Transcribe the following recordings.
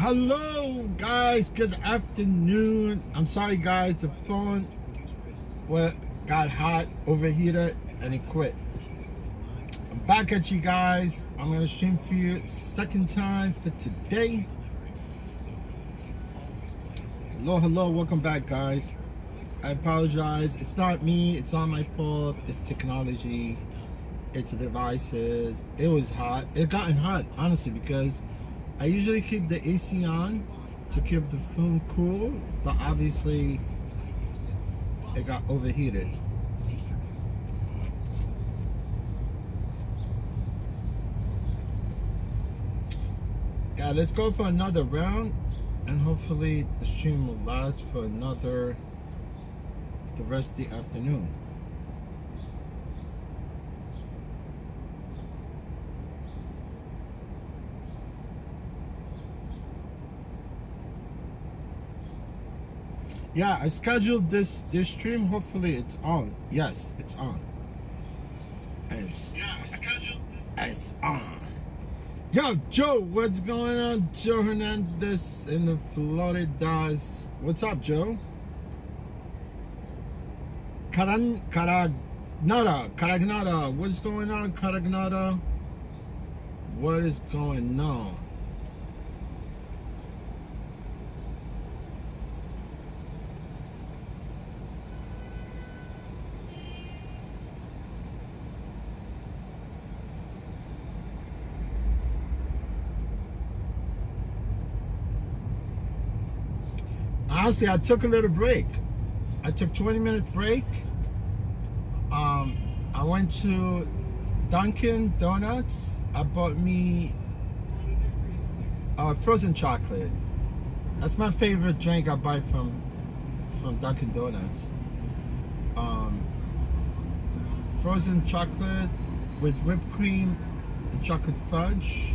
Hello guys, good afternoon. I'm sorry guys, the phone got hot, overheated, and it quit. I'm back at you guys. I'm gonna stream for you second time for today. Hello, welcome back guys. I apologize, it's not me, it's not my fault, it's technology, it's the devices. It was hot, it gotten hot honestly, because I usually keep the AC on to keep the phone cool, but obviously it got overheated. Yeah, let's go for another round, and hopefully the stream will last for the rest of the afternoon. Yeah, I scheduled this stream. Hopefully it's on. Yes, it's on. It's on. Yo, Joe, what's going on? Joe Hernandez in the Florida. What's up, Joe? Caragnata. What's going on, Caragnata? What is going on? Honestly, I took a little break. I took 20-minute break. I went to Dunkin' Donuts. I bought me frozen chocolate. That's my favorite drink I buy from Dunkin' Donuts. Frozen chocolate with whipped cream and chocolate fudge.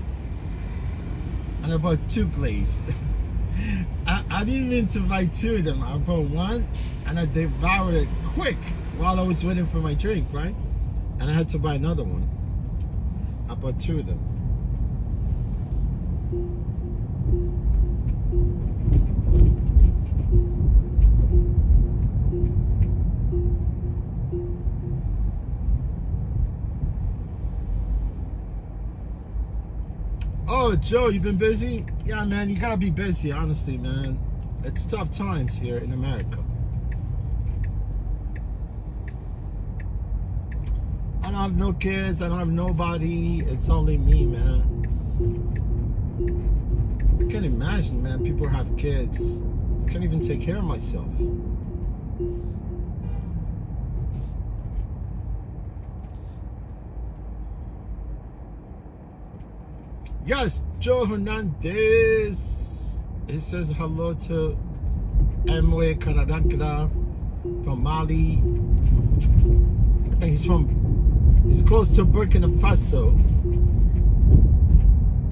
And I bought 2 glazed. I didn't mean to buy 2 of them. I bought 1 and I devoured it quick while I was waiting for my drink, right? And I had to buy another one. I bought 2 of them. Oh, Joe, you've been busy? Yeah, man, you gotta be busy, honestly, man. It's tough times here in America. I don't have no kids, I don't have nobody. It's only me, man. I can't imagine, man, people have kids. I can't even take care of myself. Yes, Joe Hernandez. He says hello to Emwe Kanadankara from Mali. I think he's close to Burkina Faso.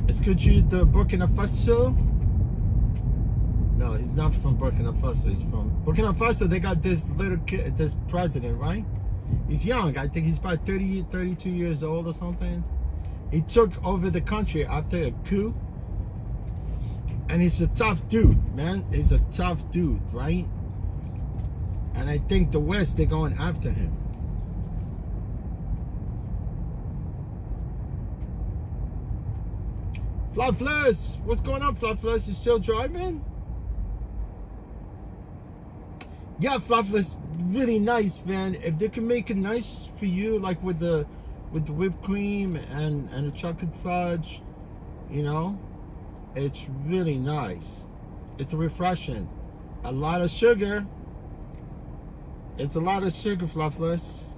Est-ce que tu es de Burkina Faso? No, he's not from Burkina Faso. He's from Burkina Faso. They got this little kid, this president, right? He's young. I think he's about 32 years old or something. He took over the country after a coup. And he's a tough dude, man. He's a tough dude, right? And I think the West, they're going after him. Flavless, what's going on, Flavless? You still driving? Yeah, Flavless, really nice, man. If they can make it nice for you, like with the whipped cream and the chocolate fudge, you know, it's really nice. It's refreshing. A lot of sugar. It's a lot of sugar, Fluffless.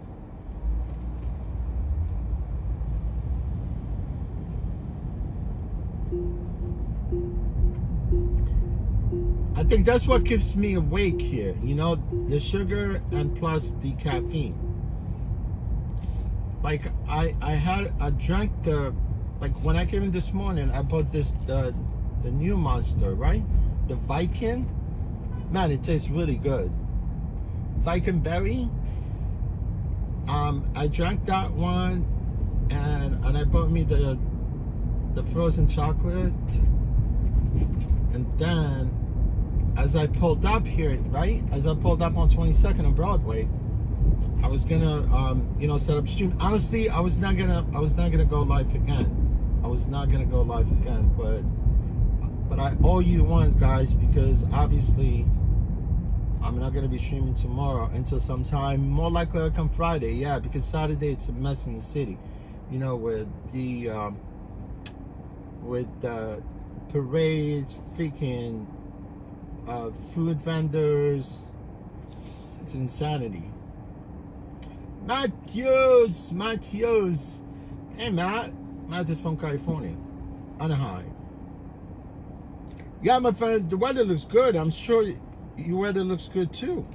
I think that's what keeps me awake here, you know, the sugar and plus the caffeine. Like I drank like when I came in this morning, I bought the new Monster, right? The Viking. Man, it tastes really good. Viking berry. I drank that one, and I bought me the frozen chocolate. And then, as I pulled up here, right? As I pulled up on 22nd on Broadway, I was gonna, set up stream. Honestly, I was not gonna go live again. I was not gonna go live again, but I owe you one, guys, because obviously I'm not gonna be streaming tomorrow until sometime. More likely I'll come Friday, yeah, because Saturday it's a mess in the city, with the parades, freaking food vendors. It's insanity. Matthews. Hey, Matt is from California, Anaheim. Yeah, my friend, the weather looks good. I'm sure your weather looks good too.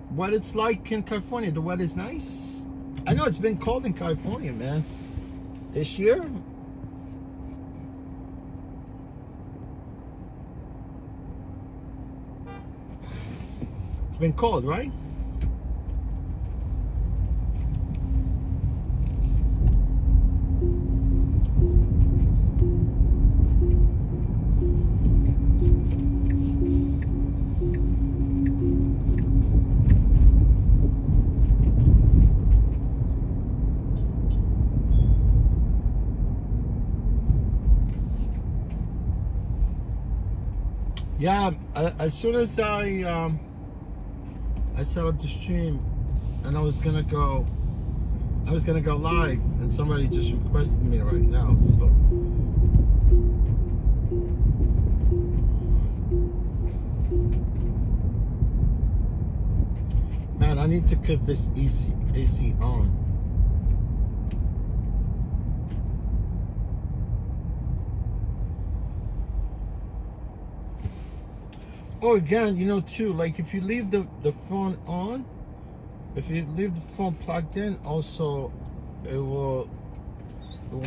What it's like in California, the weather's nice. I know it's been cold in California, man, this year. It's been cold, right? Yeah, as soon as I set up the stream, and I was gonna go live, and somebody just requested me right now. So, man, I need to keep this AC on. Oh, again, too, like if you leave the phone on, if you leave the phone plugged in, also it will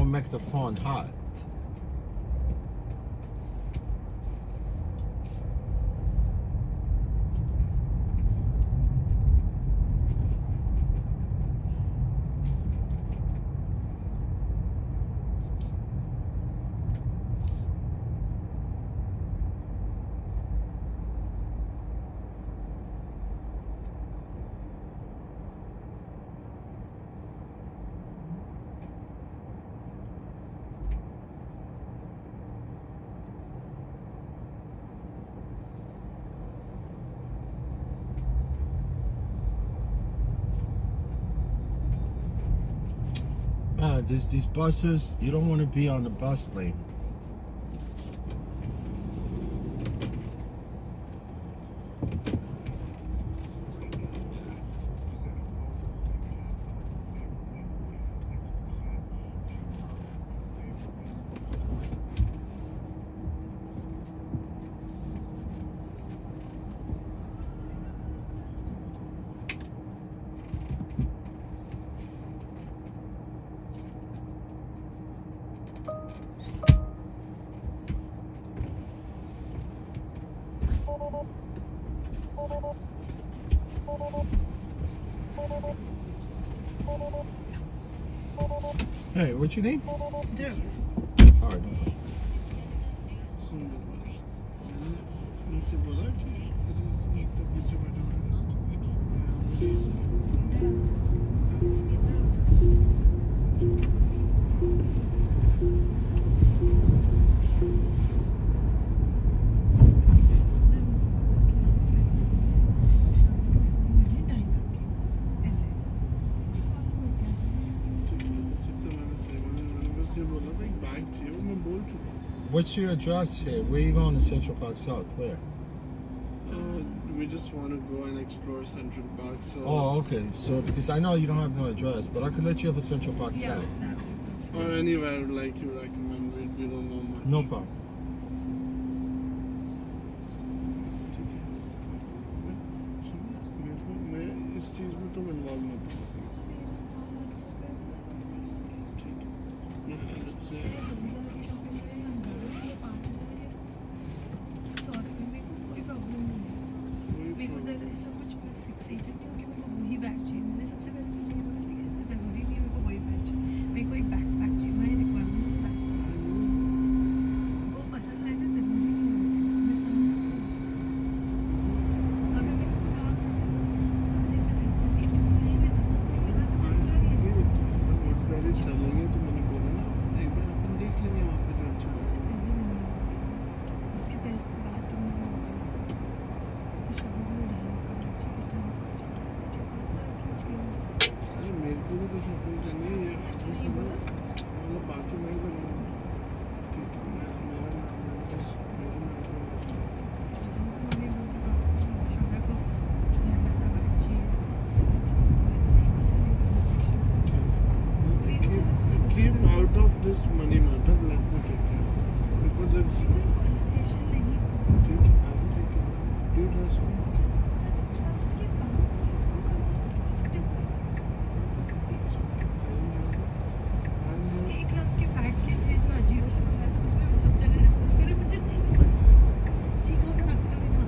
make the phone hot. There's these buses, you don't want to be on the bus lane. Hey, what's your name? There. Hard. What's your address here? Where are you going to Central Park South? Where? We just want to go and explore Central Park. So. Oh, okay. So because I know you don't have no address, but I could let you have a Central Park South. Or anywhere like you recommend. We don't know much. No problem. इस चीज में तुम involve मत हो। words. Conversation नहीं हो सकती ठीक है, आगे ठीक है. Do you trust me? Trust की बात नहीं तो कंफर्टेबल 1 लाख के बैग के लिए जो अजियो से मंगाया था उसमें भी सब जने डिस्कस करे मुझे नहीं पसंद जी घबराता है ना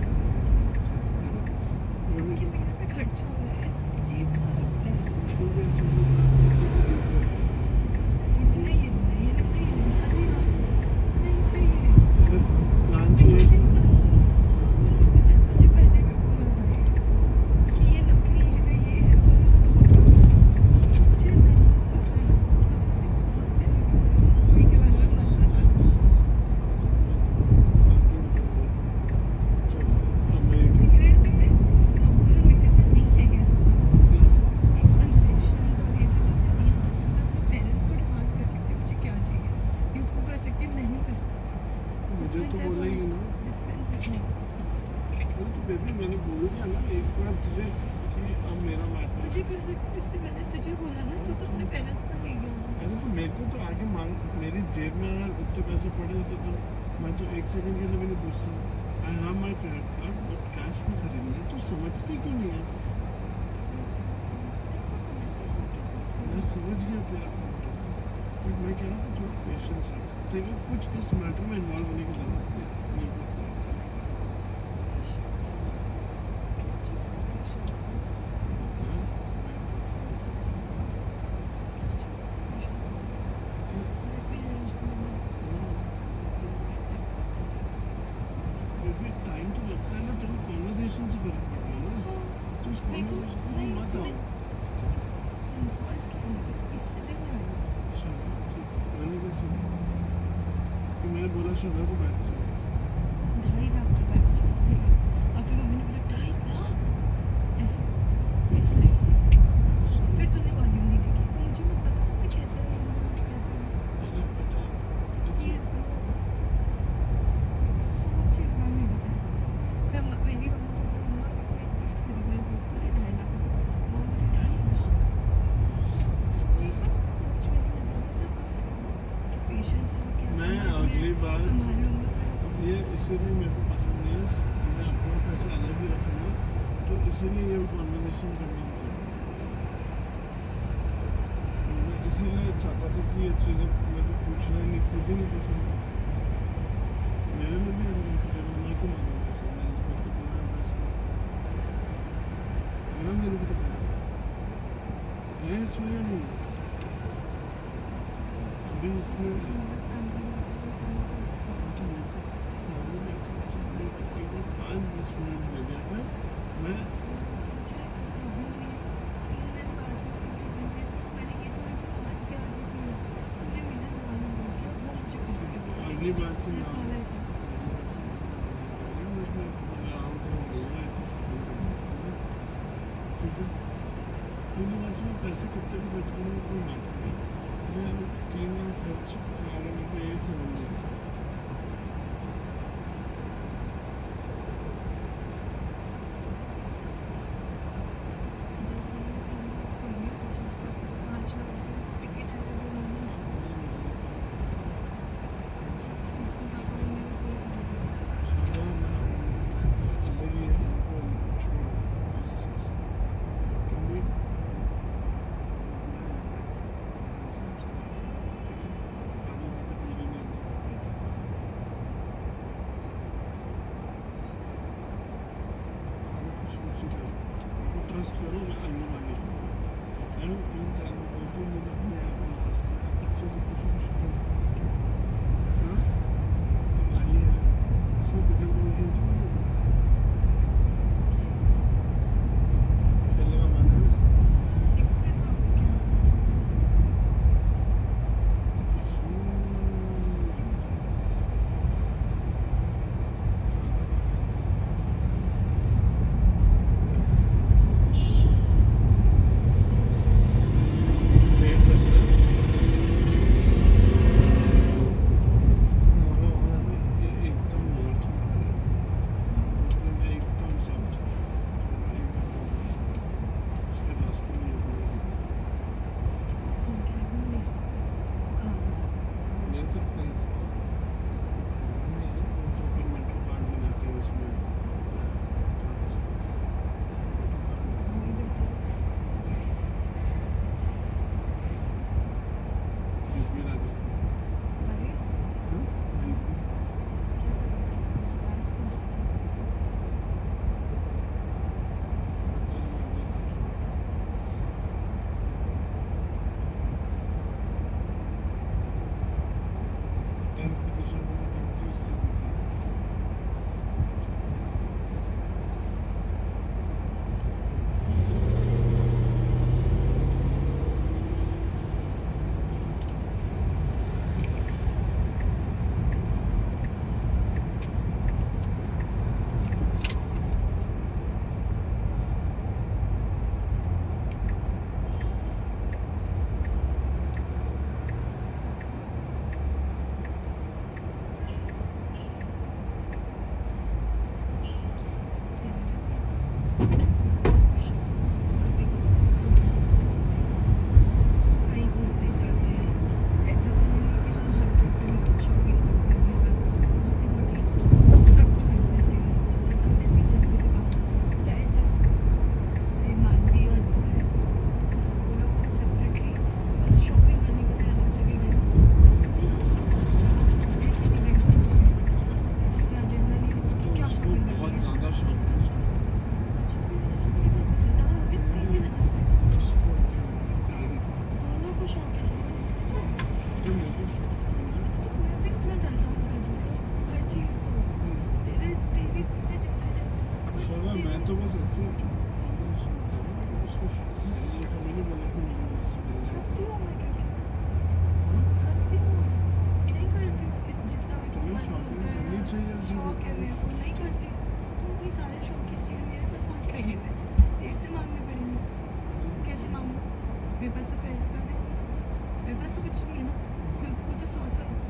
कि मेरे पे खर्चा हो रहा है अजीब सा लगता है नहीं चाहिए मुझे पहले भी बोला था कि ये नकली है ये है वो है मुझे नहीं पसंद बहुत पहले भी मूवी के बारे में बोला था मुझे तो बोलेगी ना. तो बेबी मैंने बोल दिया ना एक बार तुझे कि अब मेरा मैटर तुझे कर सकती इससे मैंने तुझे बोला ना तो अपने पेरेंट्स पर ले गया अरे तो मेरे को तो आगे मांग मेरी जेब में अगर उतने पैसे पड़े होते तो मैं तो 1 सेकंड के लिए भी नहीं पूछता. I have my credit card but cash में खरीदना है. तो समझती क्यों नहीं है? मैं समझ गया तेरा पॉइंट बट मैं कह रहा हूँ थोड़ा पेशेंस है. तेरे को कुछ इस मैटर में इन्वॉल्व होने की जरूरत नहीं. टाइम तो लगता है ना तेरे कॉन्वर्सेशन से फर्क पड़ रहा है ना. तो इस कॉन्वर्सेशन में मत आओ. मैंने कुछ कि मैंने बोला शुगर को बैठ जाओ. अरे बेटा मैं अगली बार ये इसीलिए मेरे को पसंद नहीं है. मैं अपना पैसा अलग ही रखूँगा तो इसीलिए ये कॉन्वर्सेशन करना चाहिए. मैं इसीलिए चाहता था कि ये चीज़ें मेरे को पूछना नहीं खुद ही नहीं पसंद. मेरे लिए भी अनकम्फर्टेबल मैं क्यों मांगूँ पैसे. मैं मेरे को तुम्हारा पैसा है ना. मेरे को तो पता है इसमें या नहीं है. अभी इसमें मैं अगली बार से पैसे कितने भी बच गए कोई बात नहीं. मैं 3 लाख खर्च करा मेरे को यही समझ नहीं आता. ट्रस्ट करो मैं आने वाली हूँ. 3-4 मिनट में आपको अच्छे से खुशी खुशी करो. हाँ आइए इसमें पिकअप में टेंशन नहीं है. खेलने का मन है ना. कहीं घूमने जाते हैं, ऐसा तो है नहीं कि हम हर ट्रिप पे मैं कुछ शॉपिंग करते हैं, मैं बहुत ही बुटीक स्टोर्स में सब कुछ खरीद लेती हूँ, मतलब ऐसी जब भी दिखाऊँ, चाहे जैसे मानवी और वो है, वो लोग तो सेपरेटली बस शॉपिंग करने के लिए अलग जगह गए, ऐसे क्या एजेंडा नहीं होता कि क्या शॉपिंग बहुत करनी है, ज़्यादा शौक है इतनी की वजह से उसको गाड़ी दोनों को शौक है, तो मेरे को शौक है तो मैं भी इतना चलता हूँ गाड़ी का हर चीज़ को, तेरे तेरी तेरे जैसे जैसे सब कुछ शोभा तेरे- मैं तो बस ऐसे ही उसको कभी नहीं बोला कि मैंने उससे मिलना है। करती हूँ मैं क्योंकि करती हूँ नहीं करती हूँ जितना भी तुम्हें तुम्हारा शॉपिंग होता करनी है चाहिए शौक है मेरे को नहीं करती तुम अपनी सारे शौक कीजिए मेरे पास कहाँ से आएंगे पैसे देर से मांगने पड़ेंगे कैसे मांगूँ मेरे पास तो क्रेडिट कार्ड है नहीं मेरे पास तो कुछ नहीं है ना मेरे को तो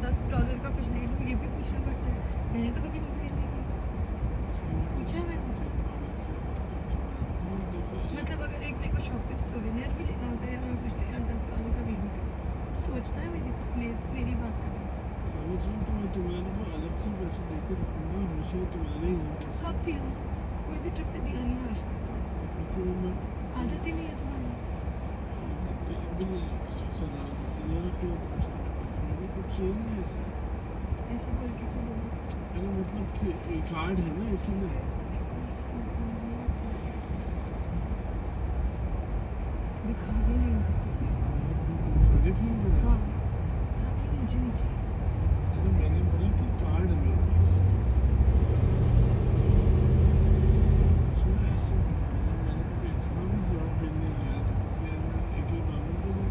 $100 का कुछ ले लूँ ये भी पूछना पड़ता है मैंने तो कभी नहीं लेने की पूछा है मैंने मतलब अगर एक मेरे को शॉप पे सोवेनियर भी लेना होता है या मैं पूछती यार $10 का लेने का तो सोचता है मेरी बात कर रहा है समझ रही हूँ तो मैं तुम्हारे को अलग से पैसे दे के रखूँगा हमेशा ही तुम्हारे ही हैं पैसे कब दिया कोई भी ट्रिप पे दिया नहीं आज तक क्योंकि वो मैं आदत ही नहीं है तुम्हारी अभी नहीं सजा देती ये रख लो मेरे को कुछ चाहिए नहीं ऐसे ऐसे बोल के क्यों बोलो अरे मतलब कि कार्ड है ना इसीलिए दिखा दे नहीं खरीद ही नहीं हाँ रख लो मुझे नहीं चाहिए अरे मैंने बोला कि कार्ड है मेरे पास सुन ऐसे मैंने कभी इतना भी बुरा पेन नहीं लिया था क्योंकि एक डॉलर के लिए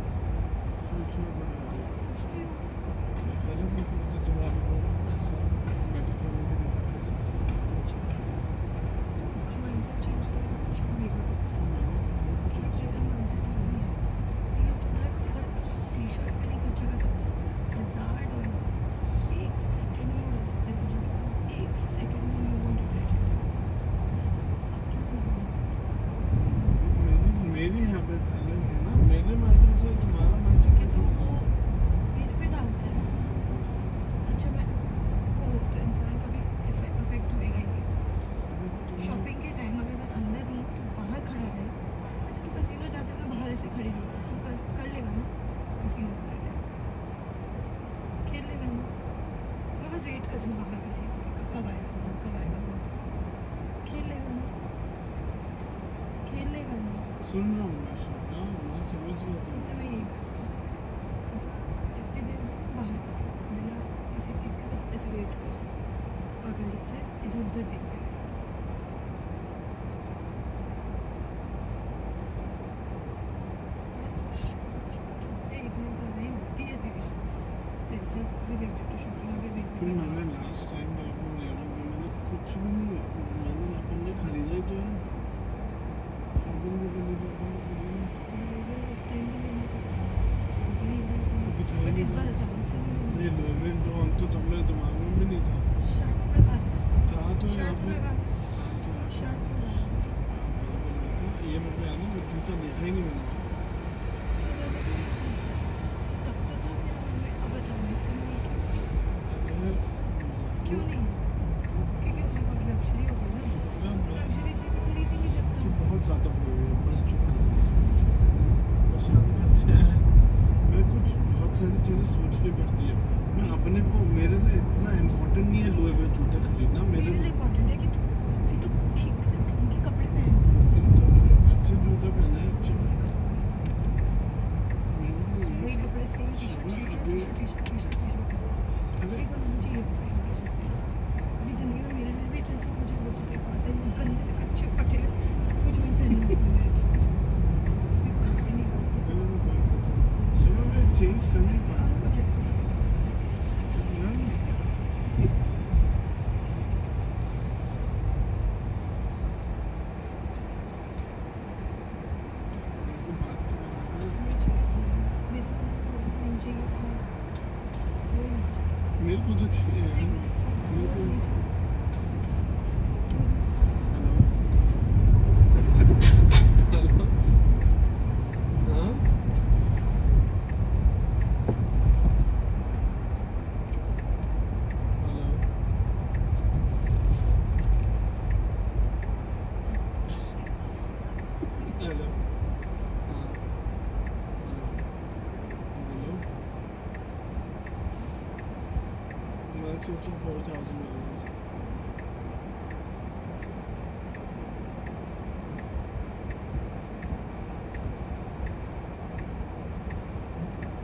सोचना पड़ रहा था सोचती हूँ गलत है फिर तो तुम्हारे को ऐसा मेडिकल में भी दिखा कैसे खुद का माइंडसेट चेंज करो कुछ नहीं करो तेरा माइंडसेट नहीं है प्लीज तुम्हारा टी-शर्ट पे नहीं खर्चा कर सकता $1000 एक सेकंड में उड़ा सकता है तुझे एक सेकंड में यू वांट टू गेट मेरी हैबिट अलग है ना मेरे मैटर से तुम्हारा मैटर कि कैसे तो वो मेरे पे डालता है ना अच्छा मैं वो तो इंसान का भी इफेक्ट होएगा ही शॉपिंग के टाइम अगर मैं अंदर हूँ तो बाहर खड़ा रहे अच्छा तो कैसीनो जाते मैं बाहर ऐसे खड़ी हूँ तो कर लेगा ना कैसीनो पूरे टाइम खेल लेगा ना मैं बस वेट कर रही हूँ बाहर कैसीनो के कब आएगा बाहर खेल लेगा ना सुन रहा हूँ मैं सुनना मैं समझ गया तुमसे मैं यही करती हूँ जितनी देर बाहर बिना किसी चीज़ के बस ऐसे वेट कर पागल जैसे इधर उधर देखते रहे फिर मैंने लास्ट टाइम जब मैंने कुछ भी नहीं मैंने अपन ने खरीदा ही तो है शॉपिंग भी करनी थी अपन ने बट इस बार अचानक से नहीं ये लोवेल तो हम तो मेरे दिमाग में भी नहीं था शर्ट लगा था तो यहाँ शर्ट पे लगा हाँ, तो यहाँ पे शर्ट लगा ये मेरे को याद है मैं जूता देखा ही नहीं मैंने तब तो था मेरा मन में अब अचानक से नहीं अगर क्यों नहीं क्योंकि अपने पास लग्जरी हो गई ना तो लग्जरी चीज़ें खरीद ही नहीं तो सकता बहुत ज़्यादा बोल रही है बस चुप कर परेशान करते हैं मैं कुछ बहुत सारी चीज़ें सोचनी पड़ती है मैं अपने को मेरे लिए इतना इम्पोर्टेंट नहीं है लोहे में जूते खरीदना मेरे मेरे लिए लिए इम्पोर्टेंट है कि तू कभी तो ठीक से ढंग के कपड़े पहन अच्छे जूते पहने हैं अच्छे ठीक से कपड़े मेरे लिए वही कपड़े सेम टी शर्ट अरे कभी मुझे चाहिए वो सेम टी शर्ट कभी ज़िंदगी में मेरे लिए भी ड्रेस है मुझे वो तो क्या बात है गंदे से कच्चे पटे सब कुछ वही पहनना होता है मेरे से ऐसे नहीं करती मैंने वो बात सुनो मैं चेंज करनी पा रहा कुछ हूँ बात तो नहीं चाहिए मेरे को नहीं चाहिए था वो नहीं चाहिए मेरे को तो चाहिए यार नहीं चाहिए वो नहीं चाहिए हेलो सोचो 4,000 dollars.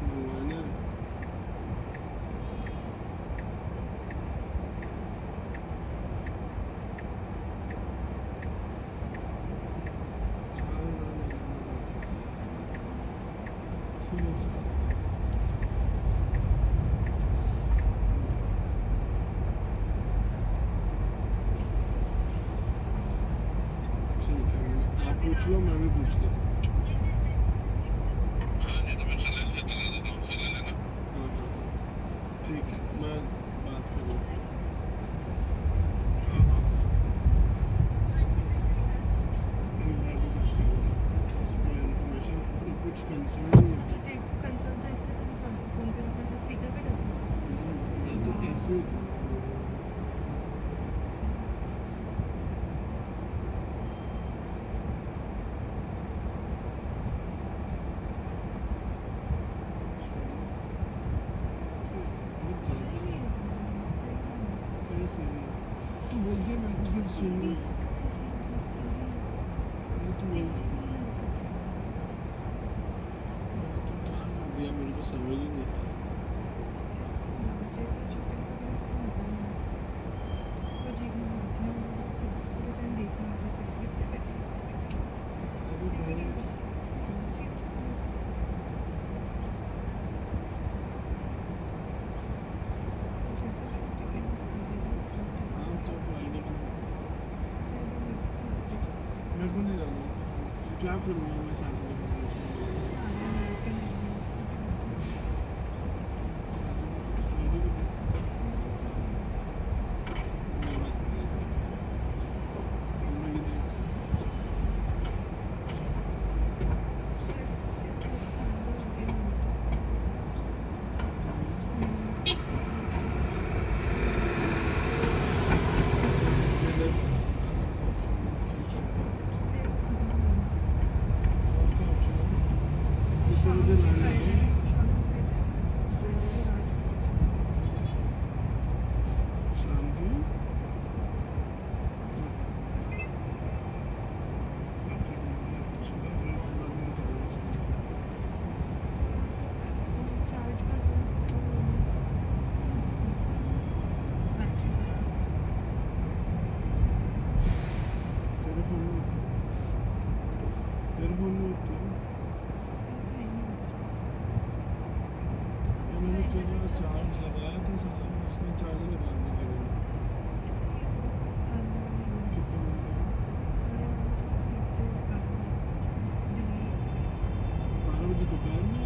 मंगवाना है। समझता ठीक है, आप पूछ लो, मैं भी पूछ लेता हूँ। हाँ, ठीक है, मैं बात करूँगा। एक बार भी कुछ नहीं बोला, उसमें इन्फॉर्मेशन कुछ कंसर्न नहीं है। तुझे कंसर्न था इसलिए तूने फोन पे रखा, फिर स्पीकर पे रख दिया। मैं तो ऐसे ही था। बहुत ज़्यादा नहीं है, कैसे नहीं? तू बोलती है मेरे को फिर सुन लो। अरे तू बोल तो क्या कर दिया, मेरे को समझ ही नहीं आया। अरे पहले हाँ तो फ्राइडे को मेरे को नहीं जाना। क्या करूँगा मैं सैटरडे को? चार्ज लगाया था साला, मैं उसमें चार्ज लगा दिया। कितने मिनट 12 बजे दोपहर में?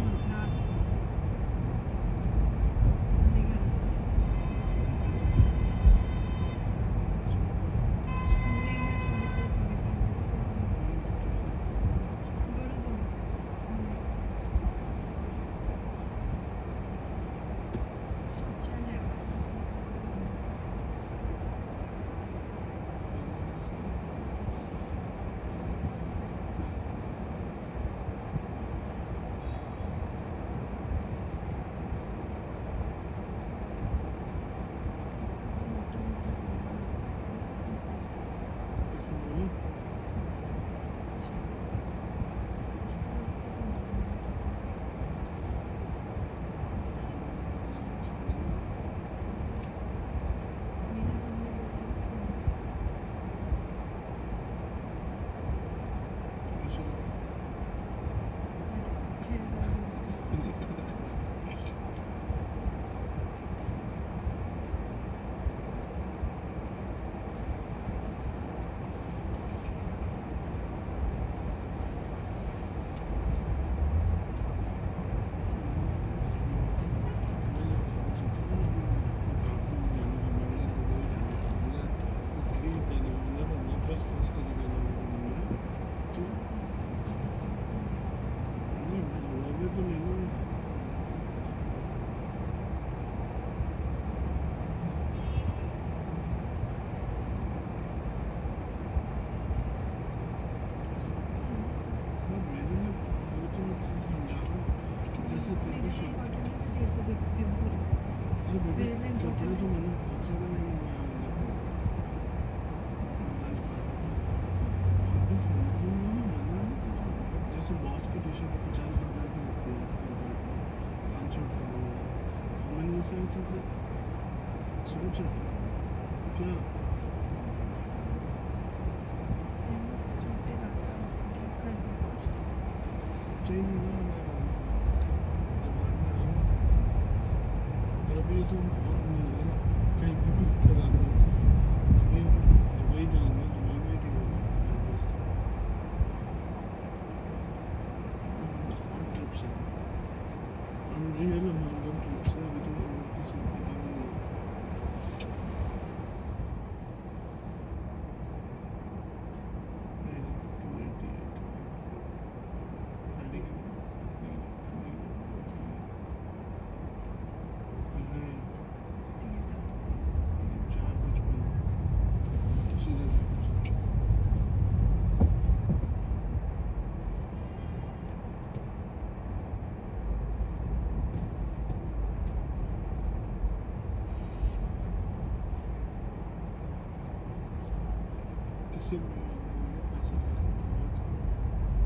बोलो जैसे तेरे को अरे बेबी मेरे लिए कपड़े important तो मैंने बहुत सारे नहीं मंगाए जैसे बॉस की टी शर्ट $50 की मिलती है 500 का मैंने ये सारी चीज़ें सोच रखी थी क्या मैंने से जूते लाया उसको ठीक कर दिया कुछ तो चाहिए नहीं ना और अभी तो और नहीं है कहीं भी पिक करा दो दुबई जाना है दुबई में ठीक होगा ट्रिप से हम रियल अमेरिकन ट्रिप से अभी तो हम किसी को पता नहीं है किसी पैसा क्या चीज़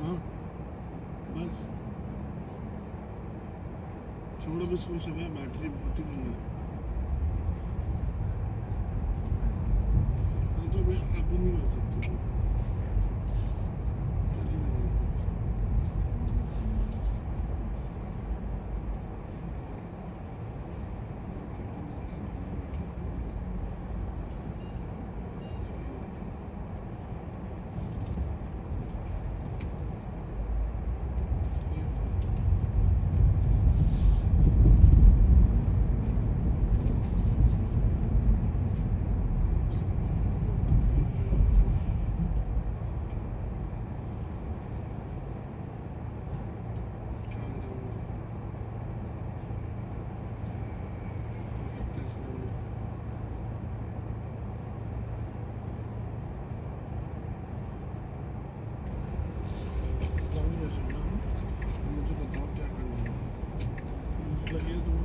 हाँ बस छोड़ो बस कुछ समय बैटरी बहुत ही कम है हाँ तो अभी नहीं कर सकते मुझे बताओ क्या करना है लगे तो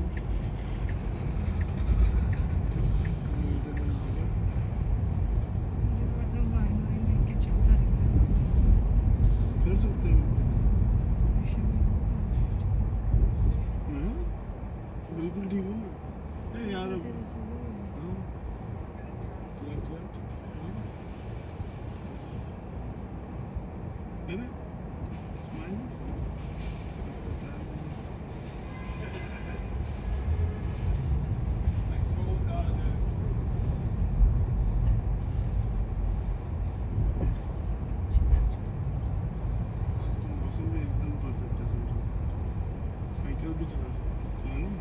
कर सकते हैं मैं बिल्कुल ठीक हूँ ना यार अब हाँ लेट्स लेट है ना स्माइल साइकिल भी चला सकते हैं ना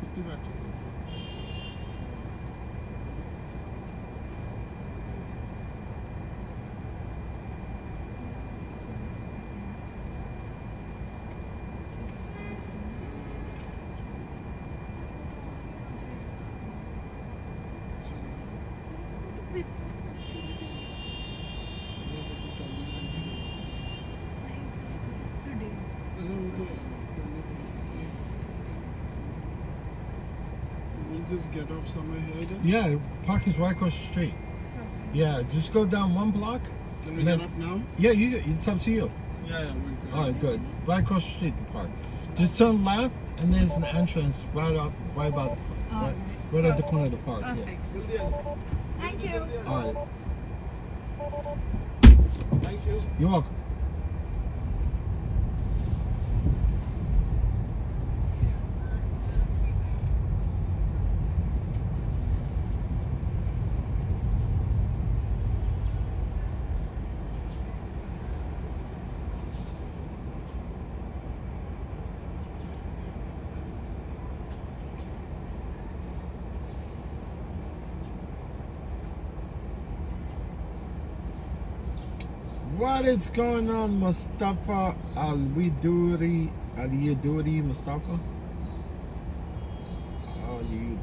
कितनी battery We'll just get off somewhere here then. Yeah, park is right across the street. Yeah, just go down one block. Can we Then- get off now? Yeah, it's up to you. Yeah, we can. All right, good. Right across the street, the park. Just turn left, and there's an entrance right about, Alright. right at the corner of the park. Yeah. Perfect. जल्दी आ जाओ Thank you. All right. Thank you You're welcome. What is going on, Mustafa Al-Widuri? Al-Yaduri, Mustafa? Al-Yudiri.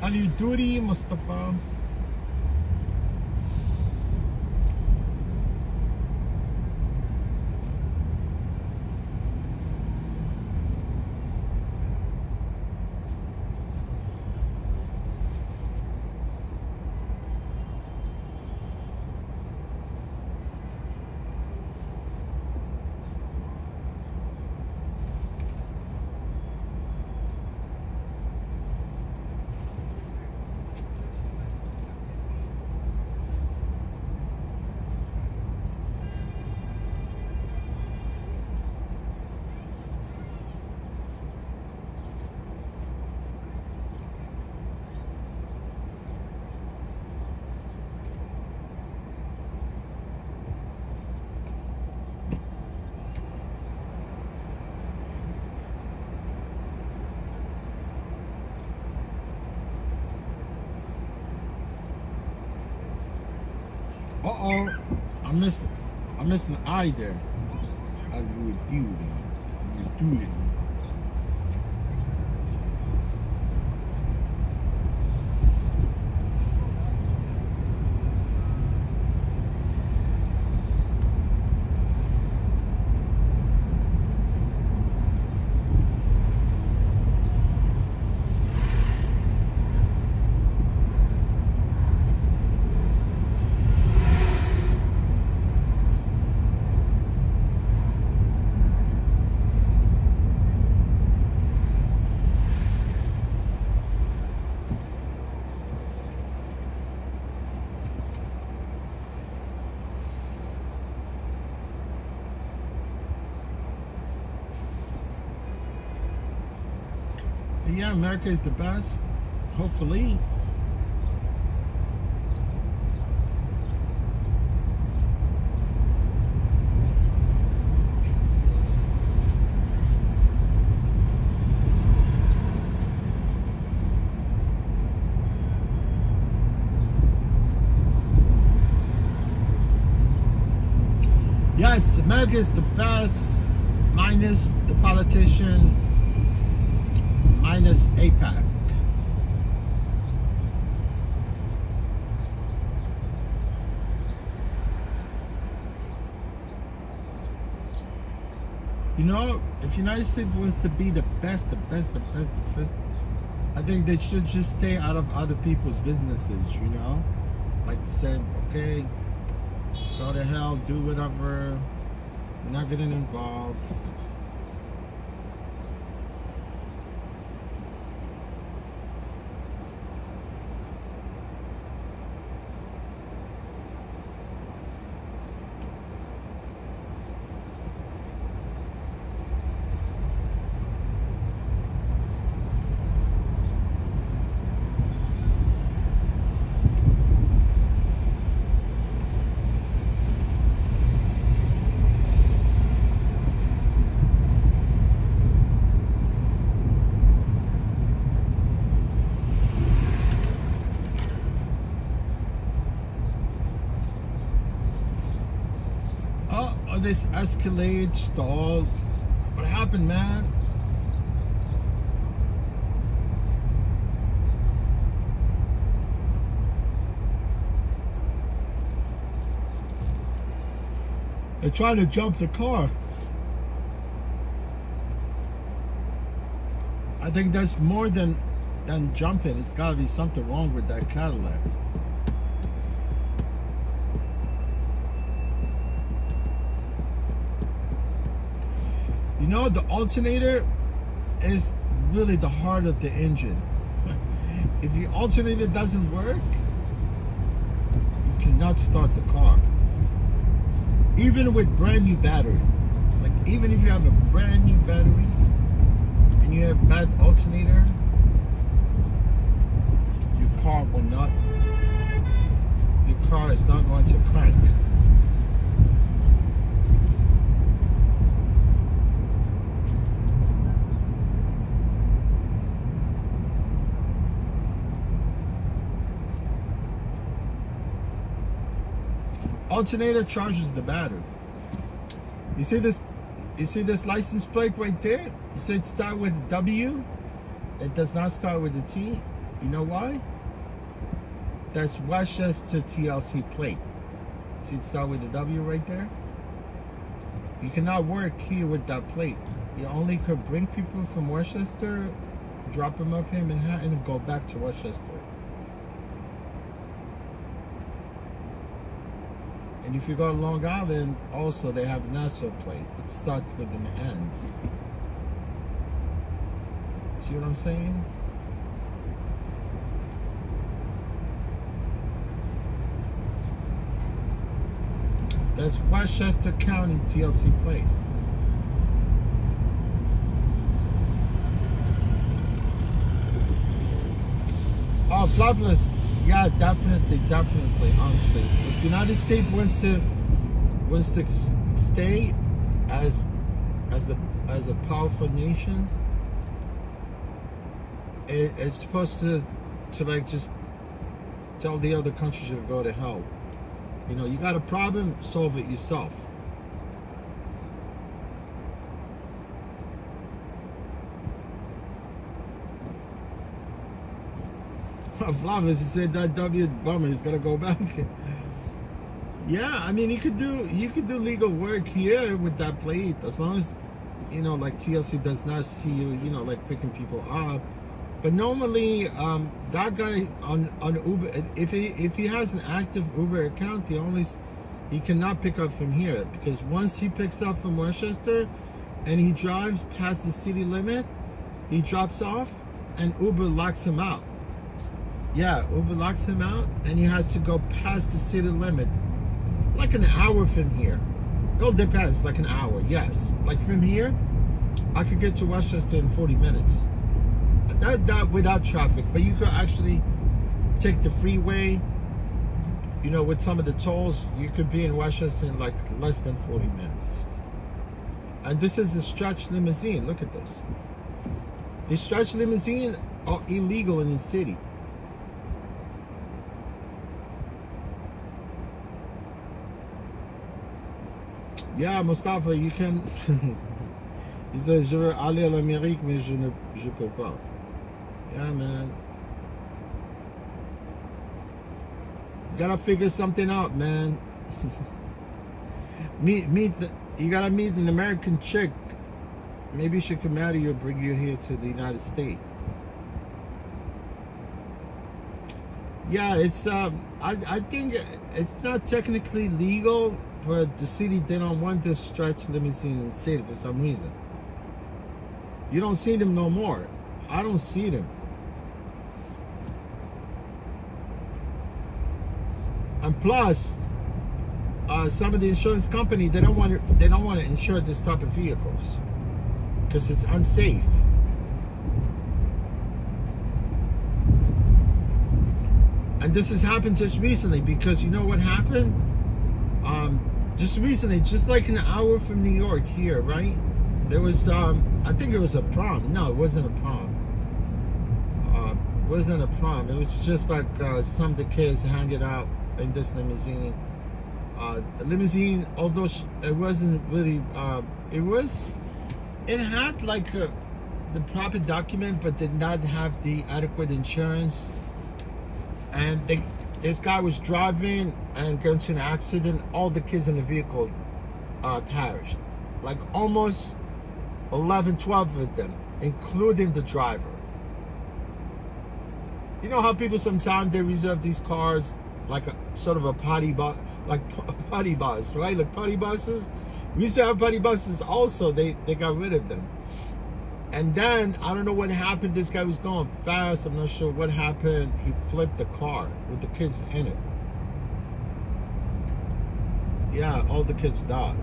Al-Yuduri, Mustafa. Uh-oh. I missed an I there. Al-Yudiri. Yudiri. Yeah, America is the best. Hopefully. Yes, America is the best, minus the politician, minus APAC. You know, if United States wants to be the best, I think they should just stay out of other people's businesses, you know? Like say, okay, go to hell, do whatever, we're not getting involved. This Escalade stalled. What happened, man? They're trying to jump the car. I think that's more than jumping. It's got to be something wrong with that Cadillac. You know, the alternator is really the heart of the engine. If the alternator doesn't work, you cannot start the car. Even with brand new battery. Like, even if you have a brand new battery and you have bad alternator, your car is not going to crank. Alternator charges the battery. You see this license plate right there? You see it start with W. It does not start with a T. You know why? That's Westchester TLC plate. See it start with a W right there? You cannot work here with that plate. You only could bring people from Westchester, drop them off here in Manhattan, and go back to Westchester. And if you go to Long Island, also they have a Nassau plate. It starts with an N. See what I'm saying? That's Westchester County TLC plate. Oh, Fluffless. Yeah, definitely, honestly. If the United States wants to stay as a powerful nation, it's supposed to like just tell the other countries to go to hell. You know, you got a problem, solve it yourself. Flavius, he said that W bummer, he's gonna go back. Yeah, I mean, you could do legal work here with that plate, as long as, you know, like TLC does not see you, you know, like picking people up. But normally, that guy on Uber, if he has an active Uber account, he cannot pick up from here, because once he picks up from Westchester and he drives past the city limit, he drops off and Uber locks him out. Yeah, Uber locks him out, and he has to go past the city limit, like an hour from here. It all depends, like an hour, yes. Like from here, I could get to Westchester in 40 minutes. That without traffic, but you could actually take the freeway, you know, with some of the tolls, you could be in Westchester in like less than 40 minutes. And this is a stretch limousine, look at this. The stretch limousine are illegal in the city. Yeah, Mustafa, you can. He says, je veux aller à l'Amérique, mais je peux pas. Yeah, man. You gotta figure something out, man. You gotta meet an American chick. Maybe she could marry you or bring you here to the United States. Yeah, it's I think it's not technically legal, but the city, they don't want this stretch limousine in the city for some reason. You don't see them no more. I don't see them. And plus, some of the insurance company, they don't want to insure this type of vehicles because it's unsafe. And this has happened just recently, because you know what happened? Just recently, just like an hour from New York here, right? There was, I think it was a prom. No, it wasn't a prom. It wasn't a prom. It was just like some of the kids hanging out in this limousine. The limousine, although it wasn't really, it had like the proper document, but did not have the adequate insurance. And this guy was driving and got into an accident. All the kids in the vehicle perished. Like almost 11, 12 of them, including the driver. You know how people sometimes they reserve these cars like a sort of a potty bus, like potty bus, right? Like potty buses. We used to have potty buses also. They got rid of them. And then I don't know what happened. This guy was going fast. I'm not sure what happened. He flipped the car with the kids in it. Yeah, all the kids died.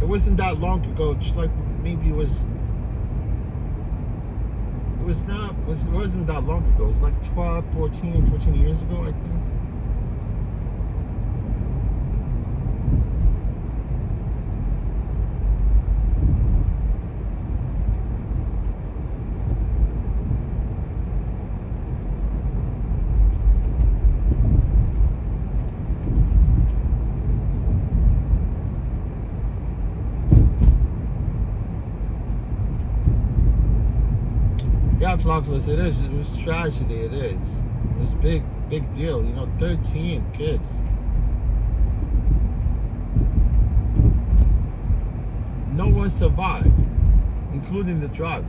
It wasn't that long ago. Just like maybe it wasn't that long ago. It was like 12, 14 years ago, I think. Yeah, Flophless, it is. It was tragedy, it is. It was big deal. You know, 13 kids. No one survived, including the driver.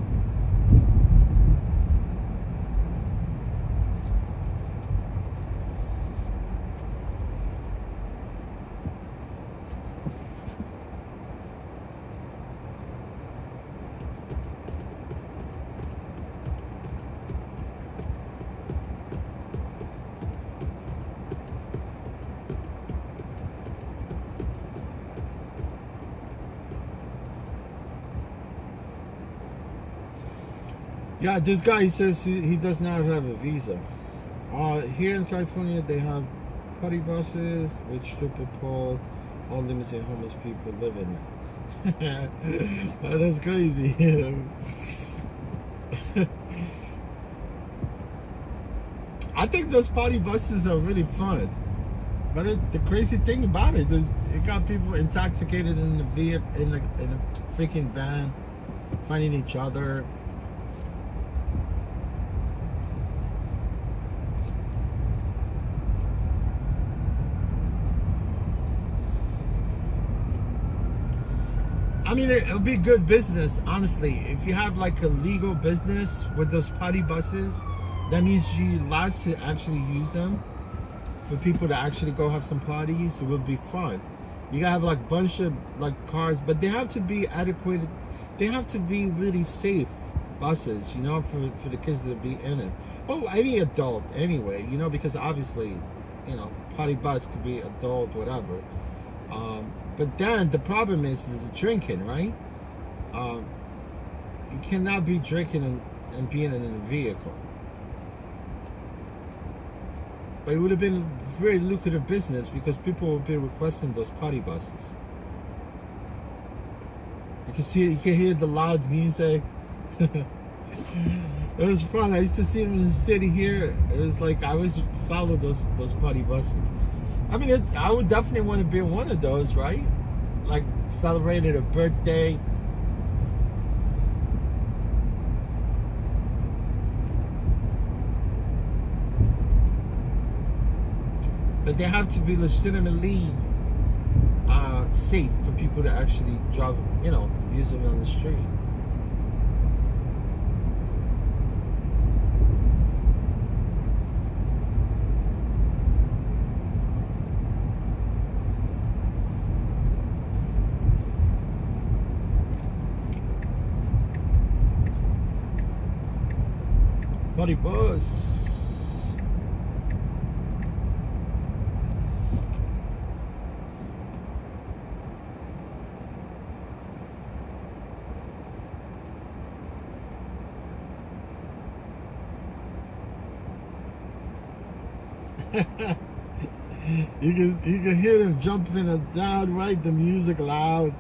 Yeah, this guy says he does not have a visa. Here in California, they have potty buses with stripper pole, all limousine homeless people live in them. That's crazy. I think those potty buses are really fun. But the crazy thing about it is it got people intoxicated in the vehicle, in a freaking van, fighting each other. I mean, it would be good business, honestly. If you have like a legal business with those potty buses, that means you're allowed to actually use them for people to actually go have some parties. It would be fun. You gotta have like a bunch of like cars, but they have to be adequate. They have to be really safe buses, you know, for the kids to be in it. Oh, any adult anyway, you know, because obviously, you know, potty bus could be adult, whatever. But then the problem is drinking, right? You cannot be drinking and being in a vehicle. But it would have been very lucrative business because people would be requesting those potty buses. You can hear the loud music. It was fun. I used to see them in the city here. It was like I always follow those potty buses. I mean, I would definitely want to be in one of those, right? Like celebrated a birthday. But they have to be legitimately safe for people to actually drive, you know, use them on the street. Potty bus. You can hear them jumping and down, right? The music loud.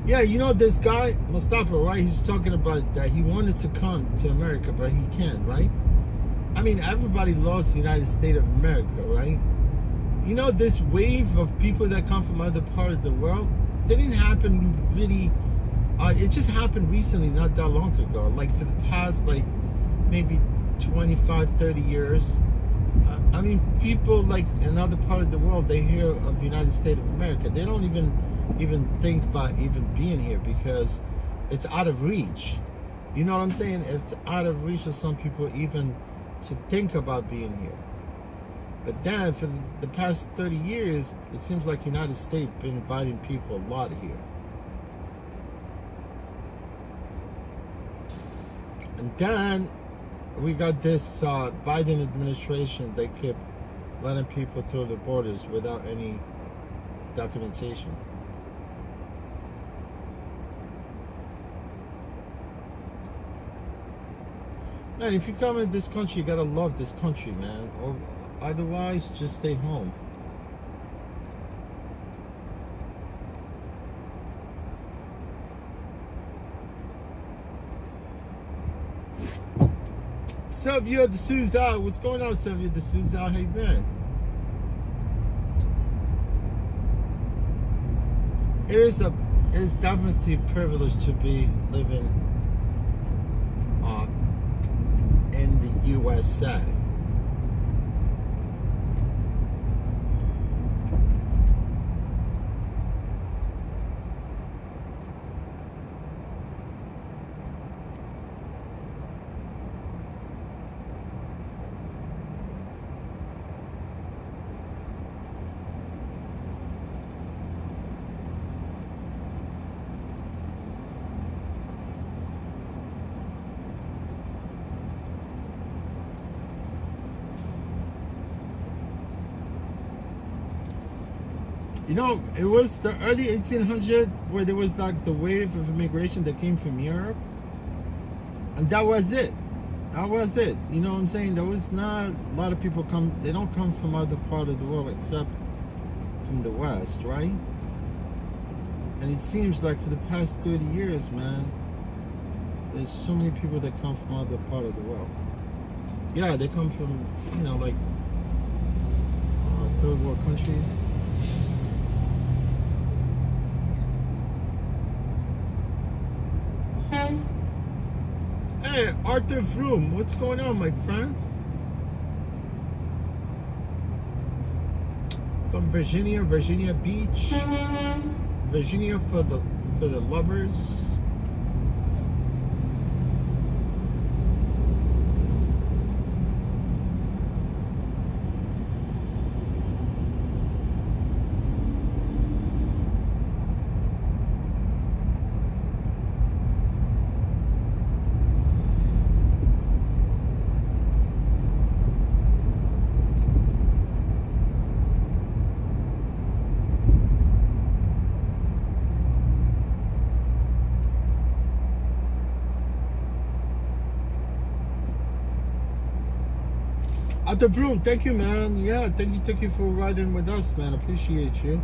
Yeah, you know this guy, Mustafa, right? He's talking about that he wanted to come to America, but he can't, right? I mean, everybody loves the United States of America, right? You know, this wave of people that come from other part of the world, they didn't happen really, it just happened recently, not that long ago. Like for the past, like, maybe 25, 30 years. I mean, people like in other part of the world, they hear of the United States of America. They don't even think about even being here because it's out of reach. You know what I'm saying? It's out of reach of some people even to think about being here. But then for the past 30 years, it seems like United States been inviting people a lot here. And then we got this Biden administration. They kept letting people through the borders without any documentation. Man, if you come in this country, you gotta love this country, man. Or otherwise, just stay home. Sylvia D'Souza, what's going on, Sylvia D'Souza? How you been? It's definitely a privilege to be living in the USA. You know, it was the early 1800s where there was like the wave of immigration that came from Europe. And that was it. That was it. You know what I'm saying? There was not a lot of people come, they don't come from other part of the world except from the West, right? And it seems like for the past 30 years, man, there's so many people that come from other part of the world. Yeah, they come from, you know, like third world countries. Hey, Arthur Vroom, what's going on, my friend? From Virginia Beach, Virginia for the lovers. At the Broom, thank you, man. Yeah, thank you for riding with us, man. Appreciate you.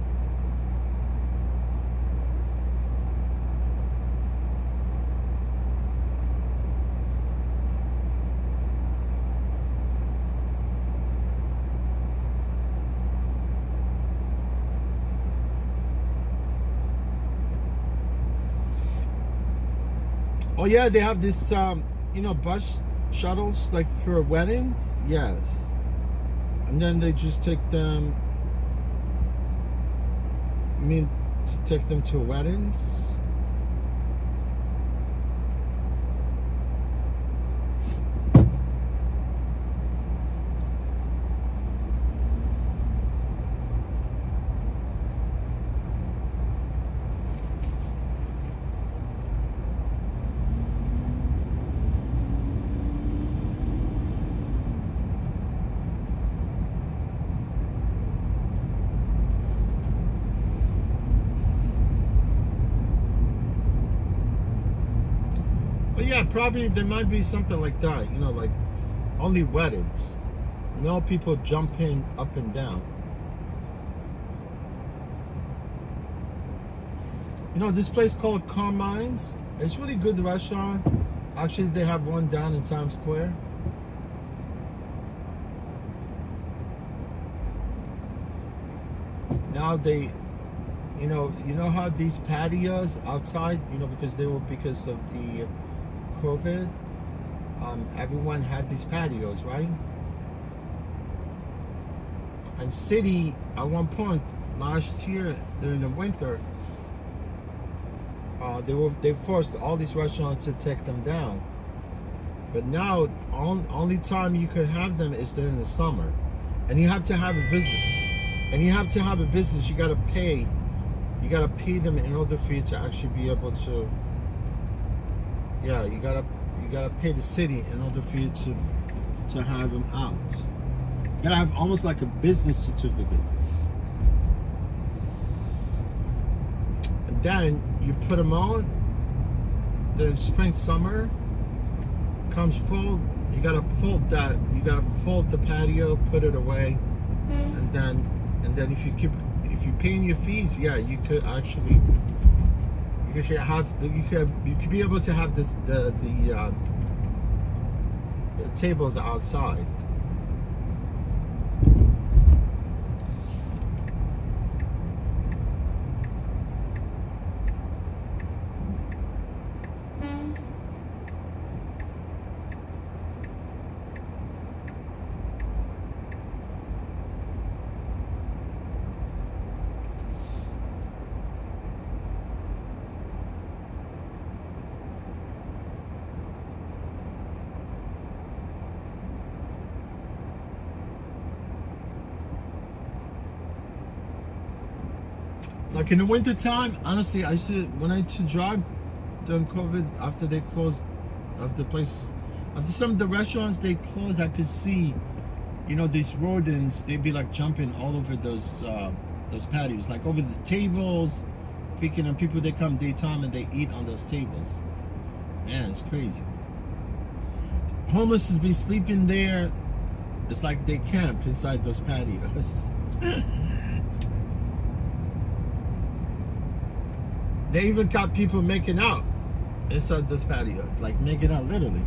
Oh yeah, they have this, you know, bus shuttles like for weddings. Yes, and then they just take them. I mean, to take them to weddings. Yeah, probably there might be something like that, you know, like only weddings. No people jumping up and down. You know, this place called Carmine's. It's really good restaurant. Actually, they have one down in Times Square. Now they, you know how these patios outside, because of the COVID, everyone had these patios, right? And city at one point last year during the winter, they forced all these restaurants to take them down. But now only time you could have them is during the summer, and you have to have a business. And you have to have a business. You gotta pay. You gotta pay them in order for you to actually be able to. Yeah, you gotta pay the city in order for you to have them out. You gotta have almost like a business certificate. And then you put them on. Then spring, summer comes full. You gotta fold that. You gotta fold the patio, put it away, and then if you paying your fees, yeah, you could be able to have the tables outside. Like in the winter time, honestly, when I used to drive during COVID, after they closed, after some of the restaurants they closed, I could see, these rodents. They'd be like jumping all over those patios, like over the tables. Freaking, and people, they come daytime and they eat on those tables. Man, it's crazy. Homeless be sleeping there. It's like they camp inside those patios. They even got people making out inside those patios, like making out literally.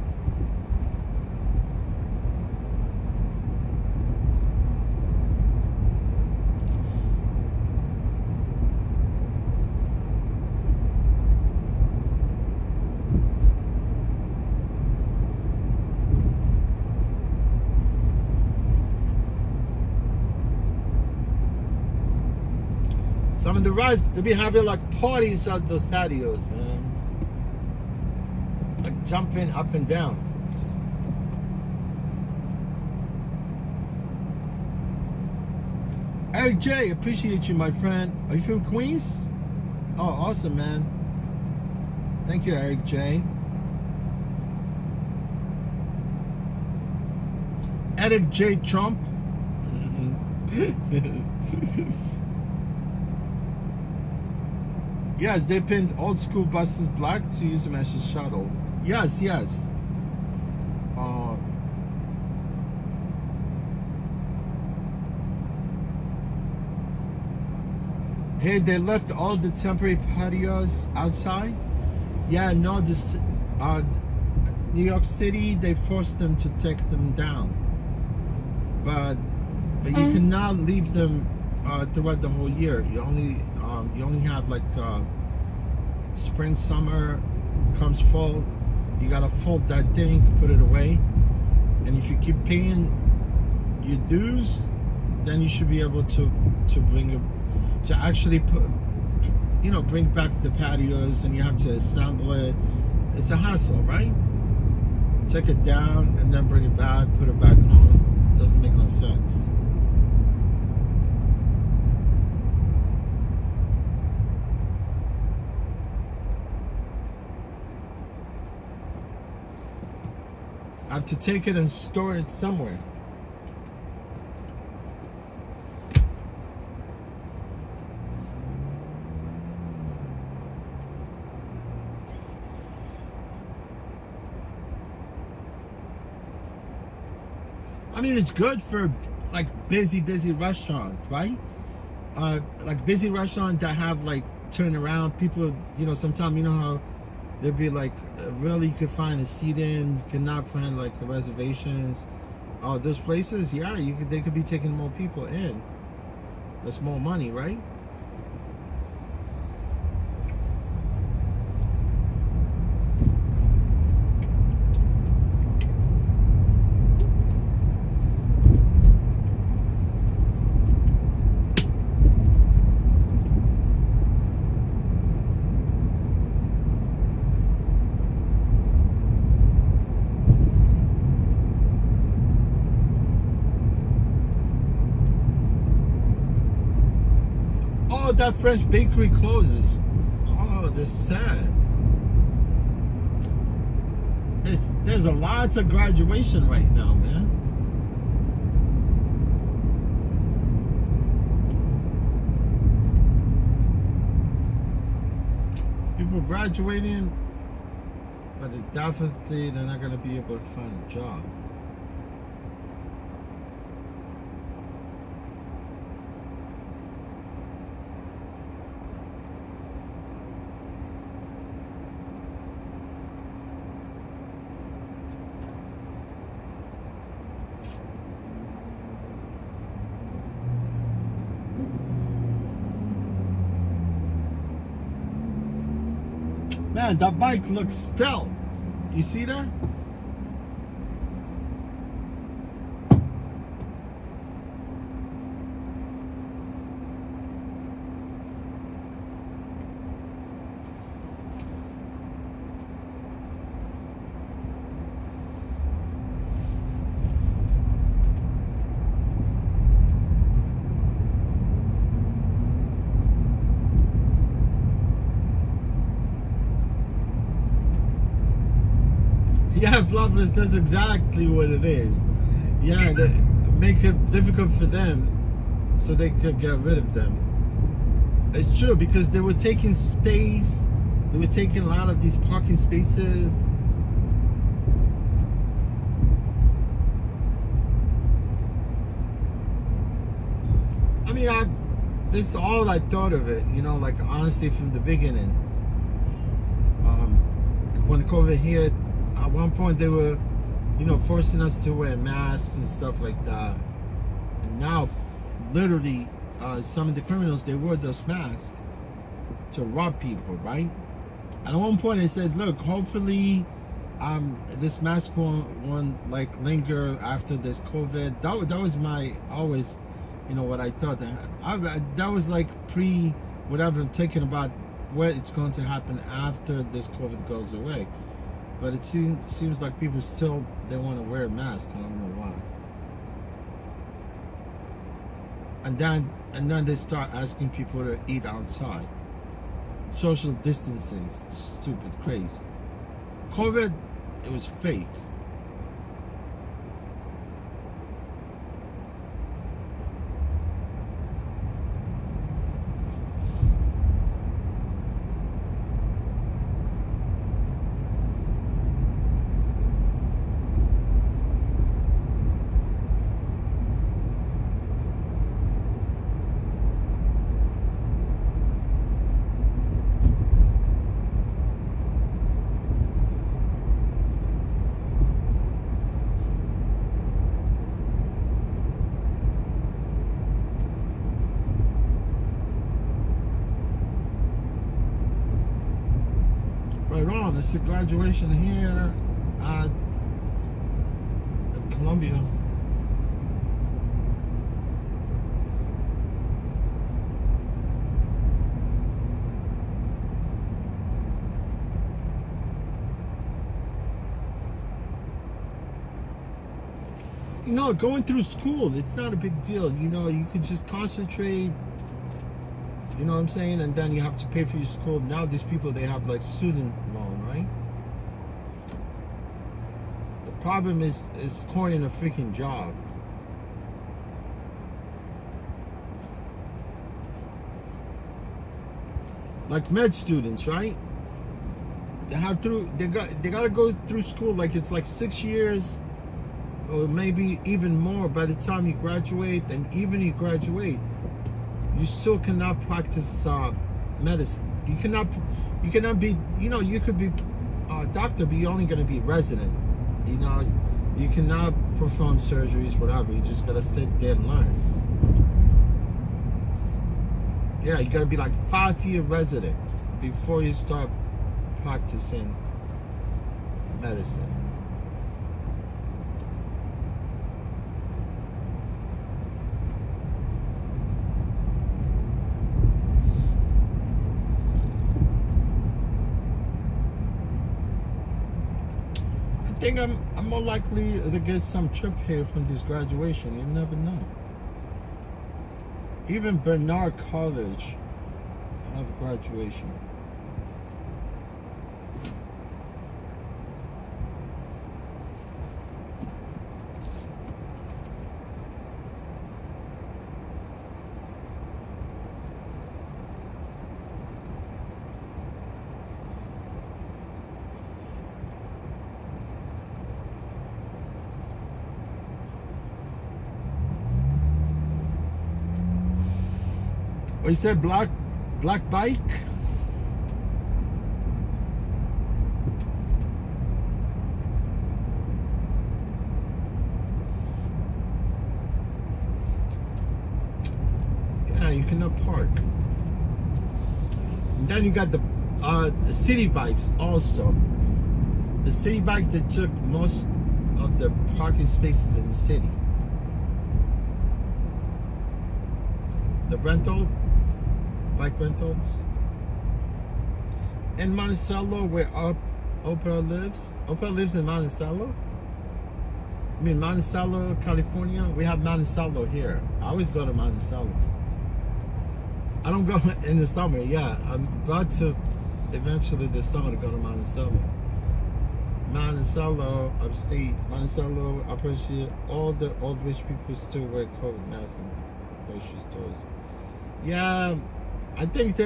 Some of the rides, they be having like parties at those patios, man. Like jumping up and down. Eric J, appreciate you, my friend. Are you from Queens? Oh, awesome, man. Thank you, Eric J. Eric J. Trump. Yes, they paint old school buses black to use them as a shuttle. Yes. Hey, they left all the temporary patios outside. Yeah, no, this New York City, they forced them to take them down. But you cannot leave them throughout the whole year. You only have like spring, summer, comes fall, you gotta fold that thing, put it away, and if you keep paying your dues, then you should be able to actually bring back the patios, and you have to assemble it. It's a hassle, right? Take it down and then bring it back, put it back on. It doesn't make no sense. I have to take it and store it somewhere. I mean, it's good for like busy restaurant, right? Like busy restaurant that have like turn around. People, sometimes how there'd be like, really you could find a seat in, you cannot find like reservations. Oh, those places, yeah, they could be taking more people in. That's more money, right? Oh, that French bakery closes. Oh, that's sad. There's a lot of graduation right now, man. People graduating, but they're not going to be able to find a job. Man, that bike looks stealth. You see that? Yeah, Fluffless, that's exactly what it is. Yeah, they make it difficult for them so they could get rid of them. It's true, because they were taking space. They were taking a lot of these parking spaces. I mean, this is all I thought of it, like honestly from the beginning. When COVID hit, at one point they were, forcing us to wear masks and stuff like that. And now, literally, some of the criminals, they wore those masks to rob people, right? And at one point they said, look, hopefully this mask won't like linger after this COVID. That was my always, what I thought. That was like whatever, thinking about what it's going to happen after this COVID goes away. But it seems like people still, they want to wear a mask. I don't know why. And then they start asking people to eat outside. Social distancing, stupid, crazy. COVID, it was fake. Right on, it's a graduation here at Columbia. Going through school, it's not a big deal. You could just concentrate. You know what I'm saying? And then you have to pay for your school. Now these people, they have like student loan, right? The problem is scoring a freaking job. Like med students, right? They gotta go through school like it's like 6 years or maybe even more by the time you graduate. And even you graduate, you still cannot practice medicine. You cannot be, you could be a doctor, but you're only going to be resident. You cannot perform surgeries, whatever. You just got to sit there and learn. Yeah, you got to be like 5-year resident before you start practicing medicine. I think I'm more likely to get some trip here from this graduation. You never know. Even Bernard College have graduation. Oh, you said black bike? Yeah, you cannot park. And then you got the city bikes also. The city bikes that took most of the parking spaces in the city. The bike rentals. In Monticello, where Oprah lives. Oprah lives in Monticello. I mean, Monticello, California. We have Monticello here. I always go to Monticello. I don't go in the summer. Yeah, I'm about to eventually this summer to go to Monticello. Monticello, upstate. Monticello, Upper Shore. All the old rich people still wear COVID masks in grocery stores. Yeah, I think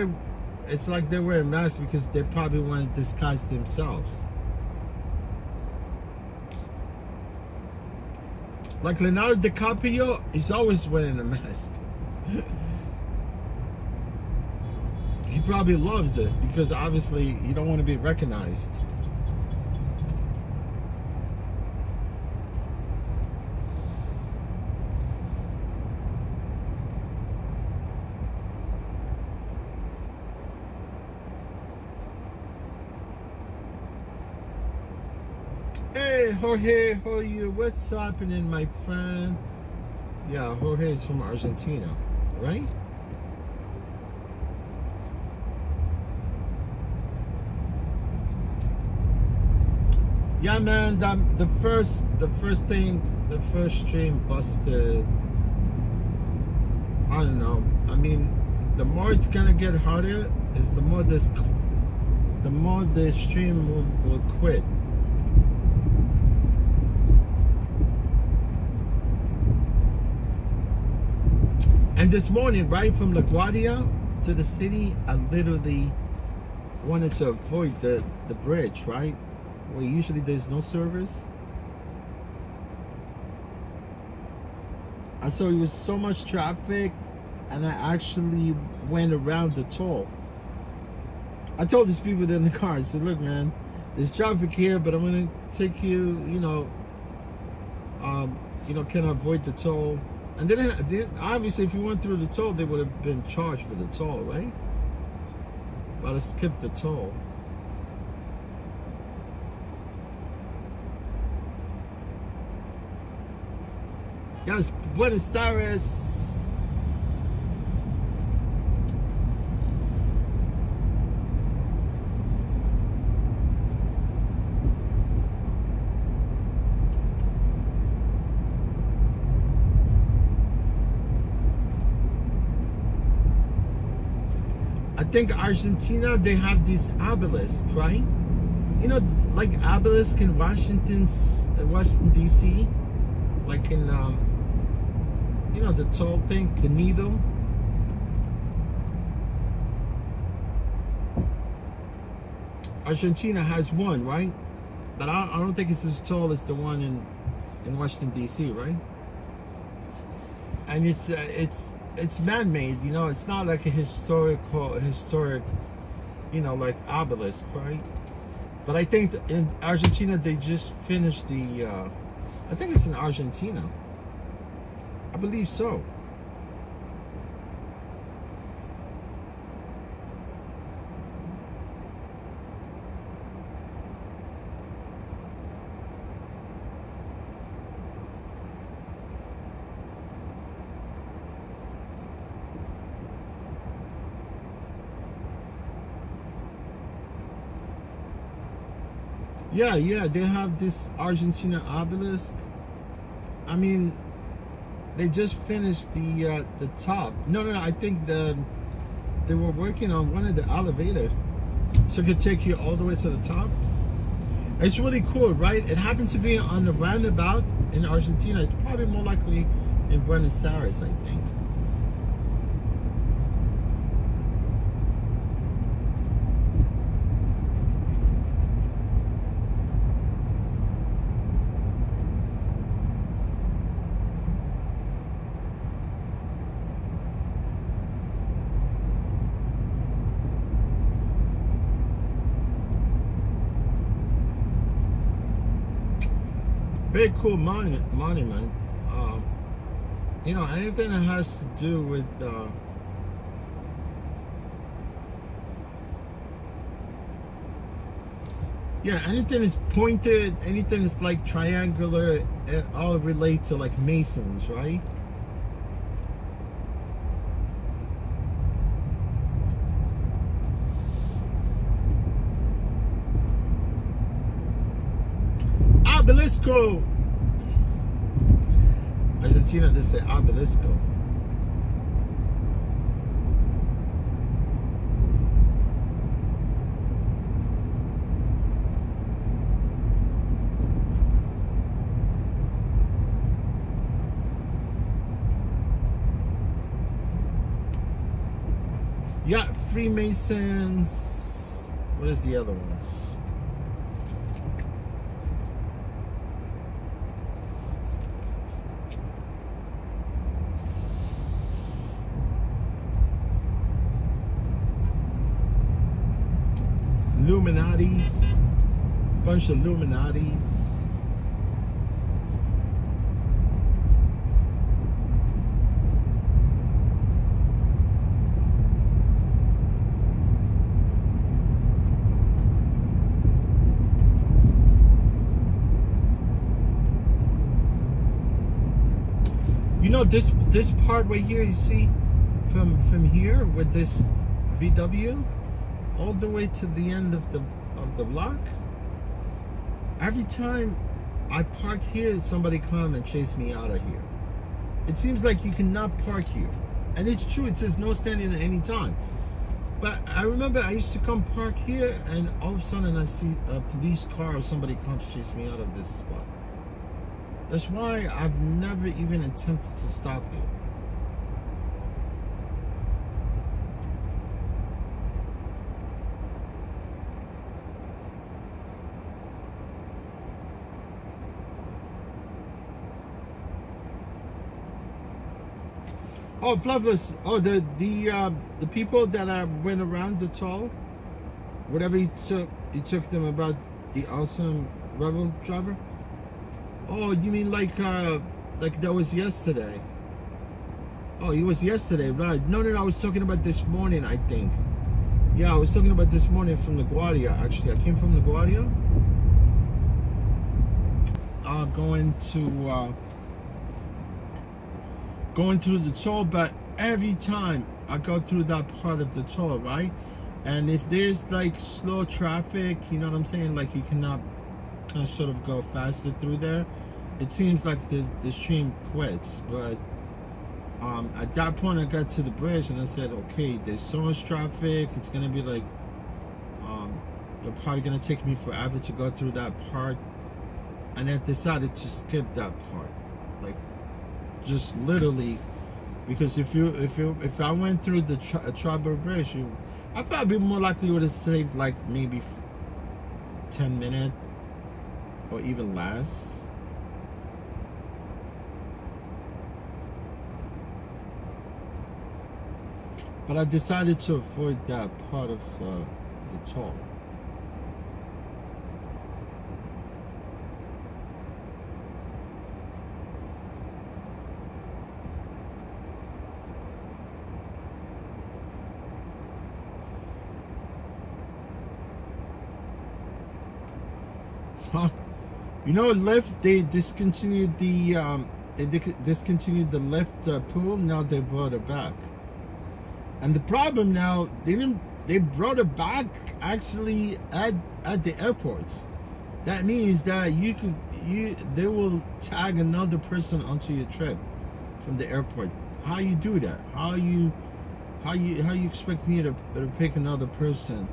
it's like they're wearing masks because they probably want to disguise themselves. Like Leonardo DiCaprio is always wearing a mask. He probably loves it because obviously you don't want to be recognized. Hey, Jorge, how are you? What's happening, my friend? Yeah, Jorge is from Argentina, right? Yeah, man. The first stream busted. I don't know. I mean, the more it's gonna get harder, is the more the stream will quit. And this morning, right from LaGuardia to the city, I literally wanted to avoid the bridge, right? Where usually there's no service. I saw it was so much traffic, and I actually went around the toll. I told these people in the car, I said, look, man, there's traffic here, but I'm gonna take you, can I avoid the toll? And then obviously, if you went through the toll, they would have been charged for the toll, right? But I skipped the toll. Yes, Buenos Aires. I think Argentina, they have this obelisk, right? Like obelisk in Washington D.C., like in the tall thing, the needle. Argentina has one, right? But I don't think it's as tall as the one in Washington D.C., right? And it's it's man-made, you know. It's not like a historic, you know, like obelisk, right? But I think in Argentina they just finished the. I think it's in Argentina. I believe so. Yeah, they have this Argentina obelisk. I mean, they just finished the top. No, I think they were working on one of the elevator, so it could take you all the way to the top. It's really cool, right? It happens to be on the roundabout in Argentina. It's probably more likely in Buenos Aires, I think. Very cool monument. You know, anything that has to do with yeah, anything is pointed, anything is like triangular, it all relate to like masons, right? Obelisco. Argentina, they say obelisco. Yeah, Freemasons. What is the other ones? Illuminatis, bunch of Illuminatis. You know this part right here, you see from here with this VW all the way to the end of the block. Every time I park here, somebody come and chase me out of here. It seems like you cannot park here, and it's true. It says no standing at any time. But I remember I used to come park here, and all of a sudden I see a police car or somebody comes chase me out of this spot. That's why I've never even attempted to stop here. Oh, Fluffless. Oh, the people that went around the toll, whatever he took them about the awesome Revel driver. Oh, you mean like that was yesterday? Oh, it was yesterday, right? No, I was talking about this morning, I think. Yeah, I was talking about this morning from LaGuardia. Actually, I came from LaGuardia, going through the toll. But every time I go through that part of the toll, right? And if there's like slow traffic, you know what I'm saying? Like you cannot kind of sort of go faster through there. It seems like the stream quits. But at that point, I got to the bridge and I said, okay, there's so much traffic. It's gonna be like, they're probably gonna take me forever to go through that part. And I decided to skip that part, like just literally, because if I went through the Tribal Bridge, I probably more likely would have saved like maybe 10 minutes or even less. But I decided to avoid that part of the toll. Huh? You know, Lyft, they discontinued the Lyft pool. Now they brought it back, and the problem now they brought it back actually at the airports. That means that they will tag another person onto your trip from the airport. How you do that? How you expect me to pick another person?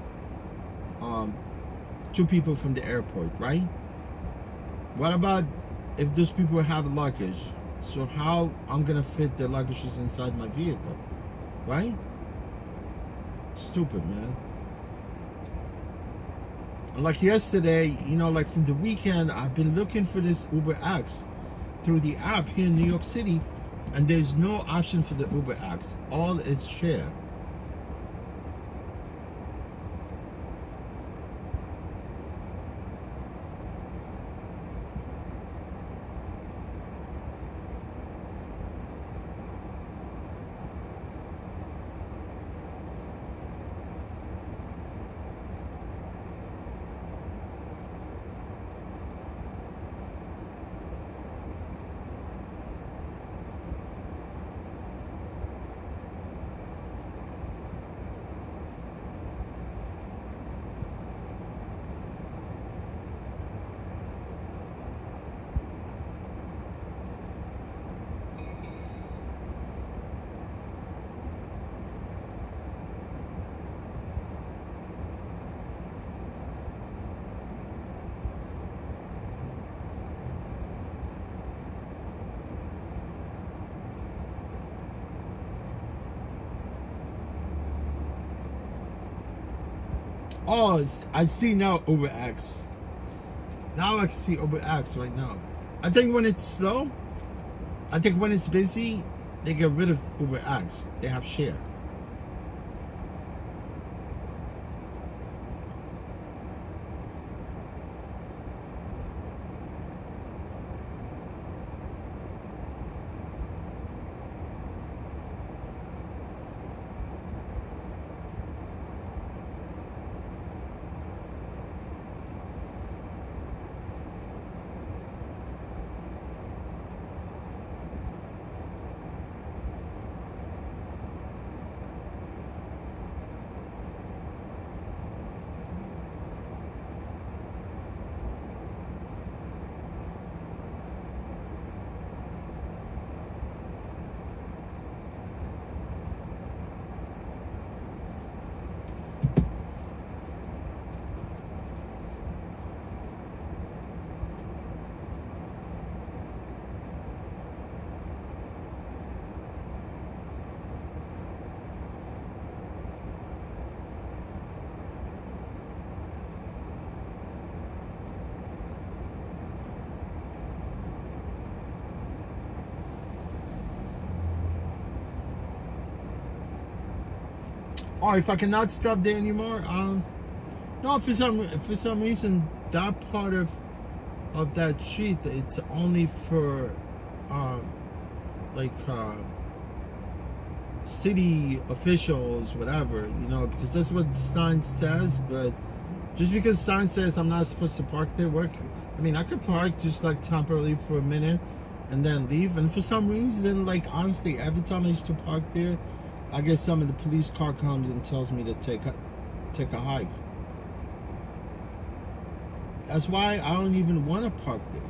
Two people from the airport, right? What about if those people have luggage? So how I'm gonna fit the luggages inside my vehicle, right? Stupid, man. Like yesterday, you know, like from the weekend, I've been looking for this UberX through the app here in New York City, and there's no option for the UberX. All is share. Oh, I see now UberX. Now I can see UberX right now. I think when it's slow, I think when it's busy, they get rid of UberX. They have share. Oh, if I cannot stop there anymore, no, for some reason that part of that street, it's only for like city officials, whatever, you know, because that's what the sign says. But just because the sign says I'm not supposed to park there, I mean, I could park just like temporarily for a minute and then leave. And for some reason, like honestly, every time I used to park there, I guess some of the police car comes and tells me to take a hike. That's why I don't even want to park there.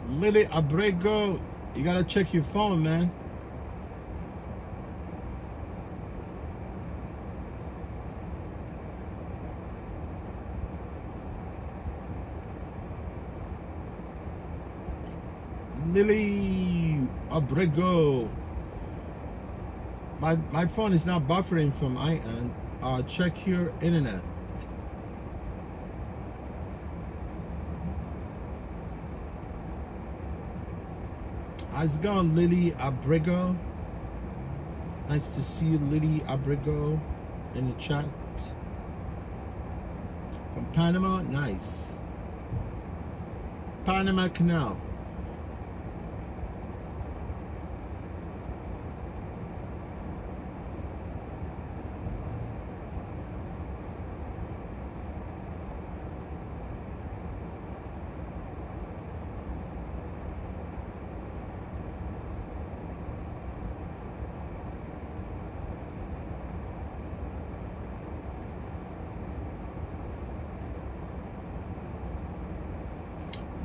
Lily Abrego, you gotta check your phone, man. Lily Abrego. My phone is not buffering from my end. check your internet. How's it going, Lily Abrigo? Nice to see you, Lily Abrigo, in the chat. From Panama, nice. Panama Canal.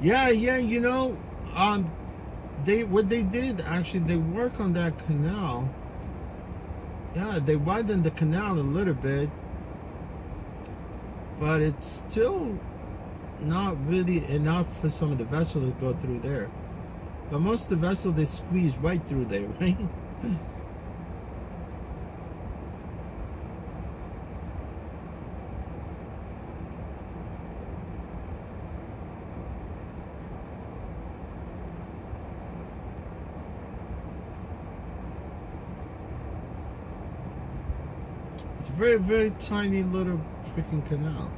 Yeah, you know, what they did actually, they work on that canal. Yeah, they widened the canal a little bit, but it's still not really enough for some of the vessels to go through there. But most of the vessels, they squeeze right through there, right? It's a very, very tiny little freaking canal.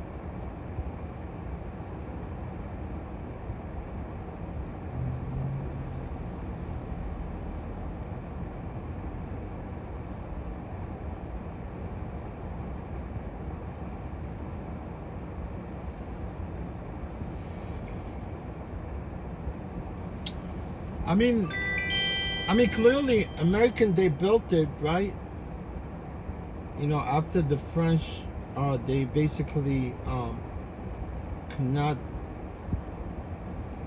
I mean, clearly, American, they built it, right? You know, after the French, they basically cannot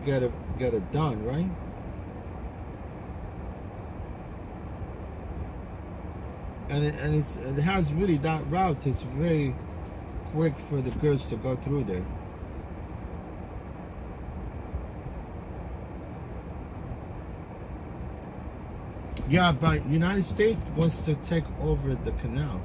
get it done, right? And it has really that route. It's very quick for the goods to go through there. Yeah, but United States wants to take over the canal.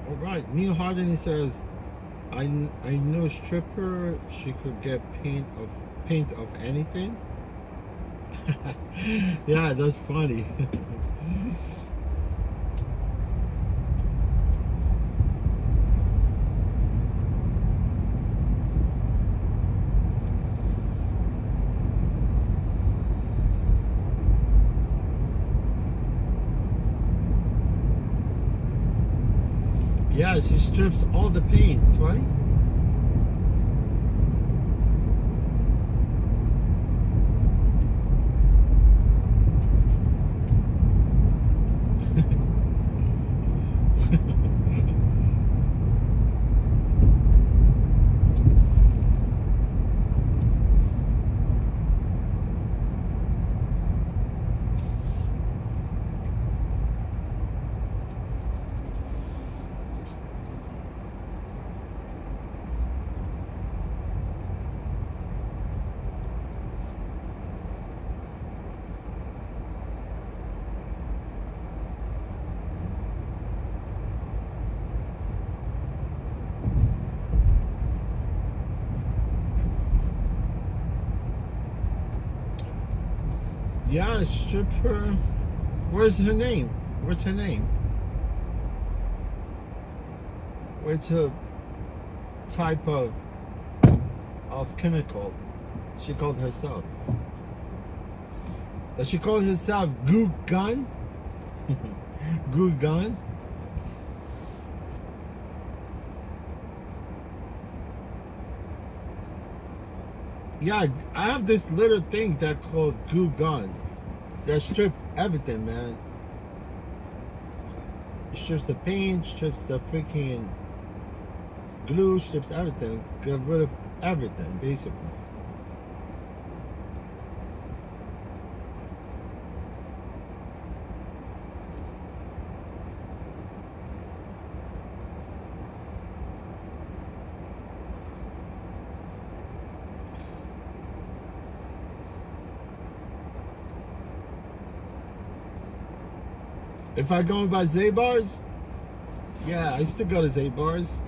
All right, Neil Harden, he says, I know a stripper, she could get paint of anything. Yeah, that's funny. Yeah, she strips all the paint, right? Yeah, stripper. Where's her name? What's her name? What's her type of chemical she called herself? Does she call herself Goo Gun? Goo Gun? Yeah, I have this little thing that called Goo Gun that strip everything, man. It strips the paint, strips the freaking glue, strips everything. Get rid of everything, basically. If I go by Zabar's, yeah, I used to go to Zabar's.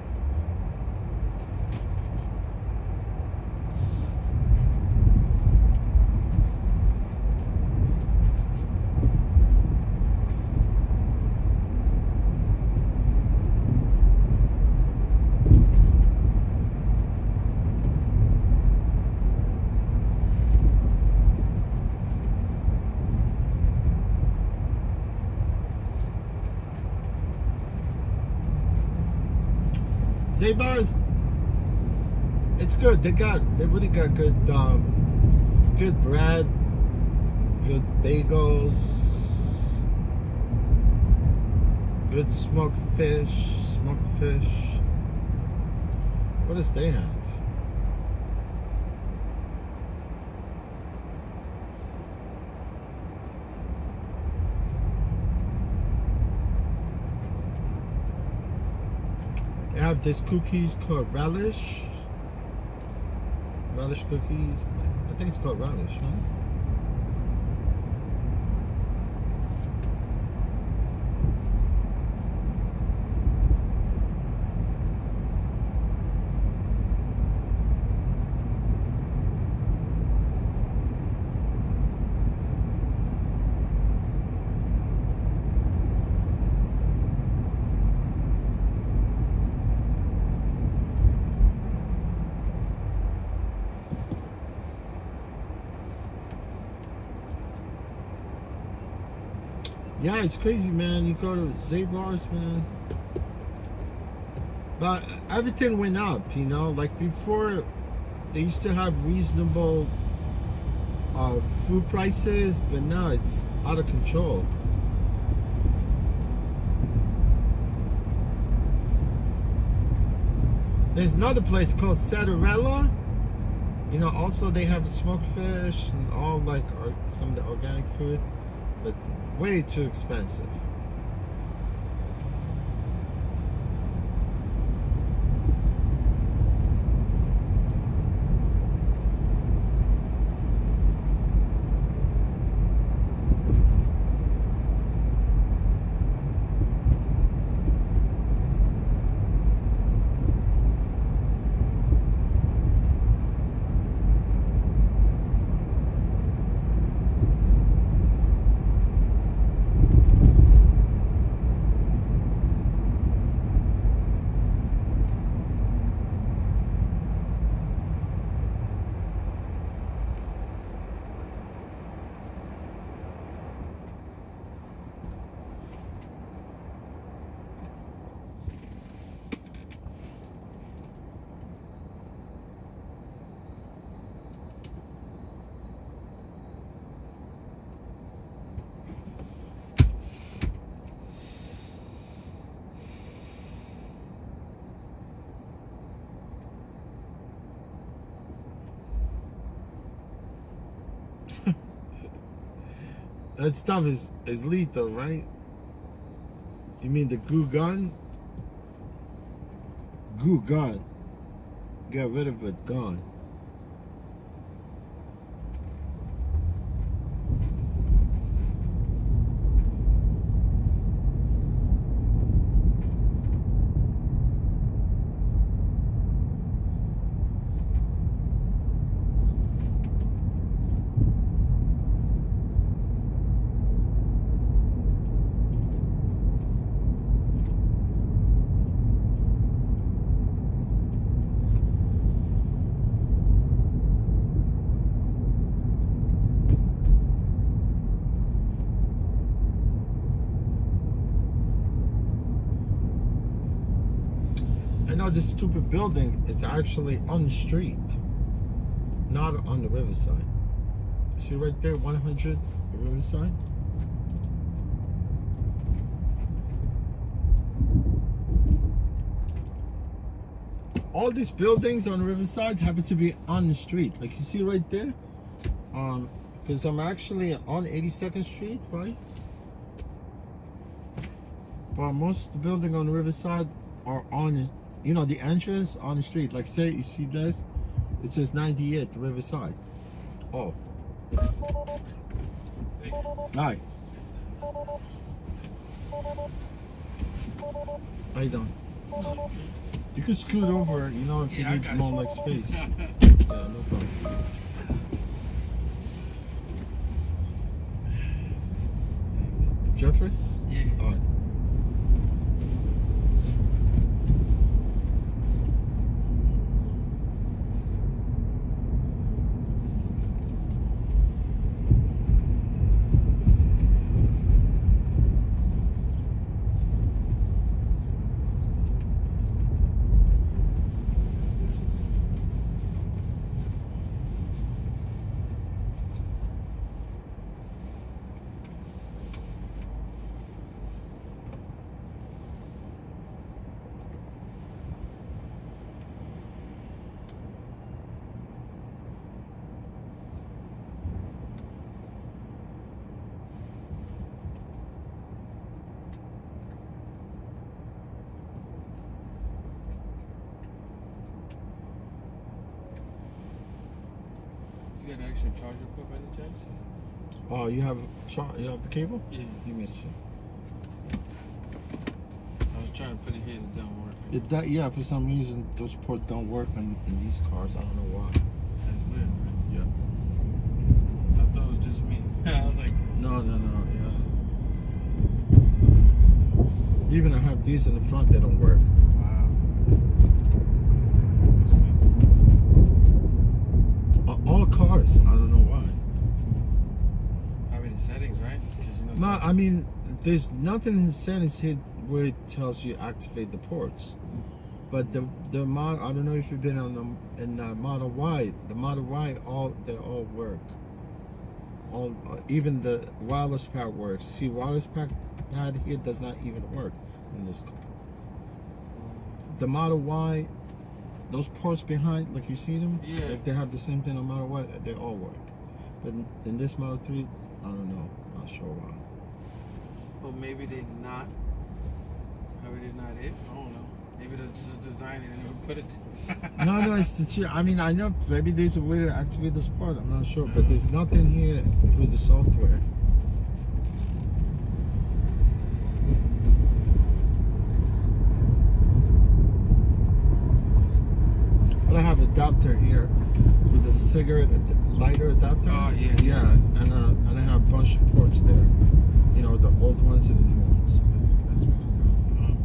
Zabar's, it's good. They really got good, good bread, good bagels, good smoked fish. What does they have? They have this cookies called relish cookies. I think it's called relish, huh? Yeah, it's crazy, man. You go to Zabar's, man. But everything went up, you know. Like before, they used to have reasonable food prices, but now it's out of control. There's another place called Satarella. You know, also they have smoked fish and all like some of the organic food, but way too expensive. That stuff is lethal, right? You mean the Goo Gun? Goo Gun. Get rid of it, gone. know this stupid building is actually on the street, not on the riverside. See right there, 100 Riverside. All these buildings on Riverside happen to be on the street, like you see right there. Because I'm actually on 82nd Street, right? But most of the buildings on Riverside are on, you know, the entrance on the street. Like say, you see this? It says 98 Riverside. Oh. Hi. How you doing? You can scoot over, you know, if you need more like space. Yeah, no problem. Jeffrey? Yeah. All right. You got an extra charger put by any chance? Oh, you have the cable? Yeah. Let me see. I was trying to put it here and it don't work. Yeah, for some reason those ports don't work in these cars. I don't know why. That's weird, right? Yeah. I thought it was just me. I was like, No, yeah. Even I have these in the front, they don't work. wow. That's weird. All cars, I don't know why. Probably the settings, right? 'Cause you know No, I mean, there's nothing in the settings here where it tells you activate the ports. But the mod, I don't know if you've been on the Model Y. The Model Y, they all work. All even the wireless pad works. See, wireless pad here does not even work in this car. The Model Y, those ports behind, like you see them. Yeah. If they have the same thing on Model Y, they all work. But in this Model 3, I don't know. Not sure why. Well, maybe they're not. Maybe they're not it. I don't know. Maybe they're just designing and never put it there. No, it's the cheer. I mean, I know maybe there's a way to activate this part. I'm not sure, but there's nothing here through the software. But I have adapter here with a cigarette lighter adapter. Oh, yeah. Yeah, and I have a bunch of ports there. You know, the old ones and the new ones. That's really cool.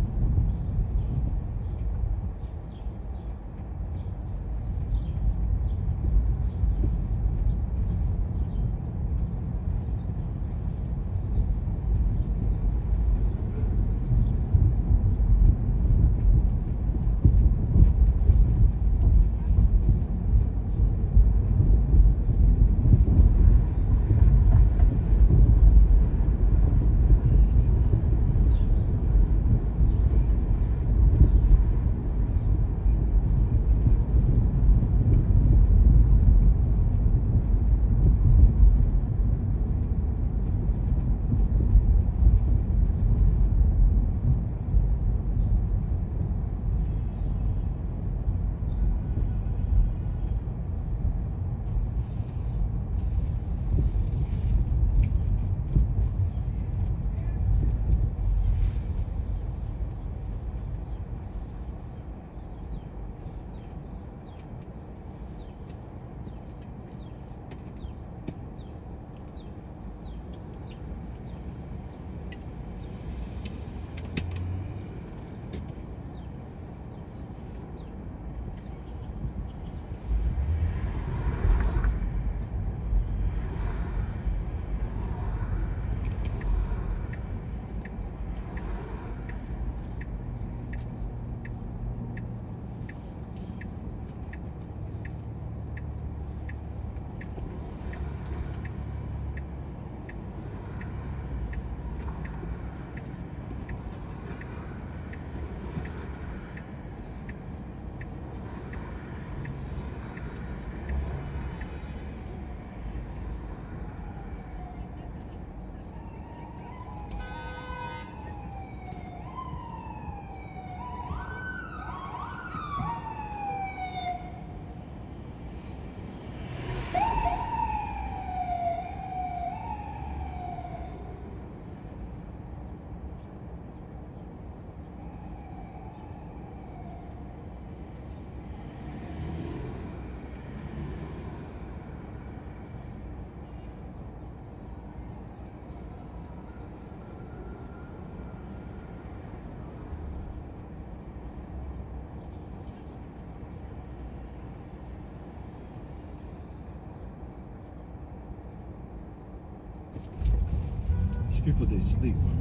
people they sleep, man.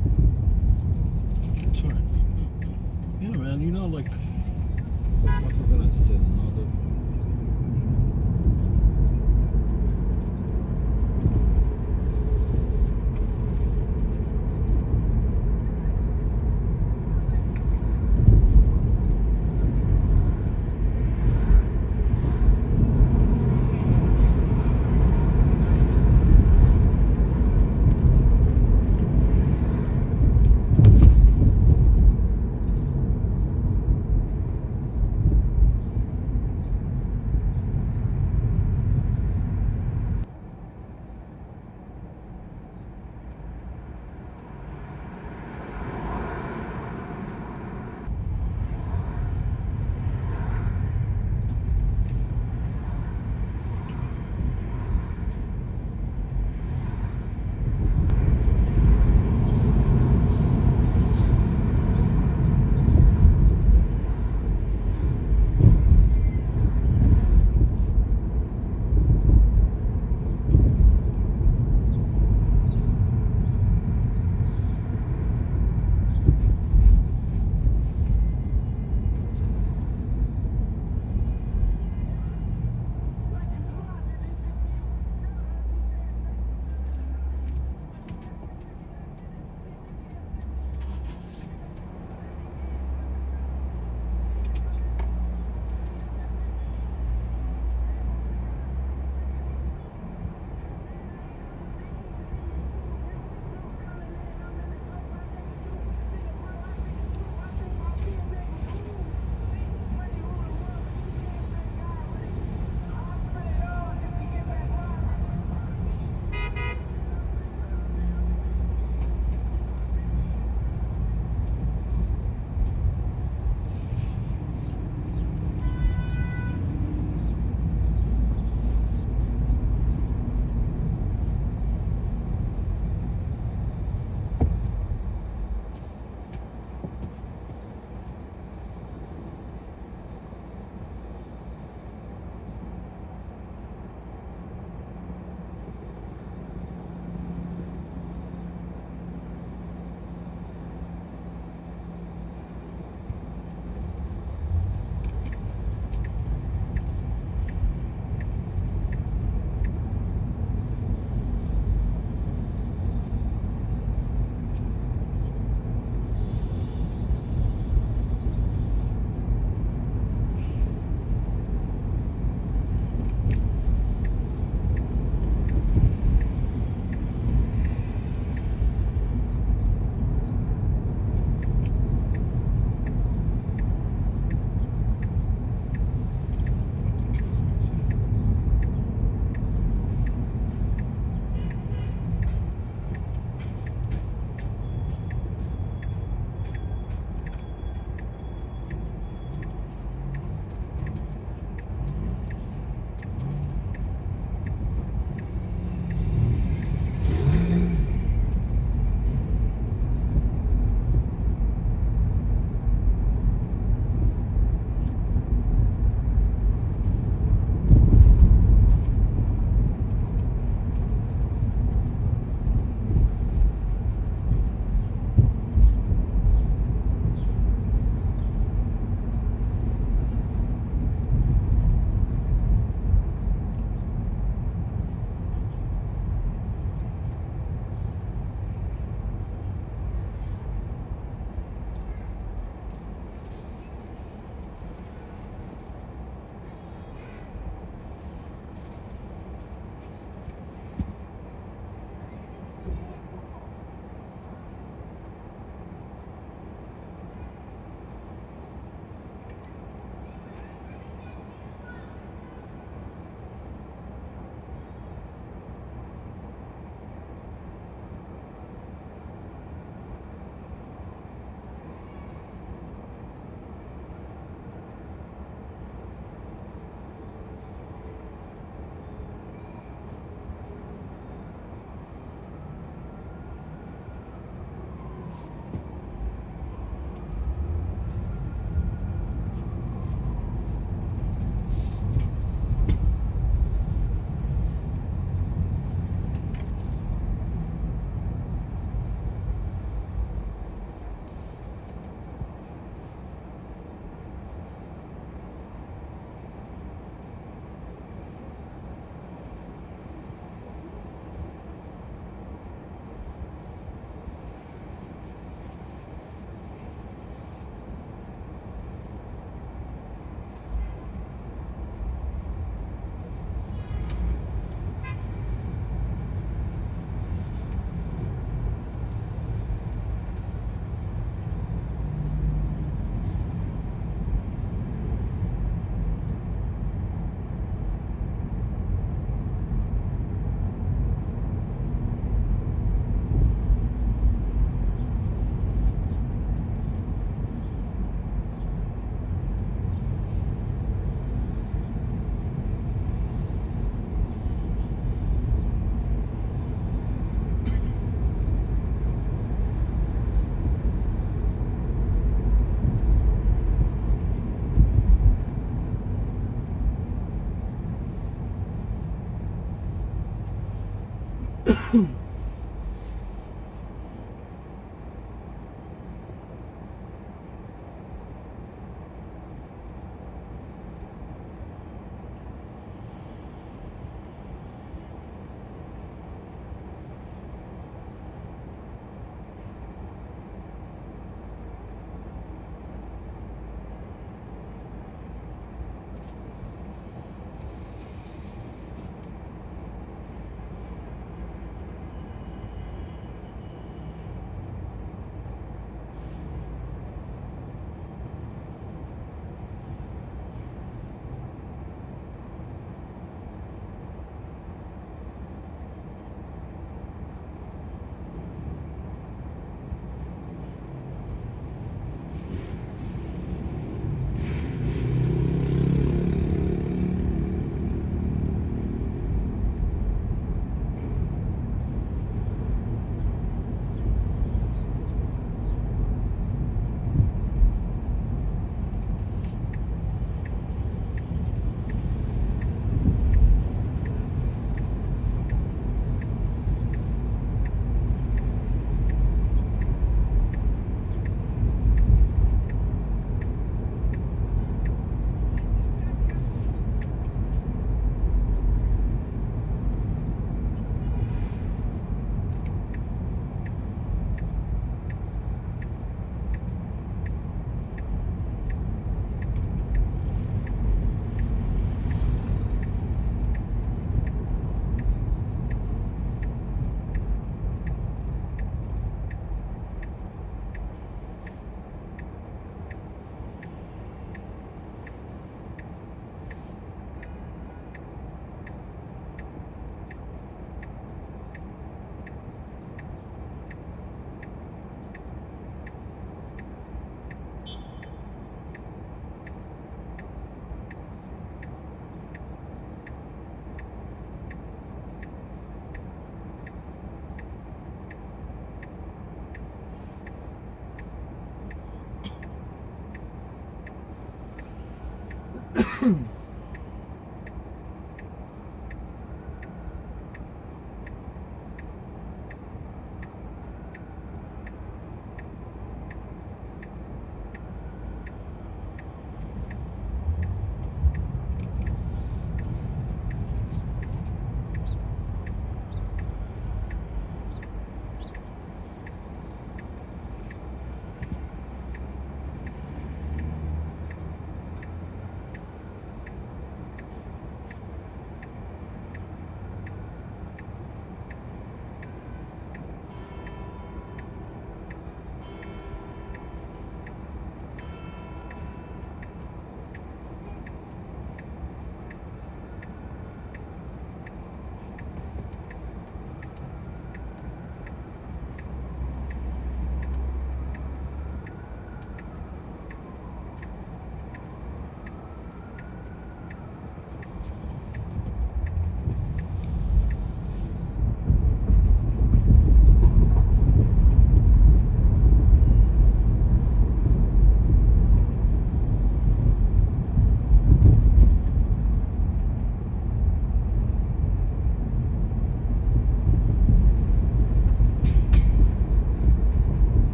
That's right. Yeah, man. You know, like, what we're gonna say another.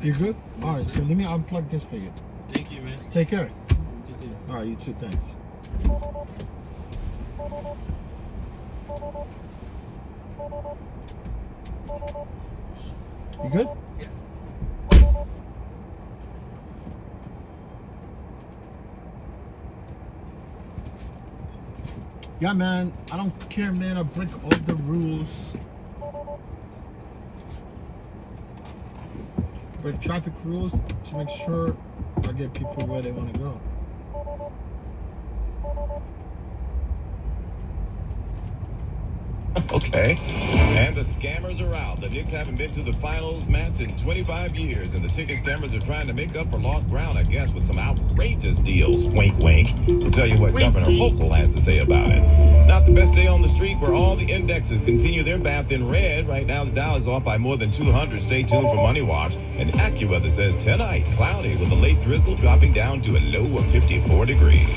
You good? All right, so let me unplug this for you. Thank you, man. Take care. Good day. All right, you too. Thanks. You good? Yeah. Yeah, man. I don't care, man. I break all the rules. Break traffic rules to make sure I get people where they want to go. Okay. And the scammers are out. The Knicks haven't been to the finals match in 25 years, and the ticket scammers are trying to make up for lost ground, I guess, with some outrageous deals. Wink, wink. We'll tell you what Wink, Governor wink. Hochul has to say about it. Not the best day on the street where all the indexes continue their bath in red. Right now, the Dow is off by more than 200. Stay tuned for Money Watch. And AccuWeather says tonight, cloudy with a late drizzle dropping down to a low of 54 degrees.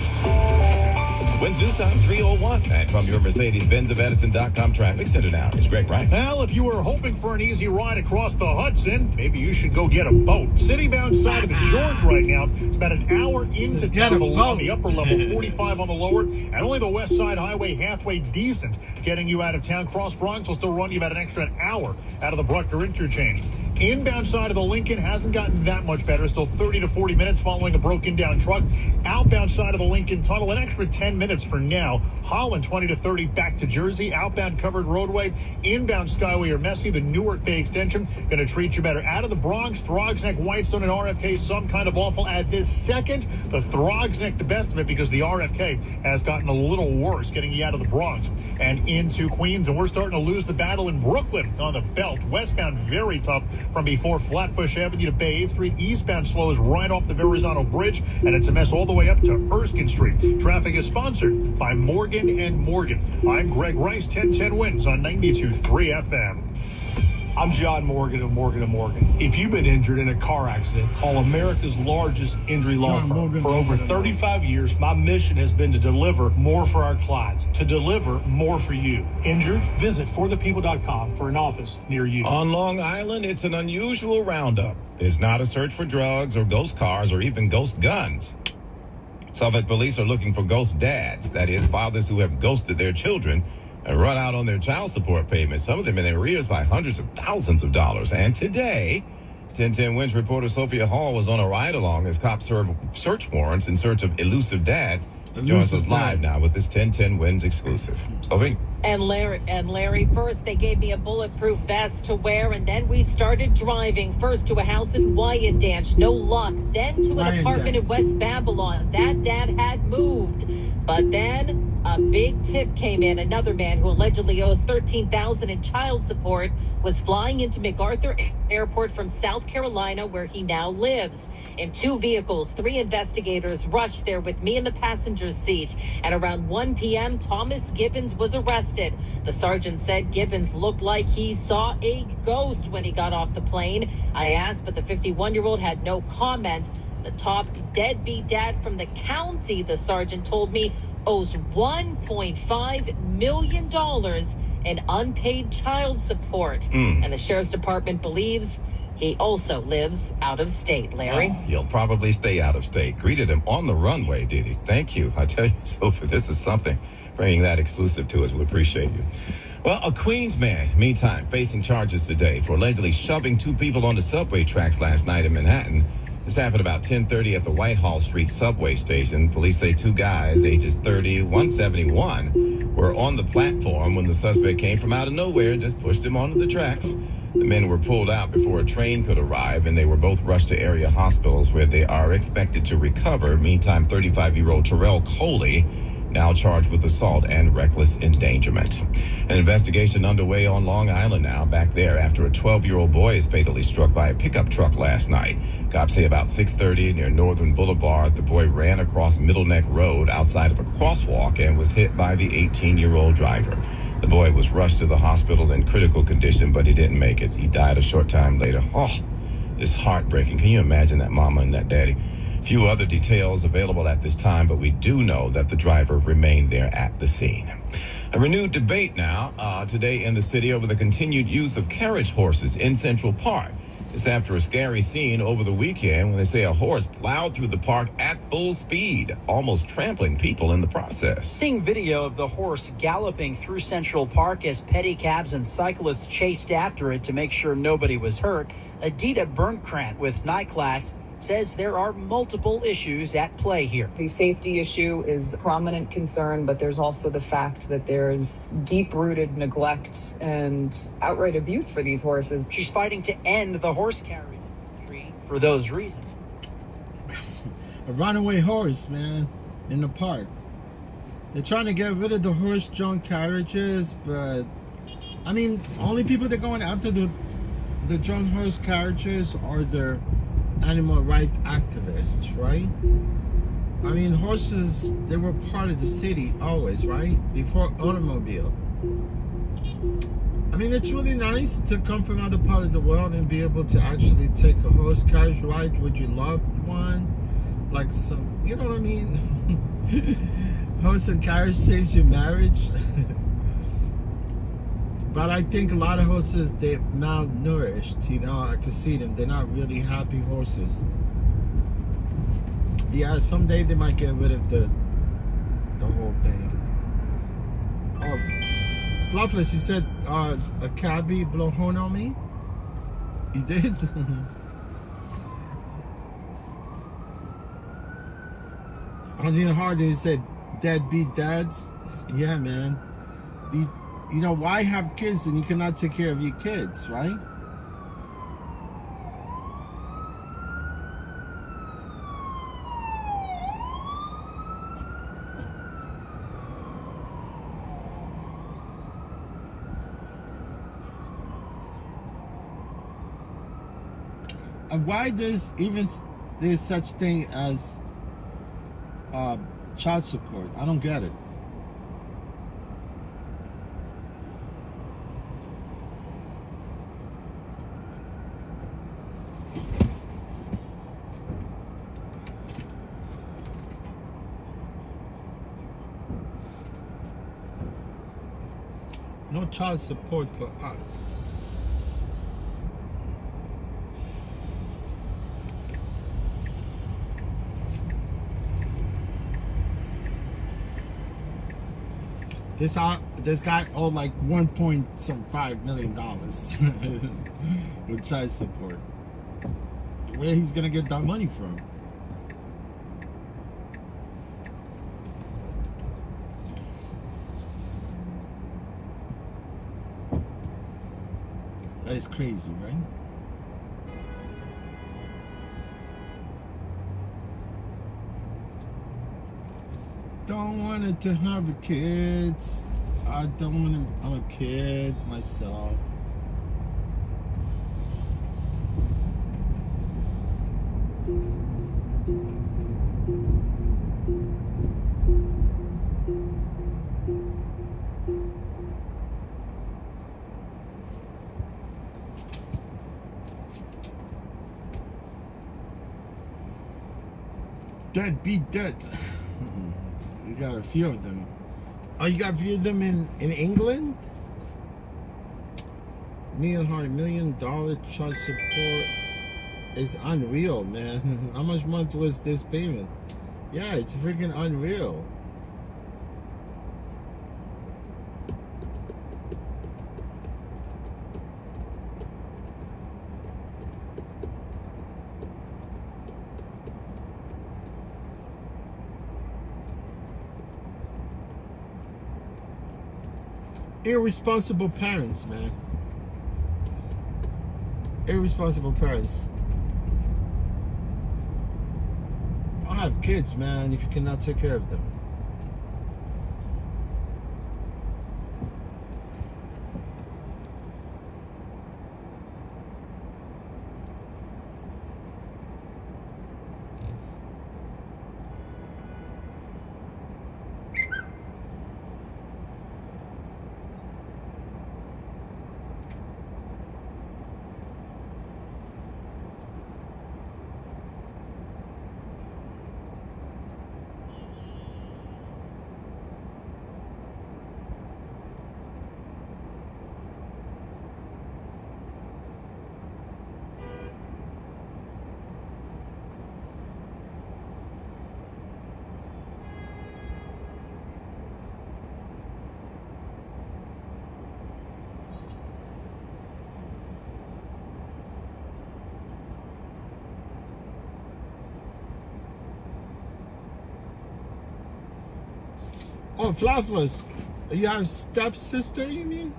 Winds due time 301. And from your Mercedes-Benz of Edison.com traffic center now is Greg Wright. Well, if you were hoping for an easy ride across the Hudson, maybe you should go get a boat. City-bound side of the George right now, it's about an hour into Get a town boat. on the upper level, 45 on the lower, and only the West Side Highway halfway decent. Getting you out of town. Cross Bronx will still run you about an extra hour out of the Bruckner interchange. Inbound side of the Lincoln hasn't gotten that much better. Still 30 to 40 minutes following a broken down truck. Outbound side of the Lincoln Tunnel, an extra 10 minutes for now. Holland 20 to 30 back to Jersey. Outbound covered roadway. Inbound Skyway are messy. The Newark Bay extension going to treat you better. Out of the Bronx, Throgs Neck, Whitestone, and RFK, some kind of awful. At this second, the Throgs Neck the best of it because the RFK has gotten a little worse getting you out of the Bronx and into Queens. And we're starting to lose the battle in Brooklyn on the belt. Westbound very tough from before Flatbush Avenue to Bay 8th Street. Eastbound slows right off the Verrazano Bridge, and it's a mess all the way up to Erskine Street. Traffic is sponsored by Morgan & Morgan. I'm Greg Rice, 1010 Wins on 92.3 FM. I'm John Morgan of Morgan & Morgan. If you've been injured in a car accident, call America's largest injury law John firm. Morgan, For over Morgan & 35 years, my mission has been to deliver more for our clients, to deliver more for you. Injured? Visit forthepeople.com for an office near you. On Long Island, it's an unusual roundup. It's not a search for drugs or ghost cars or even ghost guns. Suffolk police are looking for ghost dads, that is, fathers who have ghosted their children and run out on their child support payments, some of them in arrears by hundreds of thousands of dollars. And today, 1010 Wins reporter Sophia Hall was on a ride-along as cops serve search warrants in search of elusive dads. She joins us live now with this 1010 Wins exclusive. Sophie? And Larry, first they gave me a bulletproof vest to wear, and then we started driving. First to a house in Wyandanch, no luck. Then to an apartment in West Babylon. That dad had moved. But then a big tip came in. Another man who allegedly owes $13,000 in child support was flying into MacArthur Airport from South Carolina, where he now lives. In 2 vehicles, 3 investigators rushed there with me in the passenger seat. And around 1 p.m., Thomas Gibbons was arrested. The sergeant said Gibbons looked like he saw a ghost when he got off the plane. I asked, but the 51-year-old had no comment. The top deadbeat dad from the county, the sergeant told me, owes $1.5 million in unpaid child support. And the sheriff's department believes he also lives out of state. Larry? He'll probably stay out of state. Greeted him on the runway, did he? Thank you. I tell you, Sophie, this is something. Bringing that exclusive to us. We appreciate you. Well, a Queens man, meantime, facing charges today for allegedly shoving 2 people on the subway tracks last night in Manhattan. This happened about 10:30 at the Whitehall Street subway station. Police say 2 guys, ages 30, 171, were on the platform when the suspect came from out of nowhere and just pushed him onto the tracks. The men were pulled out before a train could arrive, and they were both rushed to area hospitals where they are expected to recover. Meantime, 35-year-old Terrell Coley now charged with assault and reckless endangerment. An investigation underway on Long Island now, back there after a 12-year-old boy is fatally struck by a pickup truck last night. Cops say about 6:30 near Northern Boulevard, the boy ran across Middle Neck Road outside of a crosswalk and was hit by the 18-year-old driver. The boy was rushed to the hospital in critical condition, but he didn't make it. He died a short time later. Oh, it's heartbreaking. Can you imagine that mama and that daddy? Few other details available at this time, but we do know that the driver remained there at the scene. A renewed debate now today in the city over the continued use of carriage horses in Central Park. It's after a scary scene over the weekend when they say a horse plowed through the park at full speed, almost trampling people in the process. Seeing video of the horse galloping through Central Park as pedicabs and cyclists chased after it to make sure nobody was hurt, Adita Bernkrant with Night Class says there are multiple issues at play here. The safety issue is a prominent concern, but there's also the fact that there's deep-rooted neglect and outright abuse for these horses. She's fighting to end the horse carriage industry for those reasons. A runaway horse, man, in the park. They're trying to get rid of the horse-drawn carriages, but I mean, only people that are going after the drawn horse carriages are the animal rights activists, right? I mean, horses, they were part of the city always, right? Before automobile. I mean, it's really nice to come from other part of the world and be able to actually take a horse carriage ride with your loved one. Like some, you know what I mean? Horse and carriage saves your marriage. But I think a lot of horses, they're malnourished, you know, I can see them. They're not really happy horses. Yeah, someday they might get rid of the whole thing. Oh, Fluffless, you said a cabbie blow horn on me? You did? Onion Harden, you said deadbeat dads? Yeah, man. These, you know, why have kids and you cannot take care of your kids, right? And why there's such thing as child support? I don't get it. No child support for us. This guy owed like $1.5 million with child support. Where he's gonna get that money from? That is crazy, right? Don't want it to have kids. I don't want to. I'm a kid myself. Dead be dead. You got a few of them. Oh, you got a few of them in England? $1 million child support is unreal, man. How much month was this payment? Yeah, it's freaking unreal. Irresponsible parents, man. Irresponsible parents. I have kids, man, if you cannot take care of them. Oh, Fluffless. You have stepsister, you mean?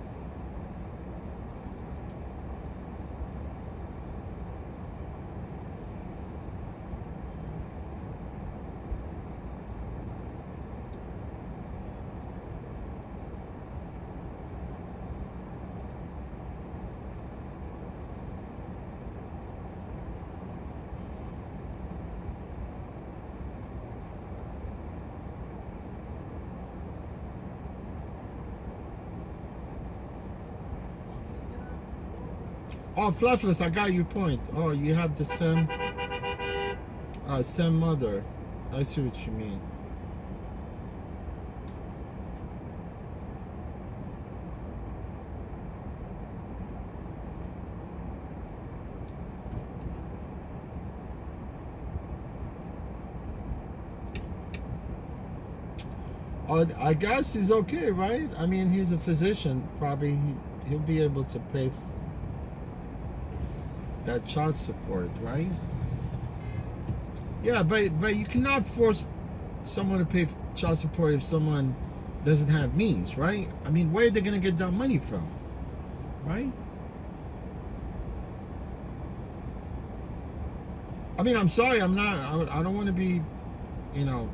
Oh, Fluffless, I got your point. Oh, you have the same mother. I see what you mean. I guess he's okay, right? I mean, he's a physician. Probably he'll be able to pay that child support, right? Yeah, but you cannot force someone to pay child support if someone doesn't have means, right? I mean, where are they going to get that money from, right? I mean, I'm sorry, I don't want to be, you know,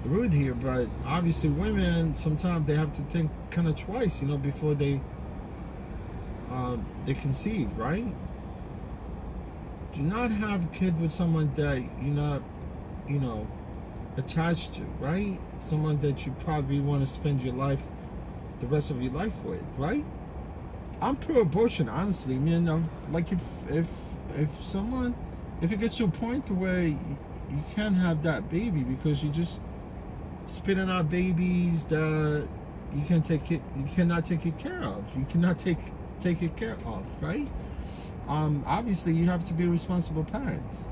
rude here, but obviously women, sometimes they have to think kind of twice, you know, before they conceive, right? Do not have a kid with someone that you're not, you know, attached to, right? Someone that you probably want to spend your life, the rest of your life with, right? I'm pro-abortion, honestly. I mean, like if it gets to a point to where you can't have that baby because you just spitting out babies that you cannot take it care of. You cannot take it care of, right? Obviously you have to be responsible parents.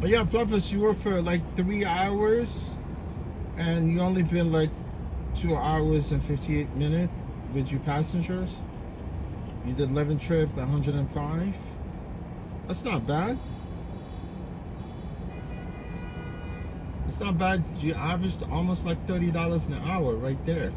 But yeah, Fluffless, you worked for like 3 hours and you only been like 2 hours and 58 minutes with your passengers. You did 11 trip, 105. That's not bad. It's not bad. You averaged almost like $30 an hour right there.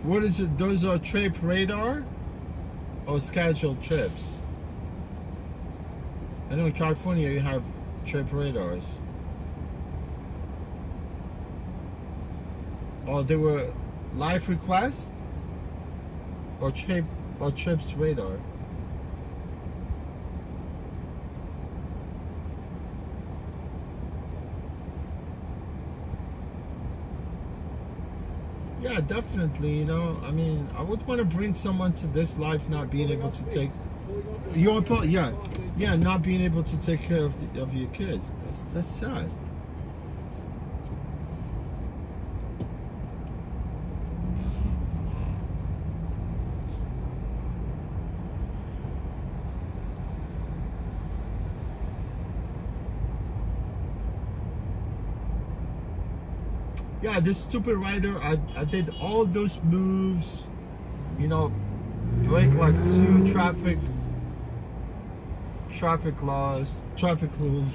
What is it? Those are trip radar or scheduled trips? I know in California you have trip radars. Or they were live requests or trips radar. Yeah, definitely, you know, I mean, I would want to bring someone to this life not being able to take, not being able to take care of your kids. That's sad. Yeah, this stupid rider, I did all those moves, you know, break like 2 traffic rules,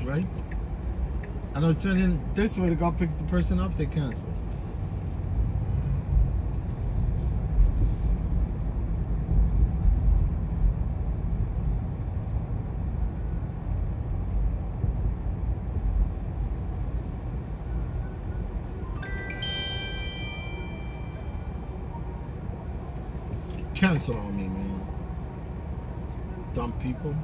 right? And I was turning this way to go pick the person up, they canceled. Cancel on me, man. Dumb people.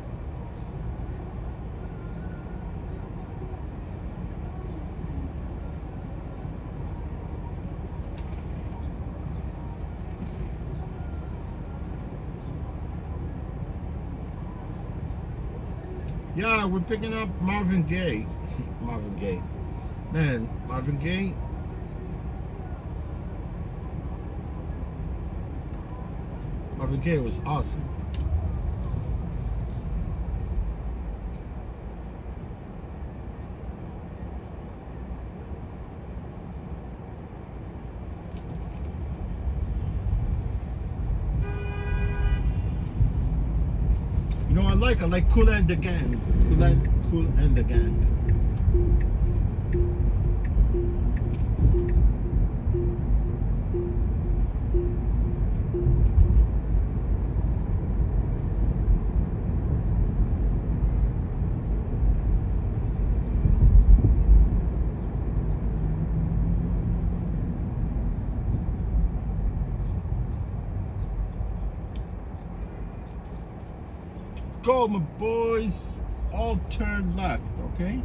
Yeah, we're picking up Marvin Gaye. Marvin Gaye. Man, Marvin Gaye. Navigator was awesome. You know, I like Kool and the Gang. Kool and the Gang. Go, my boys. All turn left, okay?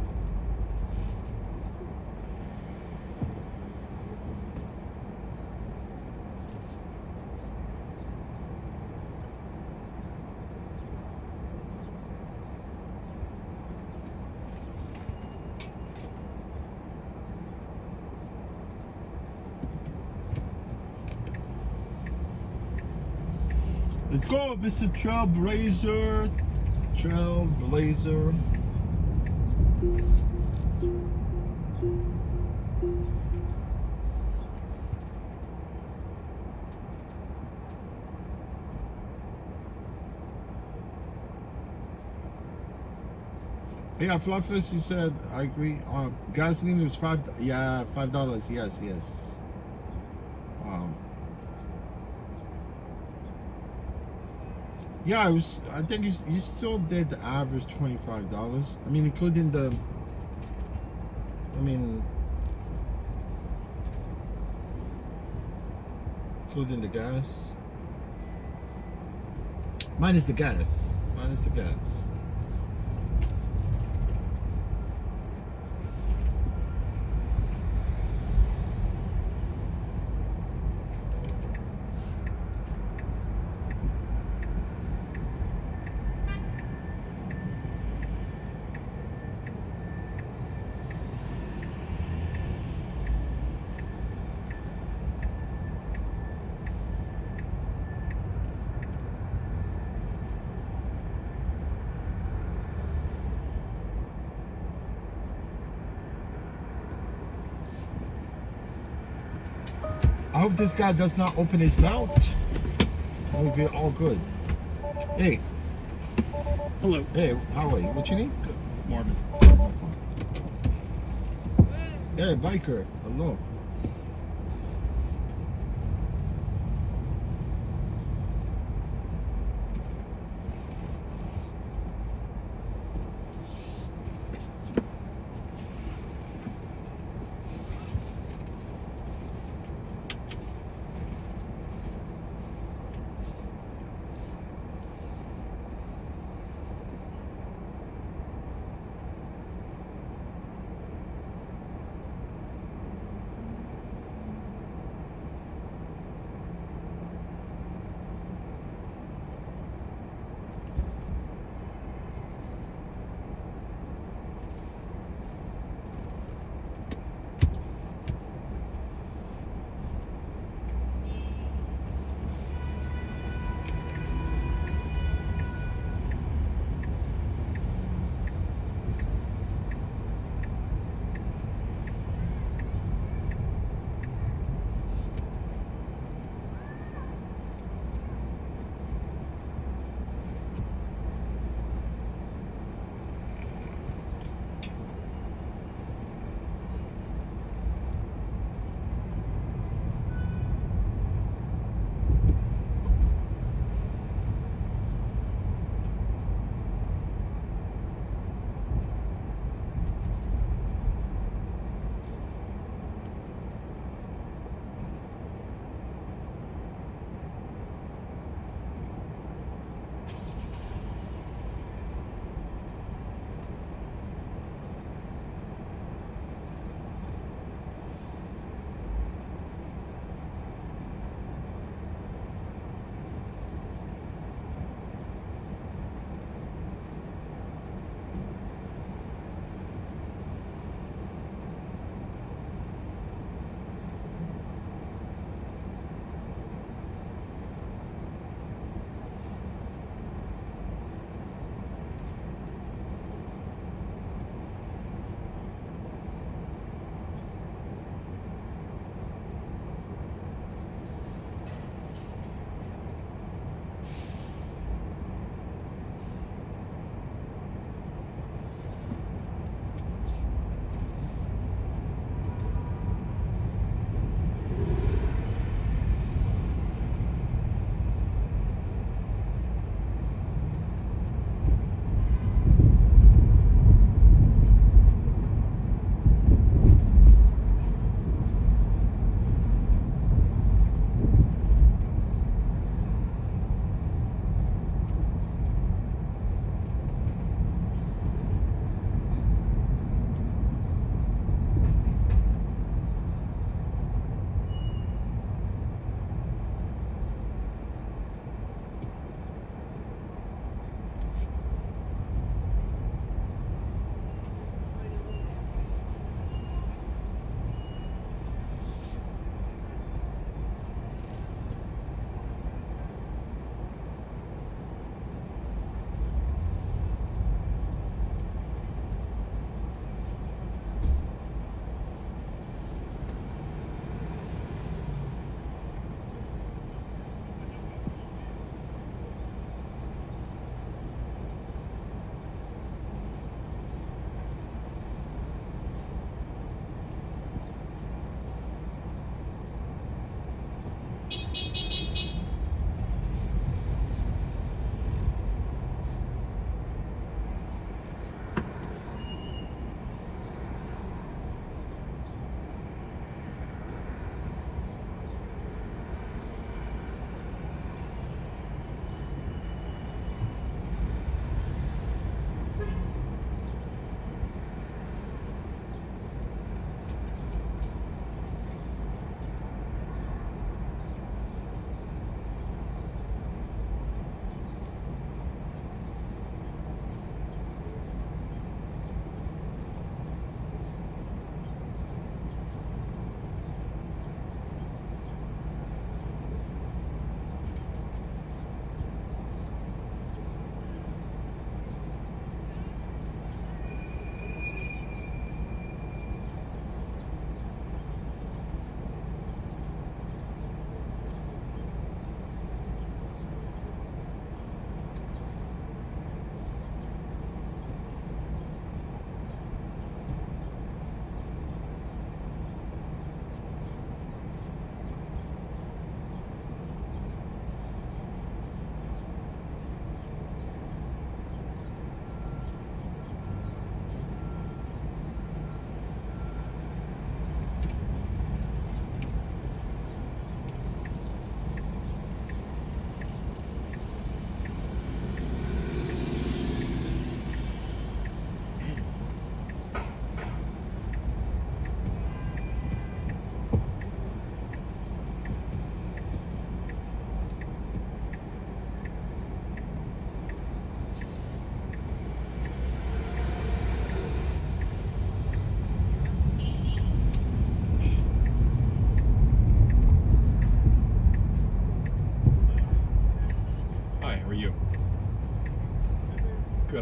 Let's go, Mr. Trailblazer. Trailblazer. Yeah, Fluffus, you said, I agree. Gasoline was $5. Yeah, $5. Yes, yes. Yeah, I think you still did the average $25. I mean, including the. Including the gas. Minus the gas. Minus the gas. I hope this guy does not open his mouth. We'll be all good. Hey. Hello. Hey, how are you? What you need? Good. Marvin. Hey, biker. Hello.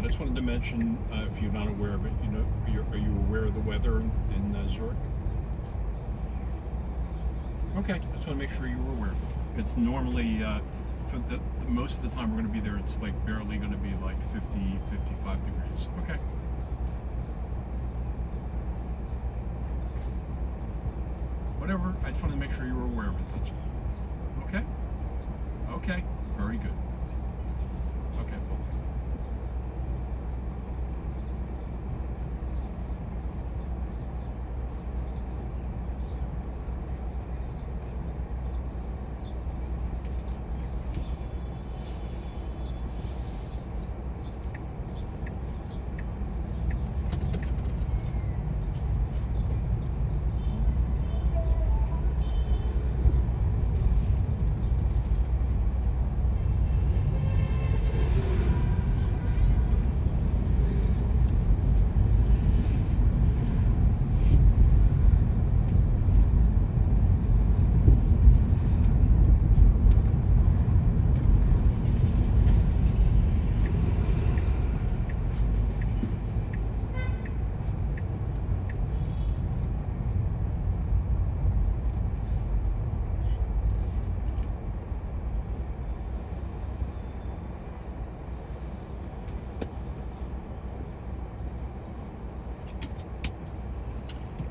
I just wanted to mention, if you're not aware of it, are you aware of the weather in Zurich? Okay, I just want to make sure you were aware. It's normally, for most of the time we're going to be there, it's like barely going to be like 50, 55 degrees. Okay. Whatever, I just wanted to make sure you were aware of it. That's okay? Okay, very good. Okay, well.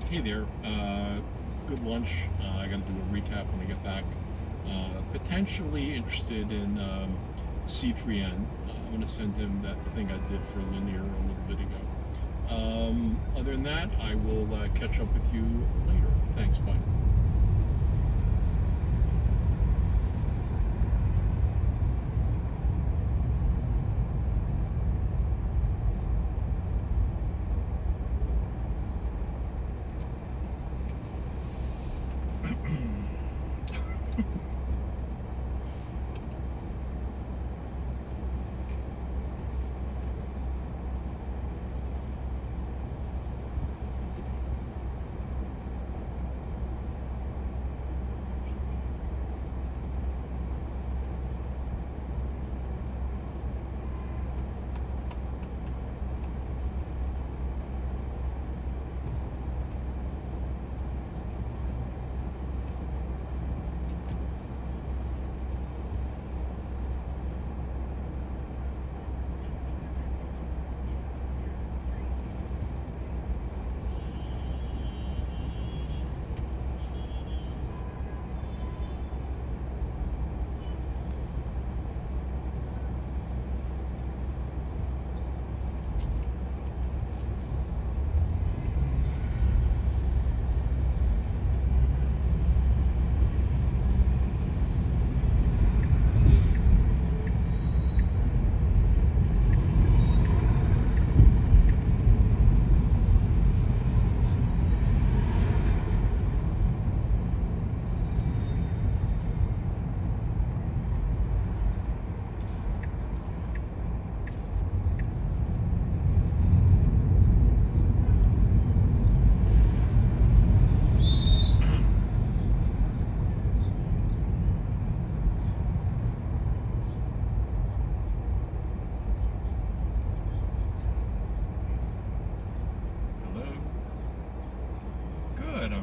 Hey there, good lunch. I got to do a recap when I get back. Potentially interested in C3N. I'm going to send him that thing I did for Linear a little bit ago. Other than that, I will catch up with you later. Thanks, bye.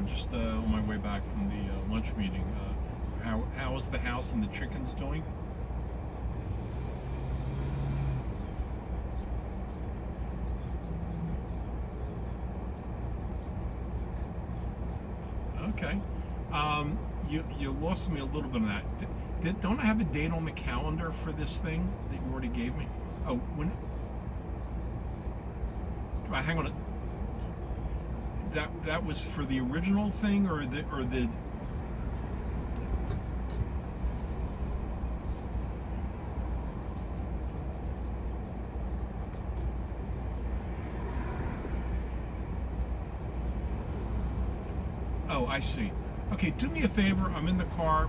Just on my way back from the lunch meeting. How is the house and the chickens doing? Okay. You lost me a little bit of that. Don't I have a date on the calendar for this thing that you already gave me? Oh, when? Hang on. That was for the original thing, or the. Oh, I see. Okay, do me a favor. I'm in the car.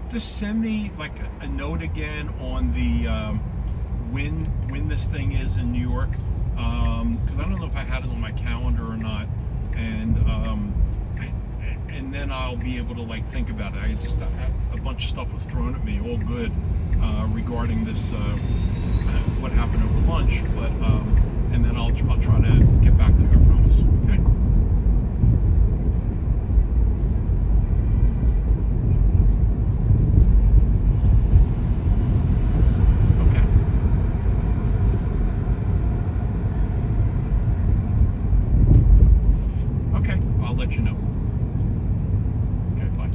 Just send me like a note again on the when this thing is in New York, because I don't know if I had it on my calendar or not. And then I'll be able to like think about it. I just a bunch of stuff was thrown at me, all good, regarding this what happened over lunch. But and then I'll try to get back to you. I promise. Okay. Okay, I'll let you know. Okay, bye.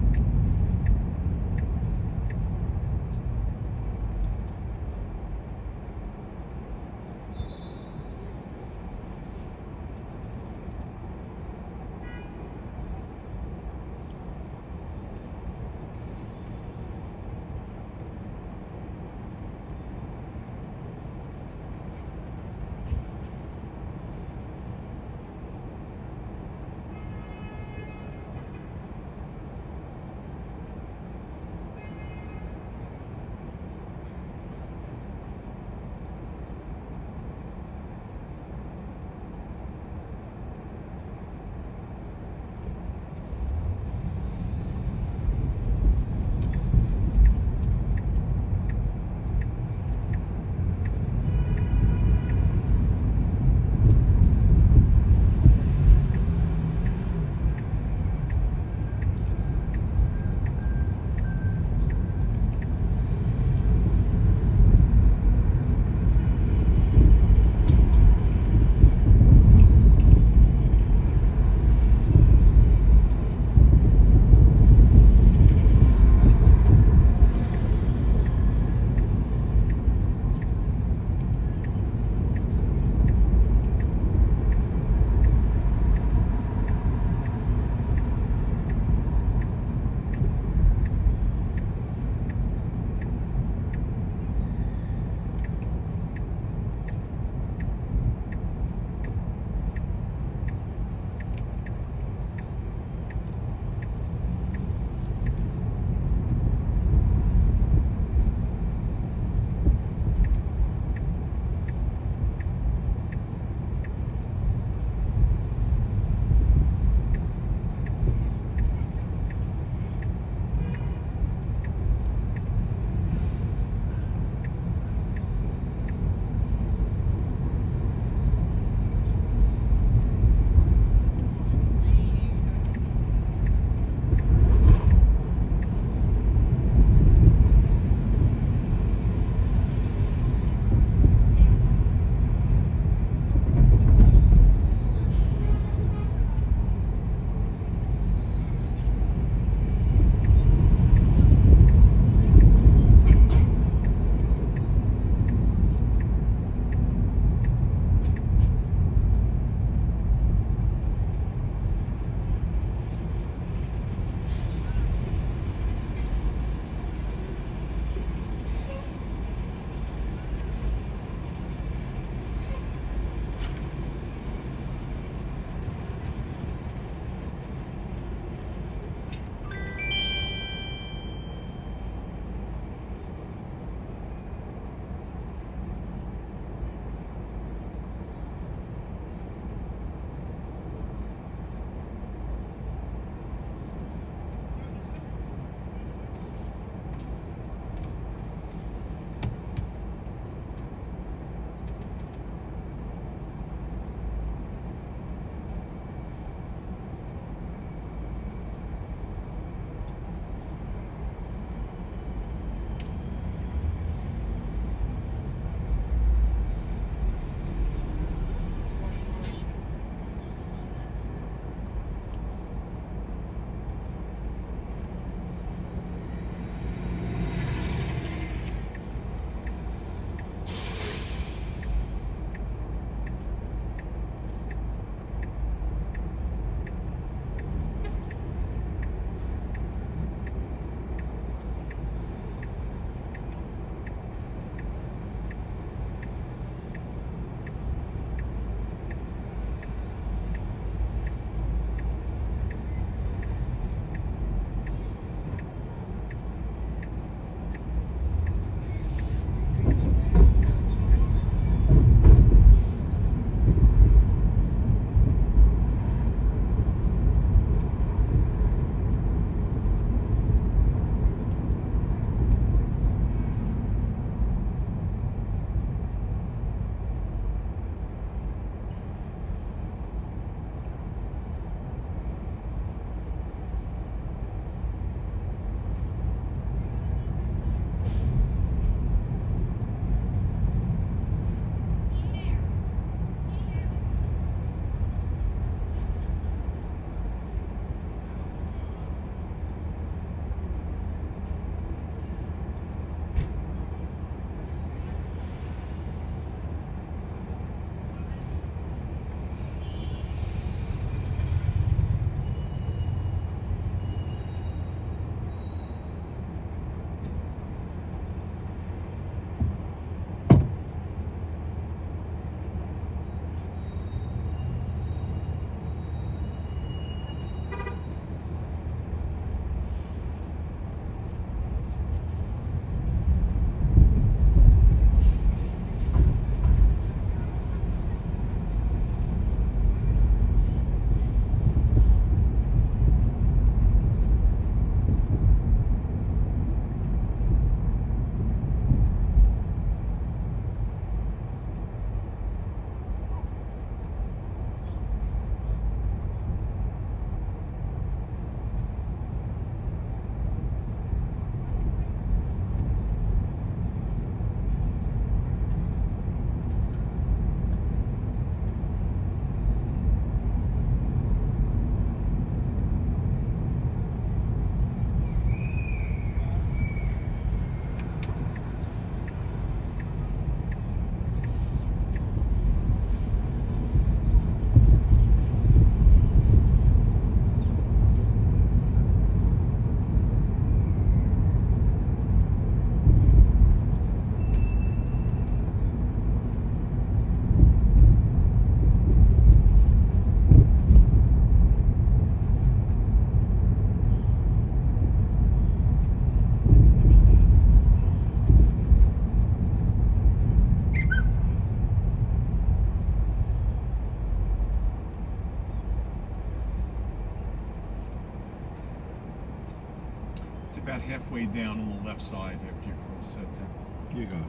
It's about halfway down on the left side after you cross that town. You got it.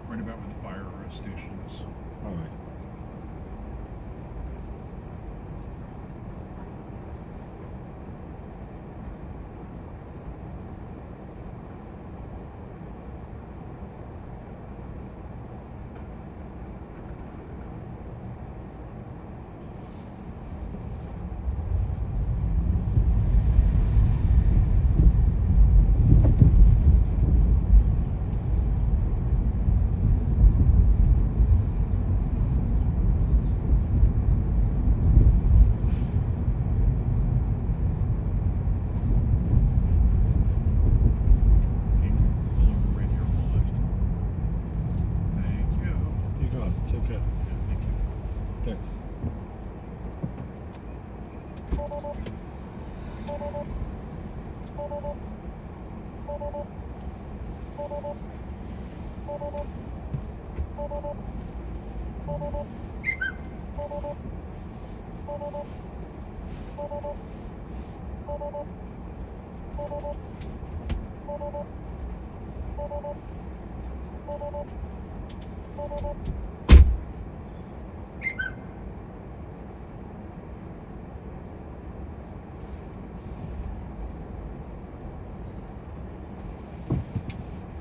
Right about where the fire station is. All right. Right here on the left. Thank you. You got it. It's okay. Yeah, thank you. Thanks.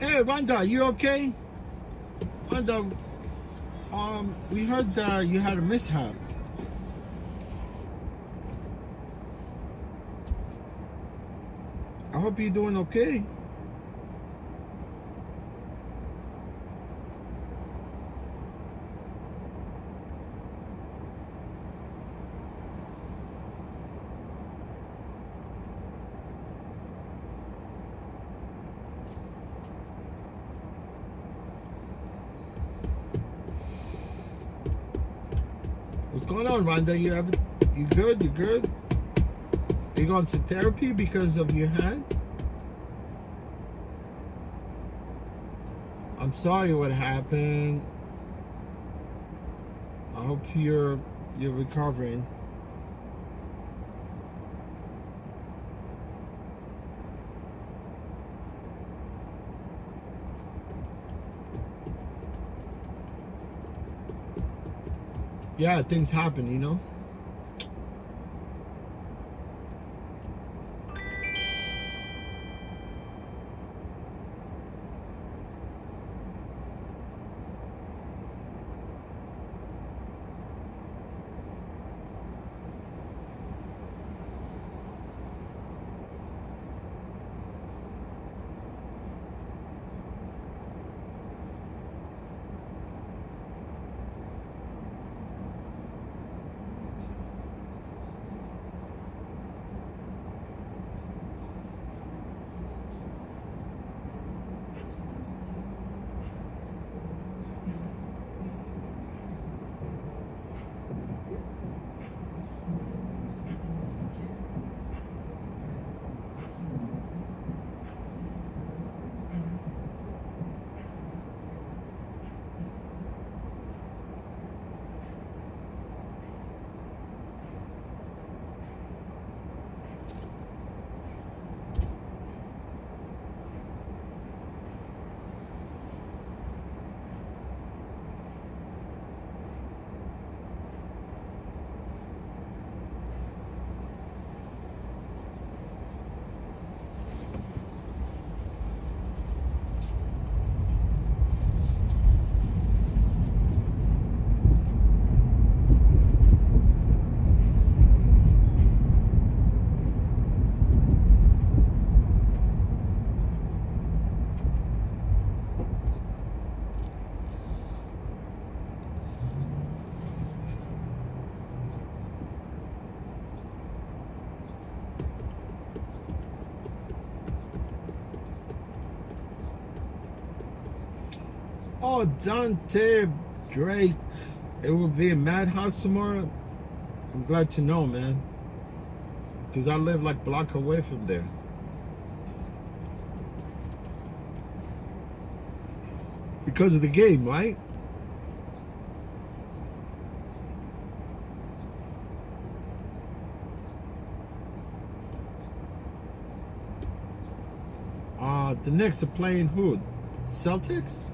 Hey, Wanda, you okay? Wanda, we heard that you had a mishap. I hope you're doing okay. What's going on, Rhonda? You good? You good? You going to therapy because of your hand? I'm sorry what happened. I hope you're recovering. Yeah, things happen, you know. Oh, Dante Drake, it will be a madhouse tomorrow. I'm glad to know, man, because I live like a block away from there. Because of the game, right? The Knicks are playing who? Celtics?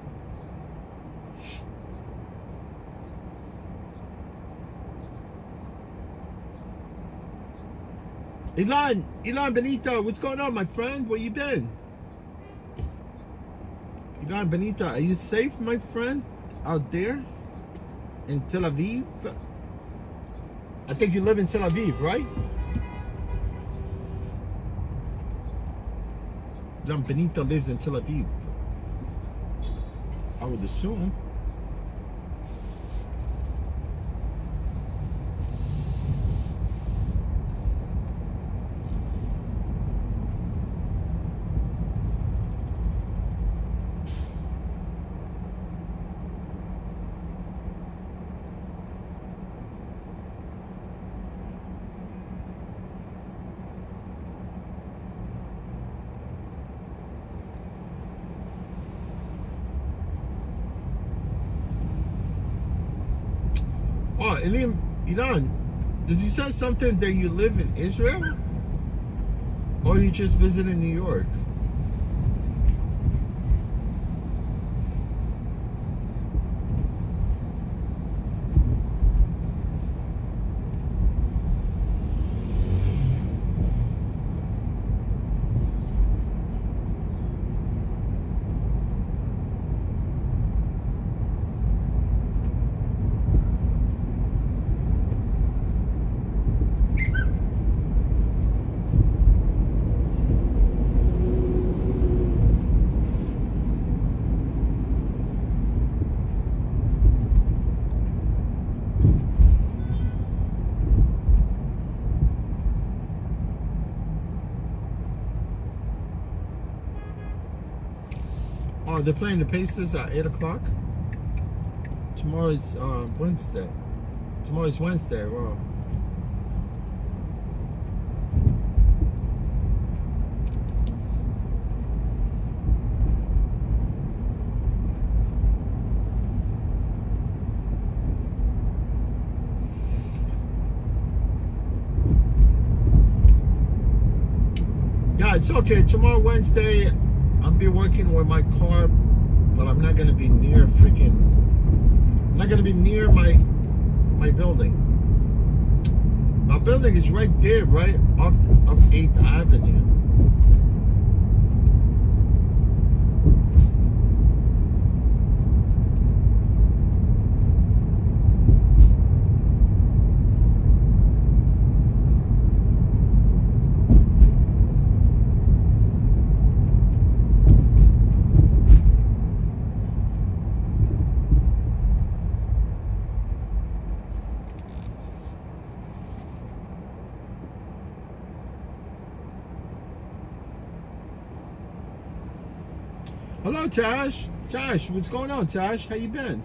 Elon Benito, what's going on, my friend? Where you been? Elon Benito, are you safe, my friend? Out there? In Tel Aviv? I think you live in Tel Aviv, right? Elon Benito lives in Tel Aviv. I would assume. Oh, Elon, did you say something that you live in Israel? Or you just visited New York? Oh, they're playing the Pacers at 8 o'clock? Tomorrow is Wednesday. Tomorrow is Wednesday, wow. Yeah, it's okay. Tomorrow, Wednesday, I'll be working with my car, but I'm not gonna be near I'm not gonna be near my building. My building is right there, right off 8th Avenue. Hello, Tash. Tash, what's going on, Tash? How you been?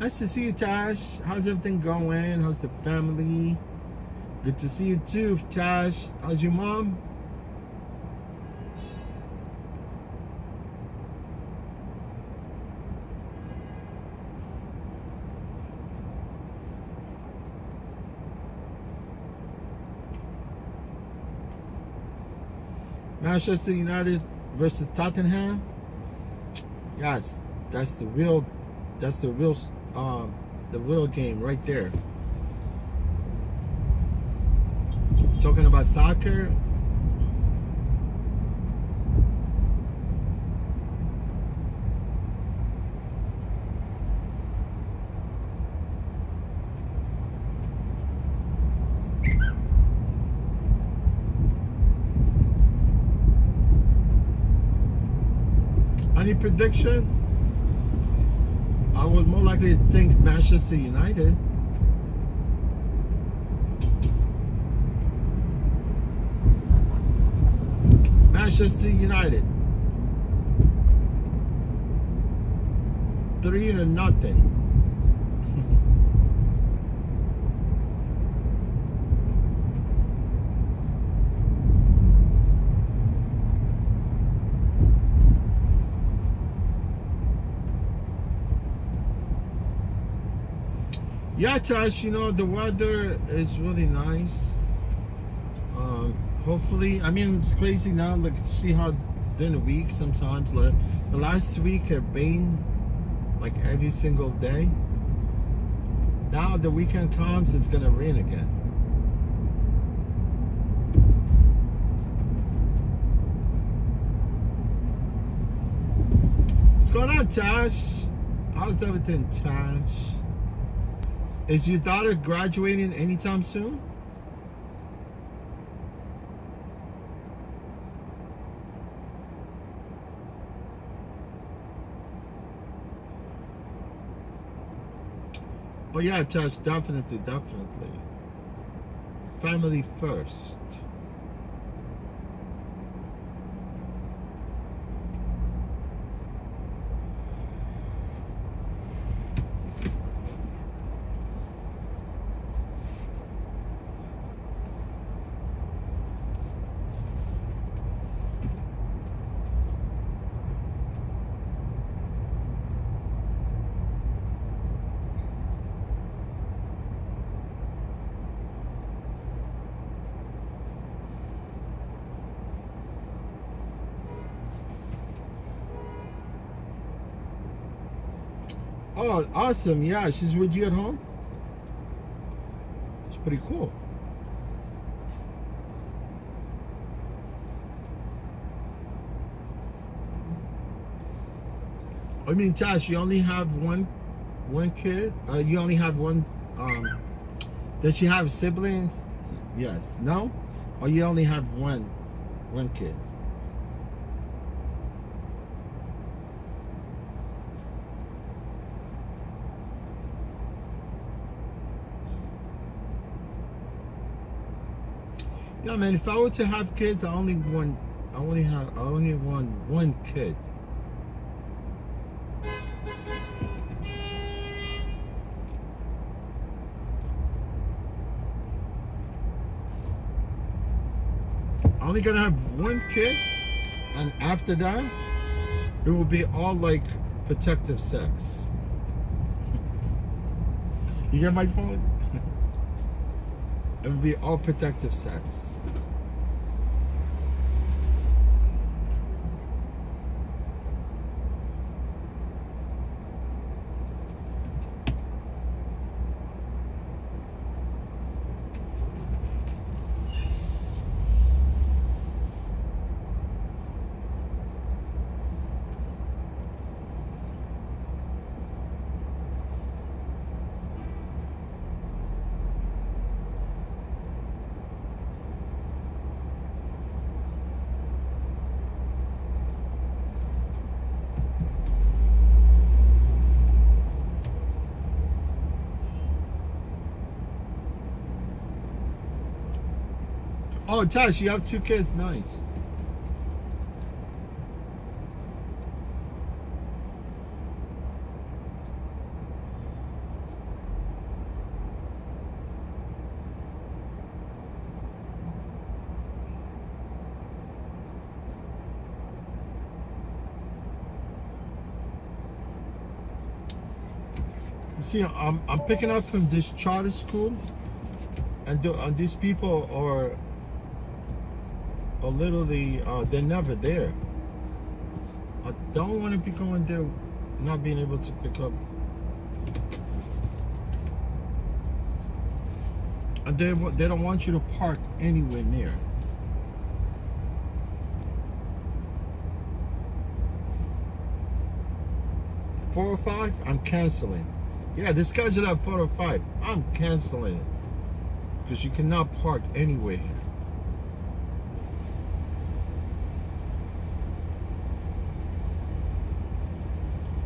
Nice to see you, Tash. How's everything going? How's the family? Good to see you too, Tash. How's your mom? Manchester United versus Tottenham. Yes, that's the real game right there. Talking about soccer. Any prediction? I would more likely think Manchester United. Manchester United. 3-0. Yeah, Tash, you know, the weather is really nice. Hopefully, I mean, it's crazy now. Look, see how during the week sometimes. Like the last week it rained like every single day. Now the weekend comes, it's gonna rain again. What's going on, Tash? How's everything, Tash? Is your daughter graduating anytime soon? Oh yeah, Tash, definitely. Family first. Oh, awesome. Yeah, she's with you at home? It's pretty cool. I mean, Tash, you only have one kid? You only have one, does she have siblings? Yes. No? Or you only have one kid? Yeah, man. If I were to have kids, I only want one kid. I'm only gonna have one kid, and after that, it will be all like protective sex. You get my phone? It would be all protective sex. Oh, Tash, you have 2 kids. Nice. You see, I'm picking up from this charter school, and these people are literally they're never there. I don't want to be going there not being able to pick up, and they don't want you to park anywhere near. Four or 5, I'm canceling. Yeah, the schedule at 4 or 5, I'm canceling it because you cannot park anywhere here.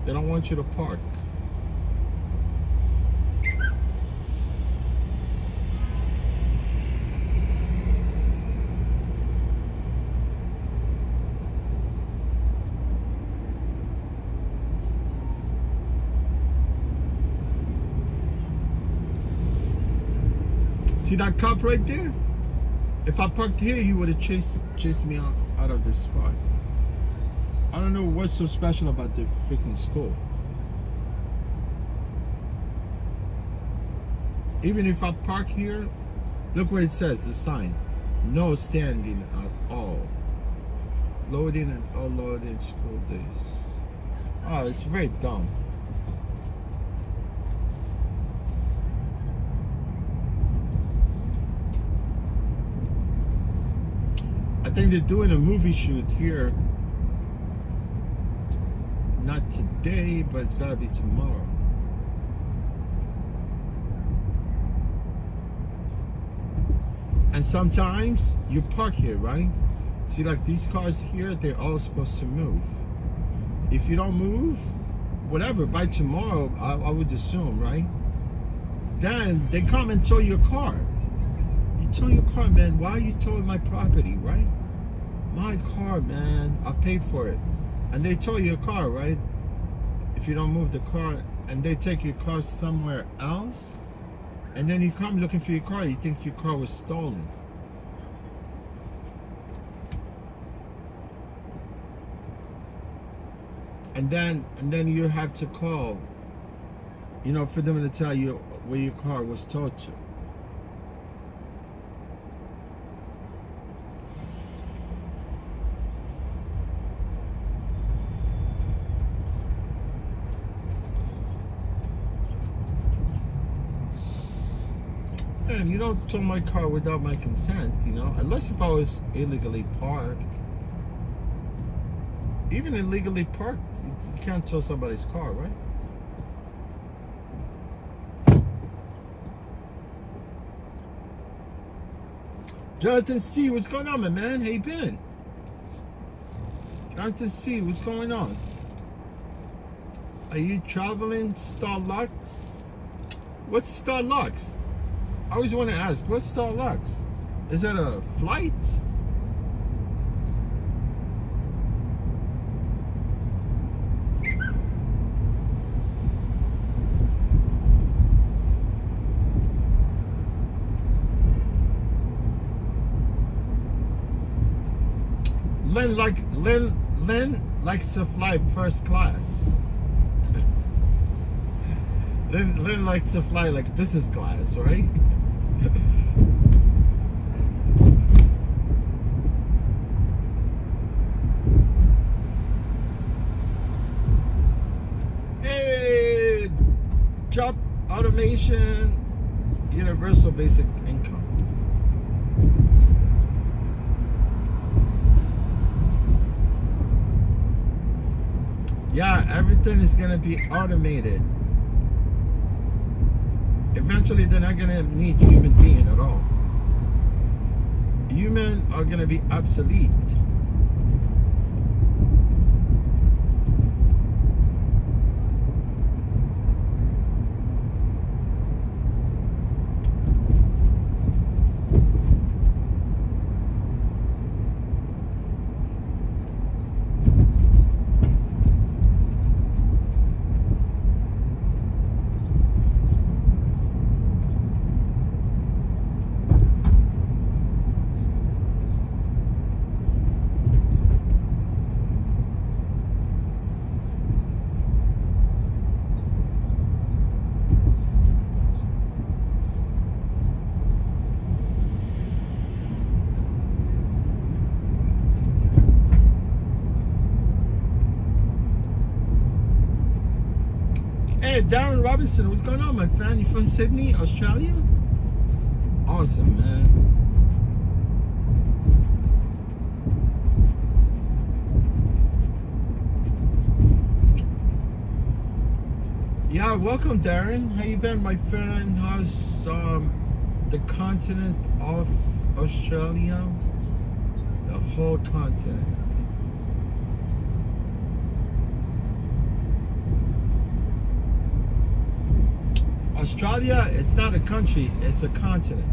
They don't want you to park. See that cop right there? If I parked here, he would have chased me out of this spot. I don't know what's so special about the freaking school. Even if I park here, look where it says, the sign. No standing at all. loading and unloading school days. Oh, it's very dumb. I think they're doing a movie shoot here. Not today, but it's gotta be tomorrow. And sometimes you park here, right? See, like these cars here, they're all supposed to move. If you don't move, whatever, by tomorrow, I would assume, right? Then they come and tow your car. You tow your car, man. Why are you towing my property, right? My car, man. I paid for it. And they tow your car, right? If you don't move the car, and they take your car somewhere else, and then you come looking for your car, you think your car was stolen. And then you have to call, you know, for them to tell you where your car was towed to. And you don't tow my car without my consent, you know, unless if I was illegally parked. Even illegally parked, you can't tow somebody's car, right? Jonathan C, what's going on, my man? How you been? Jonathan C, what's going on? Are you traveling Starlux? What's Starlux? I always want to ask, what's Starlux? Is that a flight? Len likes to fly first class. Len likes to fly like business class, right? Hey, job automation, universal basic income. Yeah, everything is gonna be automated. Eventually, they're not gonna need human being at all. Humans are gonna be obsolete. Hey, Darren Robinson, what's going on, my friend? You from Sydney, Australia? Awesome, man. Yeah, welcome, Darren. How you been, my friend? How's the continent of Australia? The whole continent. Australia, it's not a country, it's a continent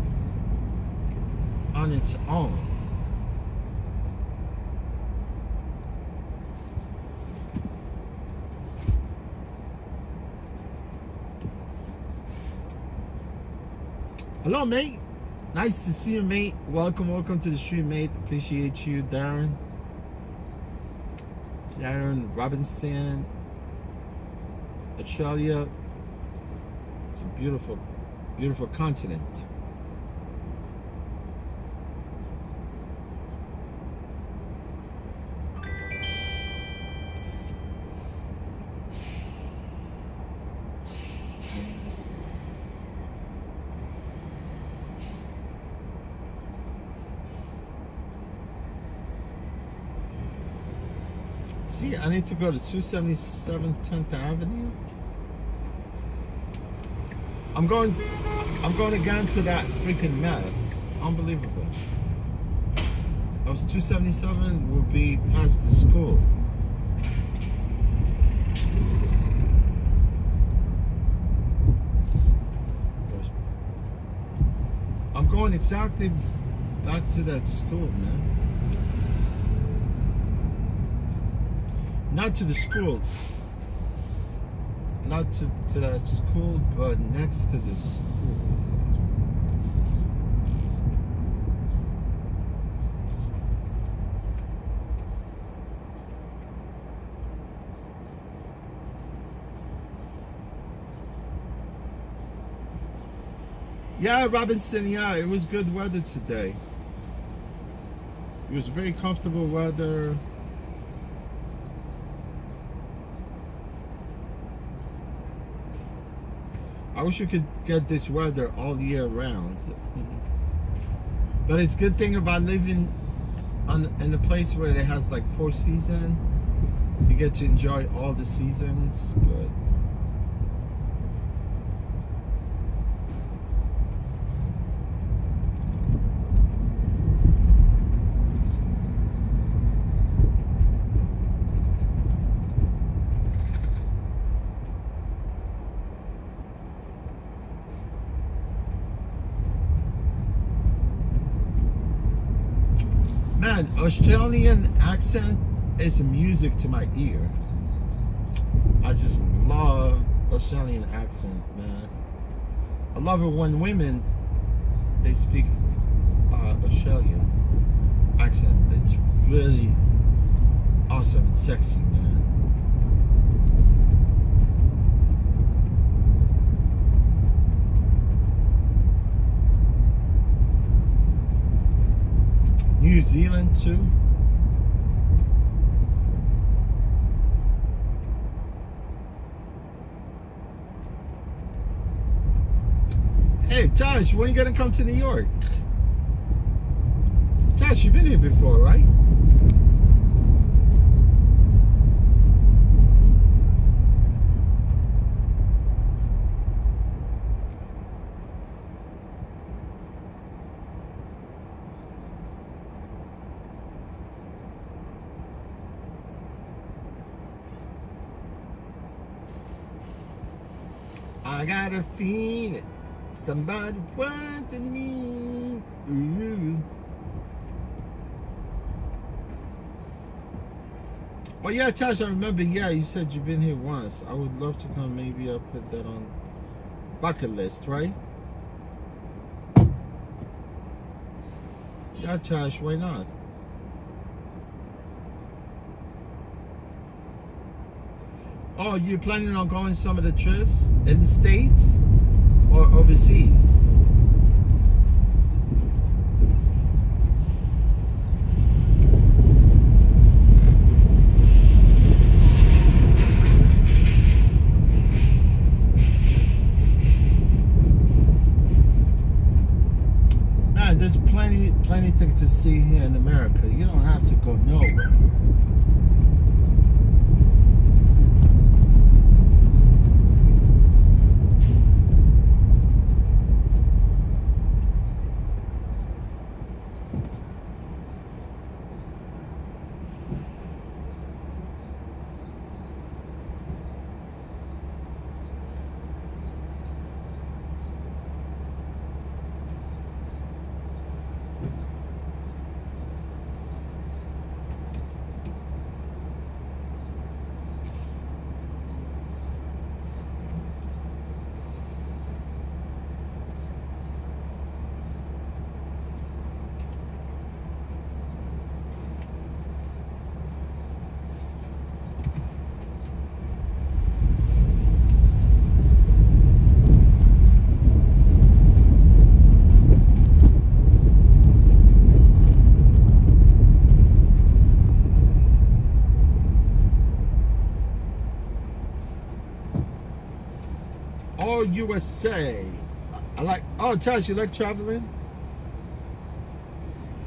on its own. Hello, mate. Nice to see you, mate. Welcome to the stream, mate. Appreciate you, Darren. Darren Robinson, Australia. It's a beautiful, beautiful continent. See, I need to go to 277 10th Avenue. I'm going again to that freaking mess. Unbelievable. I was 277 will be past the school. I'm going exactly back to that school, man. Not to the school. Not to that school, but next to the school. Yeah, Robinson, yeah, it was good weather today. It was very comfortable weather. I wish you could get this weather all year round. But it's a good thing about living in a place where it has like 4 seasons. You get to enjoy all the seasons. But man, Australian accent is music to my ear. I just love Australian accent, man. I love it when women, they speak Australian accent. It's really awesome and sexy, man. New Zealand too. Hey Josh, when are you gonna come to New York? Josh, you've been here before, right? I got a feeling somebody's wanting me. Ooh. Oh yeah, Tasha, I remember. Yeah, you said you've been here once. I would love to come. Maybe I'll put that on bucket list, right? Yeah, Tash, why not? Oh, you're planning on going some of the trips in the States or overseas? Man, there's plenty things to see here in America. You don't have to go nowhere. USA. I like. Oh, Tash, you like traveling?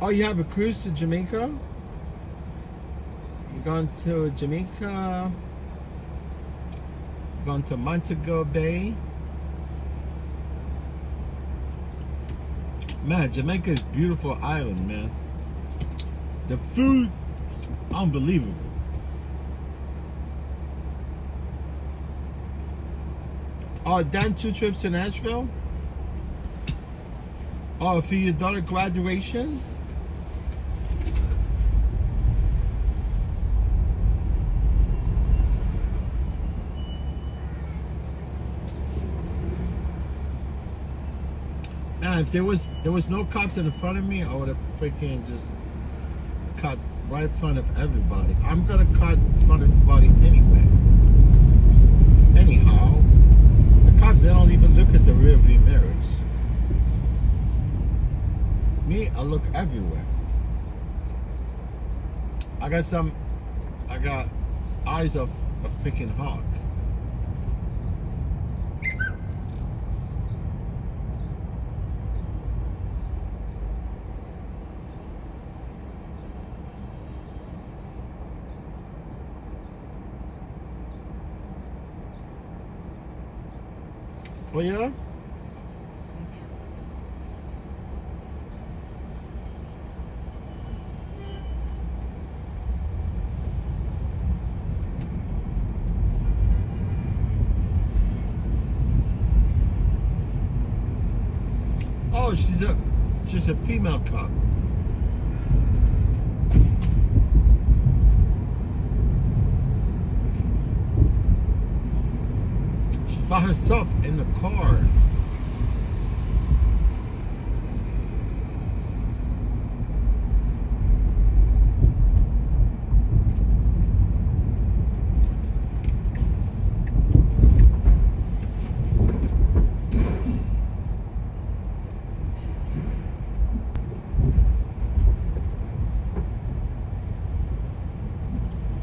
Oh, you have a cruise to Jamaica? We're going to Jamaica. We're going to Montego Bay. Man, Jamaica is a beautiful island, man. The food, unbelievable. Oh, then 2 trips to Nashville. Oh, for your daughter graduation. Man, if there was no cops in front of me, I would have freaking just cut right in front of everybody. I'm gonna cut in front of everybody anyway. Anyhow, the cops, they don't even look at the rear view mirrors. Me, I look everywhere. I got eyes of a freaking hawk. Oh yeah? Oh, she's a female cop. She's by herself in the car.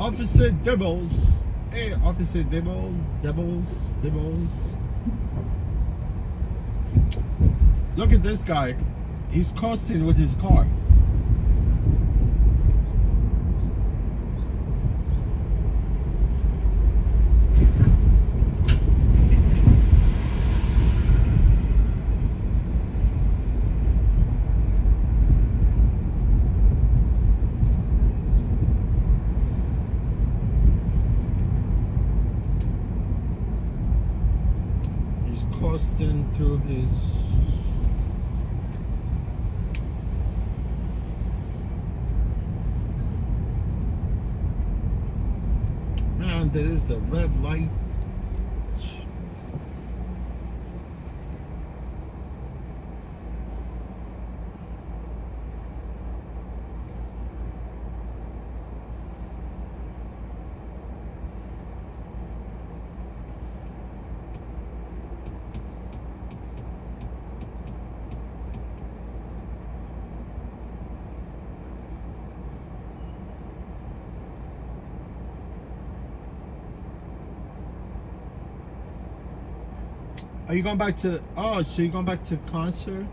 Officer Dibbles. Hey, Officer Dibbles. Look at this guy. He's coasting with his car. Coasting through his man, there is a red light. Are you going back to, oh, so you're going back to concert?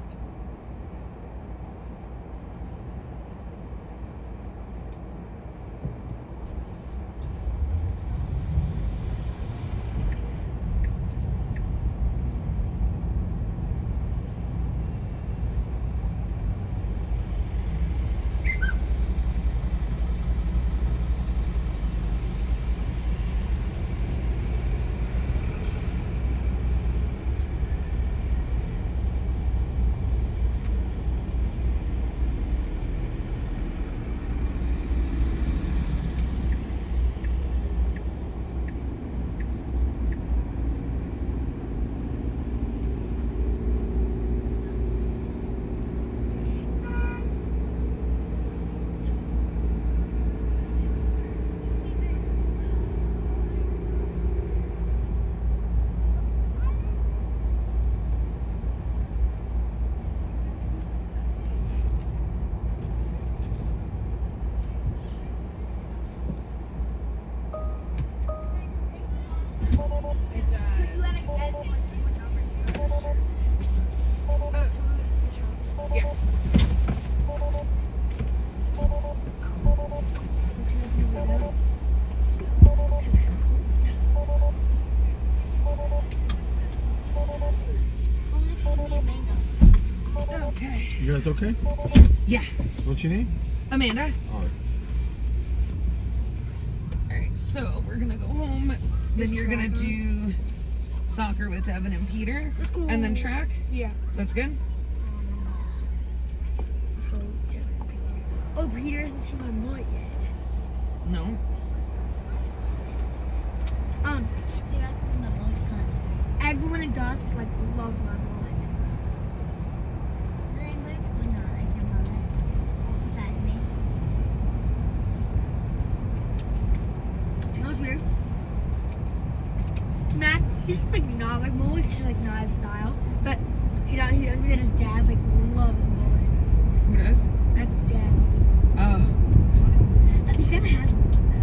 Okay. You guys okay? Yeah. What you need? Amanda. All right. All right. So we're gonna go home. Then you're gonna do soccer with Devin and Peter, and then track. Yeah. That's good. Let's go Devin and Peter. Oh, Peter hasn't seen my mullet yet. No. Everyone in Dusk like loved my mullet. You know what's weird? Smack, he's like not like mullet, he's just like not his style. But he does me that his dad like loves mullets. Who does? That's his dad. Oh, that's fine. He kind of has a mullet though.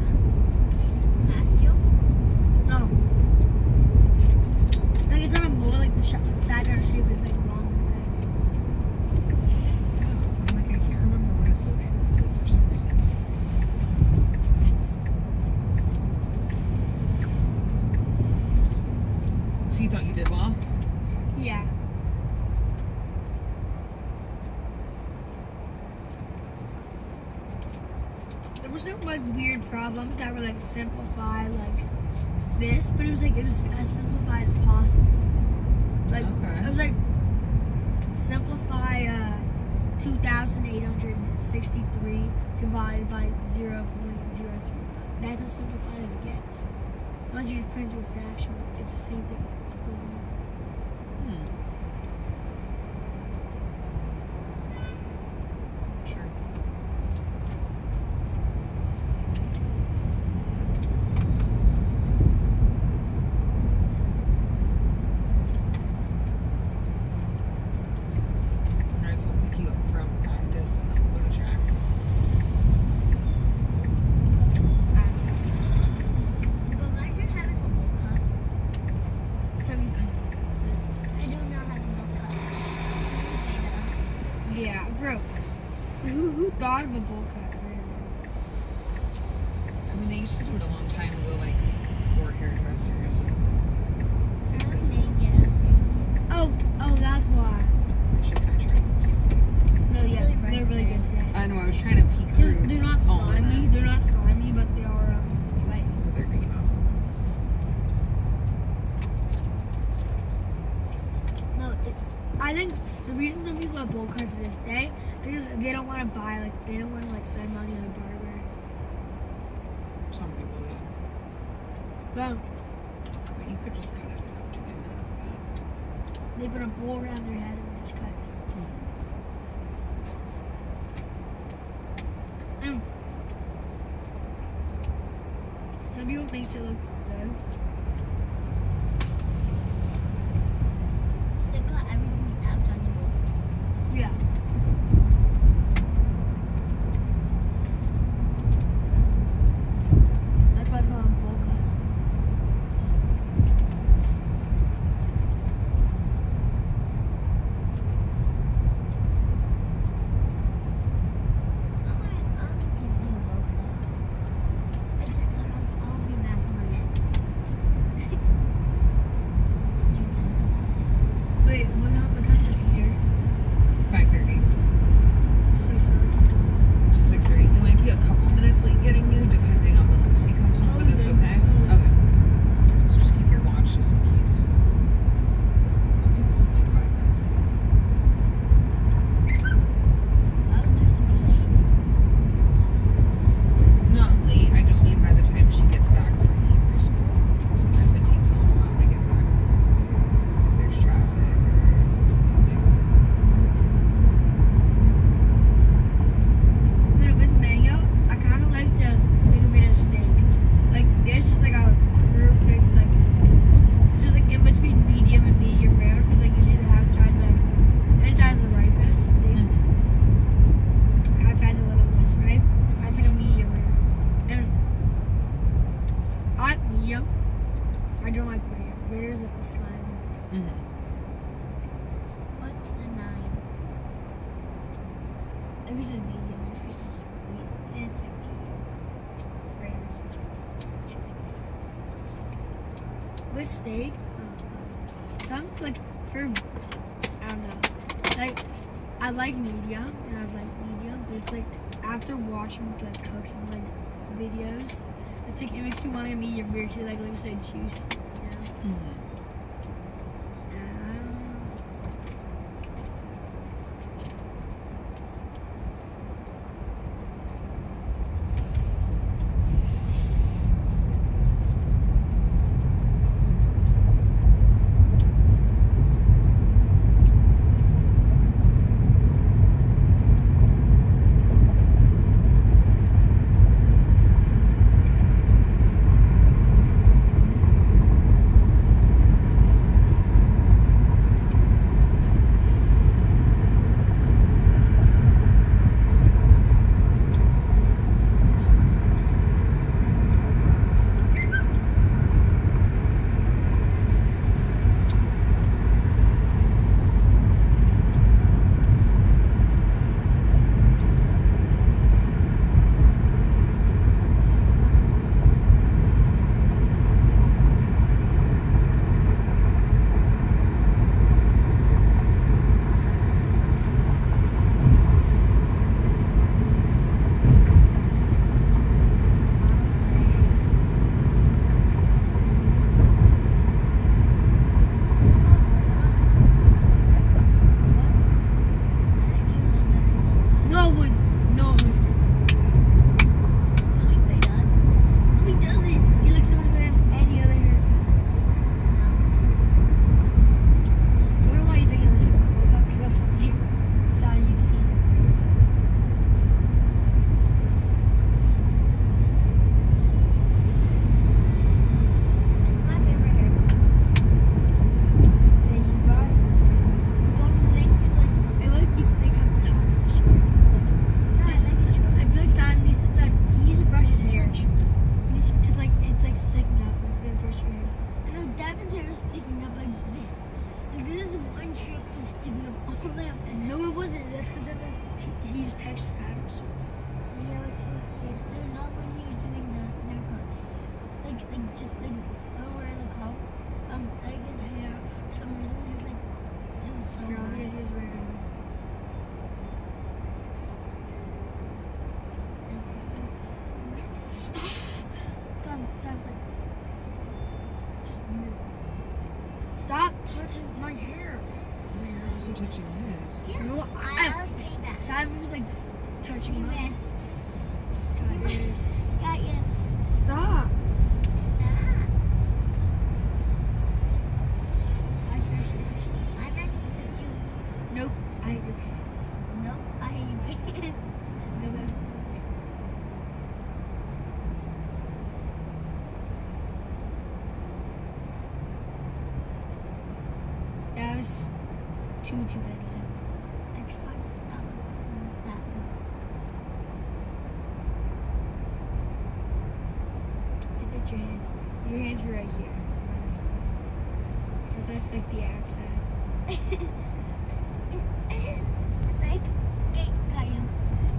Matthew? No. Like it's not a mullet like the sides are shaped, it's like long. Like I can't remember what his name is like for some reason. So you thought you did well? Yeah. There was some like weird problems that were like simplified like this, but it was as simplified as possible. Like it was like simplify 2,863 divided by 0.03. That's as simplified as it gets. Unless you just put it into a fraction, it's the same thing. It's equivalent. Sure. Alright, so we'll pick you up from practice and then we'll go to track. Yeah, bro. Who thought of a bowl cut? I mean, they used to do it a long time ago, like before hairdressers existed. Oh, that's why. Should I try? No, yeah, they're really good today. I know, I was trying to peek through. They're not all of slimy. that. They're not slimy, but they are white. They're green off. No, I think the reason some people have bowl cuts to this day is because they don't want to buy they don't want to spend money on a barber. Some people do. Well, But you could just cut it out. they put a bowl around their head and just cut it. Some people think they look good. They got everything outside the bowl. Yeah. That's why it's called a bowl cut. Wait, what time is it here? 5:30 6:30. to 6:30. They might be a couple minutes late getting you, depending on when Lucy comes home, but it's okay. Okay. So just keep your watch just in case. Maybe like 5 minutes late. Not late. I just mean by the time she gets back from Hebrew school. Sometimes it takes a little while to get back. If there's traffic or With mango, I kind of like to think of it as steak. Like, this is like a perfect, like, it's just like in between medium and medium rare. Because, like, you see the outside's like, inside's the ripest. See? Outside's a little less ripe. That's like a medium rare. And I like medium. I don't like rare. Rare is like the slimy. What's the 9? This piece is medium. This piece is sweet. It's a medium. Rare. With steak, some like for I don't know. Like I like media, and I like media, but it's like after watching like cooking like videos, it's like it makes me want to eat your beer because like you said, juice. Yeah. Stop touching my hair. You're also touching his. No, I'll take that. Simon was like touching You mine. missed. Got yours. Got you. Stop. Stop. I actually touched yours. I'm actually touching you. Nope. I hate your pants. Nope, I hate you. No, that's that was too many times. I tried to stop that I think your hands were right here. Because that's like the outside. It's like, okay, got you.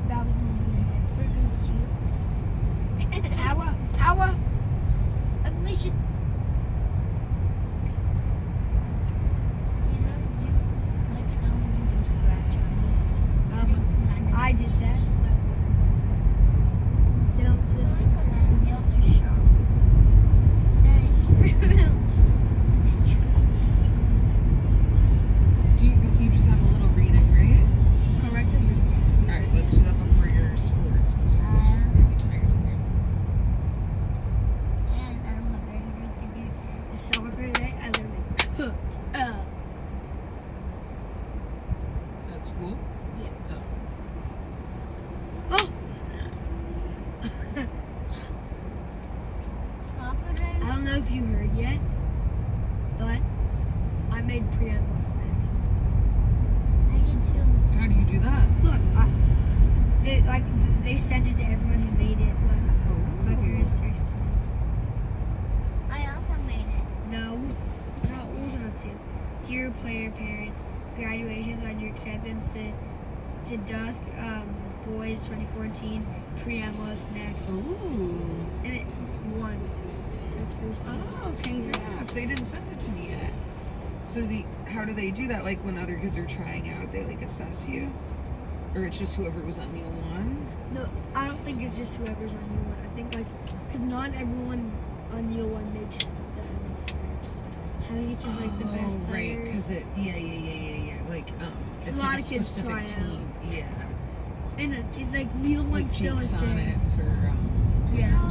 That was not your hands. Circle the shoe. Power! Power! Ignition! You know, you like stone and do scratch on it. I did that. They don't do this. Because our nails are sharp. That is true. It's crazy. You just have a little reading, right? Corrected. All right, let's do that before your sports. 'Cause you're gonna be tired of you. And I don't have very good computer. The summer grade today, I literally cooked up. At school? Yeah. Oh. Oh! Stop it, Rice. I don't know if you heard yet, but I made preambles next. I did too. How do you do that? Look, they sent it to everyone who made it. Look, my parents texted me. I also made it. No, you're not old enough to. Dear player parents, congratulations on your acceptance to Dusk Boys 2014 preambles next. Ooh. And it won. So it's first team. Oh, congrats. They didn't send it to me yet. So how do they do that? Like when other kids are trying out, they like assess you, or it's just whoever was on Neil 1? No, I don't think it's just whoever's on Neil 1. I think like, because not everyone on Neil 1 makes the MLS next. So I think it's just like the best right? players. Because yeah. Like It's it's a lot like of kids specific try out. team. Yeah. And it, like Neil 1 Like still Jake's is on there. it for. Yeah.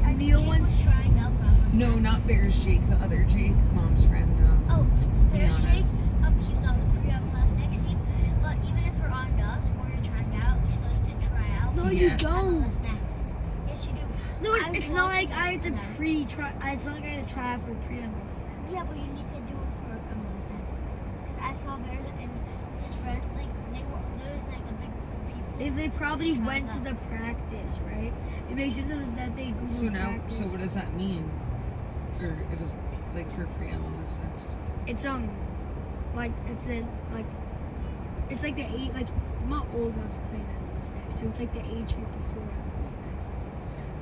I think Neil Jake one's- was trying out for MLS. No, not Bears Jake. The other Jake, mom's friend. Oh, there's Jake. Giannis. He's on the pre-MLS next team. But even if we're on dusk or you're trying out, we still need to try out. No, Yeah. you don't. MLS next. Yes, you do. No, I it's was not like watching I had to that. pre-try. It's not like I had to try out for pre-MLS. Yeah, but you need to do it for MLS next. Because I saw Bears and his friends, like, there was like a big people. They probably Try went to out. the practice, right? It makes sense that they Google So now, practice. so what does that mean? For it is like for pre-MLS next. It's like it's in like it's like the eight like I'm not old enough to play in MLS next, so it's like the age group before MLS next.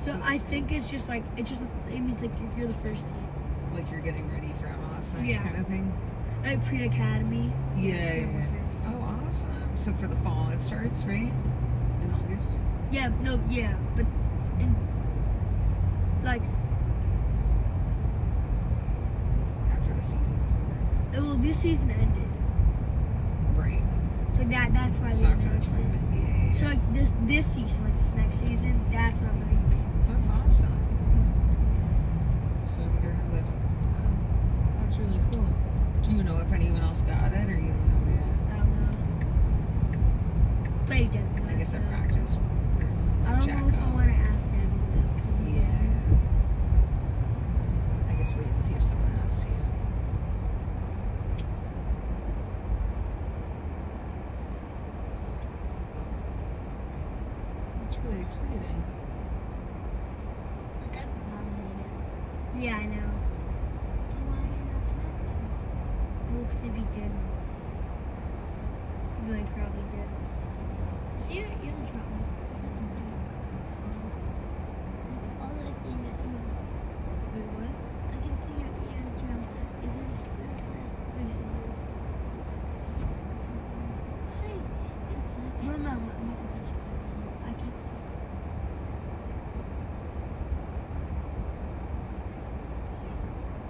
So I that's think it's just like it means like you're the first team, like you're getting ready for MLS next Yeah. kind of thing. like pre-academy. Yeah. MLS next. Oh, awesome. So for the fall it starts, right? In August. Yeah, no, yeah, but in like After the season's over. well, this season ended, Right. so that's why So they after the announced it. tournament. Yeah. So like this season, like this next season, that's not going to be. That's awesome. So I wonder how that. That's really cool. Do you know if anyone else got it, or you don't know yet? I don't know. But you definitely. I guess at practice. I don't know if I want to ask them. Yeah. I guess wait and see if someone asks you. That's really exciting. But that probably Yeah, I know. why you're not asking. Well, because if he did, he really probably did. You're in trouble. All the things that you. Wait, what? I can see your eardrum. Even No, no, no. I can't see.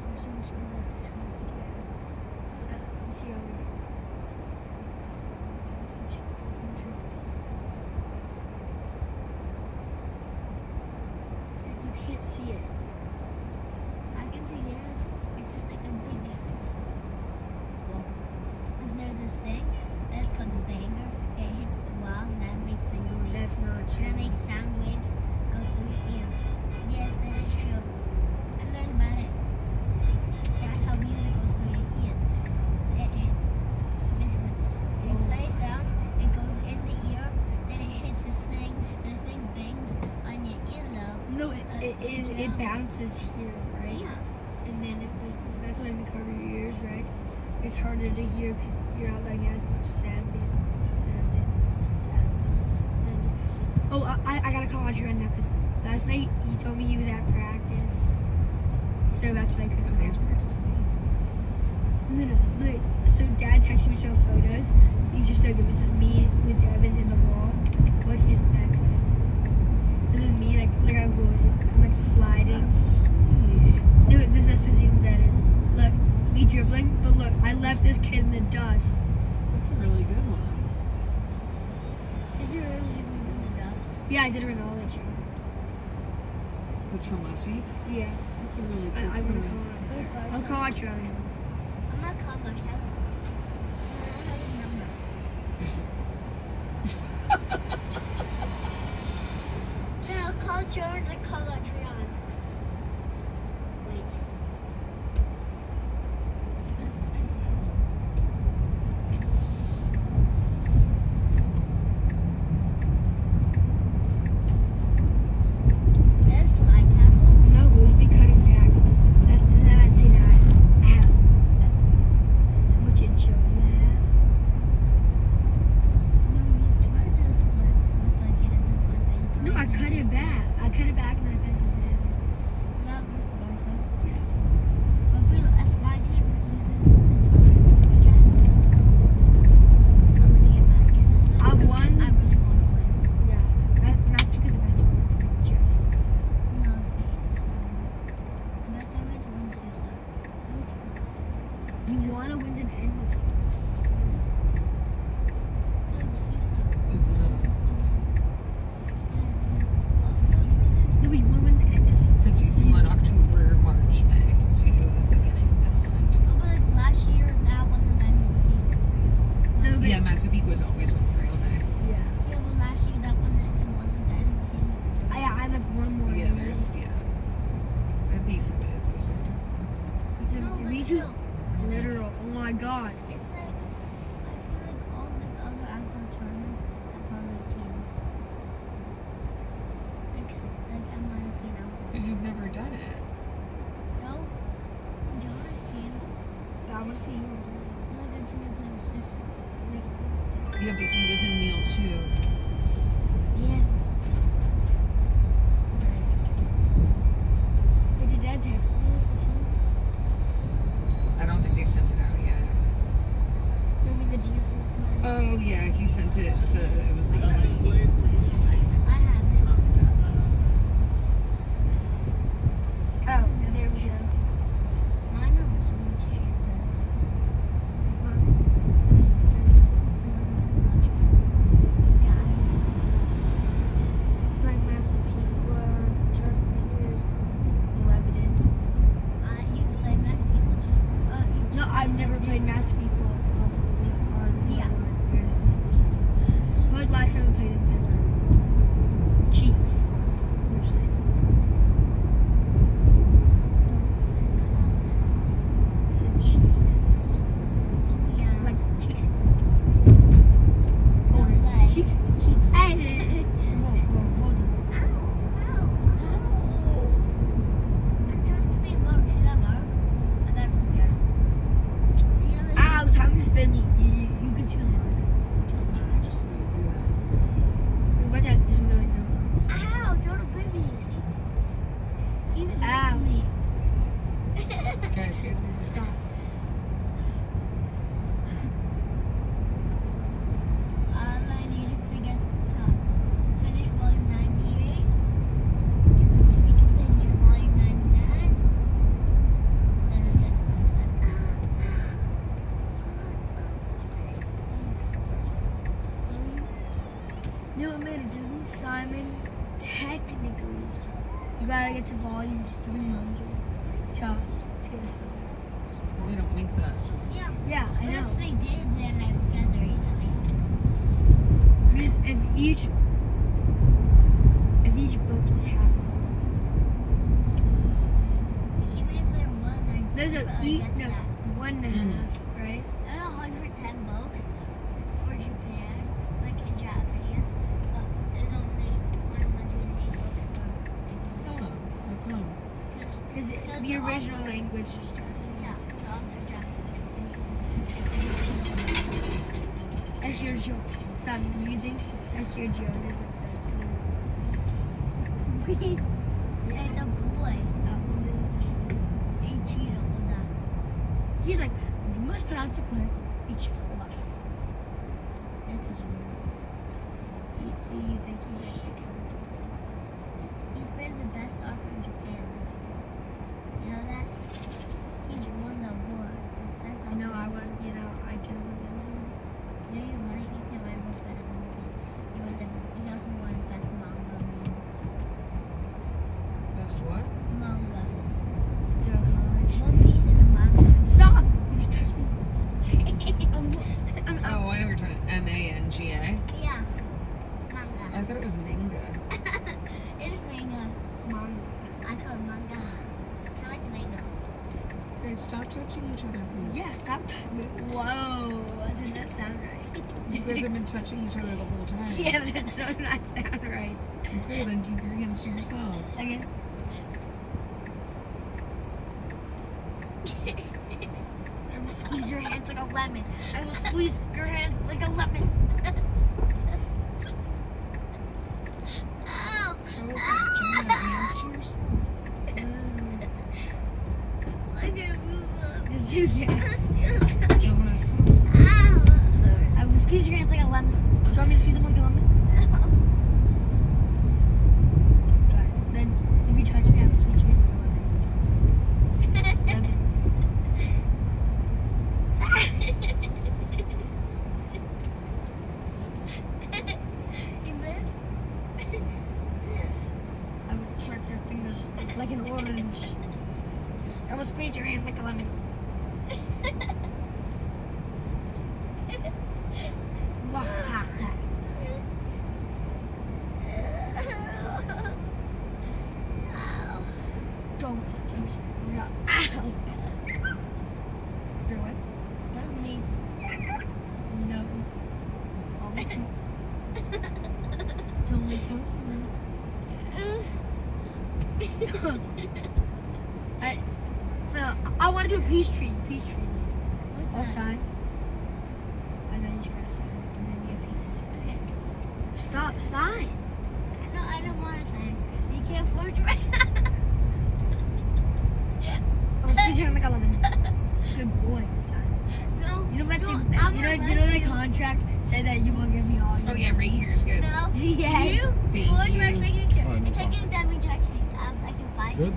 There's so much relaxation when I take it out. Let me see over here. You can't see it. I can see yours. It's just like a big. And there's this thing that's called a banger. It hits the wall and that makes the noise. That's not And true. that makes sound waves go through your ear. Yes, that is true. I learned about it. That's how music goes through your ears. So basically, it plays sounds, it goes in the ear, then it hits this thing, and the thing bangs on your earlobe. No, it bounces here, right? Yeah. And then that's why we cover your ears, right? It's harder to hear because you're not letting as much sound in. Oh, I gotta call Audrey right now because last night he told me he was at practice. So that's why I couldn't Okay, it's call. practicing. No. So Dad texted me some photos. He's just so good. This is me with Evan in the wall, which isn't that good. This is me, like, look how cool this is. I'm like sliding. That's sweet. No, this is even better. Look, me dribbling, but look, I left this kid in the dust. That's a really good one. Did you really leave me in the dust? Yeah, I did a Ronaldo job. That's from last week. Yeah, That's a really cool I want to photo. call him. I'll call Audrey on him. I'm gonna call myself. I don't have his number. Then I'll call George and call Adrian. Wait. That's my tackle. No, it was me cutting back. I'd say that I have. How much inches do you have? No, you try to split with like it into one thing. No, I cut it back. I cut it back and then I want to see you. Yeah, but he was in meal 2. Yes. Wait, did Dad text me? Teams? I don't think they sent it out yet. Maybe the GF. Oh yeah, he sent it to. It was like. I have it. Oh, there we go. Mine are so much cheaper. This is mine. This is like Massive People, Trust Leaders, Lebanon. You play Massive People? No, I've never played Massive People. Yeah. Where's the first time? When last time we played them, they were cheeks. We're just saying. I said cheeks. Yeah. Like cheeks. Oh, cheeks. Cheeks. Hey. Hold on. Ow, time to spin me. You can see the mark. I just don't do that. What that? There's literally no mark. Ow, don't put me. Even Ow. Guys, Stop. All I need is to get to finish volume 98. To be continued volume 99. Then I get No, man, it doesn't, Simon. Technically, you gotta get to volume 300 to get a film. They don't make that. Yeah, I But know. if they did, then I would get there easily. Because if each book is half a volume. Even if there was, I'd There's still a probably get to that. 1.5, right? There's 110 books for Japan, like in Japanese, but there's only 108 books for English. Oh, how come? Because the original language is Yeah, Japanese. the author Japanese. That's your joke. Son, you think that's your joke? Is it? It's a boy. Ichiro Oda. He's like, you must pronounce it correctly. Ichiro. Because you're See, you think he's like the character. He's been the best author in Japan. You know that? He won the award. Best I know, I want, I can remember. No, you won it. You can write a book better than this. He also won best manga. Best what? Manga. Zero college. One Piece is a manga. Stop! You just touched me. Oh, I know what you're trying. MANGA. Yeah. Manga. I thought it was manga. It is manga. Manga. I call it manga. I like the manga. Guys, stop touching each other, please. Yeah, stop. Whoa, that did not sound right. You guys have been touching each other the whole time. Yeah, that does not sound right. Okay, then keep your hands to yourselves. Again. I will squeeze your hands like a lemon. I will squeeze your hands like a lemon. Ow! How is that giving your hands to yourself? I can't move up. Yes, you can. Do you want to stop? Ow! I will squeeze your hands like a lemon. Do you want me to squeeze them like a lemon? Fine. Then, if you touch me, I will squeeze your hands like a lemon. Lemon. You missed? I will slap your fingers like an orange. I will squeeze your hand like a lemon. Wahaha. Ow. Don't touch me. No. Ow. You're what? That's me. No. Don't make come for me. I want to do a peace treaty. Peace treaty. I'll sign. And then you just gotta sign it and then you piece. Okay. Stop, sign. No, I don't want to sign. You can't forge right now. Oh, squeeze your hand like a lemon. Good boy. Sign. No. You know what? No, I'm You not know the letting you. contract said that you will give me all. Oh yeah, right here is good. No. Yeah. You Thank forge my you. signature. Oh, no And problem. taking that means actually I can buy. Good?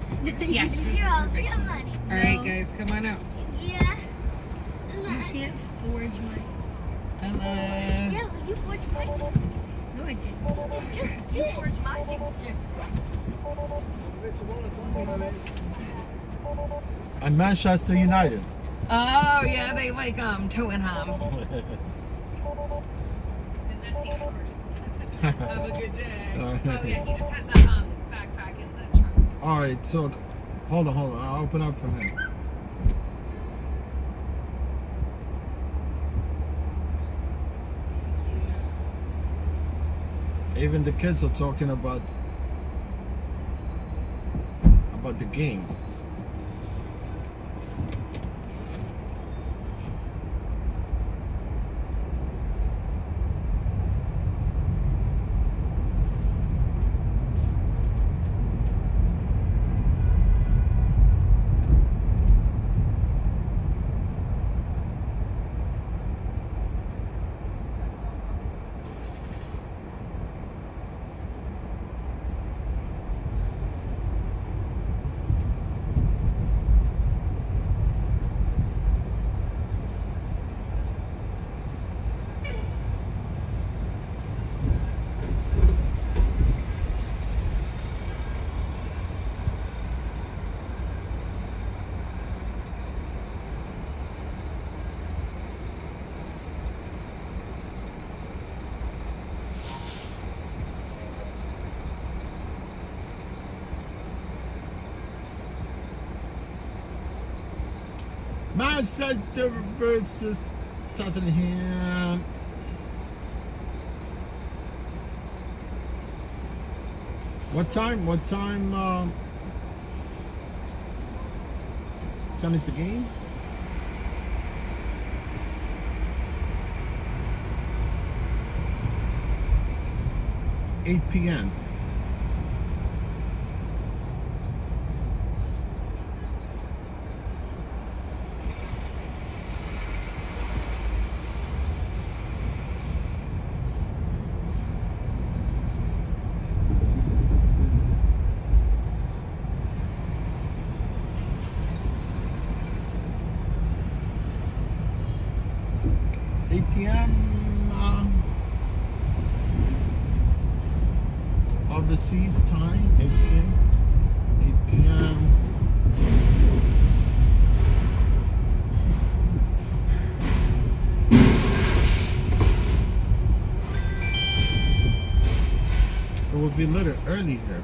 Yes, this is You're all perfect. real money. All right, guys, come on out. Yeah. You can't forge my. Hello. Yeah, but you forged my signature. No, I didn't. You forged my signature. And Manchester United. Oh yeah, they like Tottenham. And Messi, of course. Have a good day. All right. Oh yeah, he just has a backpack in the trunk. All right, so hold on. I'll open up for him. Even the kids are talking about the game. Manchester versus Tottenham. What time? What time is the game? 8 p.m. Overseas time, 8 p.m. 8 p.m. It will be a little early here.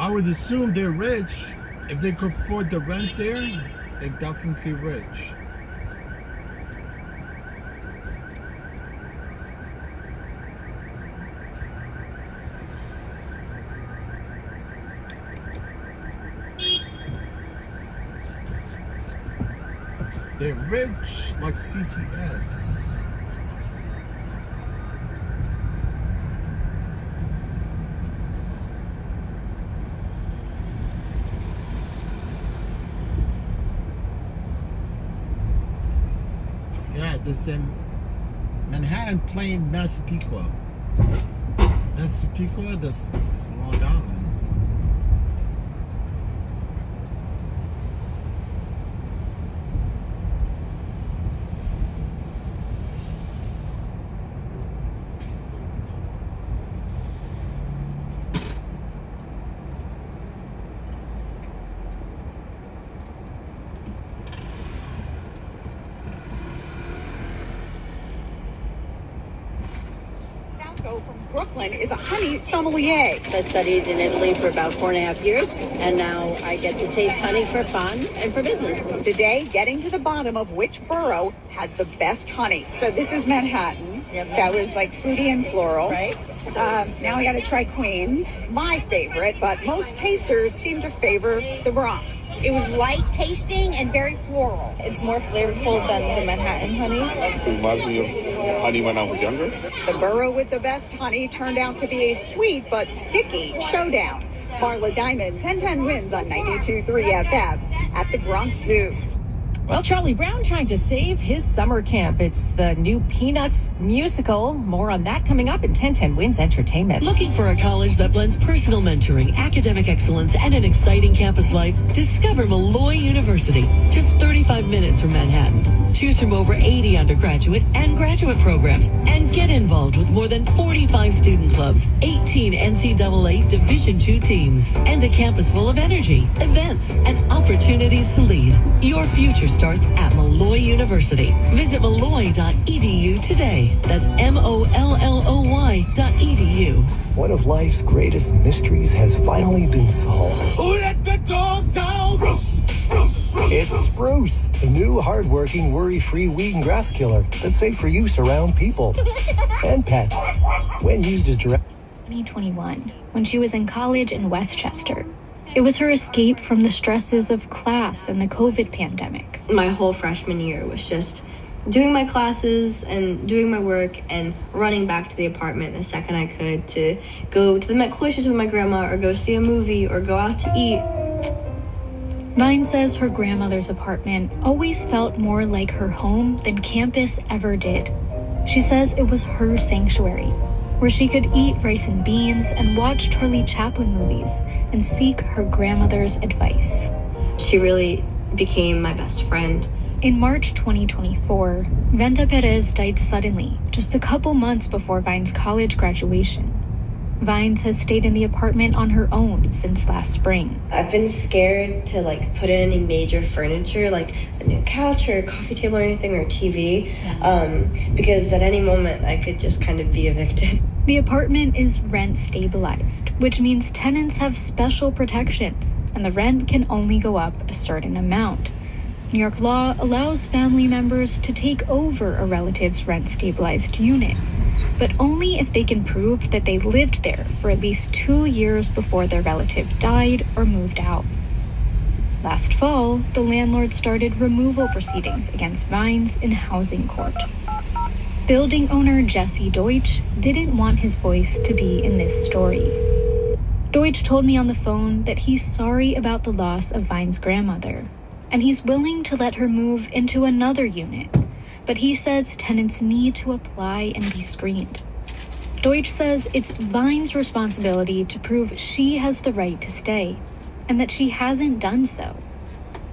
I would assume they're rich. If they could afford the rent there, they're definitely rich. They're rich like CTS. Yeah, this in Manhattan playing Massapequa. Massapequa, this Long Island. From Brooklyn is a honey sommelier. I studied in Italy for about 4.5 years, and now I get to taste honey for fun and for business. Today, getting to the bottom of which borough has the best honey. So this is Manhattan. That was like fruity and floral. Right. Now we got to try Queens, my favorite, but most tasters seem to favor the Bronx. It was light tasting and very floral. It's more flavorful than the Manhattan honey. It reminds me of honey when I was younger. The borough with the best honey turned out to be a sweet but sticky showdown. Marla Diamond, 1010 wins on 92.3 FF at the Bronx Zoo. Well, Charlie Brown trying to save his summer camp. It's the new Peanuts musical. More on that coming up in 1010 Wins Entertainment. Looking for a college that blends personal mentoring, academic excellence, and an exciting campus life? Discover Malloy University. Just 35 minutes from Manhattan. Choose from over 80 undergraduate and graduate programs and get involved with more than 45 student clubs, 18 NCAA Division II teams, and a campus full of energy, events, and opportunities to lead. Your future starts at Malloy University. Visit malloy.edu today. That's MOLLOY.edu. One of life's greatest mysteries has finally been solved. Who let the dogs out? It's Spruce, the new hard-working, worry-free weed and grass killer that's safe for use around people and pets. When used as direct... 2021, when she was in college in Westchester. It was her escape from the stresses of class and the COVID pandemic. My whole freshman year was just doing my classes and doing my work and running back to the apartment the second I could to go to the McClushes with my grandma or go see a movie or go out to eat. Vine says her grandmother's apartment always felt more like her home than campus ever did. She says it was her sanctuary, where she could eat rice and beans and watch Charlie Chaplin movies and seek her grandmother's advice. She really became my best friend. In March 2024, Venda Perez died suddenly, just a couple months before Vine's college graduation. Vines has stayed in the apartment on her own since last spring. I've been scared to put in any major furniture, like a new couch or a coffee table or anything or a TV, because at any moment I could just kind of be evicted. The apartment is rent stabilized, which means tenants have special protections and the rent can only go up a certain amount. New York law allows family members to take over a relative's rent stabilized unit, but only if they can prove that they lived there for at least 2 years before their relative died or moved out. Last fall, the landlord started removal proceedings against Vines in housing court. Building owner Jesse Deutsch didn't want his voice to be in this story. Deutsch told me on the phone that he's sorry about the loss of Vine's grandmother, and he's willing to let her move into another unit, but he says tenants need to apply and be screened. Deutsch says it's Vine's responsibility to prove she has the right to stay, and that she hasn't done so.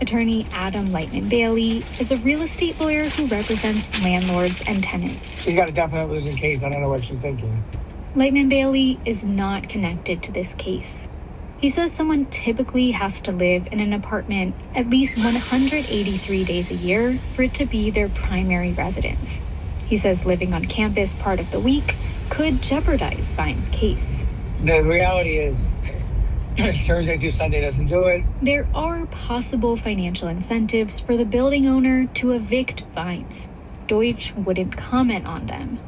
Attorney Adam Lightman Bailey is a real estate lawyer who represents landlords and tenants. She's got a definite losing case. I don't know what she's thinking. Lightman Bailey is not connected to this case. He says someone typically has to live in an apartment at least 183 days a year for it to be their primary residence. He says living on campus part of the week could jeopardize Vine's case. The reality is, Thursday through Sunday doesn't do it. There are possible financial incentives for the building owner to evict Vines. Deutsch wouldn't comment on them.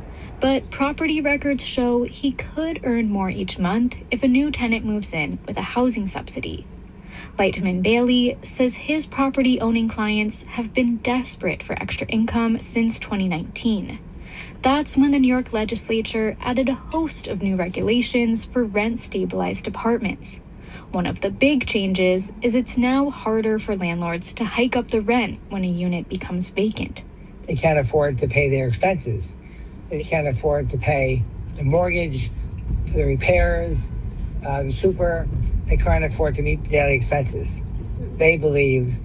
But property records show he could earn more each month if a new tenant moves in with a housing subsidy. Lightman Bailey says his property owning clients have been desperate for extra income since 2019. That's when the New York legislature added a host of new regulations for rent-stabilized apartments. One of the big changes is it's now harder for landlords to hike up the rent when a unit becomes vacant. They can't afford to pay their expenses. They can't afford to pay the mortgage, for the repairs, the super. They can't afford to meet daily expenses. They believe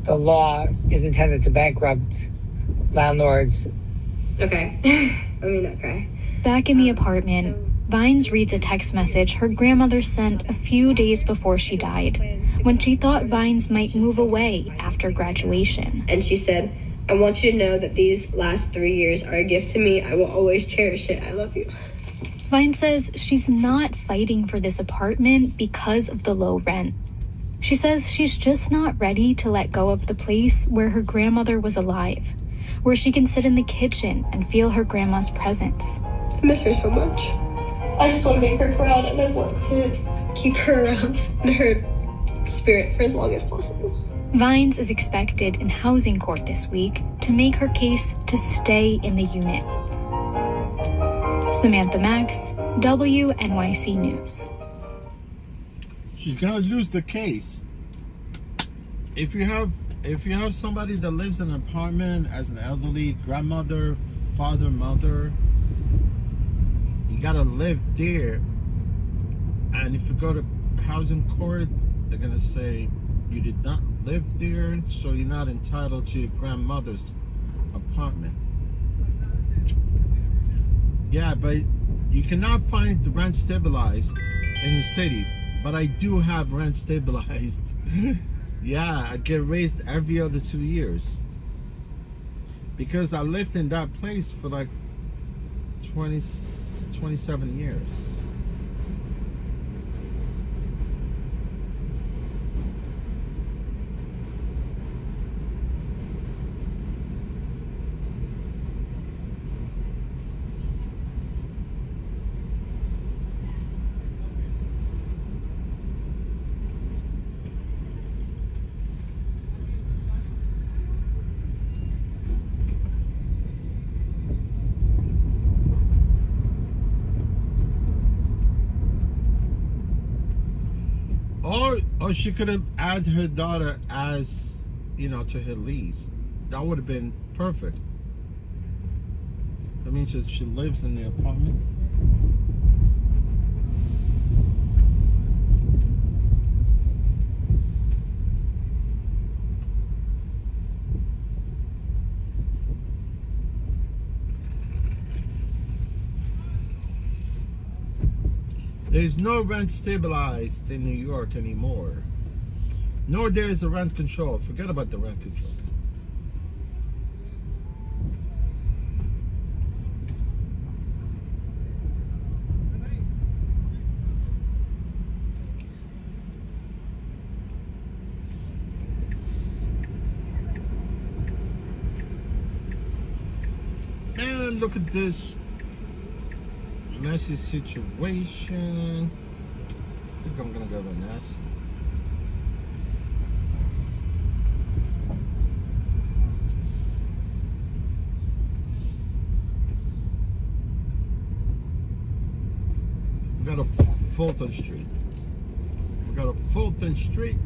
the law is intended to bankrupt landlords. Okay. Let me not cry. Back in the apartment, Vines reads a text message her grandmother sent a few days before she died, when she thought Vines might move away after graduation. And she said, I want you to know that these last 3 years are a gift to me. I will always cherish it. I love you. Vine says she's not fighting for this apartment because of the low rent. She says she's just not ready to let go of the place where her grandmother was alive, where she can sit in the kitchen and feel her grandma's presence. I miss her so much. I just want to make her proud, and I want to keep her around in her spirit for as long as possible. Vines is expected in housing court this week to make her case to stay in the unit. Samantha Max, WNYC News. She's gonna lose the case. If you have somebody that lives in an apartment as an elderly grandmother, father, mother, you gotta live there. And if you go to housing court, they're gonna say you did not live there, so you're not entitled to your grandmother's apartment. Yeah, but you cannot find the rent stabilized in the city. But I do have rent stabilized. Yeah, I get raised every other 2 years. Because I lived in that place for like 27 years. Or she could have added her daughter as, to her lease. That would have been perfect. That means that she lives in the apartment. There's no rent stabilized in New York anymore. Nor there is a rent control. Forget about the rent control. And look at this messy situation. I think I'm gonna go to Nassau. We got a Fulton Street. We got a Fulton Street.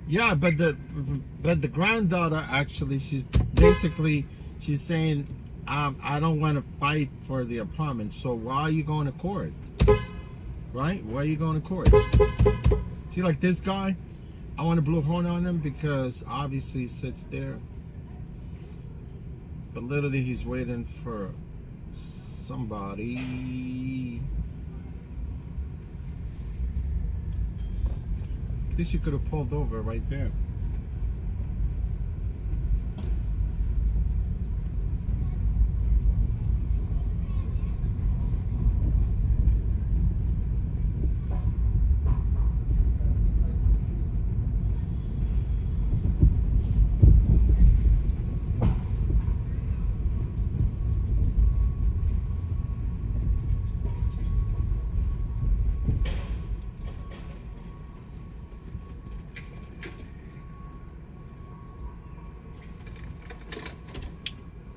Yeah, but the granddaughter actually, she's saying, I don't want to fight for the apartment. So why are you going to court? Right? Why are you going to court? See, like this guy, I want to blow horn on him because obviously he sits there. But literally, he's waiting for somebody. At least you could have pulled over right there.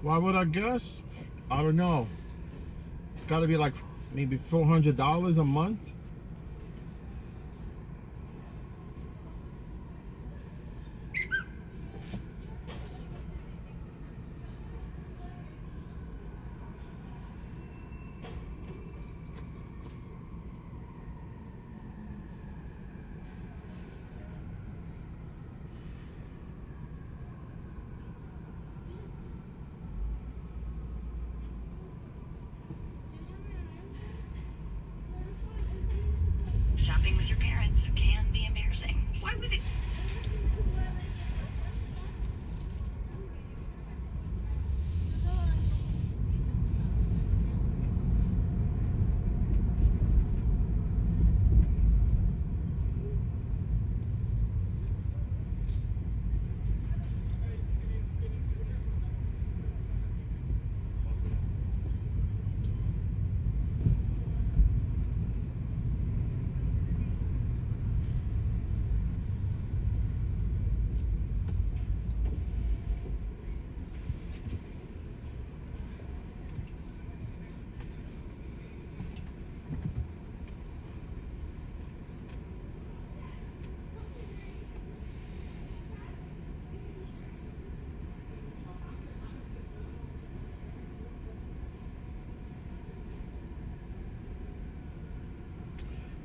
Why would I guess? I don't know. It's got to be like maybe $400 a month. Shopping with your parents can be embarrassing. Why would it?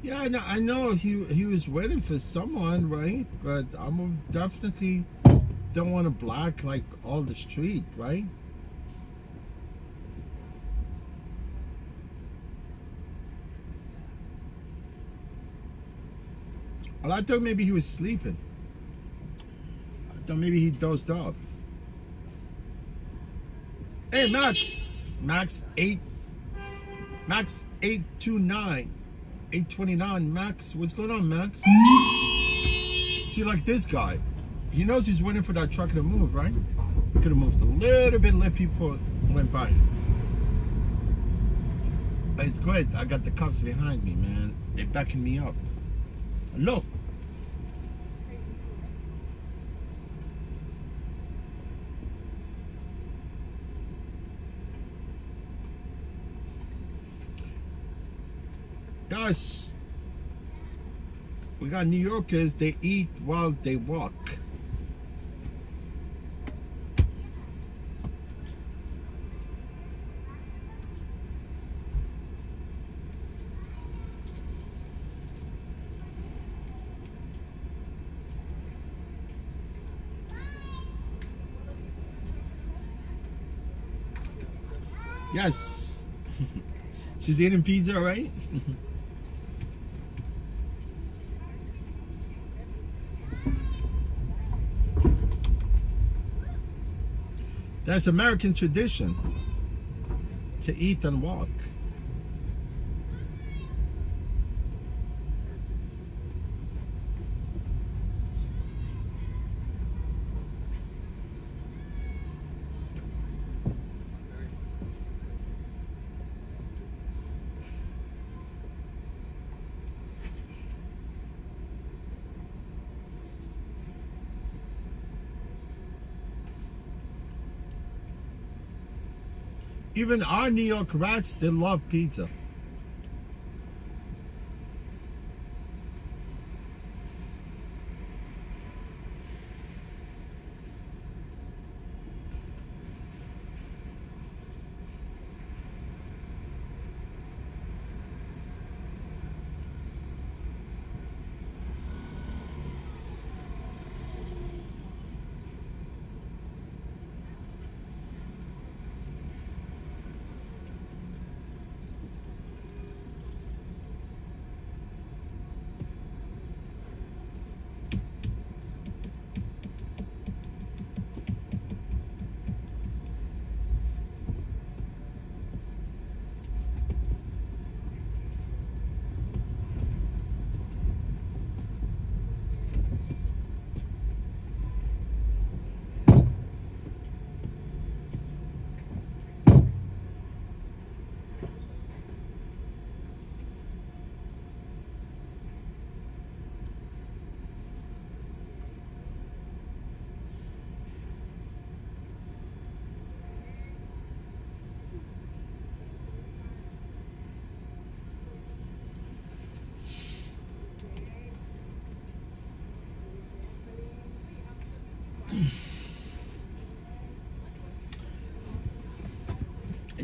Yeah, I know he was waiting for someone, right? But I'm definitely don't want to block like all the street, right? Well, I thought maybe he was sleeping. I thought maybe he dozed off. Hey, Max 829. 829, Max. What's going on, Max? See, like this guy, he knows he's waiting for that truck to move, right? He could have moved a little bit, let people went by. But it's great. I got the cops behind me, man. They're backing me up. Hello. Guys, we got New Yorkers, they eat while they walk. Yes. She's eating pizza, right? That's American tradition, to eat and walk. Even our New York rats, they love pizza.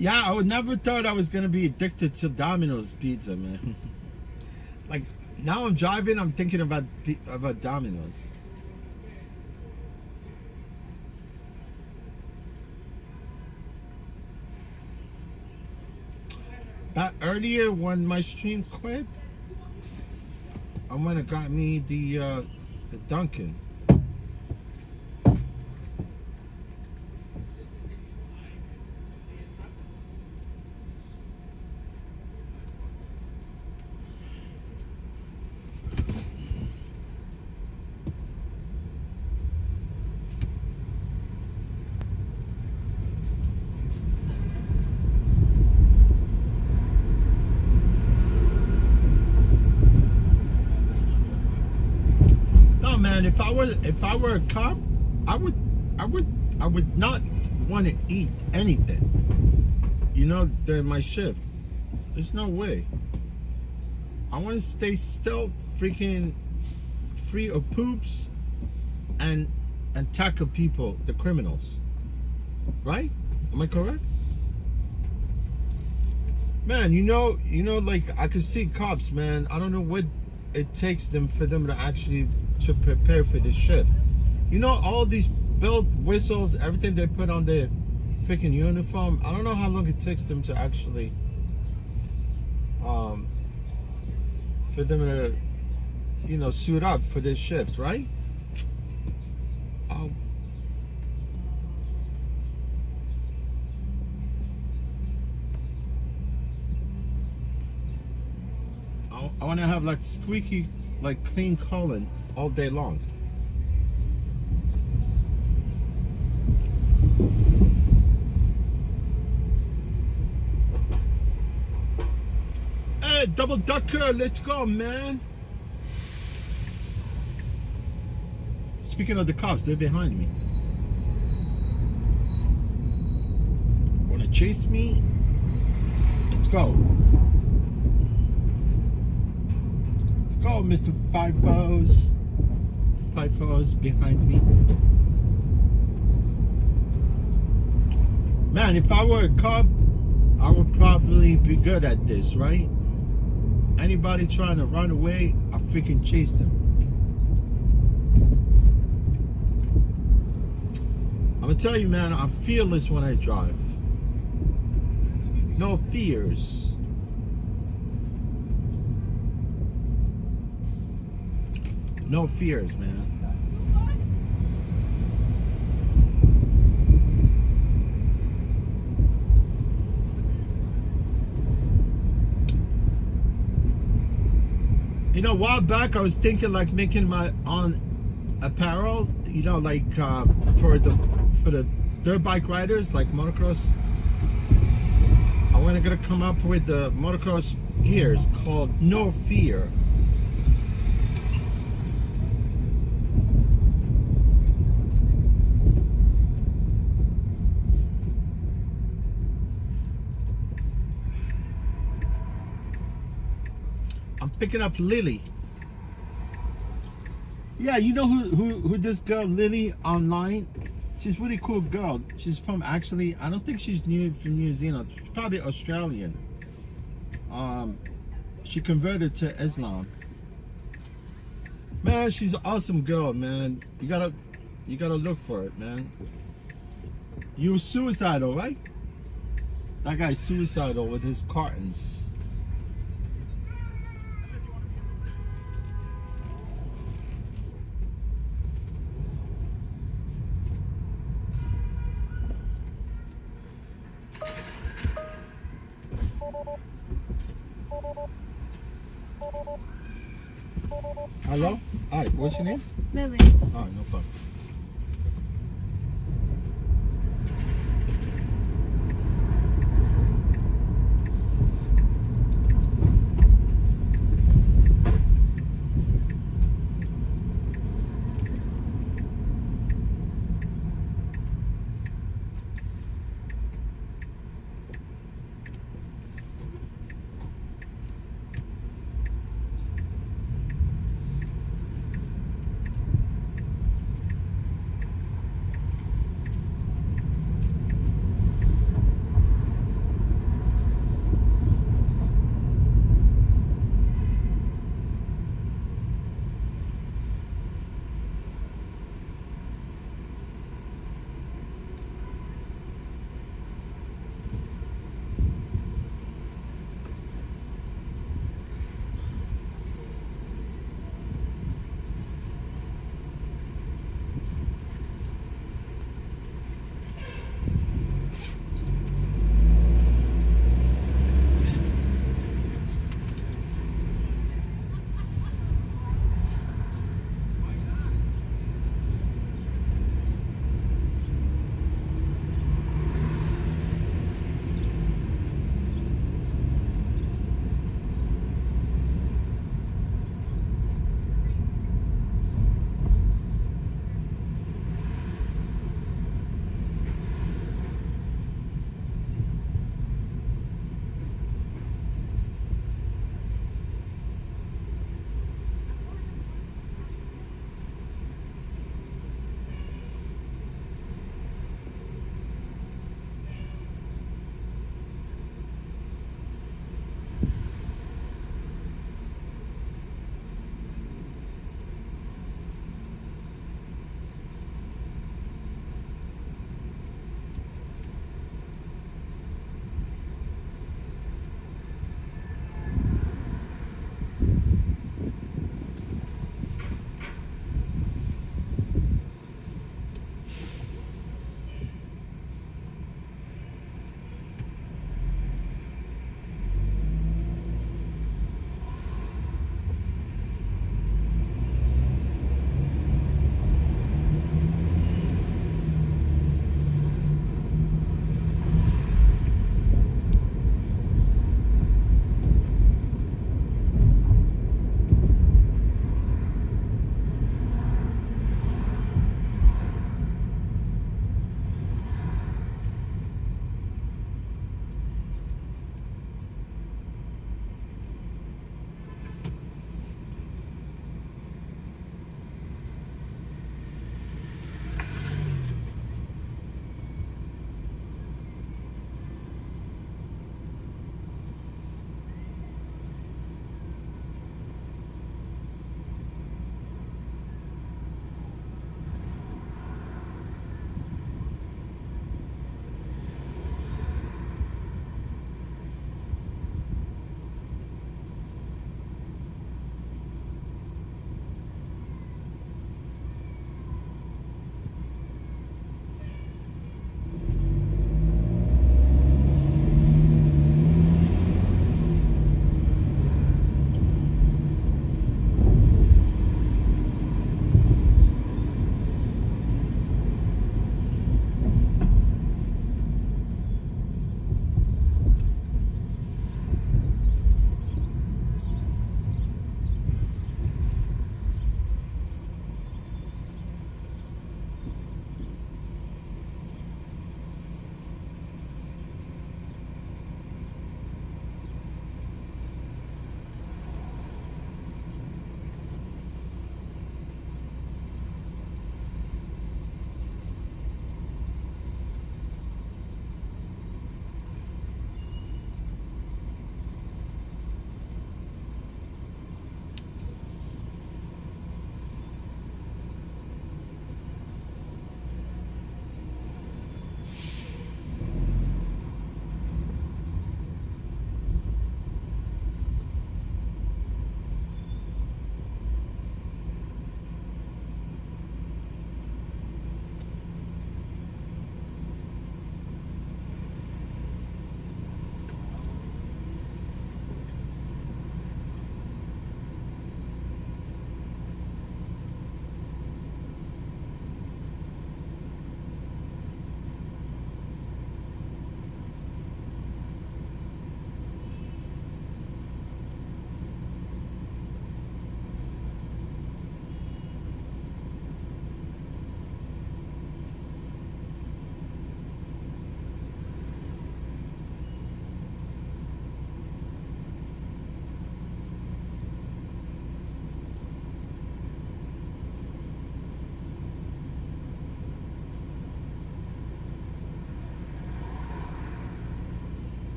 Yeah, I would never thought I was gonna be addicted to Domino's pizza, man. Like now I'm driving, I'm thinking about Domino's. But earlier when my stream quit, I went and got me the Dunkin'. Man, if I were a cop, I would not want to eat anything, you know, during my shift. There's no way. I want to stay still, freaking free of poops and tackle people, the criminals. Right? Am I correct? Man, you know, like I could see cops, man. I don't know what it takes them for them to actually to prepare for this shift. You know, all these belt whistles, everything they put on their freaking uniform. I don't know how long it takes them to actually for them to, you know, suit up for this shift, right? I want to have like squeaky, like clean colon all day long. Hey, double ducker, let's go, man. Speaking of the cops, they're behind me. Want to chase me? Let's go. Let's go, Mr. Fifos. Fifos behind me. Man, if I were a cop, I would probably be good at this, right? Anybody trying to run away, I freaking chase them. I'm gonna tell you, man, I'm fearless when I drive. No fears. No fears, man. You know, a while back I was thinking like making my own apparel, you know, like for the dirt bike riders, like motocross. I want to come up with the motocross gears called No Fear. I'm picking up Lily. Yeah, you know who this girl Lily online? She's a really cool girl. She's from, actually, I don't think she's from New Zealand. She's probably Australian. She converted to Islam. Man, she's an awesome girl, man. You gotta look for it, man. You were suicidal, right? That guy's suicidal with his cartons. Hello? Hi, what's your name? Lily. Oh, no problem.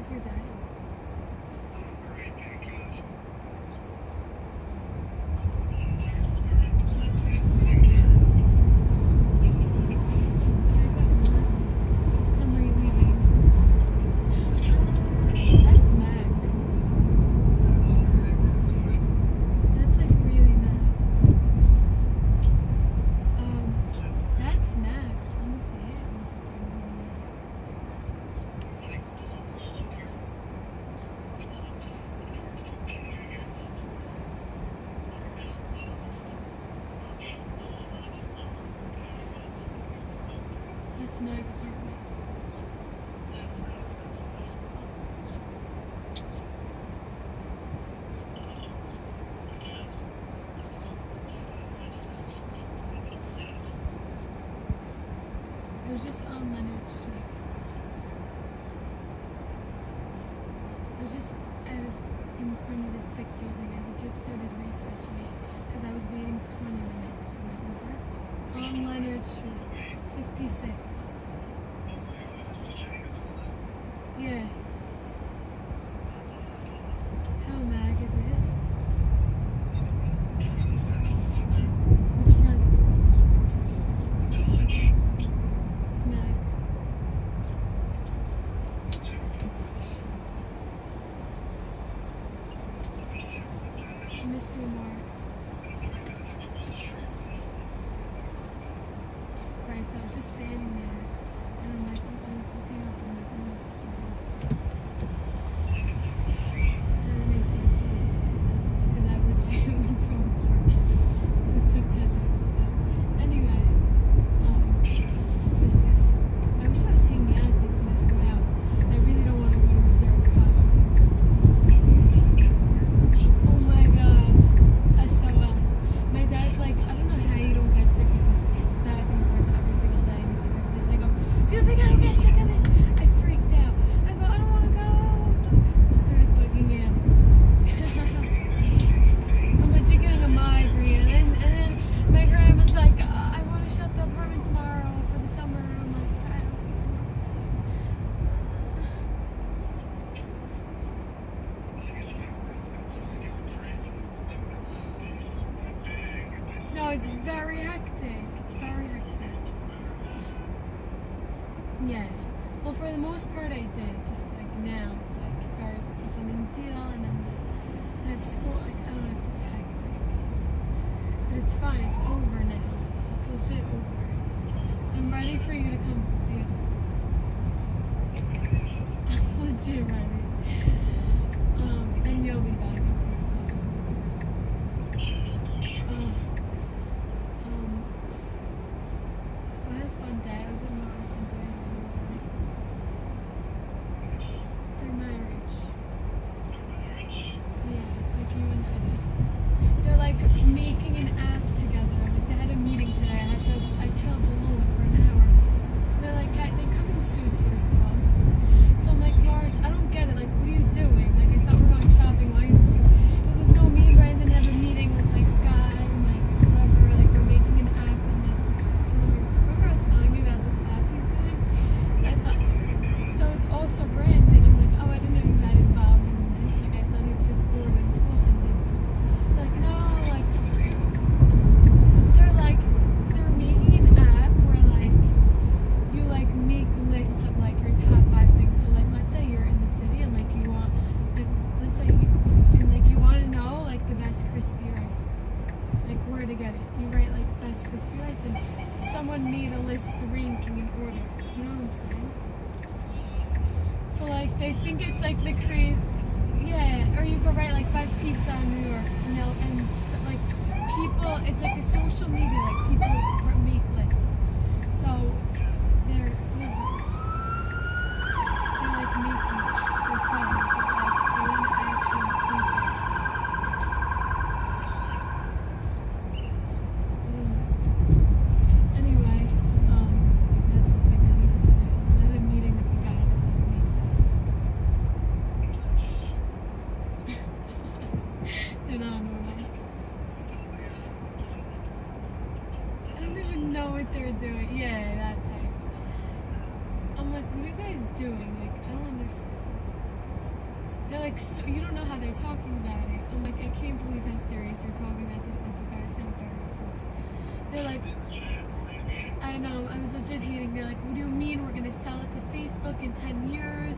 How's your day? That's Mag apartment. It was just on Leonard Street. I was just in front of the sick building. I legit started researching it because I was waiting 20 minutes for my Uber. On Leonard Street, 56. Yeah. How Mag is it? Which one? It's Mag. I miss you, Mark. Right, so I was just standing there, and I'm like, I was looking up and like, oh, it's place. And then I see you, because I would say it was so important. It was like 10 minutes ago. Anyway, listen, I wish I was hanging out with you tonight. Wow, I really don't want to go to Reserve Cup. Oh my god, SOS. My dad's like, I don't know how you don't get sick of this back and forth every single day in different places. I go, do you think I don't get sick of this? I freaked out. I go, I don't want to go. I started bugging him. I'm like, you're getting a migraine. And then my grandma's like, I want to shut the apartment tomorrow for the summer. I'm like, I'll see you. No, it's very hectic. It's very hectic. Yeah. Well, for the most part, I did. Just like now, it's like very because I'm in deal and I have school. Like I don't know, it's just hectic. But it's fine. It's over now. It's legit over. I'm ready for you to come to deal. I'm legit ready. And you'll be back. So I had a fun day. I was at Mars and their marriage. Yeah, it's like you and Eddie. They're like making an app together. Like they had a meeting today. I chilled alone for an hour. They're like, they come in suits first of all. So I'm like, Mars, I don't get it. Like, what are you doing? Like, I thought we were going shopping. Why are you in a suit? He goes, no, me and Brandon have a meeting with like a guy and like whatever. Like we're making an app and like remember I was telling you about this app he's doing? So I thought, so it's also Brandon. I'm like, oh, I didn't know you had involved in this. Like I thought he was just bored when school ended. Like no, like they're making an app where like you like make lists of like your top 5 things. So like let's say you're in the city and like you want like let's say you want to know like the best crispy rice, like where to get it. You write like best crispy rice and someone made a list ranking and order. You know what I'm saying? So like they think it's like the or you could write like best pizza in New York, you know, and like people, it's like a social media, like people make lists. So they're like making it for fun, but like they want to actually make it. Anyway, that's what they're gonna do today. So they had a meeting with the guy that like makes apps. They're not normal. I don't even know what they're doing. Yeah, that type. I'm like, what are you guys doing? Like, I don't understand. They're like, so you don't know how they're talking about it. I'm like, I can't believe how serious you're talking about this. Like, you guys sound very stupid. They're like, I know, I was legit hating. They're like, what do you mean we're gonna sell it to Facebook in 10 years?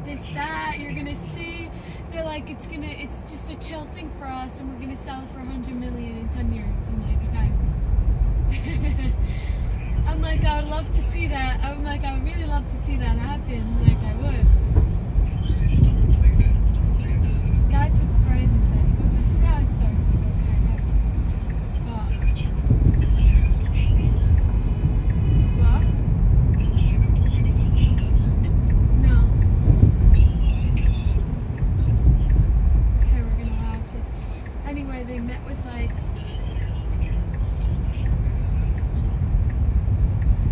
This, that, you're gonna see. They're like, it's just a chill thing for us, and we're gonna sell it for 100 million in 10 years. I'm like, okay. I'm like, I would love to see that. I'm like, I would really love to see that happen. Like, I would. That's what Brandon said. He goes, this is how it starts. Like, okay, what? No. Okay, we're gonna watch it. Anyway, they met with like,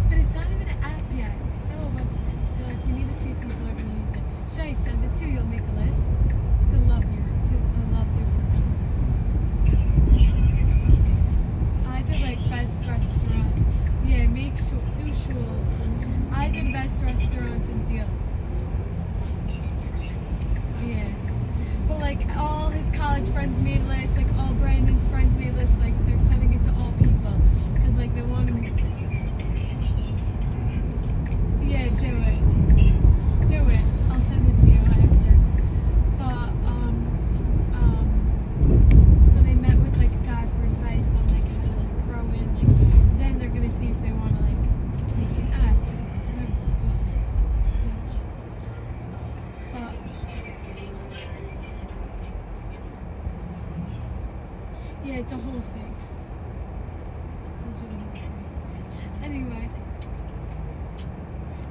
but it's not even an app yet. It's still a website. They're like, we need to see if people are gonna use it. Should I send it to you? You'll make a list. He'll love you. He'll love you. I did like best restaurants. Yeah, make sure do shuls. I did best restaurants in Deal. Yeah. But like all his college friends made lists, like all Brandon's friends made lists, like they're sending it to all people. Cause like they want to yeah, do it. Do it. I'll send it to you after. But so they met with like a guy for advice on like how to like grow in. Like then they're gonna see if they want to like make an app. But yeah, it's a whole thing. It's a whole thing. Anyway.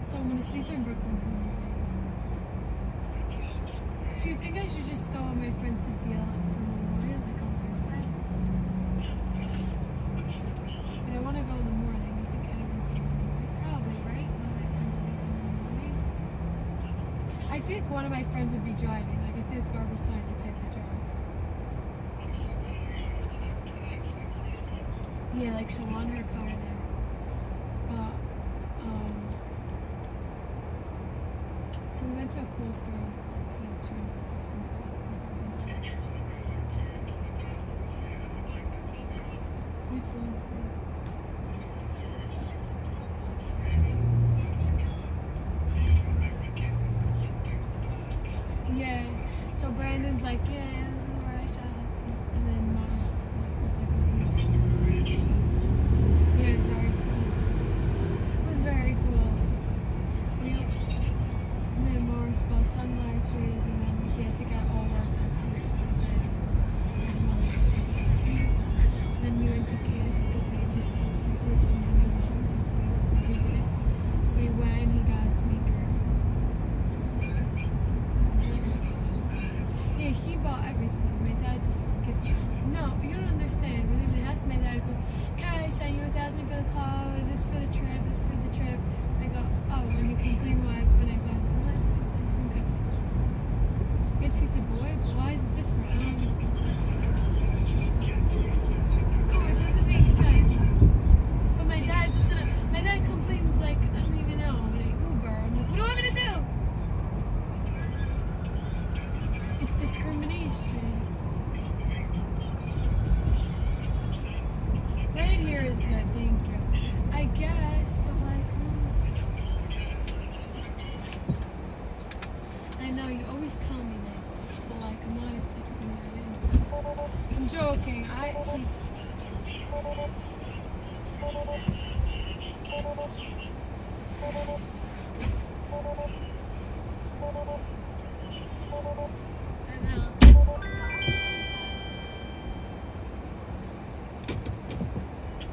So I'm gonna sleep in Brooklyn tomorrow. So you think I should just go with my friends to Deal for Memorial, like on Thursday? But I want to go in the morning. I think anyone's going to probably, right? One of my friends will be going in the morning. I think one of my friends would be driving. Like I think Barbara's starting to take the drive. Yeah, like she'll want her car there. But so we went to a cool store. It was called Patron or something. Which one's that? Yeah. So Brandon's like, yeah, this is where I shot up. And then Mom's like, was like, yeah, it was very cool. It was very cool. And then Morris bought sunglasses, and then he had to get all worked on his project. Then we went to Kith because they just opened the new one. We did it. So we went, he got sneakers. Yeah, he bought everything. My dad just gives. No, you don't understand. We literally asked my dad, he goes, "Kai, I sent you $1,000 for the car, this for the trip, this for the trip." I go, "Oh, and you complain why when I buy sunglasses?" Okay. Yes, he's a boy, but why is it different? I don't know. No, it doesn't make sense. But my dad doesn't. My dad complains like I don't even know when I Uber. I'm like, what do I want me to do? It's discrimination. Right here is good, thank you. I guess, but like, I know you always tell me this, but like I'm not accepting your answer. I'm joking. He's. I know.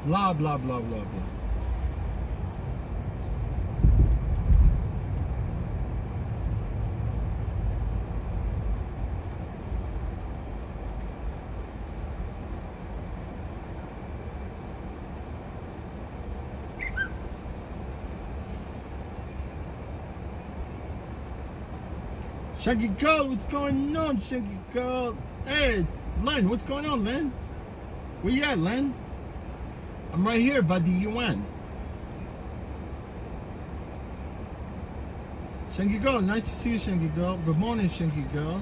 Blah, blah, blah, blah, blah. Shanky Girl, what's going on, Shanky Girl? Hey, Len, what's going on, Len? Where you at, Len? I'm right here by the UN. Shanky Girl, nice to see you, Shanky Girl. Good morning, Shanky Girl.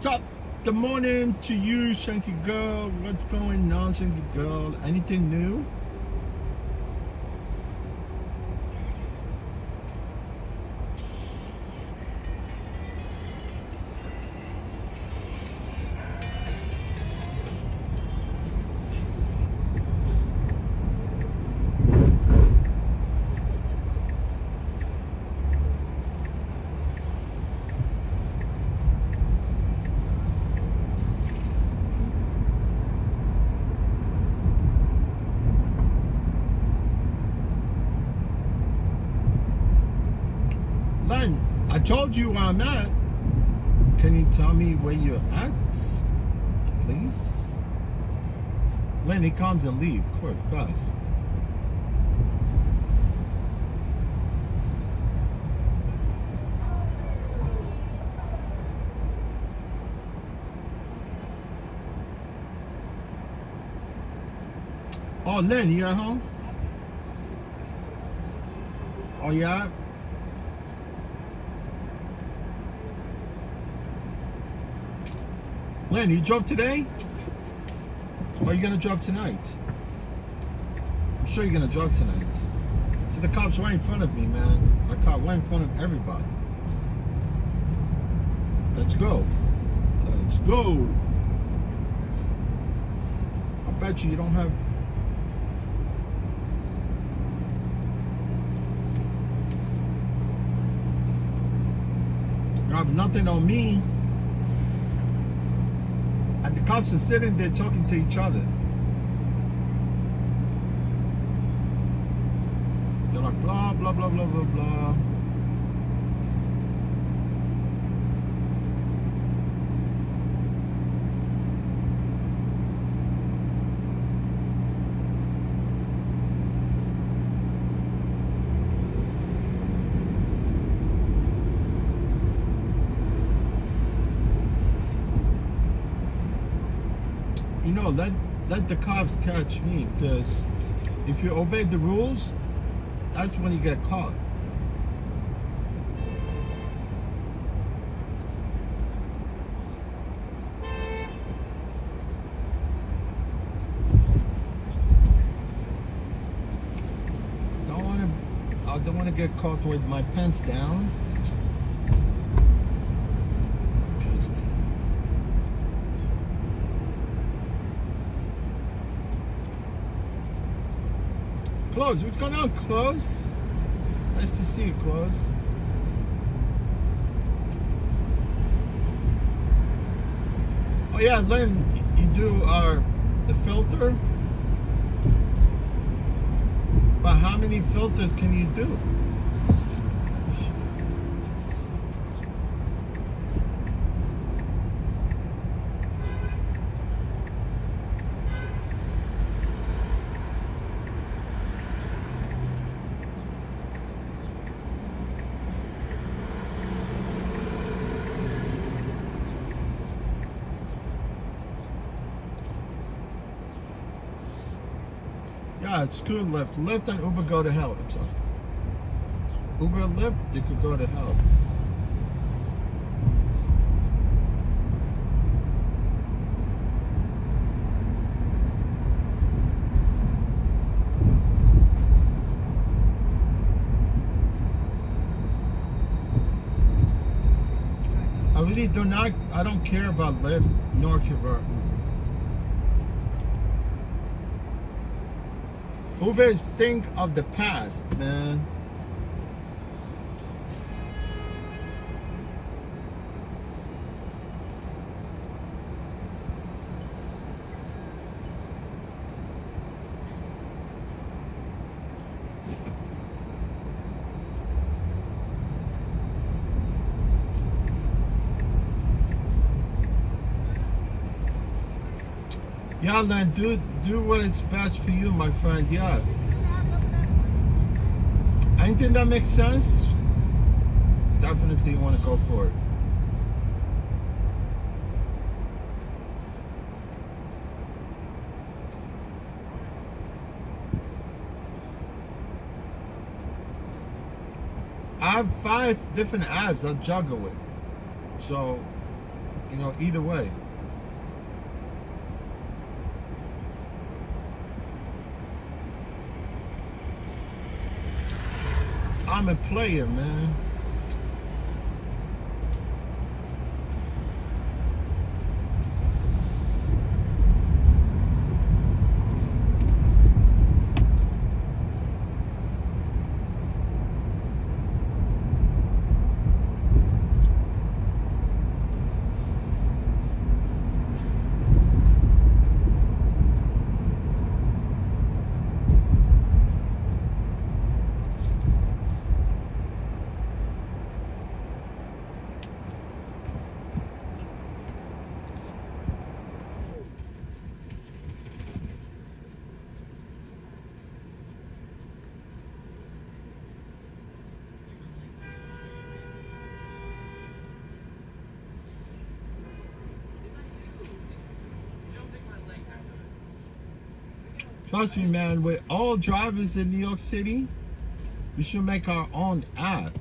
Top the morning to you, Shanky Girl. What's going on, Shanky Girl? Anything new? Len, I told you where I'm at. Can you tell me where you're at, please? Len, he comes and leave quick, fast. Oh, Len, you at home? Oh, yeah? Len, you drove today? Or are you gonna drive tonight? I'm sure you're gonna drive tonight. See, the cops right in front of me, man. My car right in front of everybody. Let's go. Let's go. I bet you don't have... You have nothing on me. And the cops are sitting there talking to each other. They're like blah, blah, blah, blah, blah, blah. You know, let the cops catch me, because if you obey the rules, that's when you get caught. I don't want to get caught with my pants down. Close, what's going on, Close? Nice to see you, Close. Oh yeah, Len, you do the filter? But how many filters can you do? Yeah, it's screw Lyft. Lyft and Uber go to hell. I'm sorry. Uber and Lyft, they could go to hell. I really do not, I don't care about Lyft nor care about Uber. Uber is thing of the past, man. Yeah, man, do what is best for you, my friend. Yeah. Anything that makes sense, definitely want to go for it. I have 5 different apps I juggle with. So You know, either way. I'm a player, man. Trust me, man, with all drivers in New York City, we should make our own app.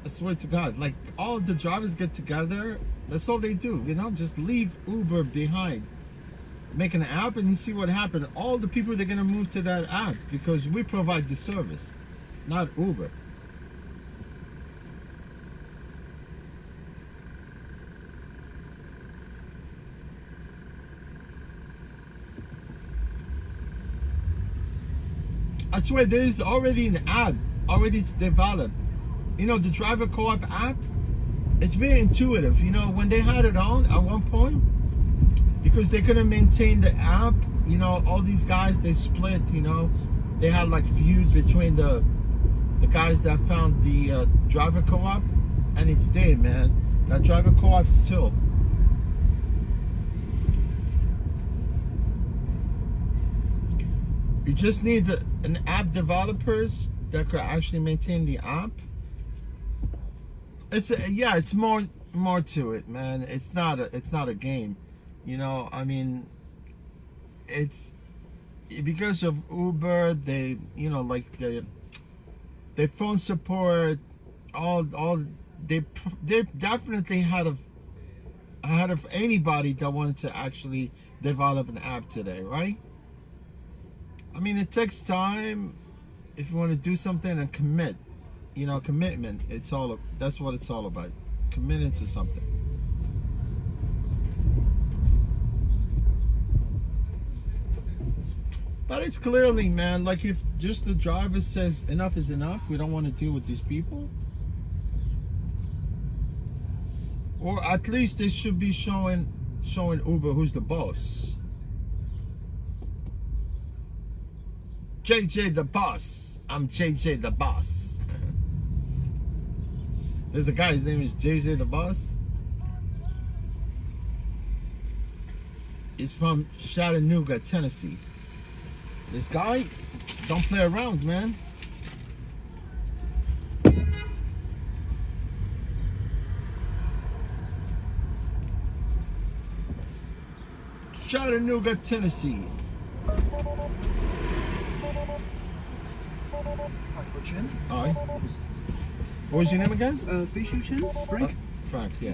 I swear to God, like all the drivers get together, that's all they do, you know, just leave Uber behind. Make an app and you see what happened. All the people, they're gonna move to that app because we provide the service, not Uber. I swear there's already an app, already developed. You know, the driver co-op app, it's very intuitive. You know, when they had it on at one point, because they couldn't maintain the app, you know, all these guys, they split, you know. They had like feud between the guys that found the driver co-op, and it's dead, man. That driver co-op still. You just need an app developers that could actually maintain the app. It's more to it, man. It's not a game, you know. I mean, it's because of Uber. They, you know, like their phone support, all they definitely ahead of anybody that wanted to actually develop an app today, right? I mean, it takes time if you want to do something and commit. You know, commitment. That's what it's all about. Committing to something. But it's clearly, man, like if just the driver says enough is enough, we don't want to deal with these people. Or at least they should be showing Uber who's the boss. JJ the boss. I'm JJ the boss. There's a guy, his name is JJ the boss. He's from Chattanooga, Tennessee. This guy don't play around, man. Chattanooga, Tennessee. All right. What was your name again? Fishu Chen? Frank? Frank, yeah.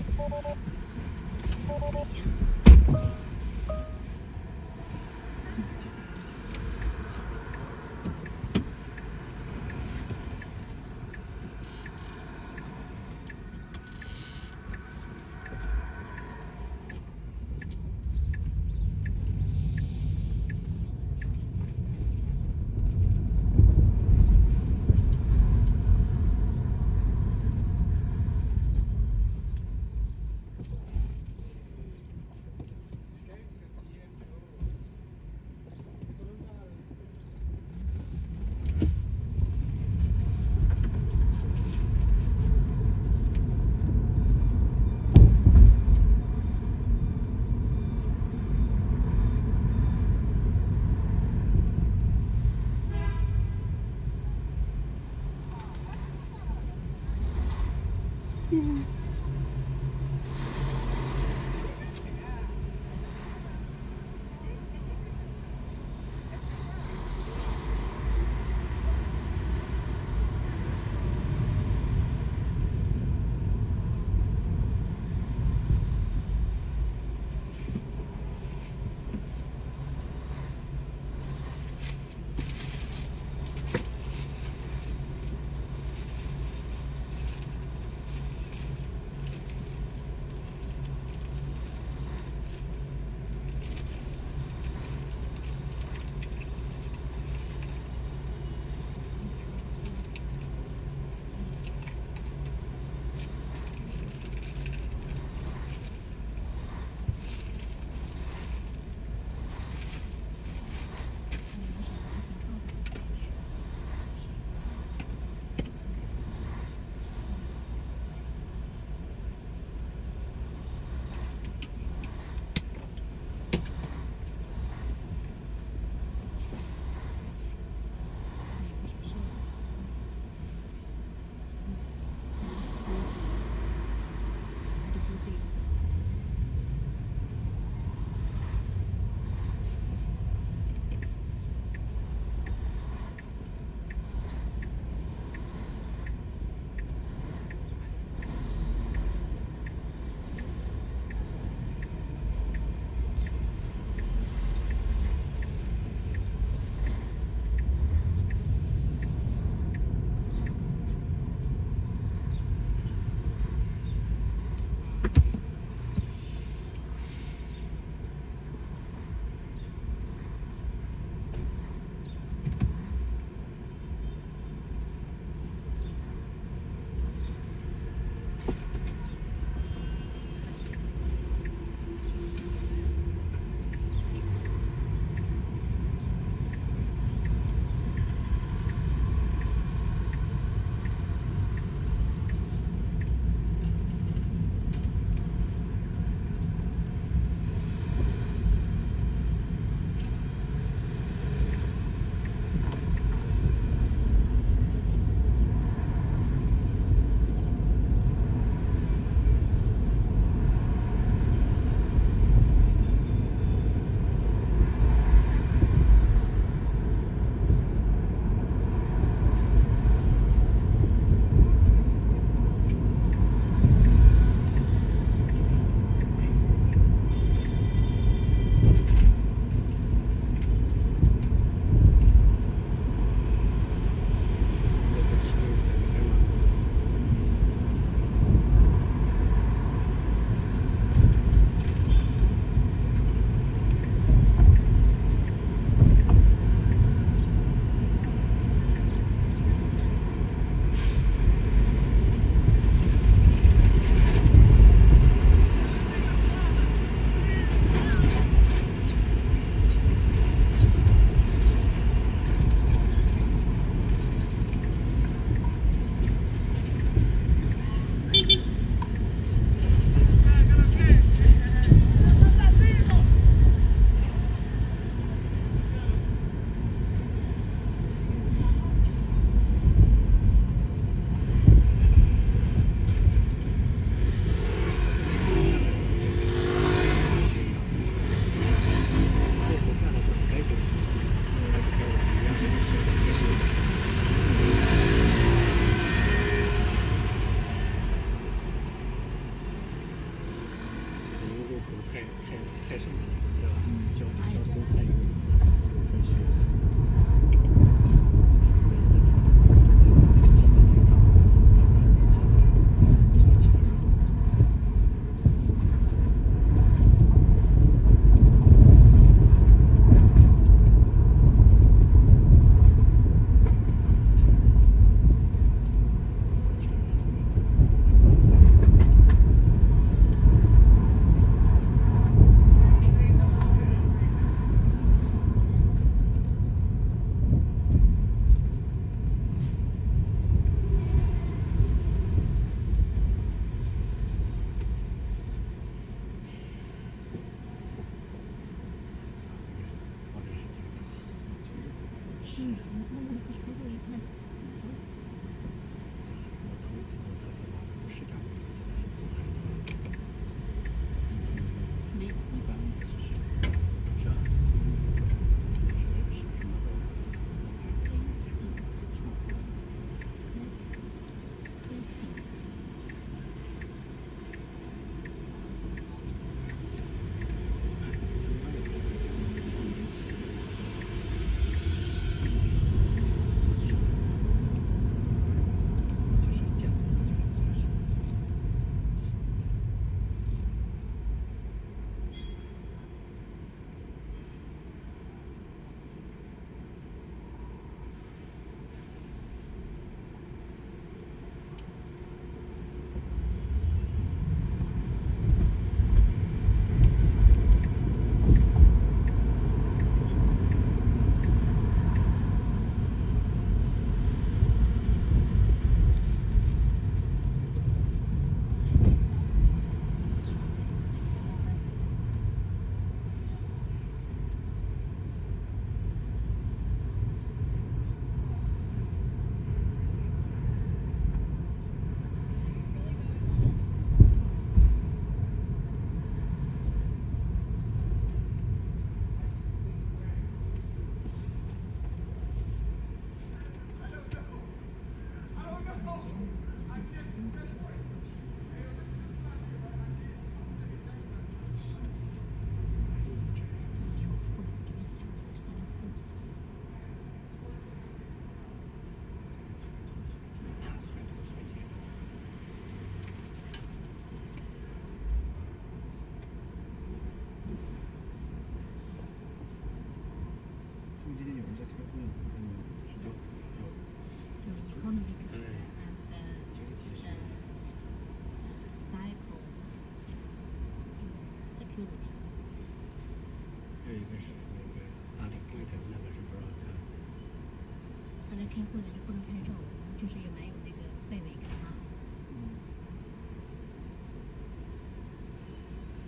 就是也蛮有那个氛围感啊。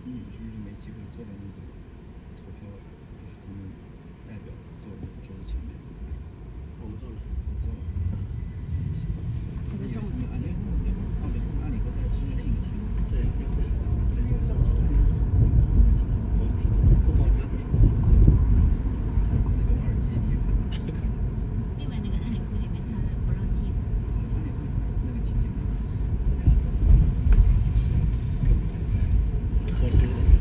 你就是没机会坐在那个投票，就是他们代表坐在桌子前面。我们坐了，我坐了。他在正你按那个，对，按理说在另一个厅。对，也不是。不报家的时候，那个耳机地方可能。另外那个安理会里面他不让进。安理会那个厅也没意思，核心的是。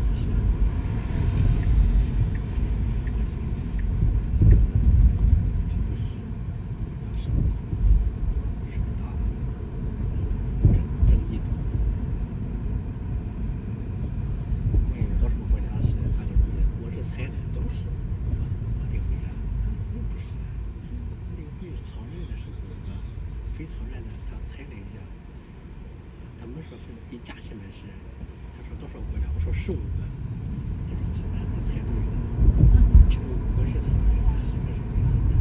非常认的，他猜了一下，他们说是一加起来是，他说多少国家？我说15个，他说这猜对了，就5个是常认的，10个是非常认。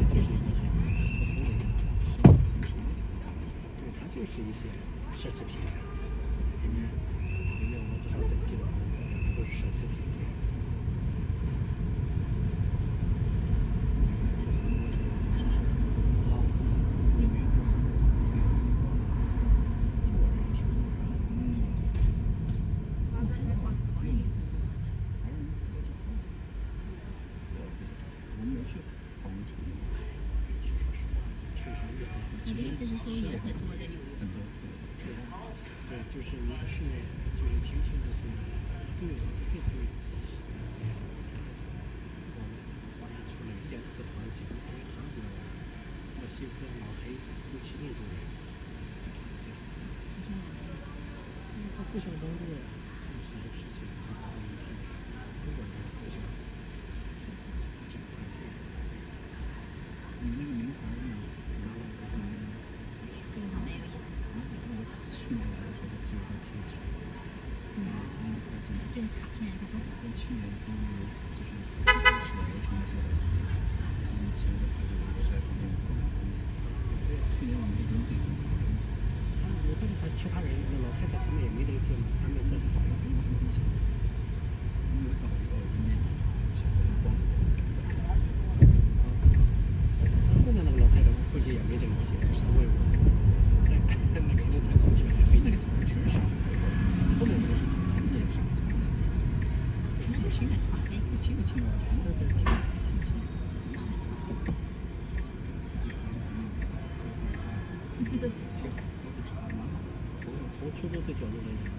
这是一个很普通的对，它就是一些奢侈品，里面我多少分记不住，都是奢侈品。收益很多的纽约。很多，对，就是你去，就是听听这些，对，我们华人出来一点都不讨厌，因为韩国、墨西哥、老黑，尤其印度人，他不想帮助，就是有事情，中国人不想，你那个名牌呢？这个好没有用。去年来的时候只有个贴纸，这个卡现在是多少？跟去年跟就是是完成的这个，现在发给我的在旁边。去年我们就不用给工资，我看他其他人那老太太他们也没得劲，他们在导游给我们挣钱，有导游人家小孩子光。后面那个老太太估计也没这个钱，是为我。那肯定他搞起来还费劲，全是后面这个也是全都新的团队，听不听啊？全都在听。司机朋友，挺好，都是蛮好。从出租车角度来讲，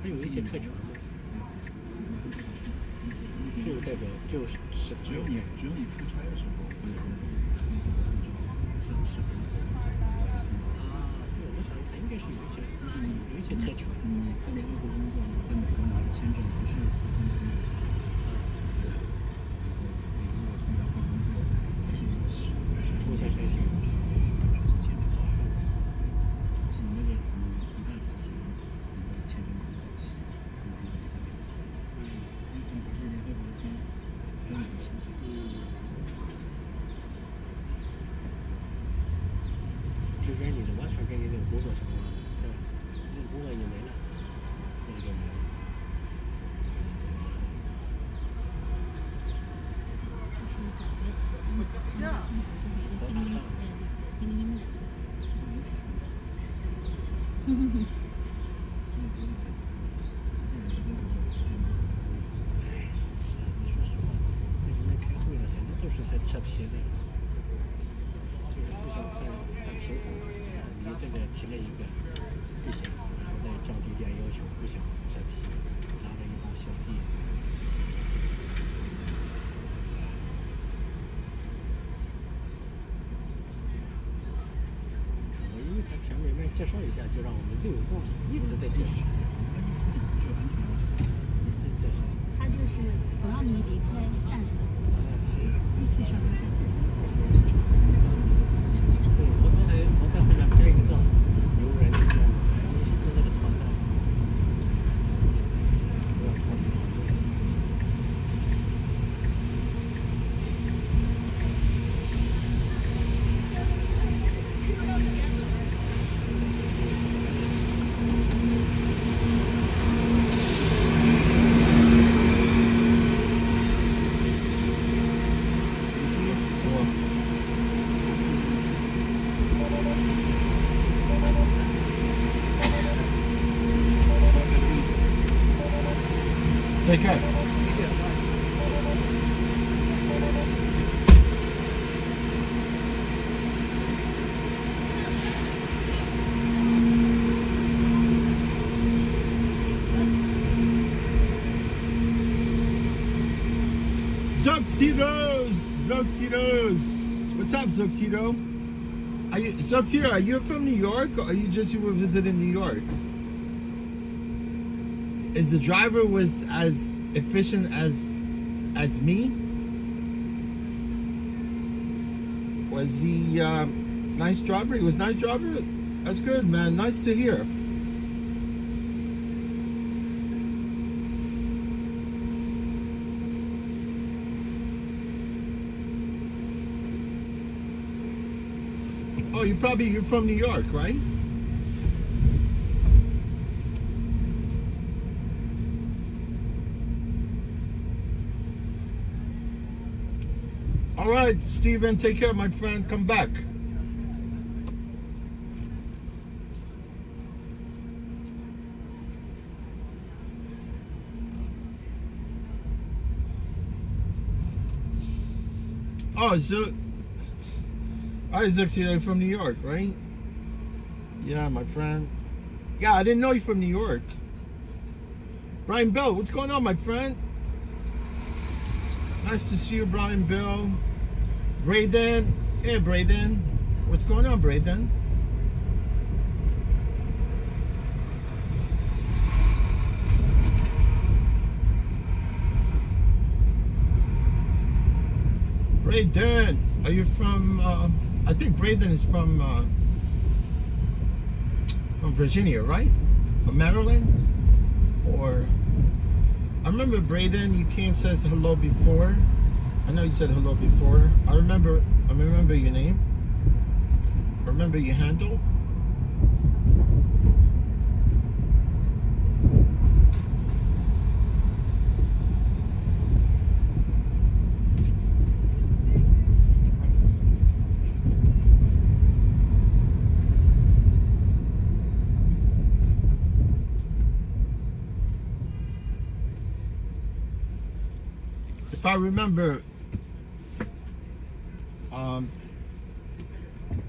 它有一些特权嘛，这就代表就是只有你出差的时候会有是对，我想它应该是有一些特权。你在外国工作，你在美国拿的签证不是普通的工作签证，对，你如果从外国工作还是有出差申请签证，是那个一旦辞职，你的签证就到期。正好是联合国跟美国签证。这边你的完全跟你这个工作相关的，对，那个工作已经没了，这个就没了。你说实话，那里面开会的人都是在扯皮的，就是不想看平衡，理这个提了一个不行，我再降低点要求，不想再批，拿了一帮小弟。因为他前面介绍一下，就让我们溜过，一直在介绍，一直介绍。他就是不让你离开站，一起上车。对，我在后面拍一个照，牛人就这样，就这个团队，不要逃离团队。Take care. Zoxitos. What's up, Zoxito? Zoxito, are you from New York, or are you were visiting New York? Is the driver was as efficient as me? Was he nice driver? He was nice driver? That's good, man. Nice to hear. Oh, you're from New York, right? All right, Steven, take care, my friend. Come back. Oh, so Isaac, you're from New York, right? Yeah, my friend. Yeah, I didn't know you're from New York. Brian Bell, what's going on, my friend? Nice to see you, Brian Bell. Braden. Hey, Braden. What's going on, Braden? Braden, are you from, I think Braden is from Virginia, right? Or Maryland? Or, I remember Braden, you came, says hello before. I know you said hello before. I remember your name. I remember your handle. If I remember,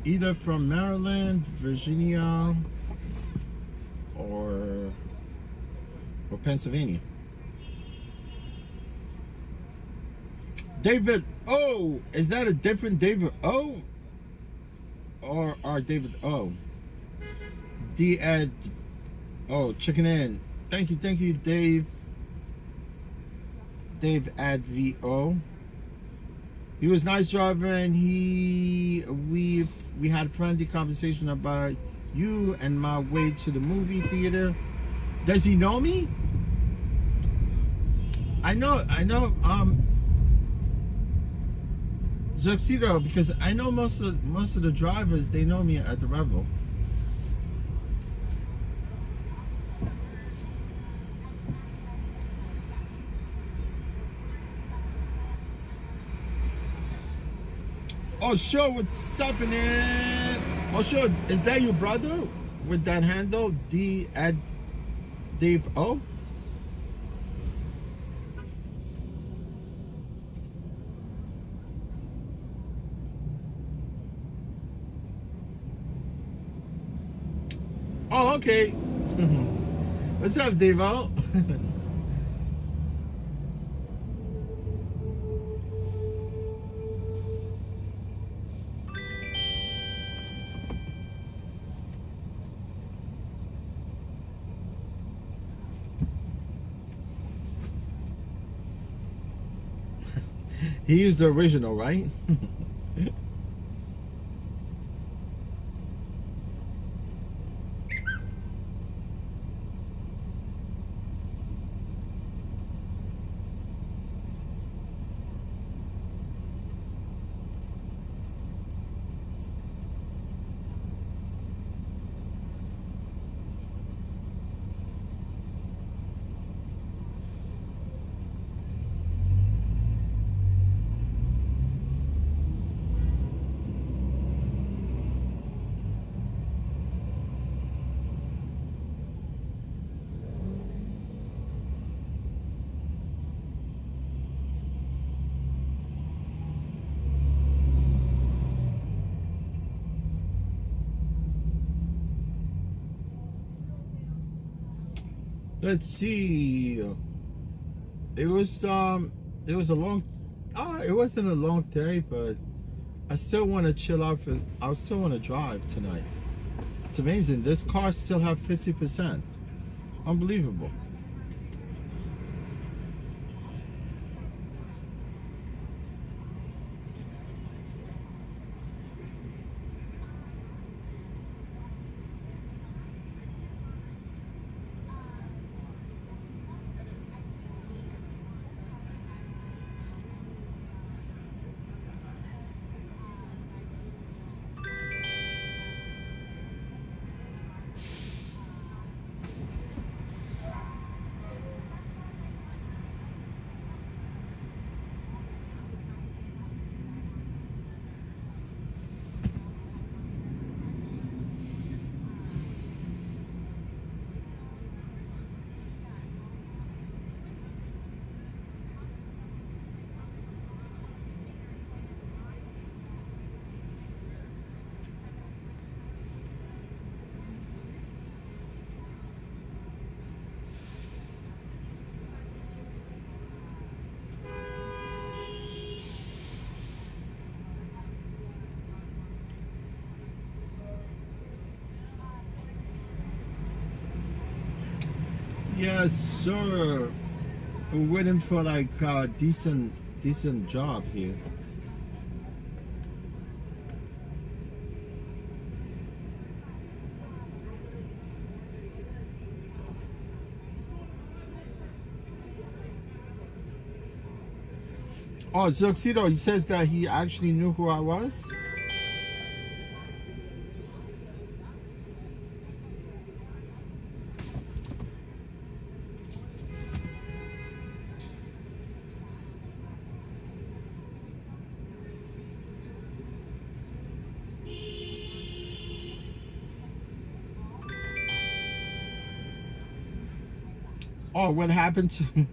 either from Maryland, Virginia, or Pennsylvania. David O, is that a different David O, or our David O? D Ed, oh, chicken in. Thank you, Dave. Dave at VO. He was a nice driver, and we had a friendly conversation about you and my way to the movie theater. Does he know me? I know Zuxito, because I know most of the drivers, they know me at the Revel. Oh, sure, what's happening? Oh, sure, is that your brother with that handle, D at Dave O? Okay. What's up, Devo? He used the original, right? Let's see. It was a long. It wasn't a long day, but I still want to chill out. I still want to drive tonight. It's amazing. This car still have 50%. Unbelievable. Yes, sir. We're waiting for like a decent job here. Oh, Zoxito, he says that he actually knew who I was. Oh, what happened to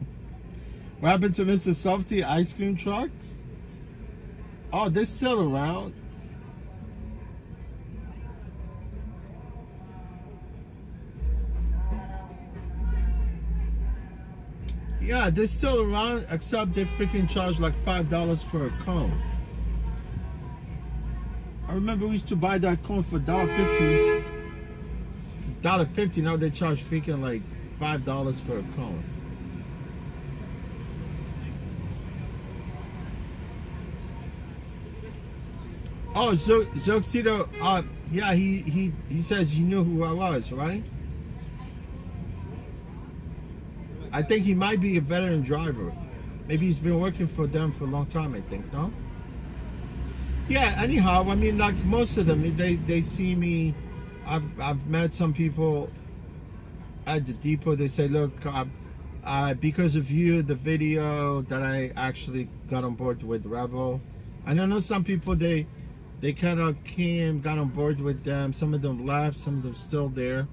Mr. Softy ice cream trucks? Oh, they're still around. Yeah, they're still around, except they freaking charge like $5 for a cone. I remember we used to buy that cone for $1.50. $1.50, now they charge freaking like $5 for a cone. Oh, Zoxito, yeah, he says you knew who I was, right? I think he might be a veteran driver. Maybe he's been working for them for a long time, I think, no? Yeah, anyhow, I mean, like most of them, they see me. I've met some people at the depot. They say, look, because of you, the video that I actually got on board with Revel. And I know some people, they kind of got on board with them. Some of them left, some of them still there.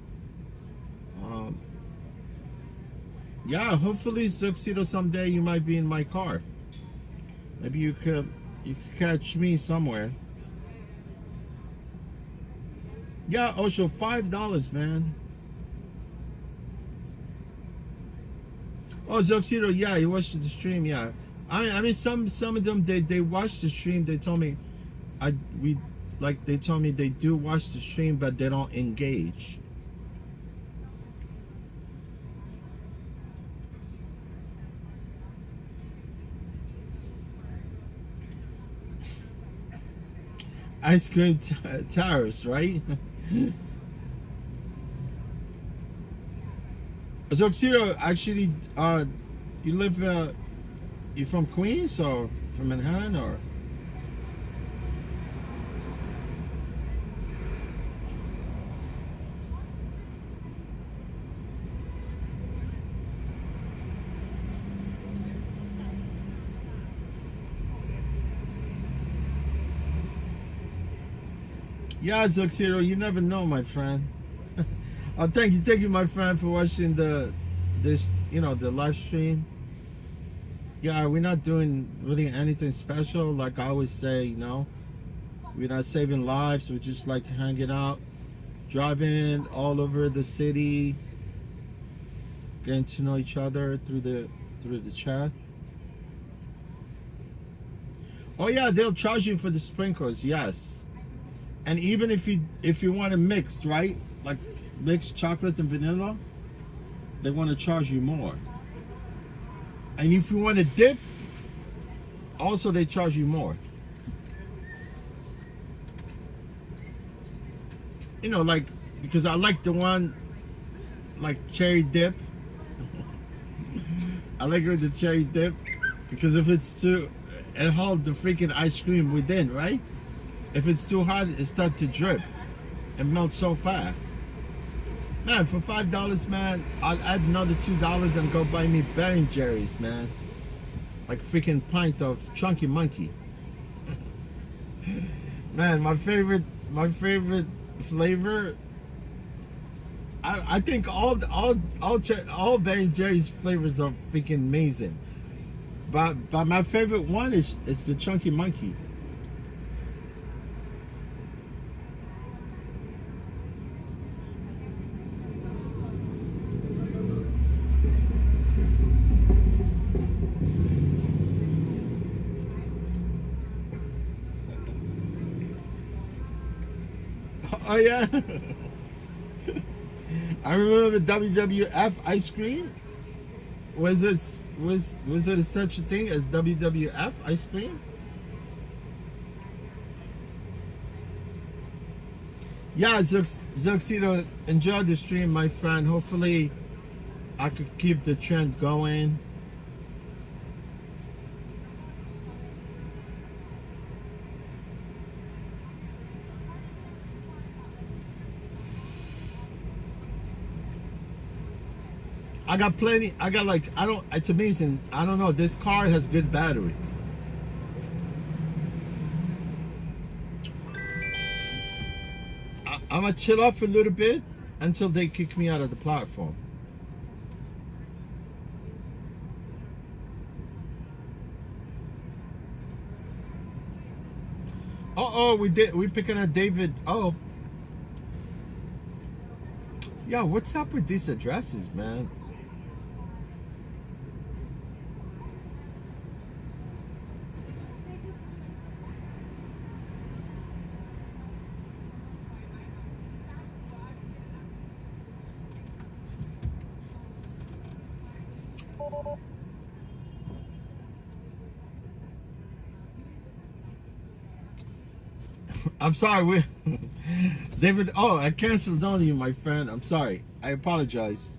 Yeah, hopefully, Zoxito, someday you might be in my car. Maybe you could catch me somewhere. Yeah, Osho, $5, man. Oh, Zoxito, yeah, he watched the stream, yeah. I mean, some of them they watch the stream. They told me, they told me they do watch the stream, but they don't engage. Ice cream towers, right? Zoxito, actually, you live, you from Queens or from Manhattan or? Yeah, Zoxito, you never know, my friend. Thank you, my friend, for watching the live stream. Yeah, we're not doing really anything special. Like I always say, you know, we're not saving lives. We're just like hanging out, driving all over the city, getting to know each other through the chat. Oh yeah, they'll charge you for the sprinklers, yes. And even if you want it mixed, right? Like mixed chocolate and vanilla, they want to charge you more. And if you want to dip, also they charge you more. You know, like, because I like the one like cherry dip. I like the cherry dip because if it's too, it holds the freaking ice cream within, right? If it's too hot, it starts to drip and melt so fast. Man, for $5, man, I'll add another $2 and go buy me Ben & Jerry's, man. Like freaking pint of Chunky Monkey. Man, my favorite flavor. I think all Ben & Jerry's flavors are freaking amazing. But my favorite one is the Chunky Monkey. Oh yeah. I remember WWF ice cream. Was it such a thing as WWF ice cream? Yeah, Zoxito, enjoy the stream, my friend. Hopefully I could keep the trend going. I got plenty. I got like, it's amazing. I don't know. This car has good battery. I'm gonna chill out for a little bit until they kick me out of the platform. We picking at David. Oh. Yo, what's up with these addresses, man? I'm sorry, David. Oh, I canceled on you, my friend. I'm sorry. I apologize.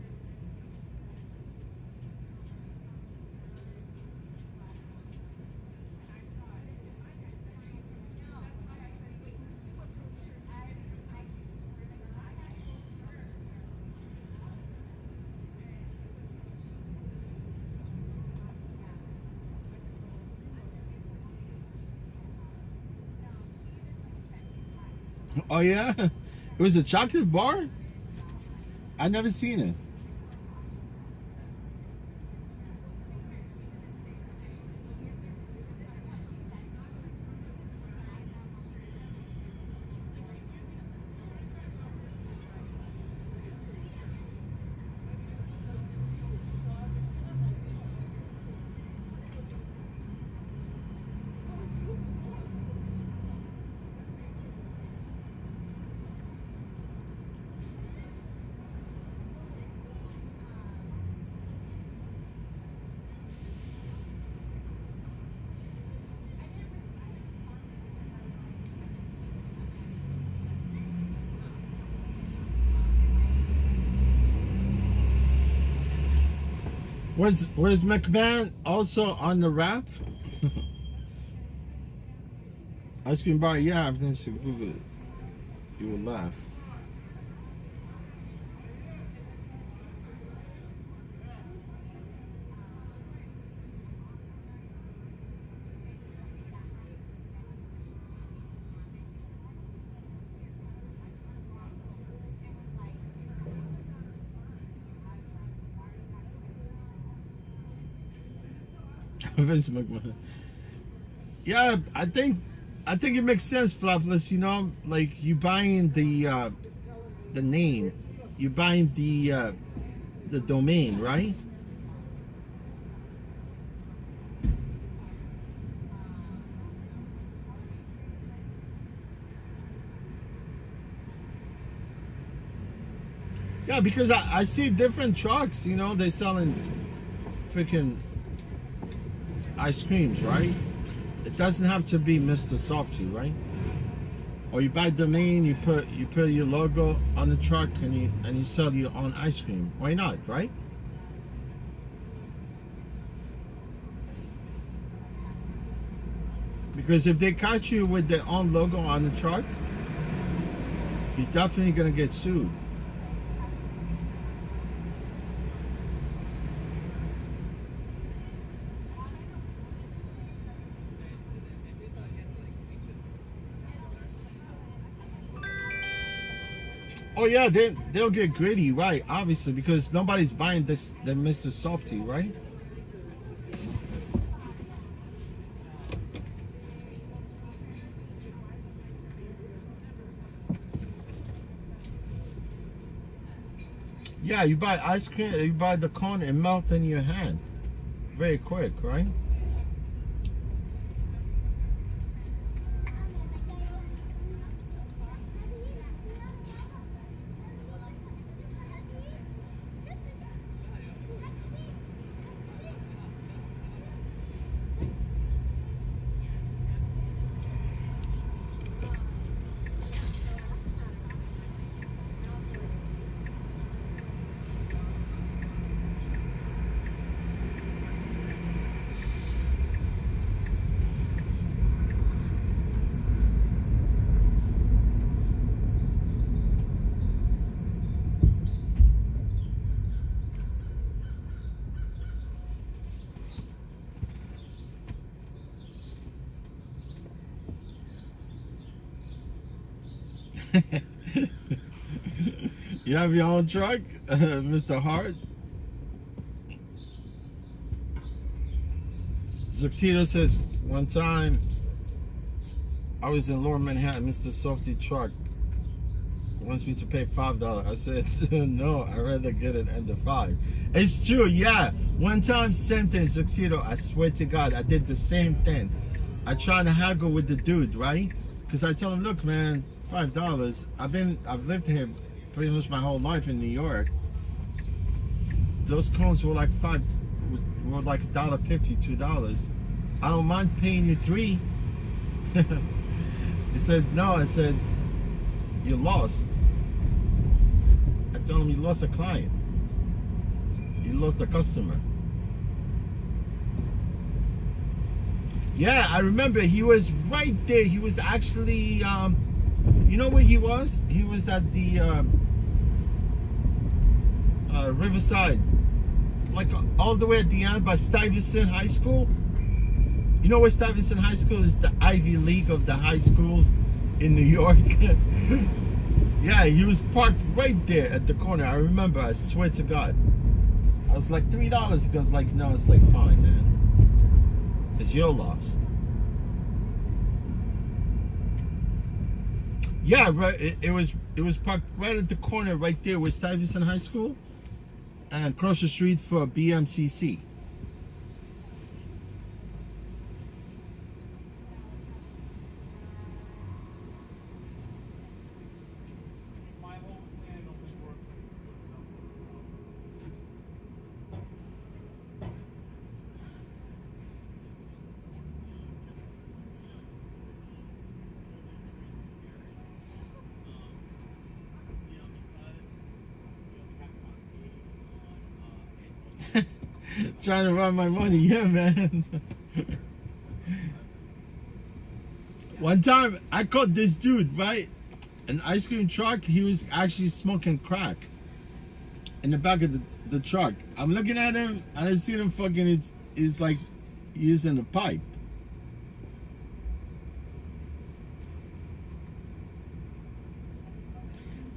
Oh yeah, it was a chocolate bar. I never seen it. Was McMahon also on the rap? Ice cream bar, yeah, I've never seen Google it. You will laugh. Vince McMahon. Yeah, I think it makes sense, Fluffless. You know, like you buying the name, you buying the domain, right? Yeah, because I see different trucks. You know, they're selling freaking ice creams, right? It doesn't have to be Mr. Softy, right? Or you buy domain, you put your logo on the truck, and you sell your own ice cream. Why not, right? Because if they catch you with their own logo on the truck, you're definitely gonna get sued. Oh yeah, they'll get gritty, right? Obviously, because nobody's buying this the Mr. Softy, right? Yeah, you buy ice cream, you buy the cone and melt in your hand, very quick, right? You have your own truck, Mr. Hart? Zuxedo says, one time I was in Lower Manhattan, Mr. Softy truck wants me to pay $5. I said, no, I'd rather get it under 5. It's true, yeah. One time, same thing, Zuxedo, I swear to God, I did the same thing. I tried to haggle with the dude, right? Because I tell him, look, man, $5. I've lived here pretty much my whole life in New York. Those cones were like were like $1.50, $2. I don't mind paying you $3. He said, no. I said, you lost. I told him you lost a client. You lost a customer. Yeah, I remember he was right there. He was actually, you know where he was? He was at the Riverside, like all the way at the end by Stuyvesant High School. You know where Stuyvesant High School is? The Ivy League of the high schools in New York. Yeah, he was parked right there at the corner. I remember, I swear to God. I was like, $3. He goes like, no, it's like, fine, man. It's your loss. Yeah, right. It was parked right at the corner right there with Stuyvesant High School, and across the street for BMCC. Trying to run my money, yeah, man. One time, I caught this dude, right? An ice cream truck. He was actually smoking crack in the back of the truck. I'm looking at him, and I see him fucking. It's like using a pipe.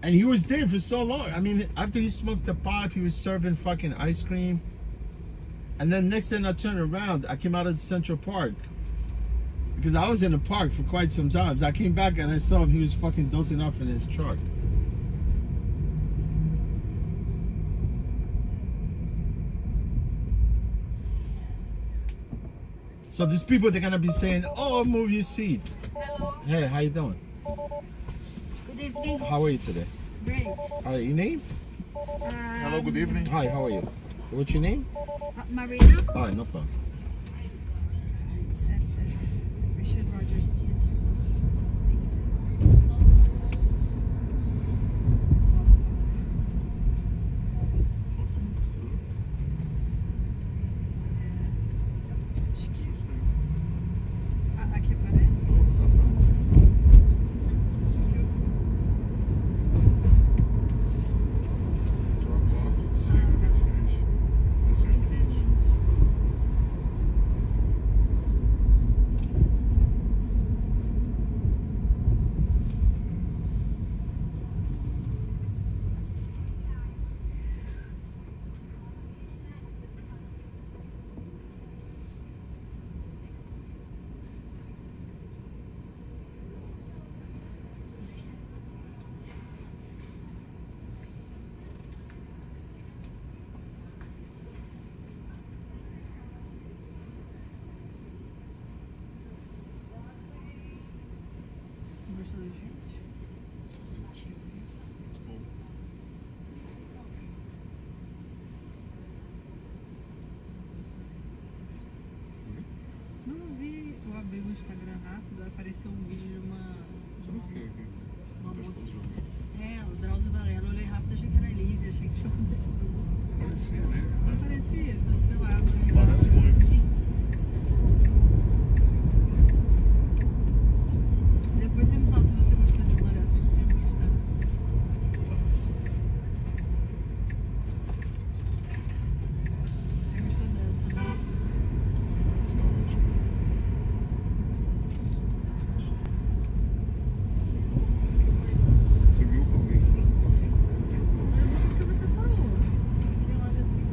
And he was there for so long. I mean, after he smoked the pipe, he was serving fucking ice cream. And then next thing I turned around, I came out of Central Park. Because I was in the park for quite some time. So I came back and I saw him, he was fucking dozing off in his truck. So these people, they're gonna be saying, oh, move your seat. Hello. Hey, how you doing? Good evening. How are you today? Great. Hi, your name? Hello, good evening. Hi, how are you? What's your name? Marina. Hi, no problem. It's at Richard Rogers Theater. Thanks. Aqui aparece? Conversa da gente. Não, eu vi, eu abri o Instagram rápido, apareceu um vídeo de uma moça. É, o Drauzio Varela, eu olhei rápido, achei que era Lívia, achei que tinha acontecido. Parecia, né? Não parecia, sei lá. Parece muito. Depois você me fala se você gostou de uma dessas que eu fiz, tá? Você gostou dessa, né? Você viu comigo, né? Mas só porque você falou. Tem logo assim.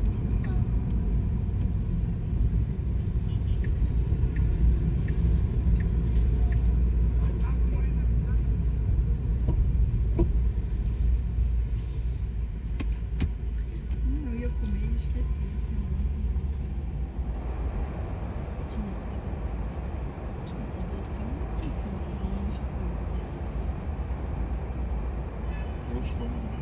Eu ia comer e esqueci. Tinha um docinho aqui com lanche. É o estômago, né?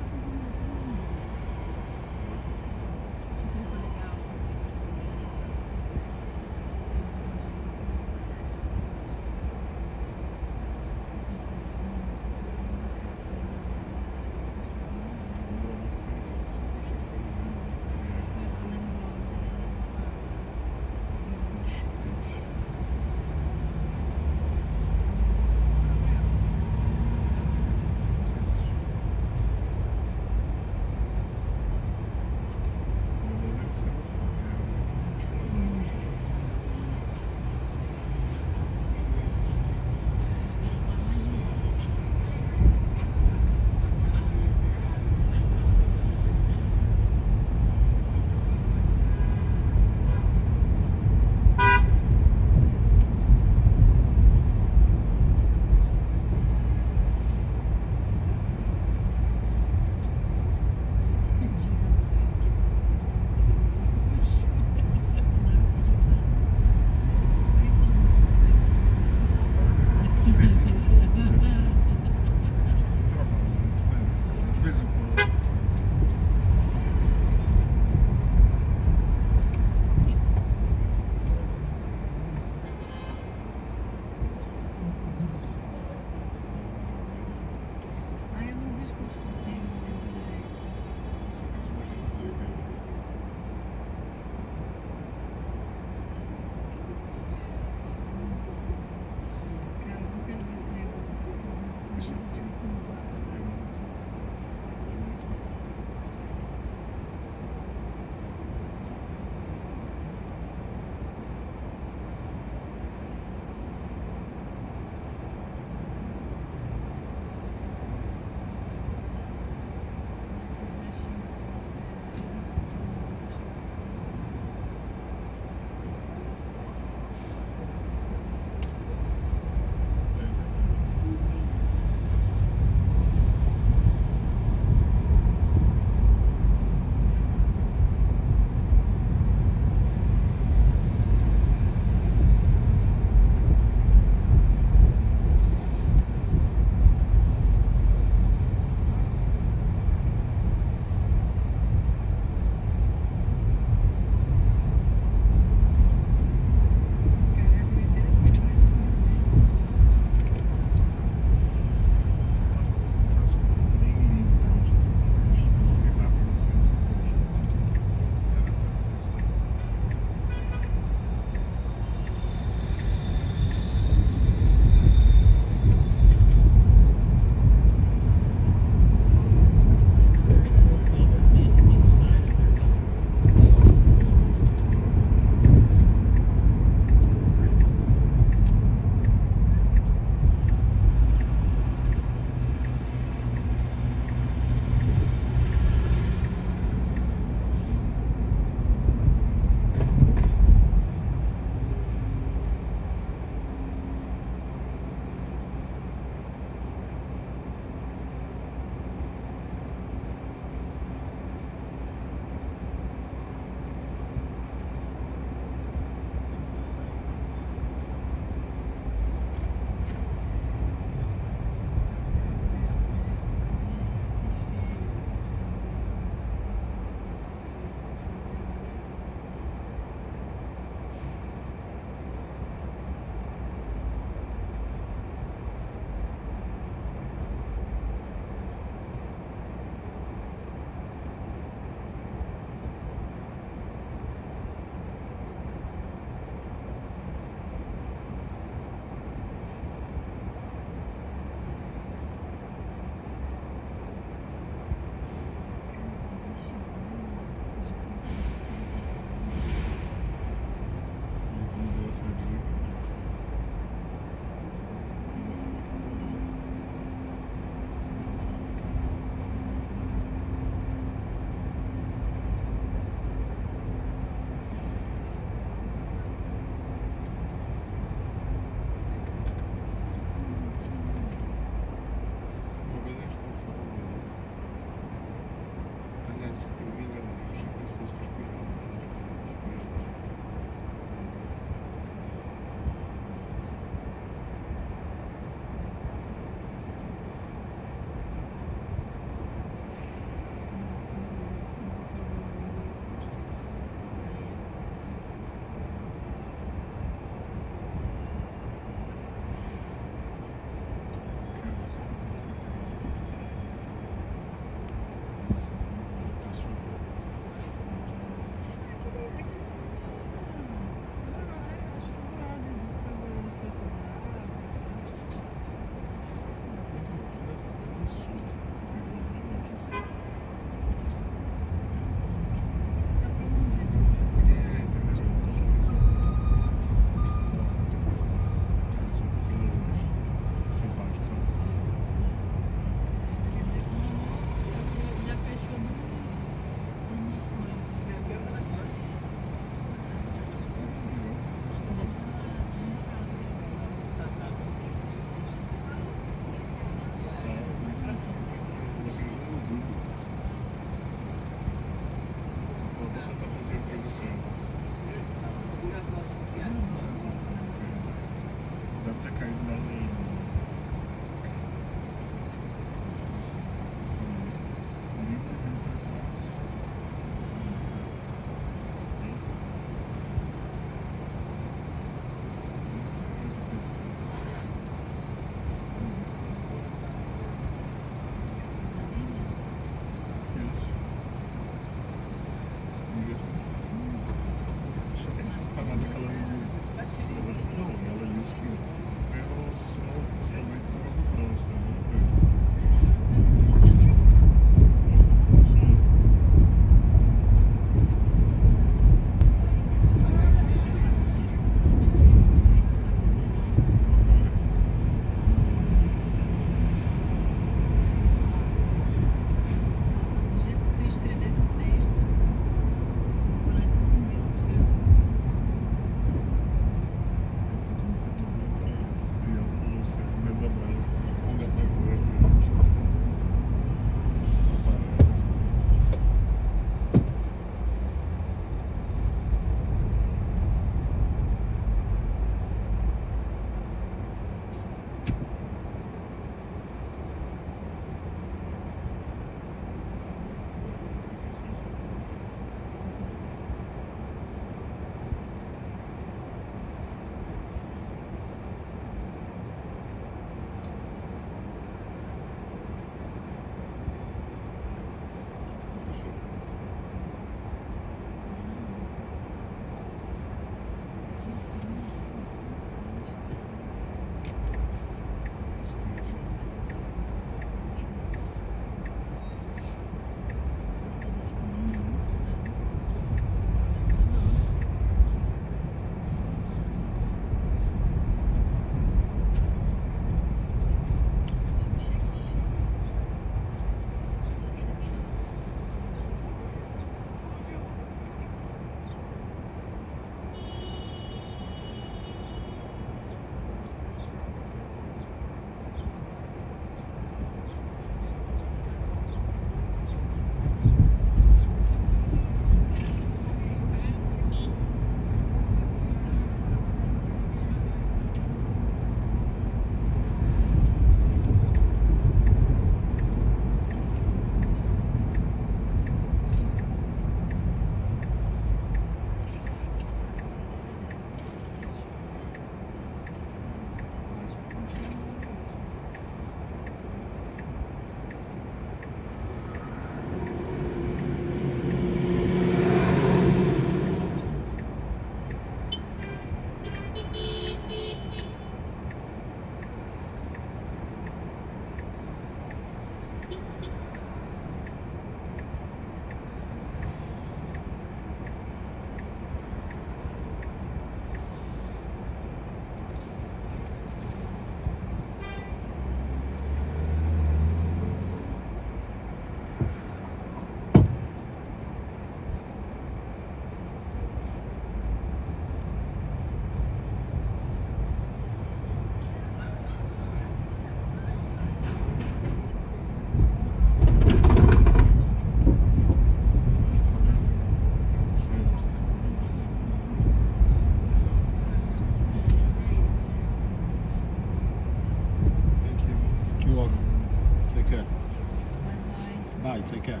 Take care.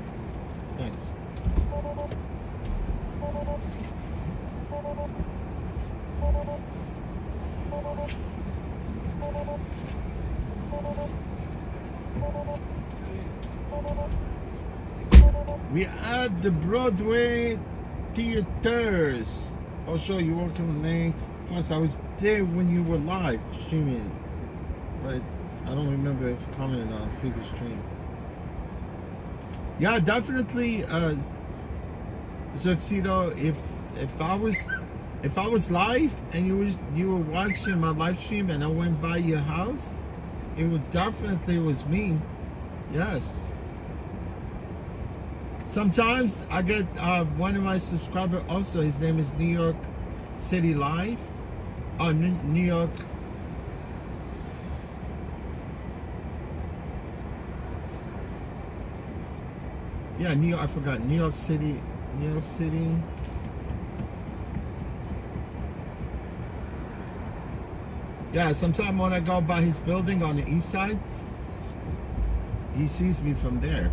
Thanks. We at the Broadway theaters. Also, you welcome link. First, I was there when you were live streaming, right? I don't remember if you commented on previous stream. Yeah, definitely, Zuxedo. If I was live and you were watching my live stream and I went by your house, it would definitely was me. Yes. Sometimes I get one of my subscribers also. His name is New York City Live. New York. Yeah, New York. I forgot. New York City. New York City. Yeah, sometimes when I go by his building on the east side, he sees me from there.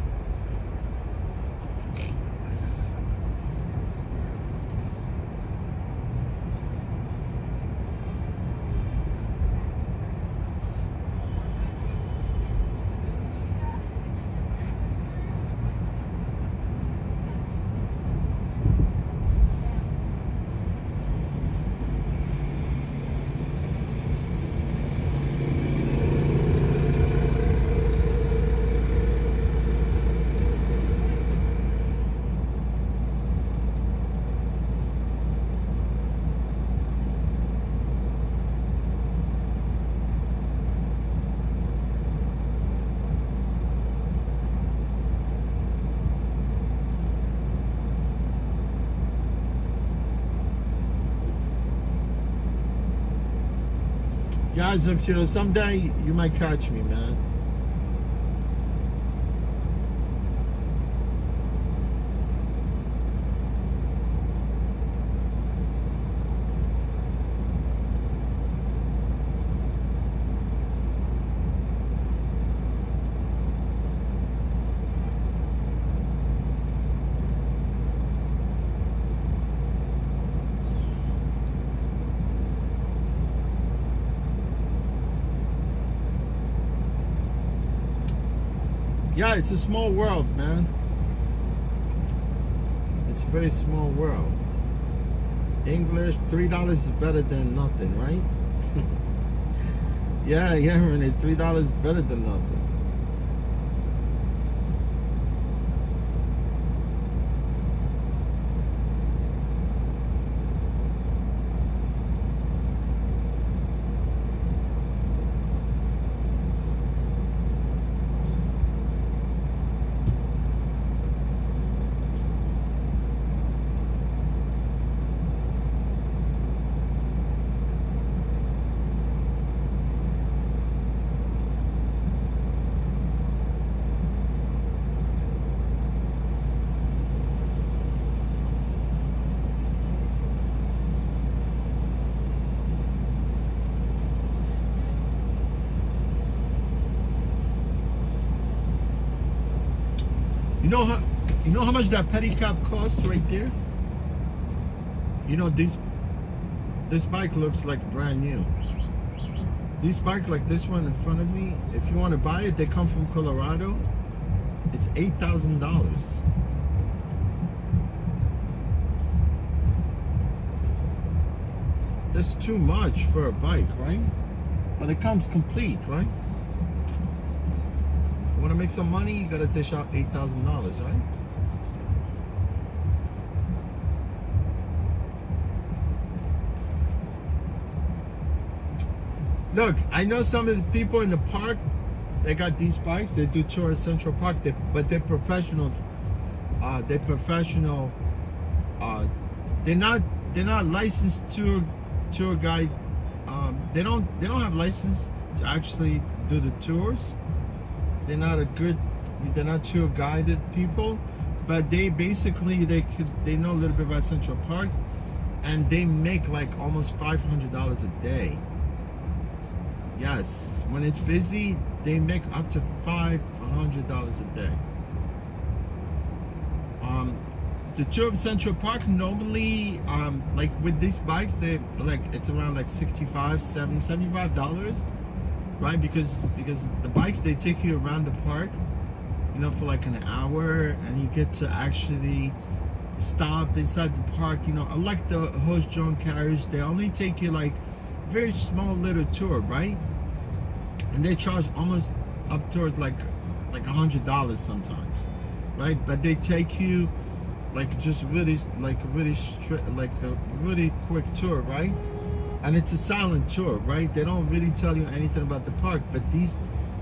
Yeah, Zuxedo, someday you might catch me, man. Yeah, it's a small world, man. It's a very small world. English, $3 is better than nothing, right? Yeah, Renee, $3 is better than nothing. You know how much that pedicab costs right there? You know, this bike looks like brand new. This bike like this one in front of me, if you want to buy it, they come from Colorado. It's $8,000. That's too much for a bike, right? But it comes complete, right? You want to make some money, you got to dish out $8,000, right? Look, I know some of the people in the park, they got these bikes. They do tour at Central Park, but they're professional. They're professional. They're not licensed tour guide. They don't have license to actually do the tours. They're not tour guided people, but they basically they know a little bit about Central Park, and they make like almost $500 a day. Yes, when it's busy, they make up to $500 a day. The tour of Central Park normally, like with these bikes, they like it's around like $65, $70, $75, right? Because the bikes, they take you around the park. you know, for like an hour, and you get to actually stop inside the park. You know, I like the horse-drawn carriage. They only take you like very small little tour, right? And they charge almost up towards like $100 sometimes, right? But they take you like just really like a really quick tour, right? And it's a silent tour, right? They don't really tell you anything about the park, but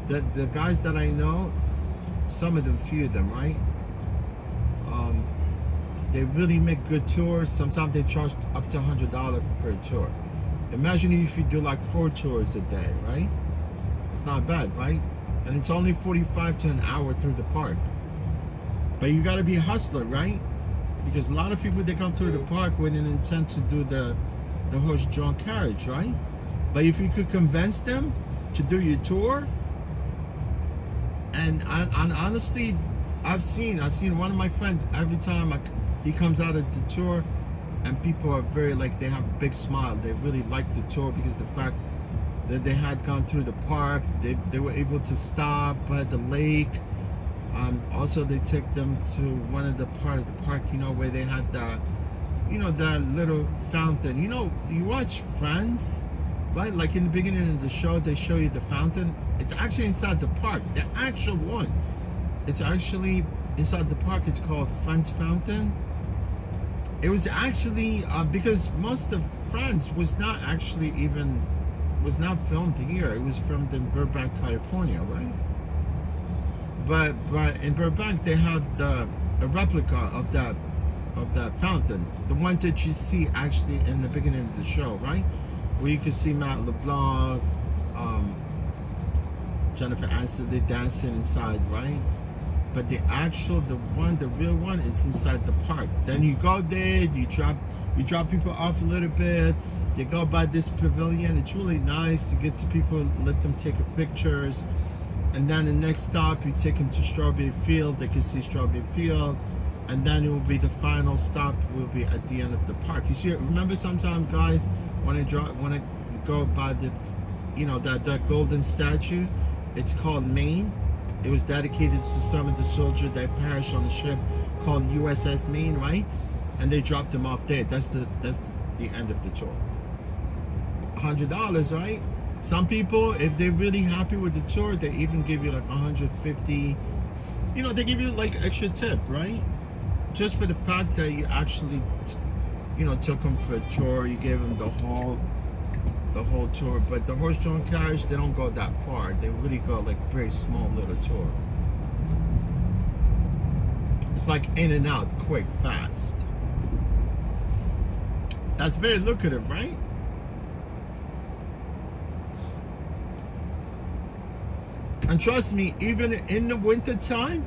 the guys that I know, some of them, few of them, right? They really make good tours. Sometimes they charge up to $100 per tour. Imagine if you do like 4 tours a day, right? It's not bad, right? And it's only 45 to an hour through the park. But you gotta be a hustler, right? Because a lot of people, they come through the park with an intent to do the horse-drawn carriage, right? But if you could convince them to do your tour, and honestly, I've seen one of my friends, every time he comes out of the tour, and people are very like, they have a big smile. They really like the tour because the fact that they had gone through the park, they were able to stop by the lake. Also, they take them to one of the part of the park, you know, where they have that, you know, that little fountain. You know, you watch Friends, right? Like in the beginning of the show, they show you the fountain. It's actually inside the park, the actual one. It's actually inside the park. It's called Friends Fountain. It was actually because most of Friends was not filmed here. It was filmed in Burbank, California, right? But in Burbank, they have a replica of that fountain, the one that you see actually in the beginning of the show, right? Where you can see Matt LeBlanc, Jennifer Aniston, they dancing inside, right? But the real one, it's inside the park. Then you go there, you drop people off a little bit. You go by this pavilion. It's really nice. You get to people, let them take pictures. And then the next stop, you take them to Strawberry Field. They can see Strawberry Field. And then it will be the final stop will be at the end of the park. You see, remember sometimes, guys, when I go by the, you know, that golden statue, it's called Maine. It was dedicated to some of the soldiers that perished on the ship called USS Maine, right? And they dropped them off there. That's the end of the tour. $100, right? Some people, if they're really happy with the tour, they even give you like $150. You know, they give you like extra tip, right? Just for the fact that you actually, you know, took them for a tour. You gave them the whole tour. But the horse-drawn carriage, they don't go that far. They really go like very small little tour. It's like in and out, quick, fast. That's very lucrative, right? And trust me, even in the winter time,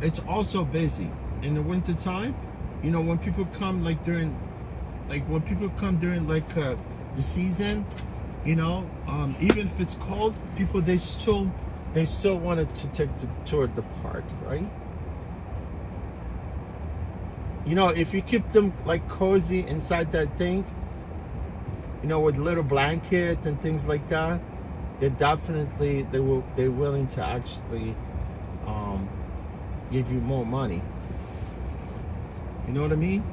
it's also busy. In the winter time, you know, when people come like during the season, you know, even if it's cold, people they still wanted to take the tour of the park, right? You know, if you keep them like cozy inside that thing, you know, with little blanket and things like that, they're willing to actually give you more money. You know what I mean?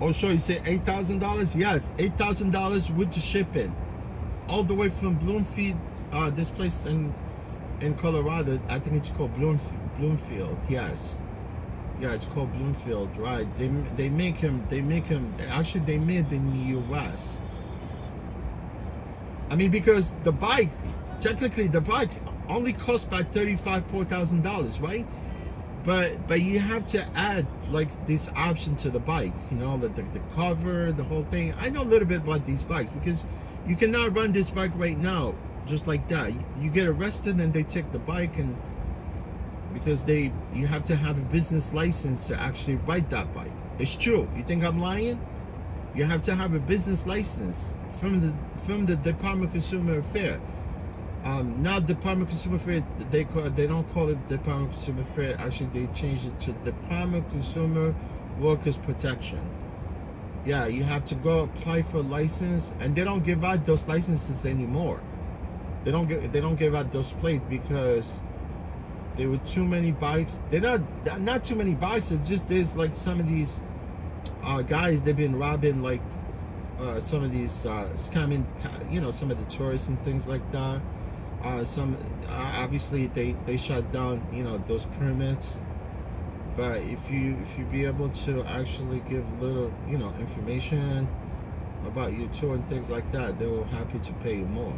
Oh, sure, you say $8,000? Yes, $8,000 with the shipping. All the way from Bloomfield, this place in Colorado, I think it's called Bloomfield, yes. Yeah, it's called Bloomfield, right? They make them, actually they made in the US. I mean, because the bike, technically the bike only costs about $4,000, right? But you have to add like this option to the bike, you know, the cover, the whole thing. I know a little bit about these bikes because you cannot run this bike right now just like that. You get arrested and they take the bike, and because you have to have a business license to actually ride that bike. It's true. You think I'm lying? You have to have a business license from the Department of Consumer Affairs. Now Department of Consumer Affairs, they don't call it Department of Consumer Affairs. Actually, they changed it to Department of Consumer Workers Protection. Yeah, you have to go apply for a license, and they don't give out those licenses anymore. They don't give out those plates because there were too many bikes. They're not too many bikes. It's just there's like some of these guys. They've been robbing like some of these scamming, some of the tourists and things like that. Some obviously they shut down those permits. But if you be able to actually give little information about your tour and things like that, they will happy to pay you more.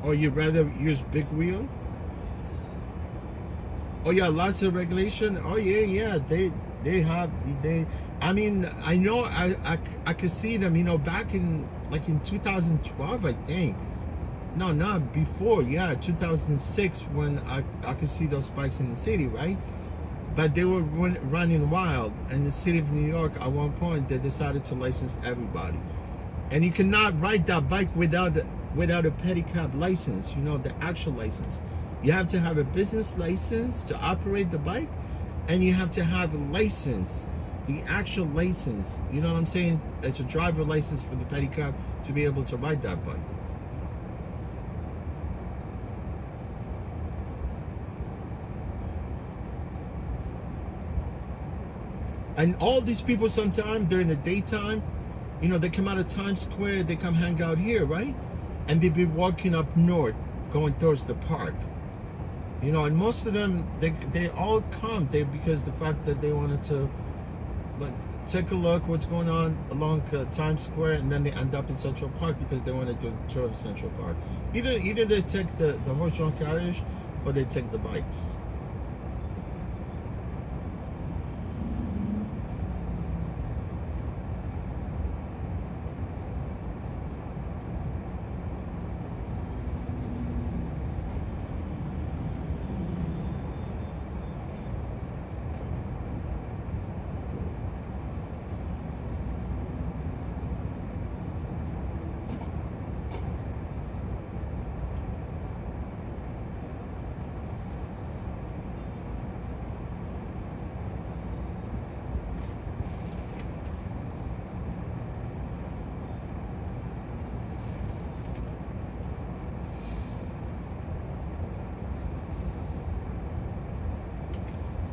Or you'd rather use big wheel? Oh yeah, lots of regulation. Oh yeah, they I mean, I know I could see them, back in 2012, I think. No, not before. Yeah, 2006 when I could see those bikes in the city, right? But they were running wild. And the city of New York, at one point, they decided to license everybody. And you cannot ride that bike without a pedicab license, the actual license. You have to have a business license to operate the bike, and you have to have a license, the actual license. You know what I'm saying? It's a driver license for the pedicab to be able to ride that bike. And all these people sometimes during the daytime, they come out of Times Square, they come hang out here, right? And they be walking up north, going towards the park. And most of them, they all come there because the fact that they wanted to take a look what's going on along Times Square, and then they end up in Central Park because they want to do the tour of Central Park. Either they take the horse-drawn carriage or they take the bikes.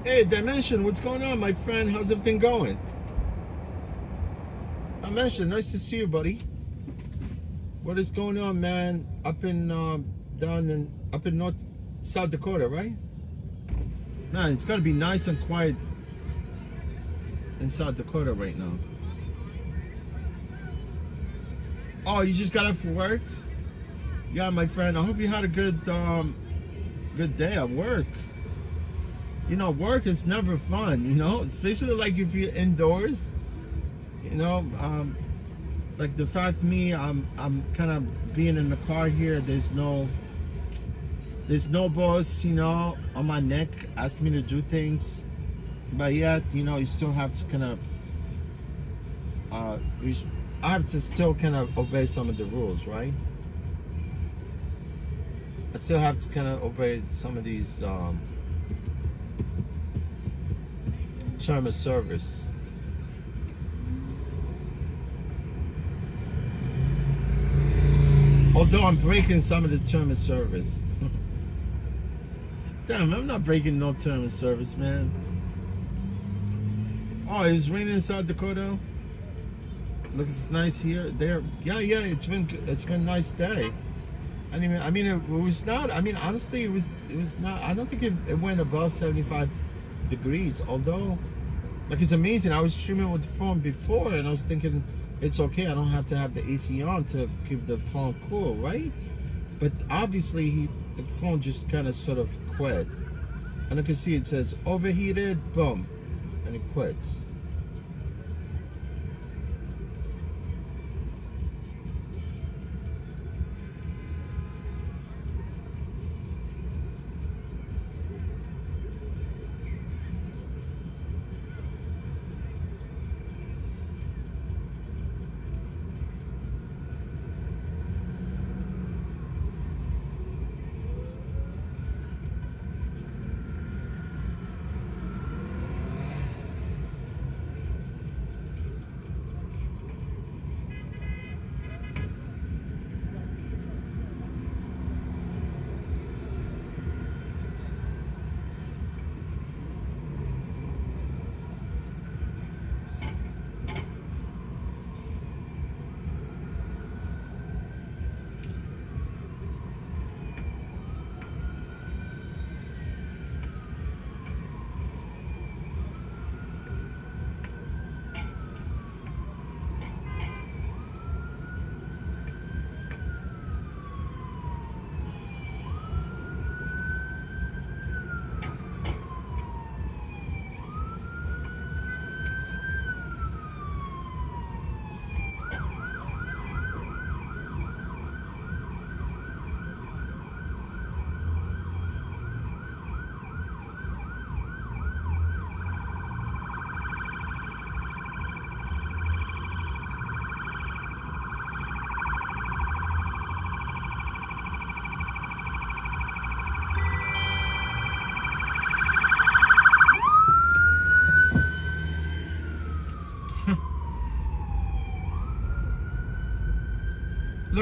Hey, Dimension, what's going on, my friend? How's everything going? Dimension, nice to see you, buddy. What is going on, man? Up in up in South Dakota, right? Man, it's gotta be nice and quiet in South Dakota right now. Oh, you just got up for work? Yeah, my friend. I hope you had a good day at work. Work is never fun, especially like if you're indoors, like the fact me, I'm kind of being in the car here. There's no boss, on my neck asking me to do things, but yet, you still have to kind of, I have to still kind of obey some of the rules, right? I still have to kind of obey some of these, term of service. Although I'm breaking some of the term of service. Damn, I'm not breaking no term of service, man. Oh, it was raining in South Dakota. Look, it's nice here. There, yeah. It's been a nice day. I mean, it was not. I mean, honestly, it was not. I don't think it went above 75 degrees. Although, it's amazing. I was streaming with the phone before, and I was thinking it's okay. I don't have to have the AC on to keep the phone cool, right? But obviously, the phone just kind of sort of quit, and I can see it says overheated. Boom, and it quits.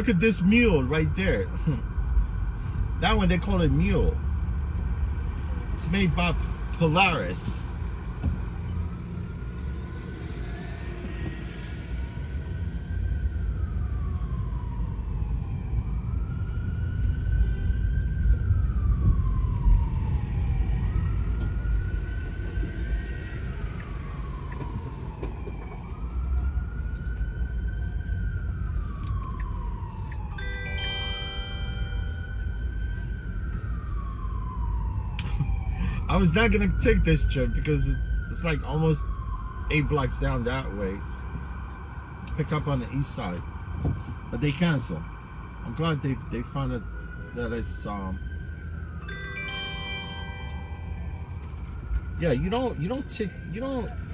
Look at this mule right there. That one they call it mule. It's made by Polaris. I was not gonna take this trip because it's like almost 8 blocks down that way to pick up on the east side, but they canceled. I'm glad they found it that it's yeah, you don't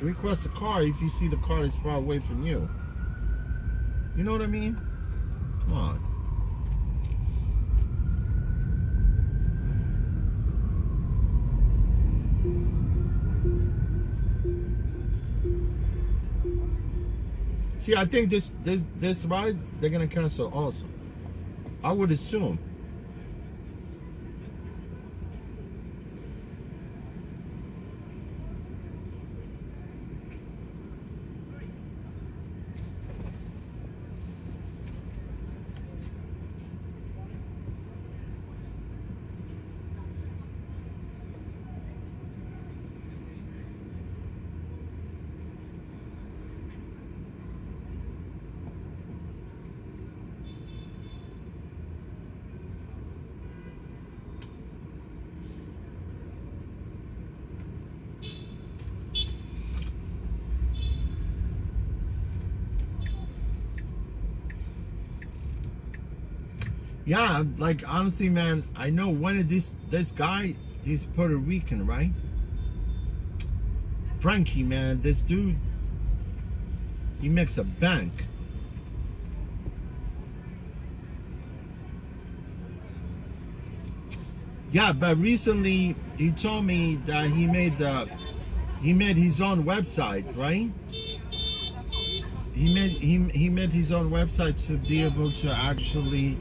request a car if you see the car is far away from you. You know what I mean? Come on. See, I think this ride they're gonna cancel also. I would assume. Yeah, like honestly, man, I know one of this guy, he's Puerto Rican, right? Frankie, man, this dude, he makes a bank. Yeah, but recently he told me that he made his own website, right? He made his own website to be able to actually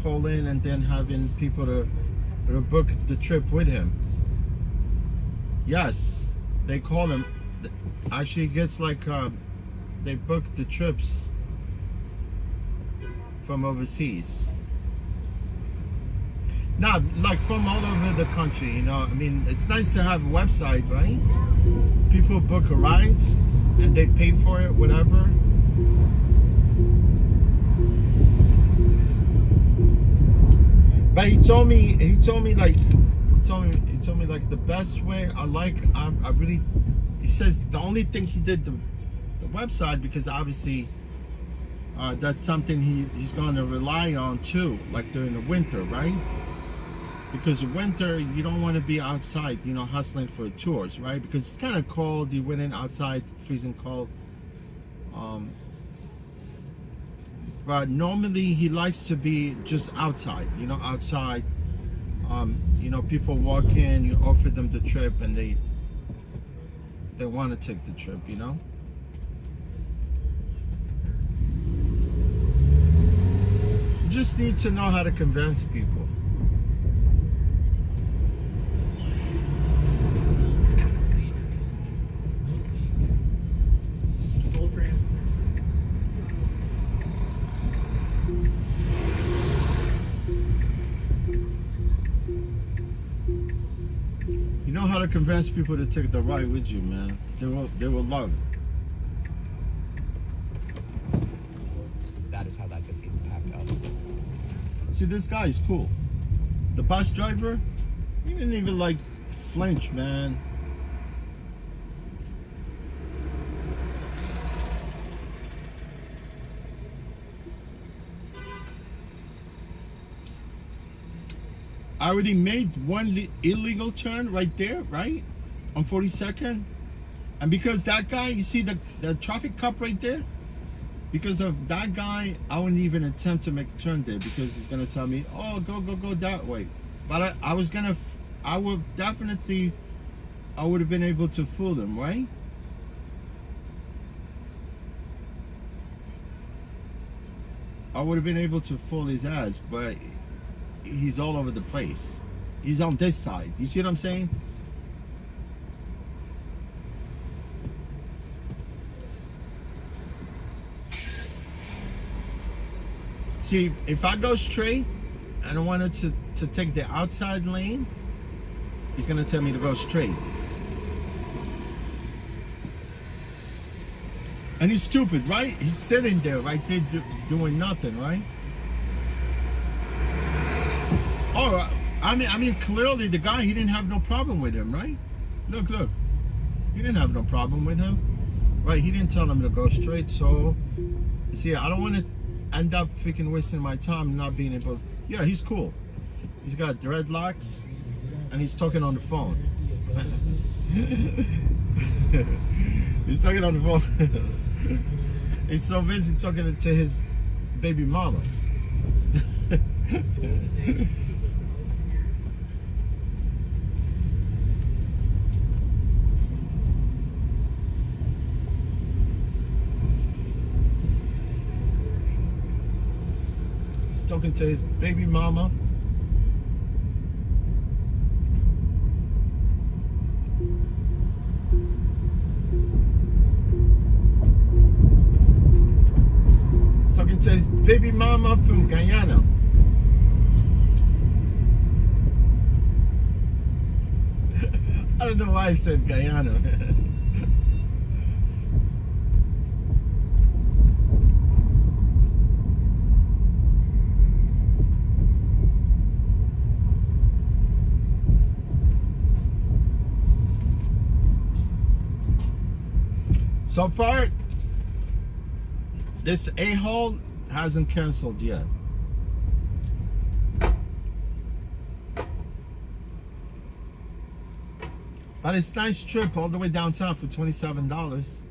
call in and then having people to book the trip with him. Yes, they call him. Actually, it gets like they book the trips from overseas. Not like from all over the country, you know. I mean, it's nice to have a website, right? People book a rides and they pay for it, whatever. But he told me like the best way I really, he says the only thing he did the website because obviously that's something he's going to rely on too, like during the winter, right? Because in winter you don't want to be outside, you know, hustling for tours, right? Because it's kind of cold. You went in outside, freezing cold. But normally he likes to be just outside, you know, outside. You know, people walk in, you offer them the trip, and they want to take the trip, you know. You just need to know how to convince people. You know how to convince people to take the ride with you, man. They will love it. That is how that could impact us. See, this guy is cool. The bus driver, he didn't even like flinch, man. I already made one illegal turn right there, right? On 42nd. And because that guy, you see the traffic cop right there? Because of that guy, I wouldn't even attempt to make a turn there because he's gonna tell me, oh, go that way. But I would have been able to fool them, right? I would have been able to fool his ass, but he's all over the place. He's on this side. You see what I'm saying? See, if I go straight and I wanted to take the outside lane, he's gonna tell me to go straight. And he's stupid, right? He's sitting there right there doing nothing, right? Oh, I mean, clearly the guy, he didn't have no problem with him, right? Look. He didn't have no problem with him. Right, he didn't tell him to go straight, so... See, I don't want to end up freaking wasting my time not being able... Yeah, he's cool. He's got dreadlocks, and he's talking on the phone. He's talking on the phone. He's so busy talking to his baby mama. He's talking to his baby mama. Talking to his baby mama from Guyana. I don't know why I said Guyana. So far, this a-hole hasn't canceled yet. But it's a nice trip all the way downtown for $27.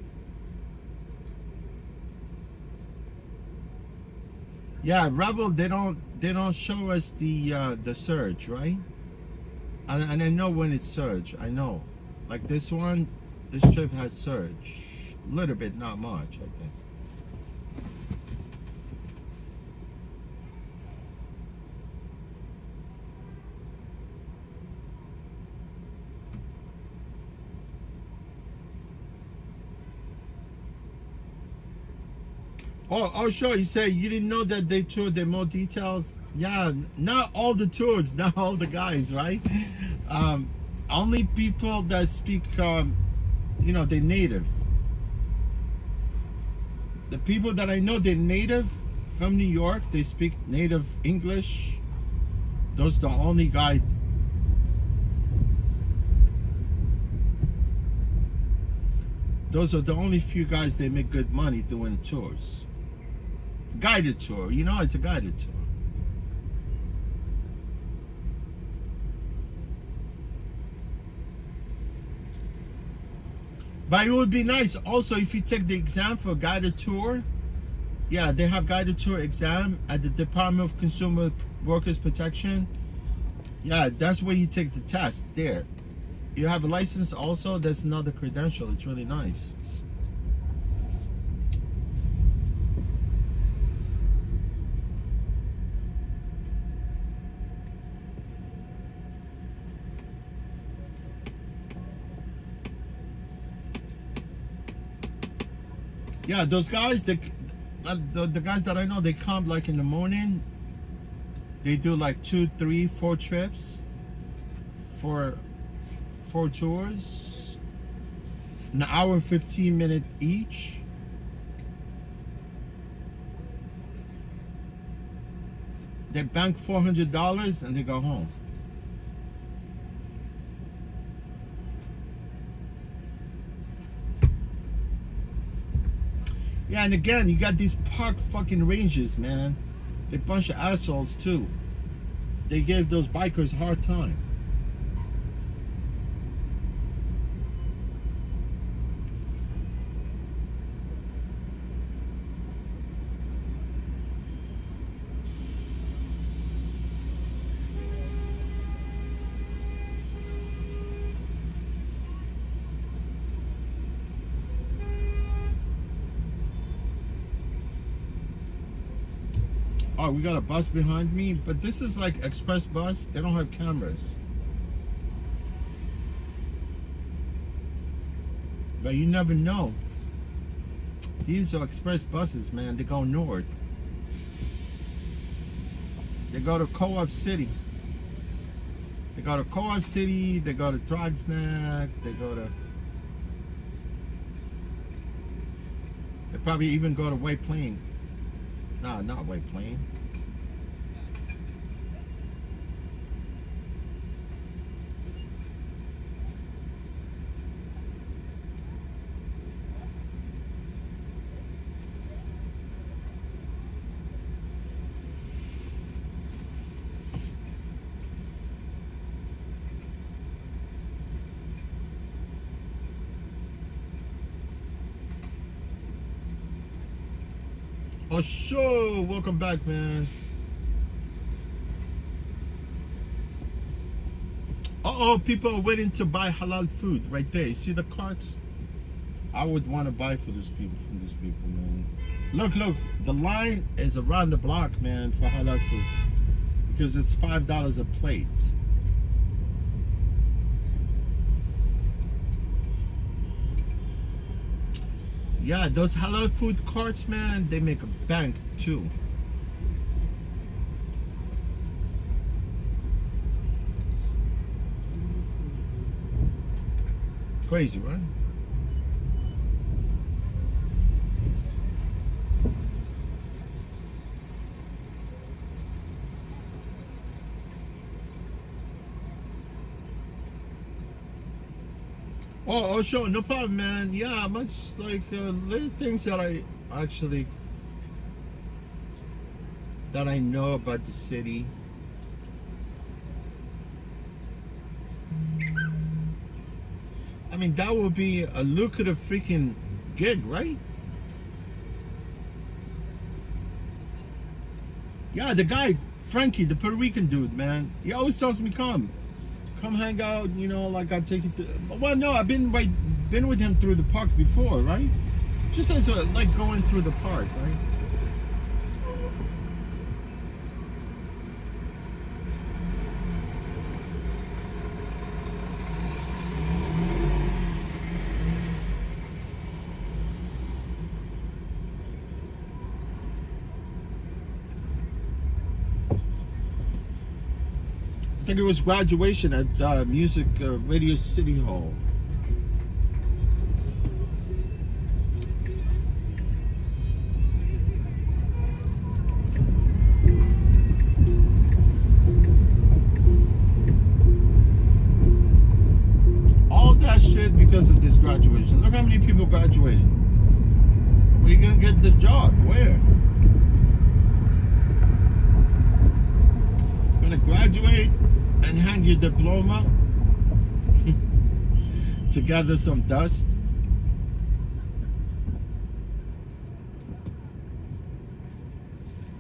Yeah, Revel, they don't show us the surge, right? And I know when it's surge. I know. Like this one, this trip has surge. A little bit, not much, I think. Oh, sure. You say you didn't know that they toured their more details. Yeah, not all the tours, not all the guys, right? Only people that speak, you know, they're native. The people that I know, they're native from New York. They speak native English. Those are the only guys. Those are the only few guys that make good money doing tours. Guided tour, you know, it's a guided tour. But it would be nice also if you take the exam for guided tour. Yeah, they have guided tour exam at the Department of Consumer Workers Protection. Yeah, that's where you take the test there. You have a license also, that's another credential. It's really nice. Yeah, those guys, the guys that I know, they come like in the morning. They do like 2, 3, 4 trips for 4 tours, an hour and 15 minutes each. They bank $400 and they go home. Yeah, and again, you got these park fucking rangers, man. They're a bunch of assholes too. They gave those bikers a hard time. Oh, we got a bus behind me, but this is like express bus. They don't have cameras. But you never know. These are express buses, man. They go north. They go to Co-op City. They go to Co-op City. They go to Trogsnack. They go to... They probably even go to White Plain. Nah, not White Plain. Oh, sure. Welcome back, man. Uh-oh, people are waiting to buy halal food right there. You see the carts? I would want to buy for these people, from these people, man. Look, look. The line is around the block, man, for halal food. Because it's $5 a plate. Yeah, those halal food carts, man, they make a bank too. Crazy, right? Oh, sure, no problem, man. Yeah, much like little things that I actually know about the city. I mean, that would be a lucrative freaking gig, right? Yeah, the guy, Frankie, the Puerto Rican dude, man, he always tells me, come hang out, you know, like I take it to, well, no, I've been with him through the park before, right? Just as like going through the park, right? I think it was graduation at Music Radio City Hall. All that shit because of this graduation. Look how many people graduated. Where you gonna get the job? Where? Gonna graduate and hang your diploma to gather some dust.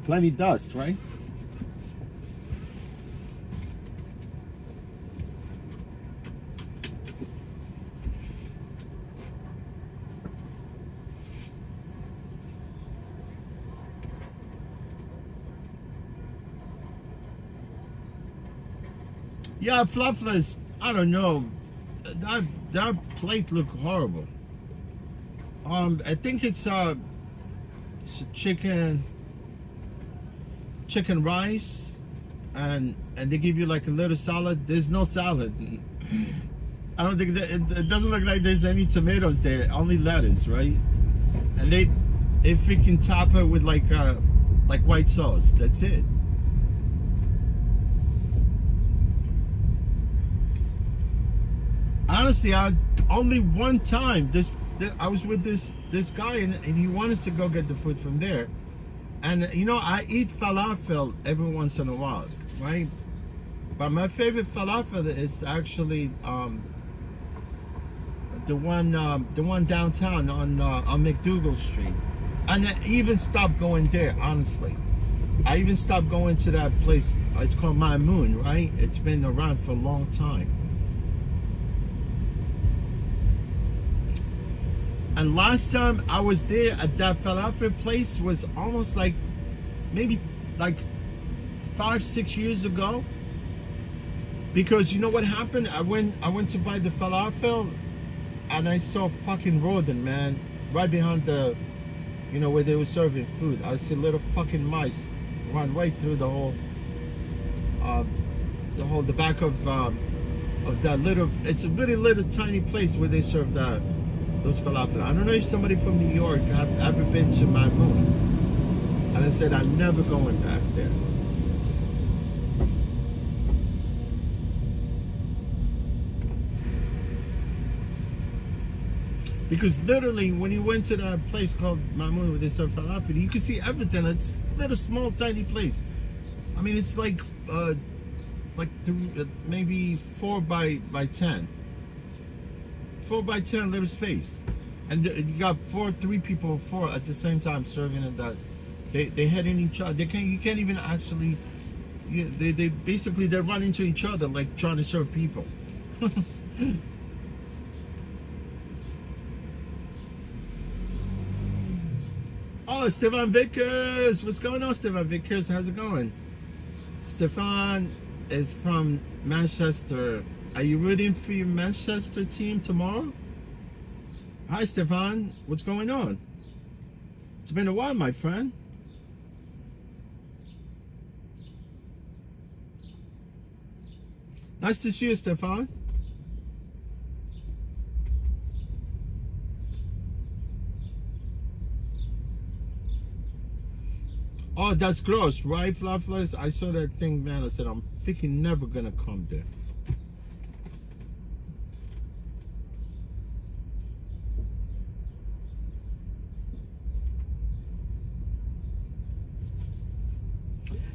Plenty dust, right? Yeah, Fluffless, I don't know. That plate looked horrible. I think it's a chicken rice, and they give you like a little salad. There's no salad. I don't think that it doesn't look like there's any tomatoes there. Only lettuce, right? And they freaking top it with like white sauce. That's it. Honestly, only one time I was with this guy and he wanted to go get the food from there, and you know I eat falafel every once in a while, right? But my favorite falafel is actually the one downtown on McDougal Street, and I even stopped going there. Honestly, I even stopped going to that place. It's called Maimun, right? It's been around for a long time. And last time I was there at that falafel place was almost like maybe like 5-6 years ago. Because you know what happened? I went to buy the falafel, and I saw fucking rodent, man, right behind the, you know, where they were serving food. I see little fucking mice run right through the back of that little. It's a really little tiny place where they serve those falafel. I don't know if somebody from New York have ever been to Mamoun, and I said I'm never going back there. Because literally, when you went to that place called Mamoun where they serve falafel, you can see everything. It's a little small, tiny place. I mean, it's like maybe 4 by 10. 4 by 10 little space, and you got 3 people at the same time serving in that. They head in each other. You can't even actually. They basically they run into each other like trying to serve people. Oh, Stefan Vickers. What's going on, Stefan Vickers? How's it going? Stefan is from Manchester. Are you rooting for your Manchester team tomorrow? Hi, Stefan. What's going on? It's been a while, my friend. Nice to see you, Stefan. Oh, that's gross, right, Fluffless? I saw that thing, man. I said, I'm freaking never gonna come there.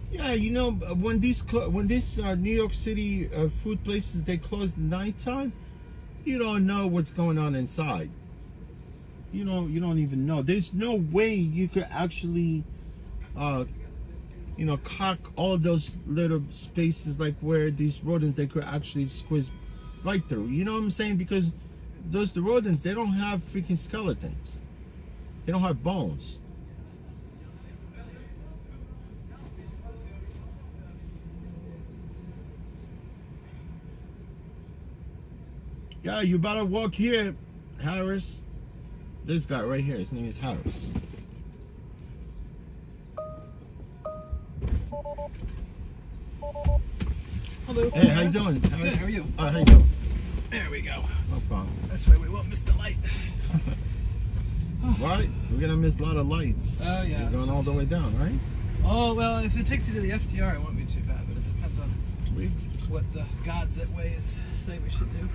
Yeah, you know, when these New York City food places, they close at nighttime, you don't know what's going on inside. You don't even know. There's no way you could actually you know, cock all those little spaces like where these rodents, they could actually squeeze right through. You know what I'm saying? Because the rodents, they don't have freaking skeletons. They don't have bones. Yeah, you better walk here, Harris. This guy right here, his name is Harris. Hello. Hey, how you doing? Good, how are you? How you doing? There we go. No problem. This way we won't miss the light. Right? We're gonna miss a lot of lights. Oh, yeah. You're going all the way down, right? Oh, well, if it takes you to the FDR, it won't be too bad, but it depends on what the gods at Waze say we should do.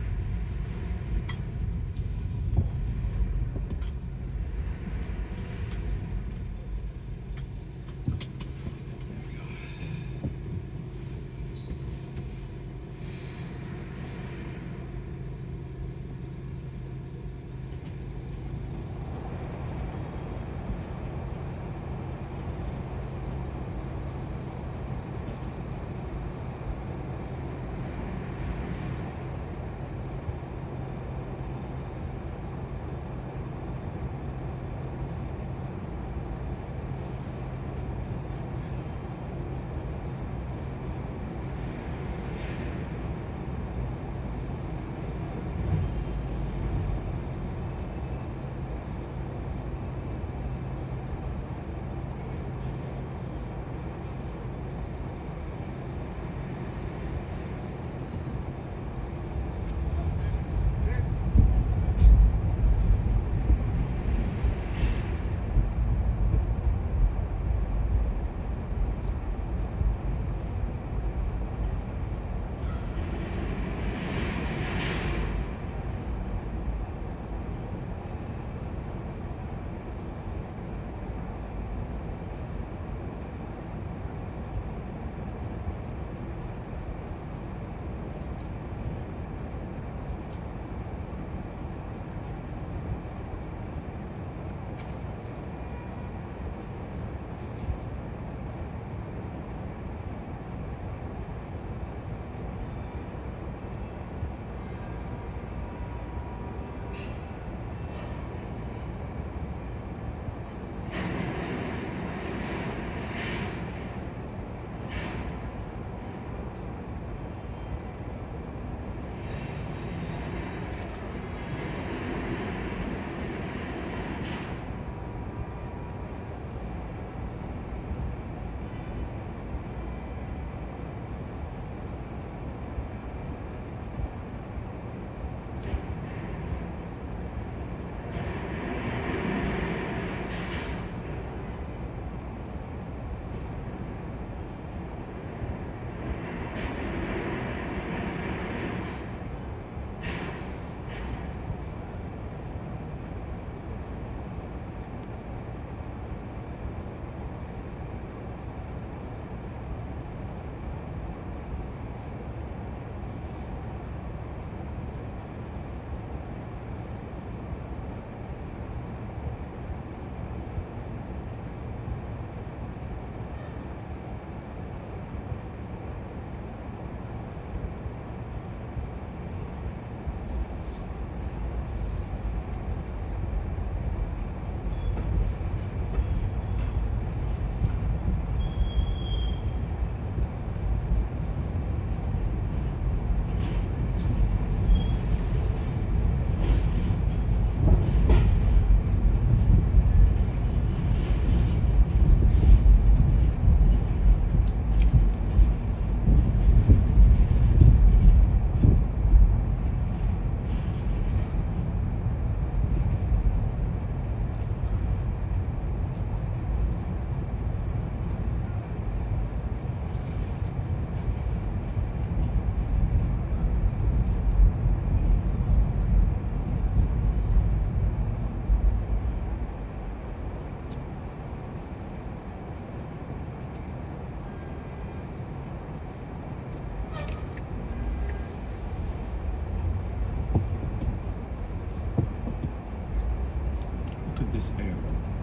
this air.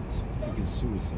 It's freaking suicide.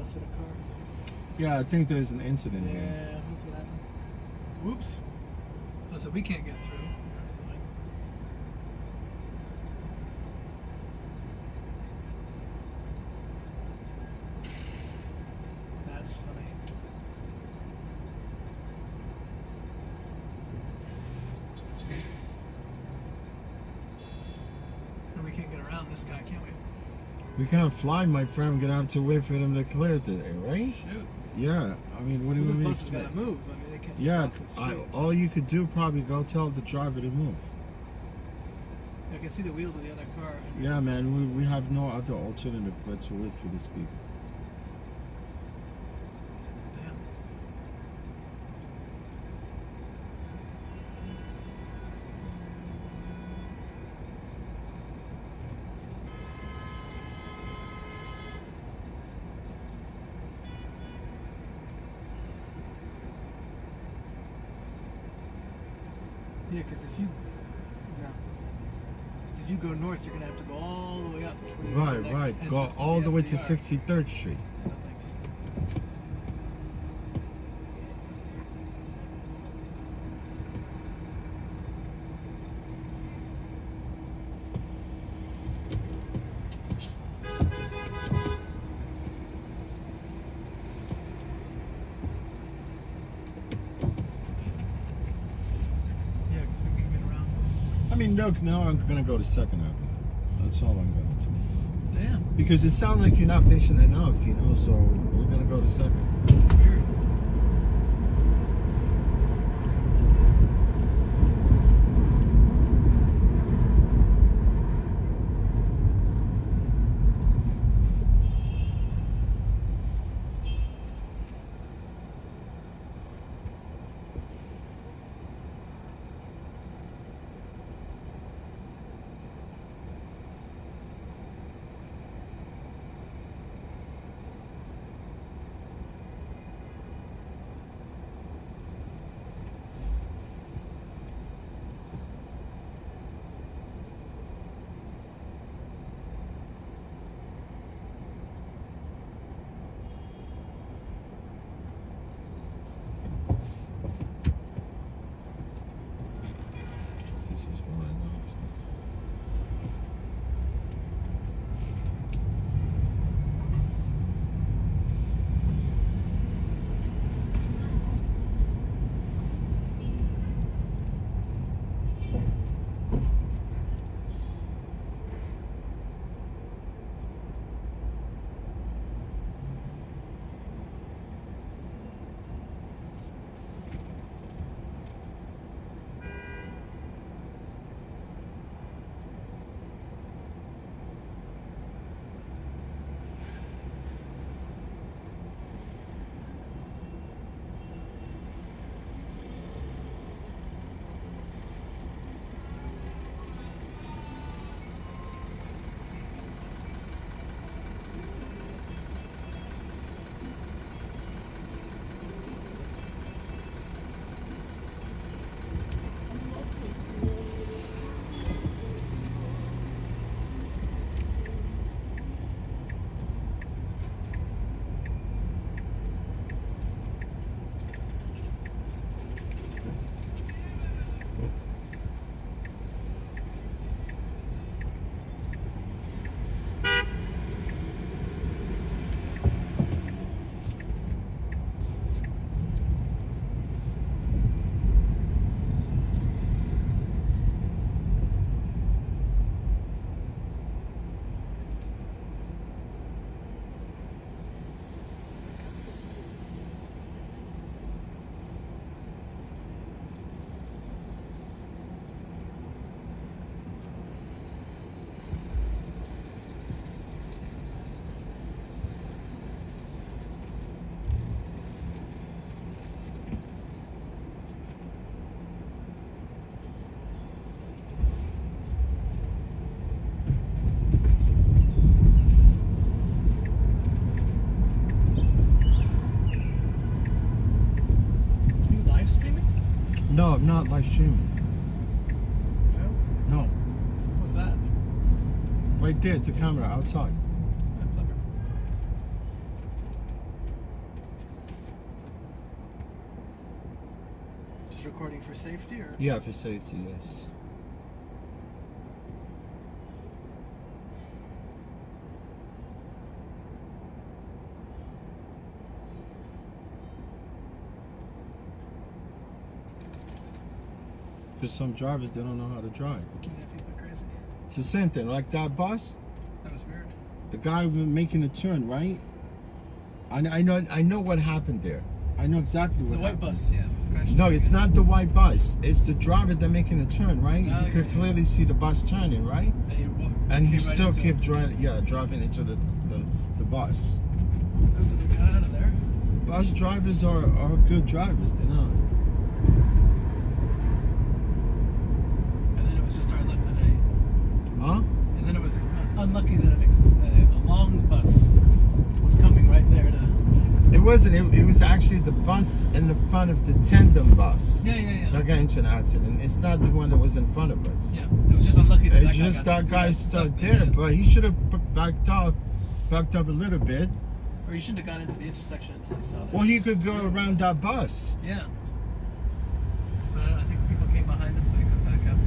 almost hit a car. Yeah, I think there's an incident Yeah, here. that's what happened. Whoops. So we can't get through. That's annoying. That's funny. And we can't get around this guy, can we? We can't fly, my friend. We're gonna have to wait for them to clear it today, right? Shoot. Yeah. I mean, what do This we bus has got expect? to move. I mean, they can't Yeah. block the street. All you could do probably go tell the driver to move. I can see the wheels of the other car. And Yeah, man. We have no other alternative but to wait for these people. Damn. Yeah, because if you go north, you're gonna have to go all the way up. before you get to the Right. next Go entrance to all the way to FDR. 63rd Street. No thanks. Yeah, because we can get around. I mean, look, now I'm gonna go to Second Avenue. That's all I'm gonna do. Damn. Because it sounds like you're not patient enough, you know. So we're gonna go to Second. It's weird. This is what I know. No, I'm not live streaming. No? No. What's that? Right there, it's a camera outside. That's clever. just recording for safety, or? Yeah, for safety, yes. Because some drivers, they don't know how to drive. Yeah, people are crazy. It's the same thing, like that bus. That was weird. The guy was making a turn, right? I know what happened there. I know exactly what The white happened. bus, yeah. It was crashing. No, it's not the white bus. It's the driver that making a turn, right? Oh, You could clearly see the bus turning, right? And he came right still into kept driving into the bus. Did we get out of there? Bus drivers are good drivers, they're not. And then it was just our luck today. Huh? And then it was unlucky that a long bus was coming right there to. It wasn't. It was actually the bus in the front of the tandem bus. Yeah. That got into an accident. It's not the one that was in front of us. Yeah, it was just unlucky that It's just that guy stuck there, but he should have backed up a little bit. Or you shouldn't have gone into the intersection until he saw that. Well, he could go around that bus. Yeah. But I think people came behind him, so he couldn't back up.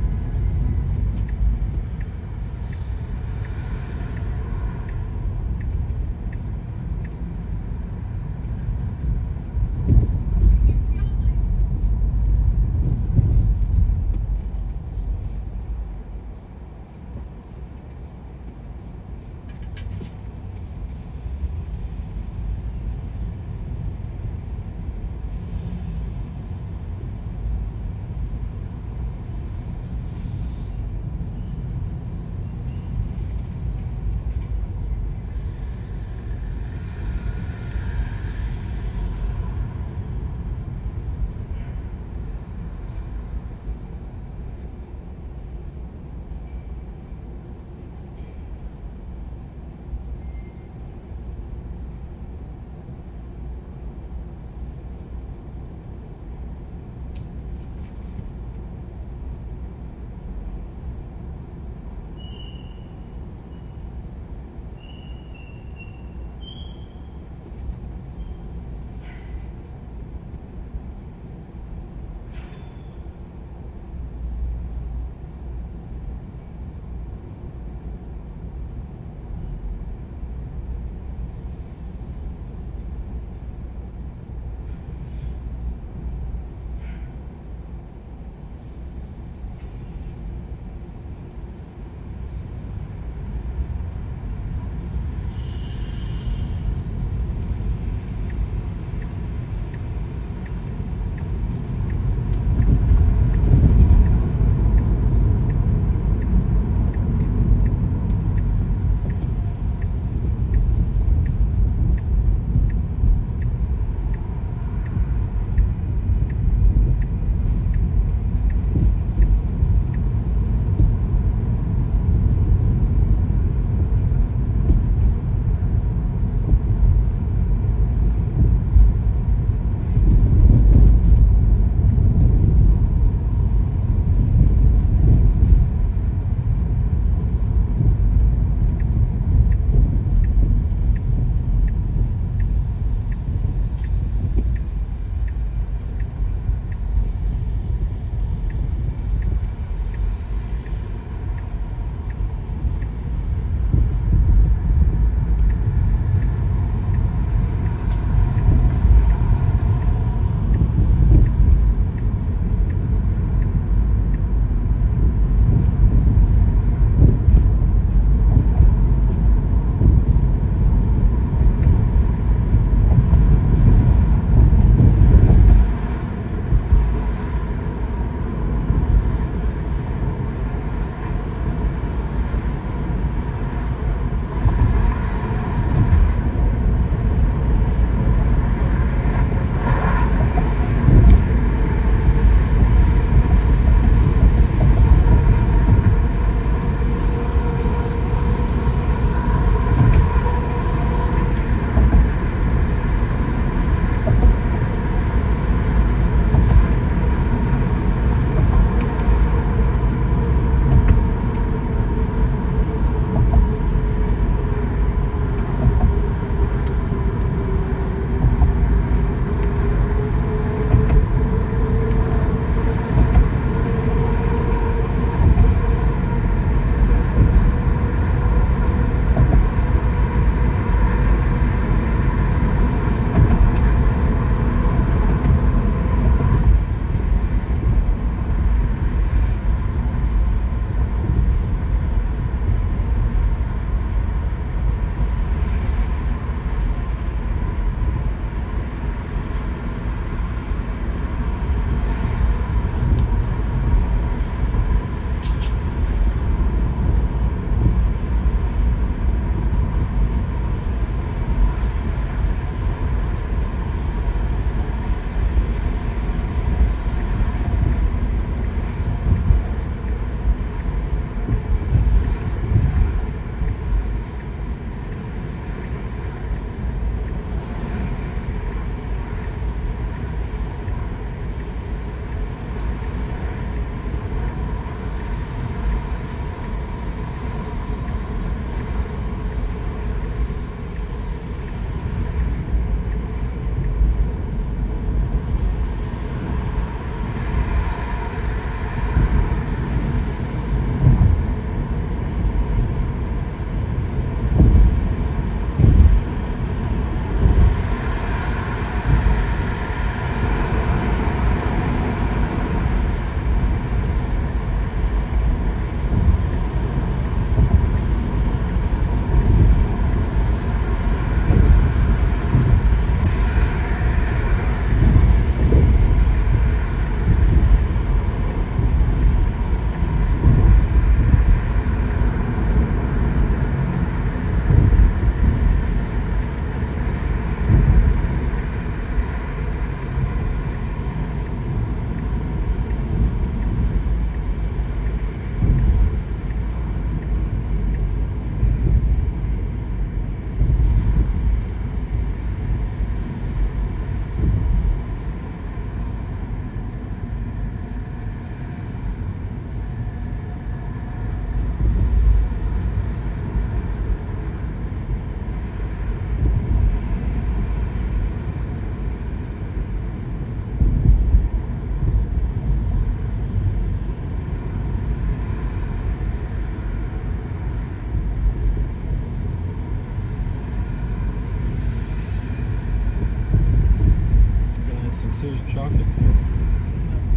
serious traffic.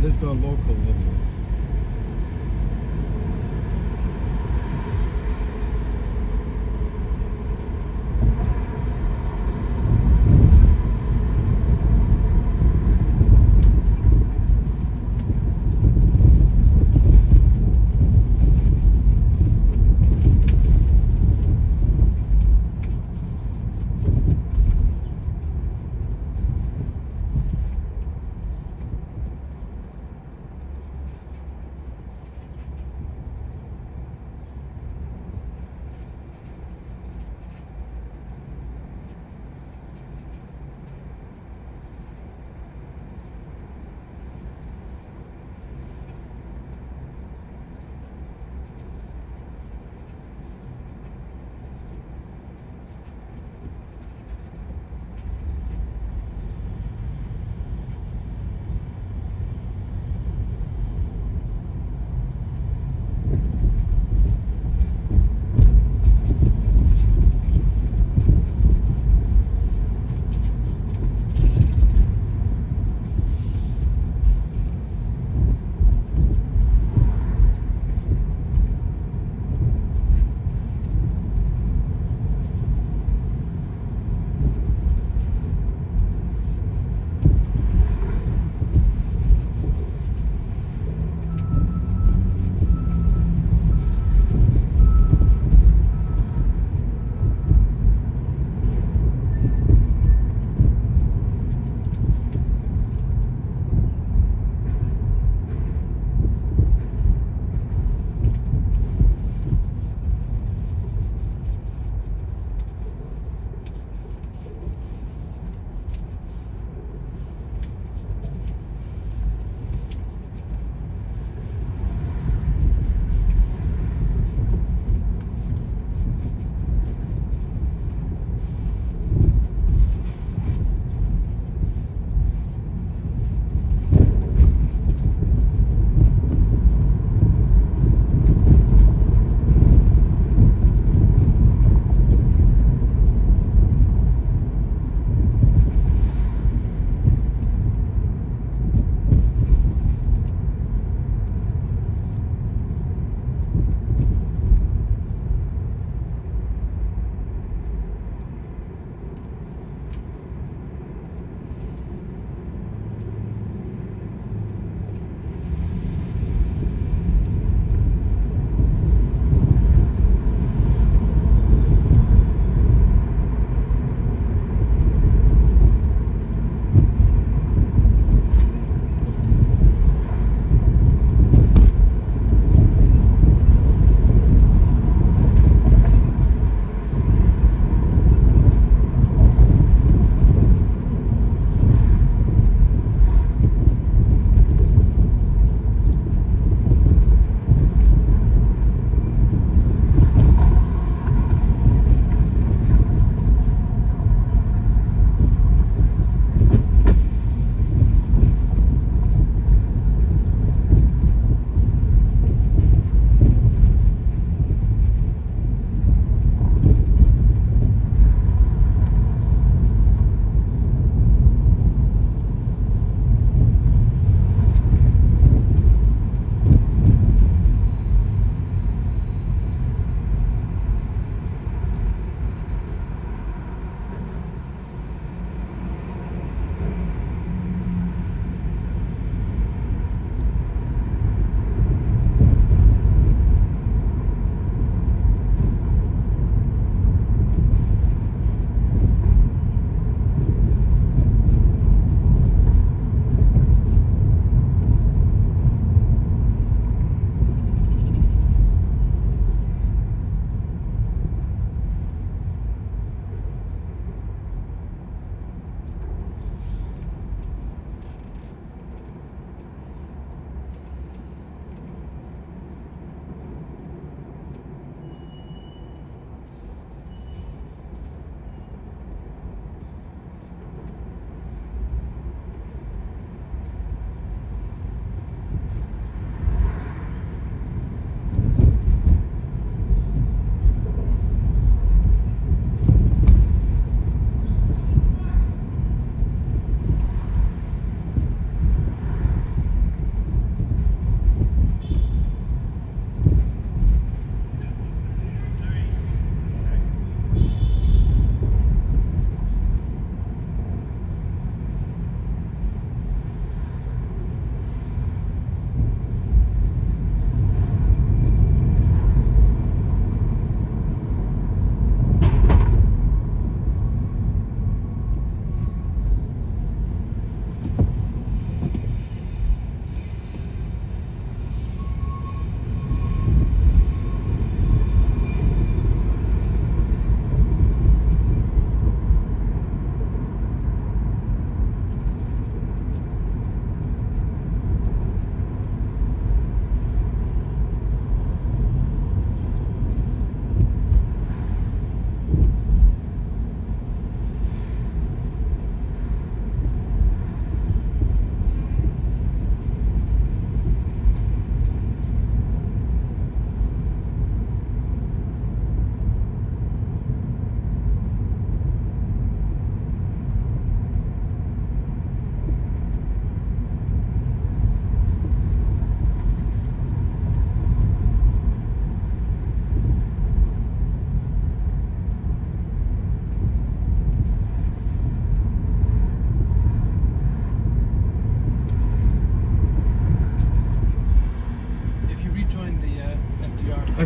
Let's go local anyway.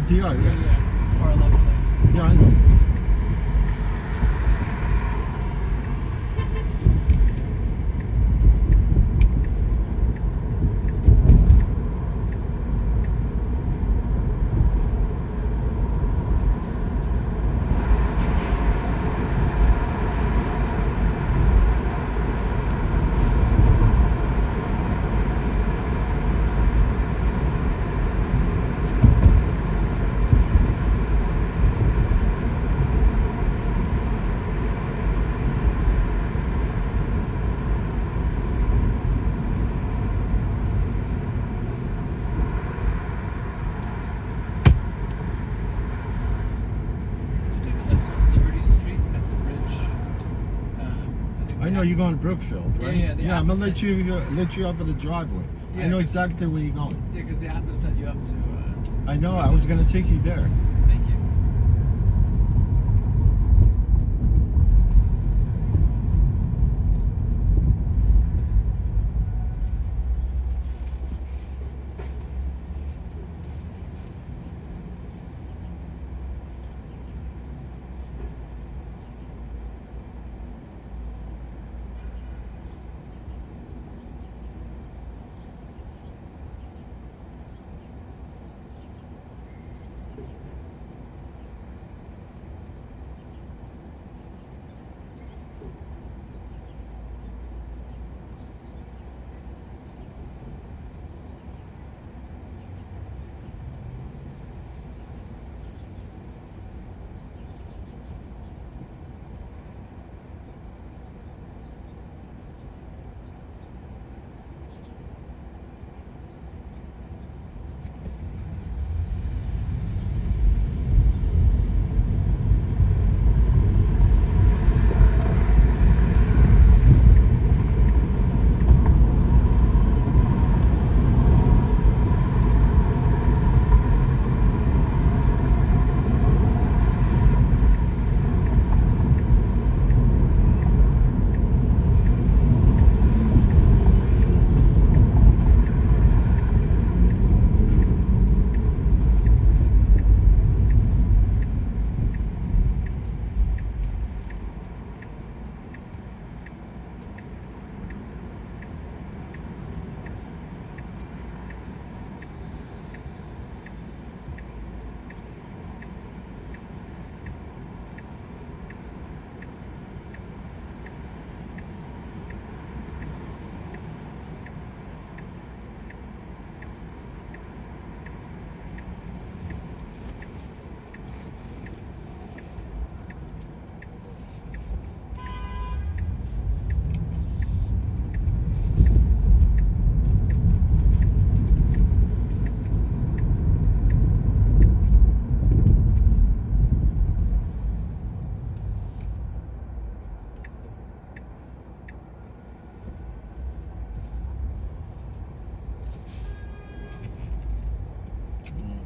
FDR, yeah. Yeah, far left lane. Yeah, I know. Take a left on Liberty Street at the bridge. I know you're going to Brookfield, right? Yeah, the I'm gonna opposite. let you up at the driveway. Yeah, I know 'cause- exactly where you're going. Yeah, because the app has set you up to. I know. I was gonna take you there. Thank you.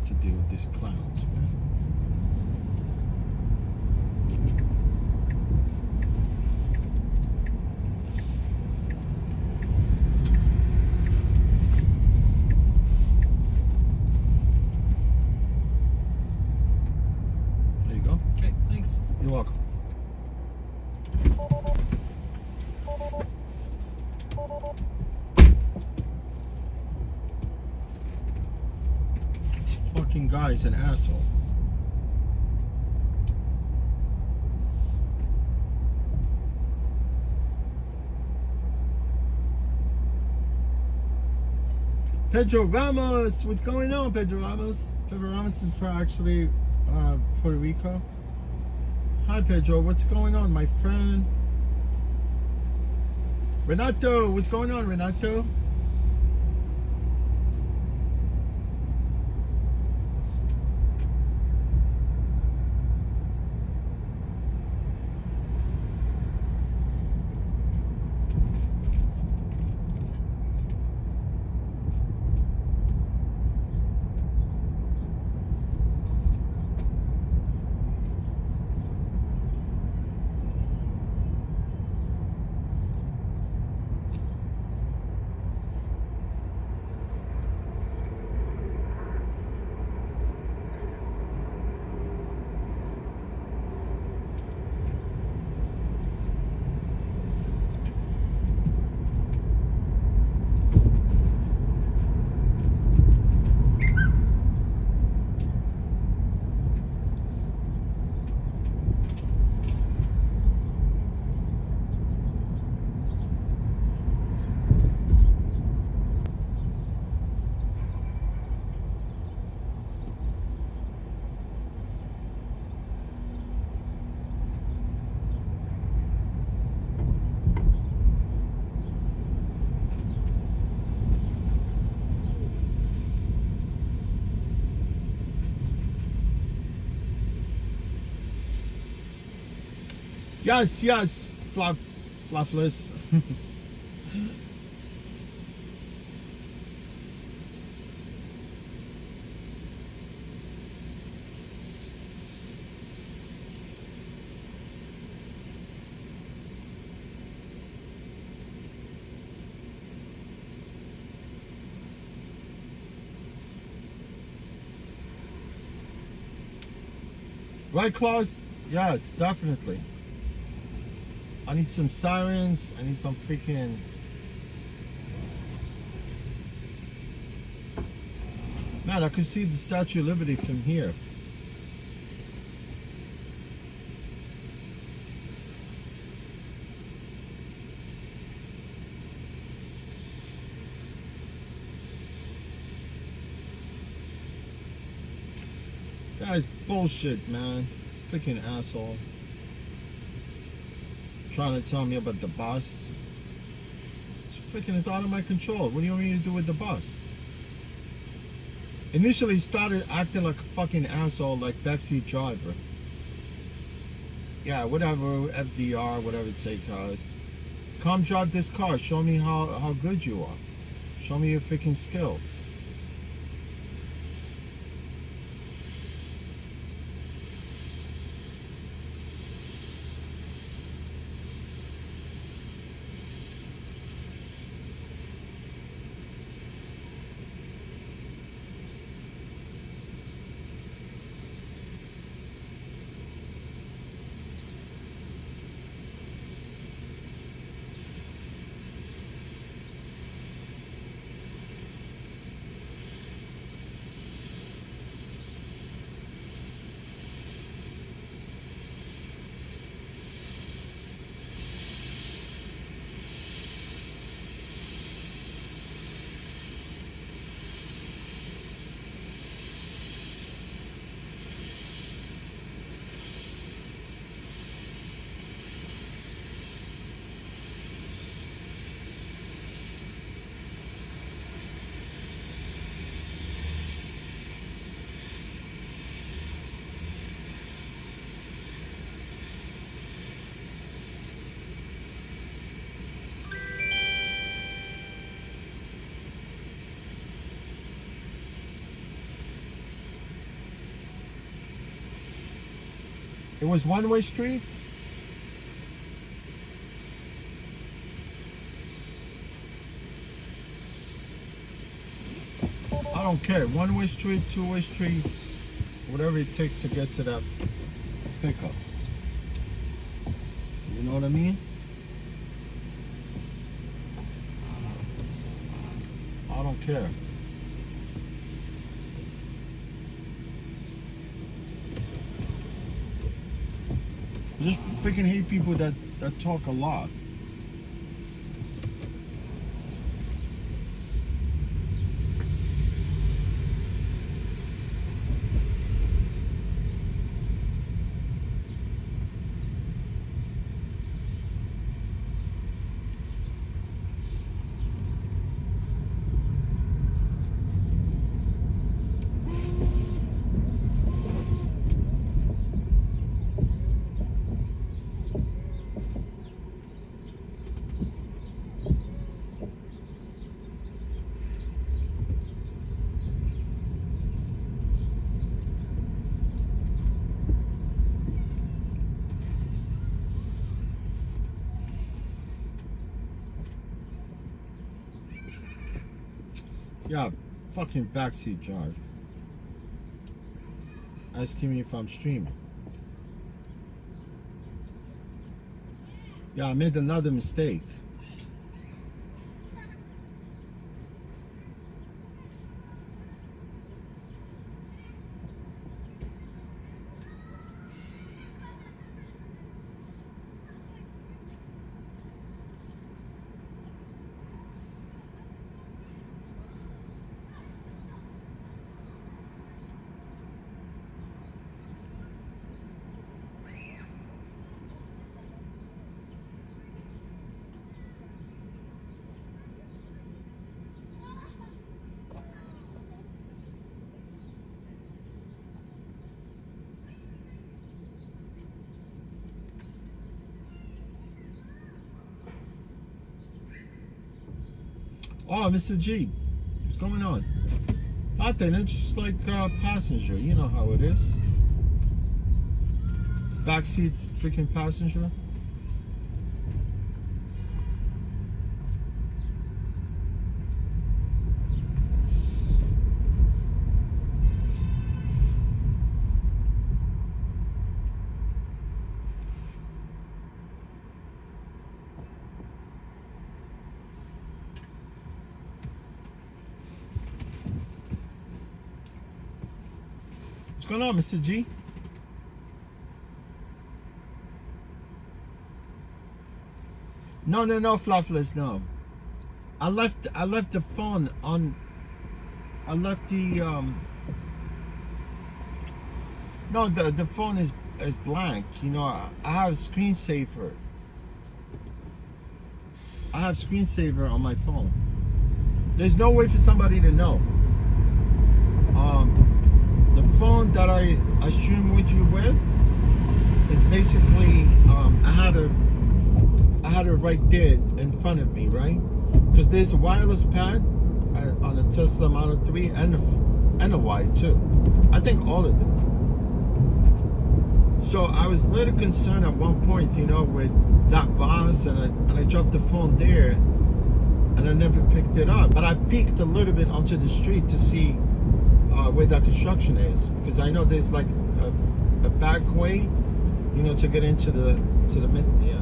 To deal with these clowns, man. There you go. Okay, thanks. You're welcome. This fucking guy's an asshole. Pedro Ramos, what's going on, Pedro Ramos? Pedro Ramos is from actually Puerto Rico. Hi, Pedro, what's going on, my friend? Renato, what's going on, Renato? Yes, yes, fluffless. Right, Claus? Yeah, it's definitely. I need some sirens. I need some freaking. Man, I could see the Statue of Liberty from here. That is bullshit, man. Freaking asshole. Trying to tell me about the bus. It's freaking is out of my control. What do you want me to do with the bus? Initially started acting like a fucking asshole, like backseat driver. Yeah, whatever, FDR, whatever it takes us. Come drive this car. Show me how good you are. Show me your freaking skills. It was one-way street? I don't care. One-way street, two-way streets, whatever it takes to get to that pickup. You know what I mean? I don't care. I just freaking hate people that talk a lot. Yeah, fucking backseat drive. Asking me if I'm streaming. Yeah, I made another mistake. Oh, Mr. G, what's going on? Nothing. It's just like passenger. You know how it is. Backseat freaking passenger. What's going on, Mr. G? No, Flufferless, no. I left the phone on. I left the No, the phone is blank. You know, I have screensaver. I have screensaver on my phone. There's no way for somebody to know. The phone that I stream with you with is basically I had it right there in front of me, right? Because there's a wireless pad on the Tesla Model 3 and a Y too. I think all of them. So I was a little concerned at one point, you know, with that boss, and I dropped the phone there, and I never picked it up. But I peeked a little bit onto the street to see where that construction is, because I know there's like a back way, you know, to get into the mid. Yeah.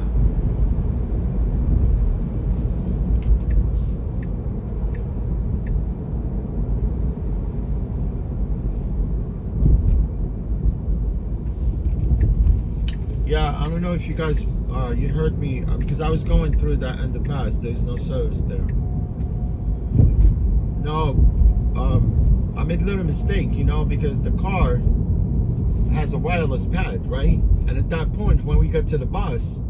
Yeah, I don't know if you guys you heard me because I was going through that in the past. There's no service there. No, I made a little mistake, you know, because the car has a wireless pad, right? And at that point, when we got to the bus,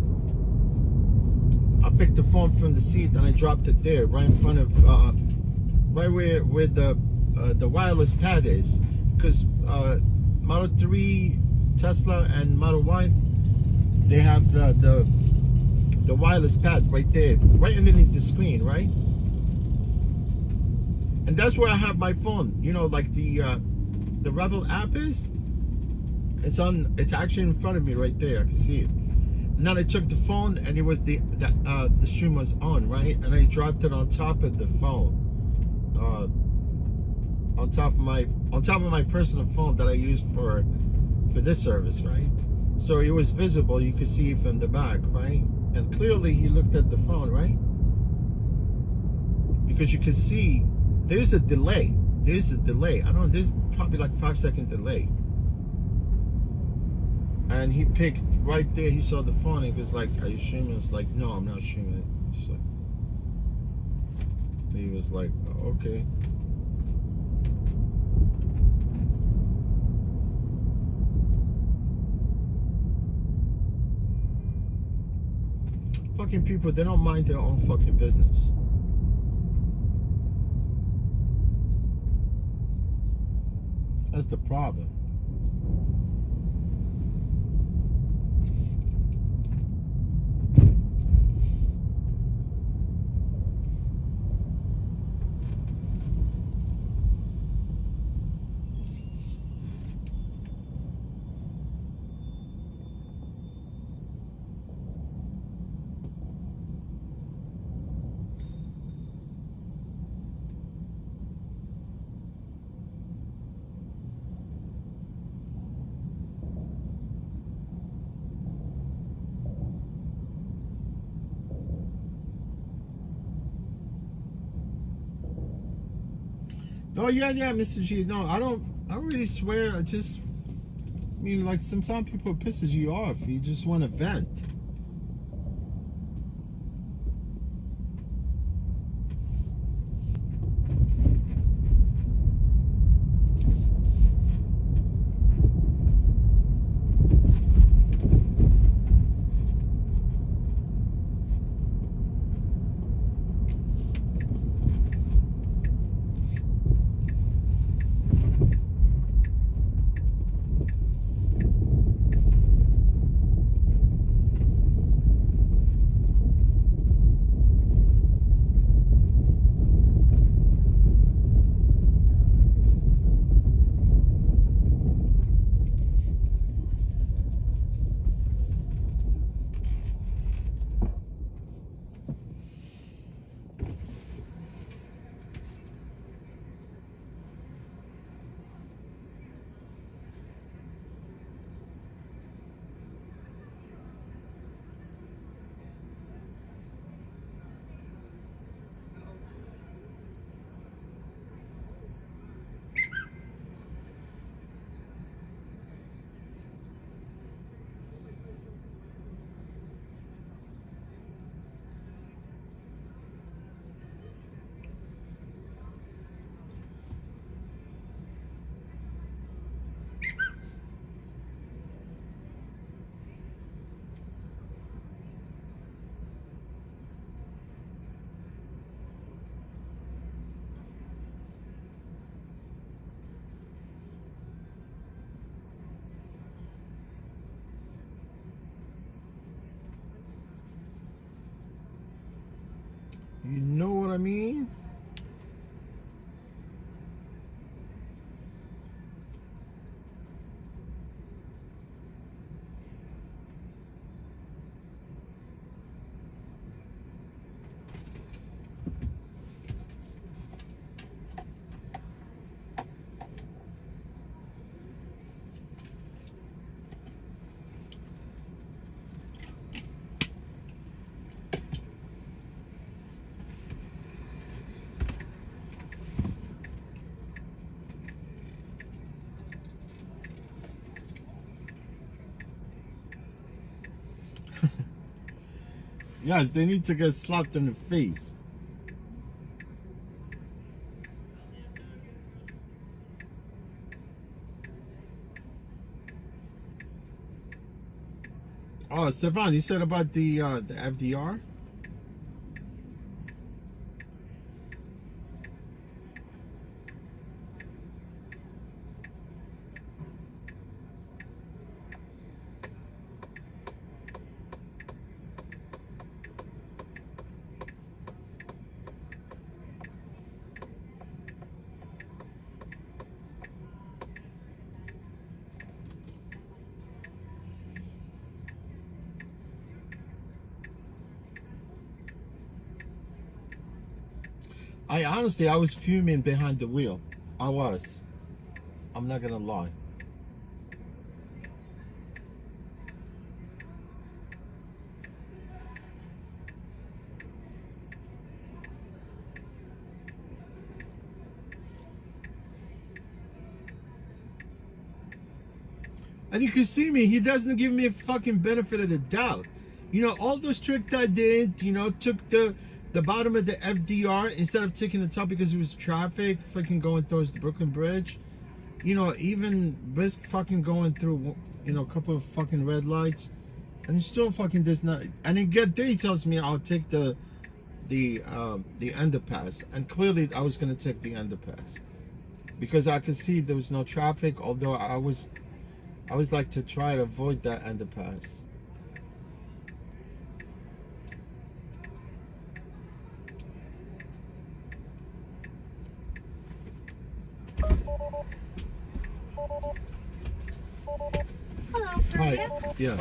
I picked the phone from the seat and I dropped it there, right in front of, right where the wireless pad is, because Model 3, Tesla, and Model Y, they have the wireless pad right there, right underneath the screen, right? And that's where I have my phone. You know, like the Revel app is. It's actually in front of me right there. I can see it. And then I took the phone, and it was the stream was on, right? And I dropped it on top of the phone, on top of my personal phone that I use for this service, right? So it was visible. You could see from the back, right? And clearly he looked at the phone, right? Because you can see there's a delay. There's a delay. I don't know, there's probably like 5-second delay. And he picked right there, he saw the phone, he was like, are you streaming? It's like, no, I'm not streaming it. It's like, he was like, oh, okay. Fucking people, they don't mind their own fucking business. That's the problem. Oh yeah, Mr. G. No, I don't really swear. I mean, like sometimes people pisses you off. You just want to vent. You know what I mean? Yes, they need to get slapped in the face. Oh, Stefan, you said about the FDR? I was fuming behind the wheel. I was. I'm not gonna lie. And you can see me, he doesn't give me a fucking benefit of the doubt. You know, all those tricks I did, you know, took the bottom of the FDR instead of taking the top because it was traffic, fucking going towards the Brooklyn Bridge. You know, even risk fucking going through, you know, a couple of fucking red lights. And he still fucking does not. And then get there, he tells me I'll take the underpass. And clearly I was going to take the underpass. Because I could see there was no traffic, although I was like to try to avoid that underpass. Hello, Freya. Hi. Yeah.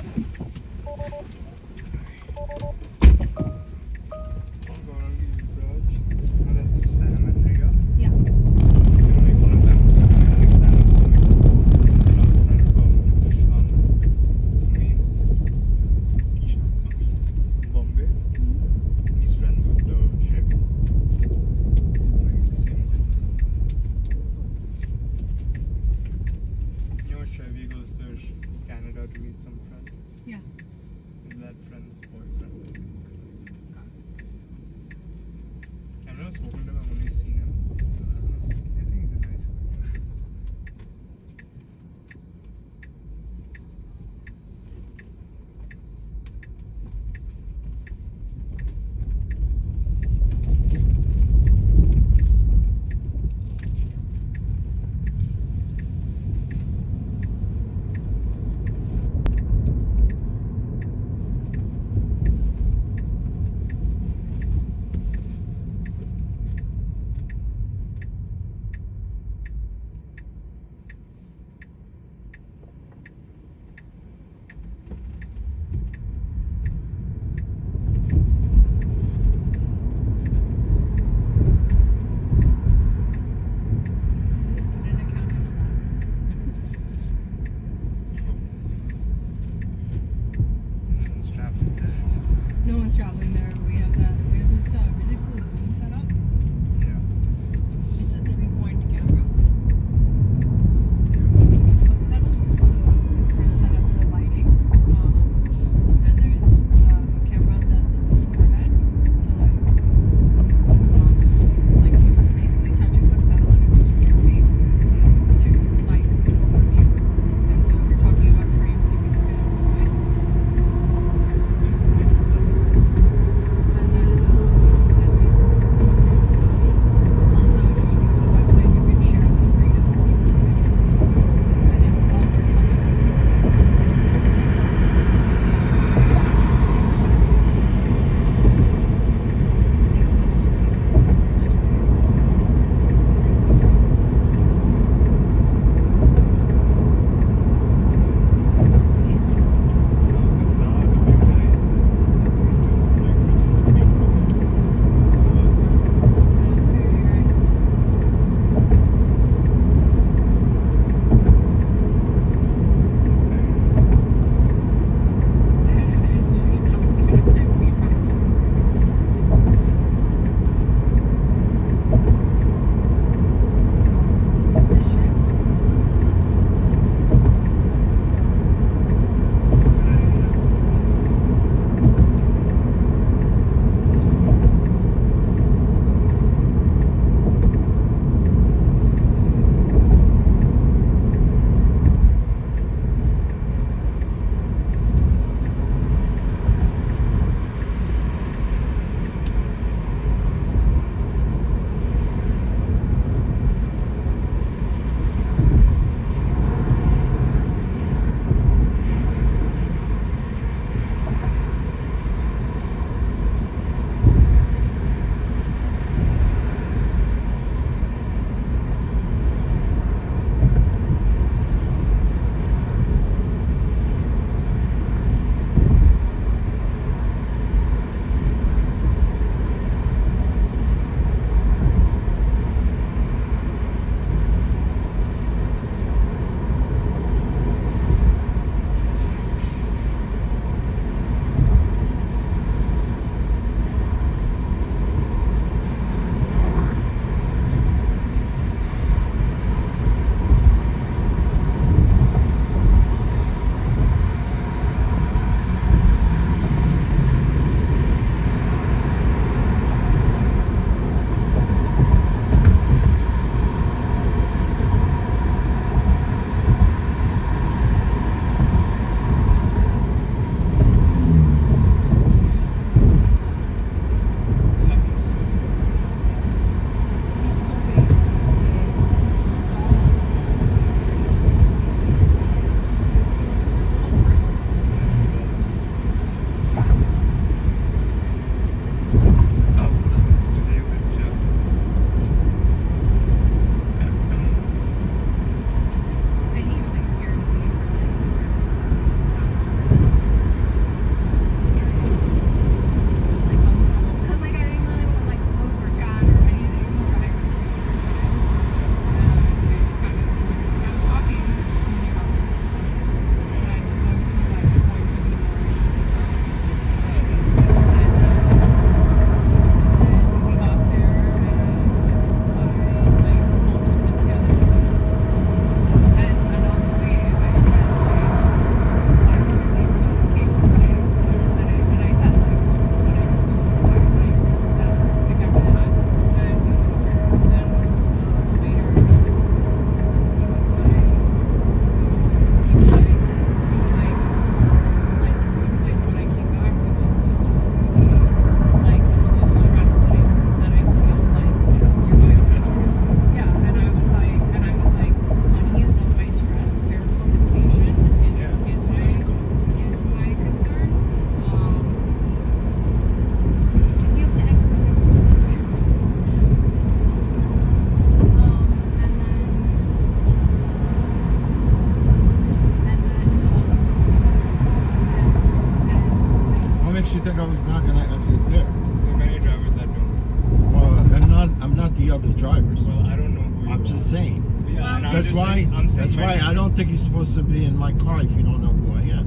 the other drivers. Well, I don't know who you I'm just saying. Yeah, and I'm That's just why. saying- I'm saying That's why right I don't think you're supposed to be in my car if you don't know who I am.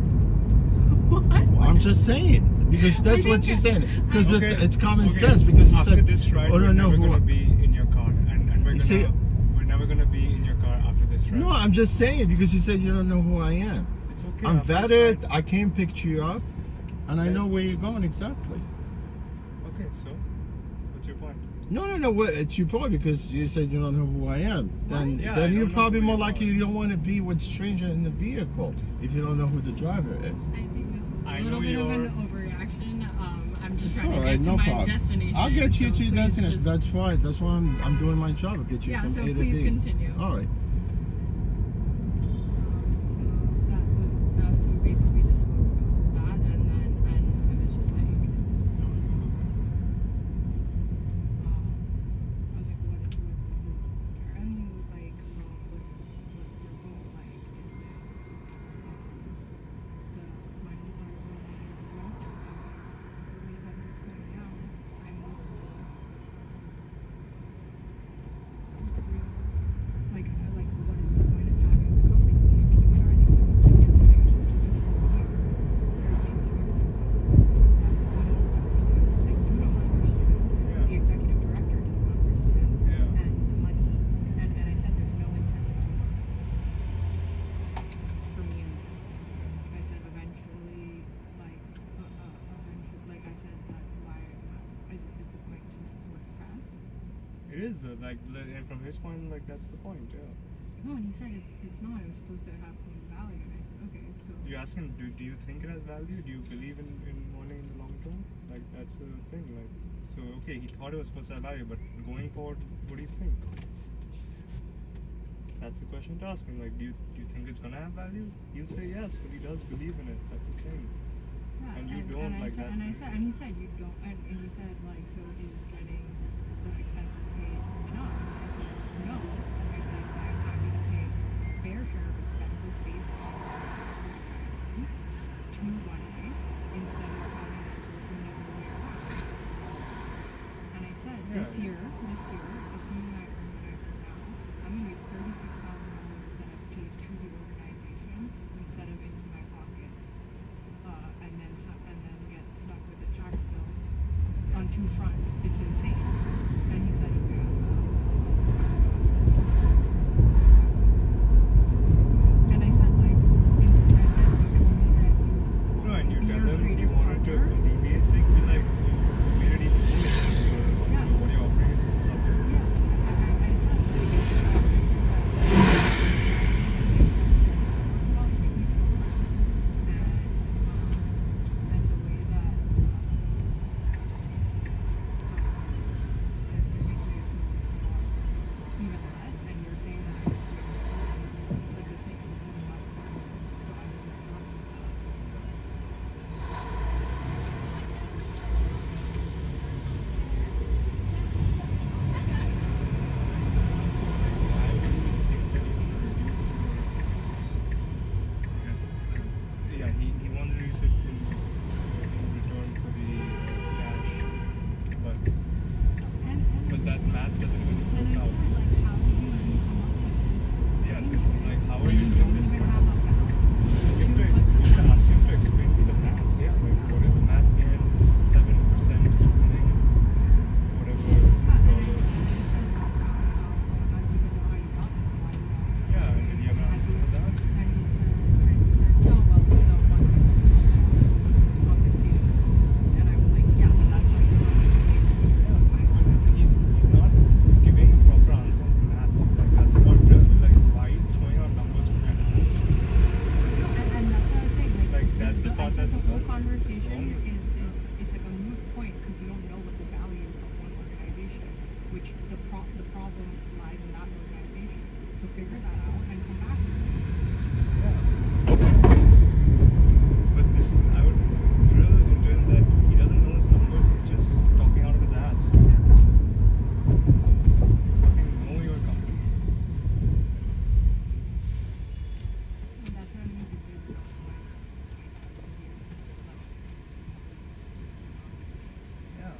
What? I'm just saying because that's what you're saying. Because it's common sense. Because you after said, this ride, "Oh, we're don't know never who." gonna be in your car, and You see- we're never gonna be in your car after this ride. No, I'm just saying because you said you don't know who I am. It's okay. I'm after this vetted. ride- I came pick you up, and I Okay. know where you're going exactly. Okay, so what's your point? No. It's your point because you said you don't know who I am. Then, Yeah, I then you're don't know probably who more you likely you don't want to be with a stranger in the vehicle if you don't know who the driver is. I think this is I a little know bit of an you're- overreaction. I'm just It's trying all to right, get to no my problem. destination. I'll get you so to your please destination. just- That's fine. That's why I'm doing my job. I'll get you Yeah, from so A to please B. continue. All right. So that was we basically just spoke about that, and I was just like, it's just not. I was like, what this is? And he was like, well, what's your goal? Like, is it the money part of the rest? I was like, the way that it's going now, I'm like what is the point of having a company if you are the only one here? Like, you don't understand. The executive director doesn't understand. And the money, and I said there's no incentive for me in this. I said eventually, like I said that why is the point to support press? It is and from his point, like that's the point. Yeah. No, and he said it's not. It was supposed to have some value, and I said okay. So You ask him, do you think it has value? Do you believe in mourning in the long term? Like that's the thing. Like so, okay, he thought it was supposed to have value, but going forward, what do you think? That's the question to ask him. Like, do you think it's gonna have value? He'll say yes, but he does believe in it. That's the thing. yeah, And you don't, and I like, said, that's and I the said, and he said you don't, and he said like so he's getting the expenses paid enough. I said no. I said I'm happy to pay a fair share of expenses based on to one way instead of having that go from the other way around. And I said this year, assuming I earn what I earn now, I'm gonna get $36,000 that I've paid to the organization instead of into my pocket, and then get stuck with a tax bill on two fronts. It's insane. And he said, okay. And I said, like, you told me that you No, and you be tell your them you creative wanted to partner. alleviate, like you made it even more. What you're offering is insulting. I said, and the way that even less, and you're saying that like this makes this even less pointless. So I don't Yes. Yeah, he wanted to use it in return for the cash, but that math doesn't even work out. Yeah, because like how are you doing this? You have to ask him to explain to the math. Yeah, like what is the math behind 7% equaling whatever dollars? Yeah, and did you have an answer for that? He's not giving a proper answer on the math. Like that's what like why are you throwing out numbers from your hands? Like that's the part that's the whole wrong. conversation is it's like a moot point because you don't know what the value of one organization, which the problem lies in that organization. So figure that out and come back. But this, I would drill into him that he doesn't know his numbers. He's just talking out of his ass. Fucking know your company. And that's what I need to do. Yeah.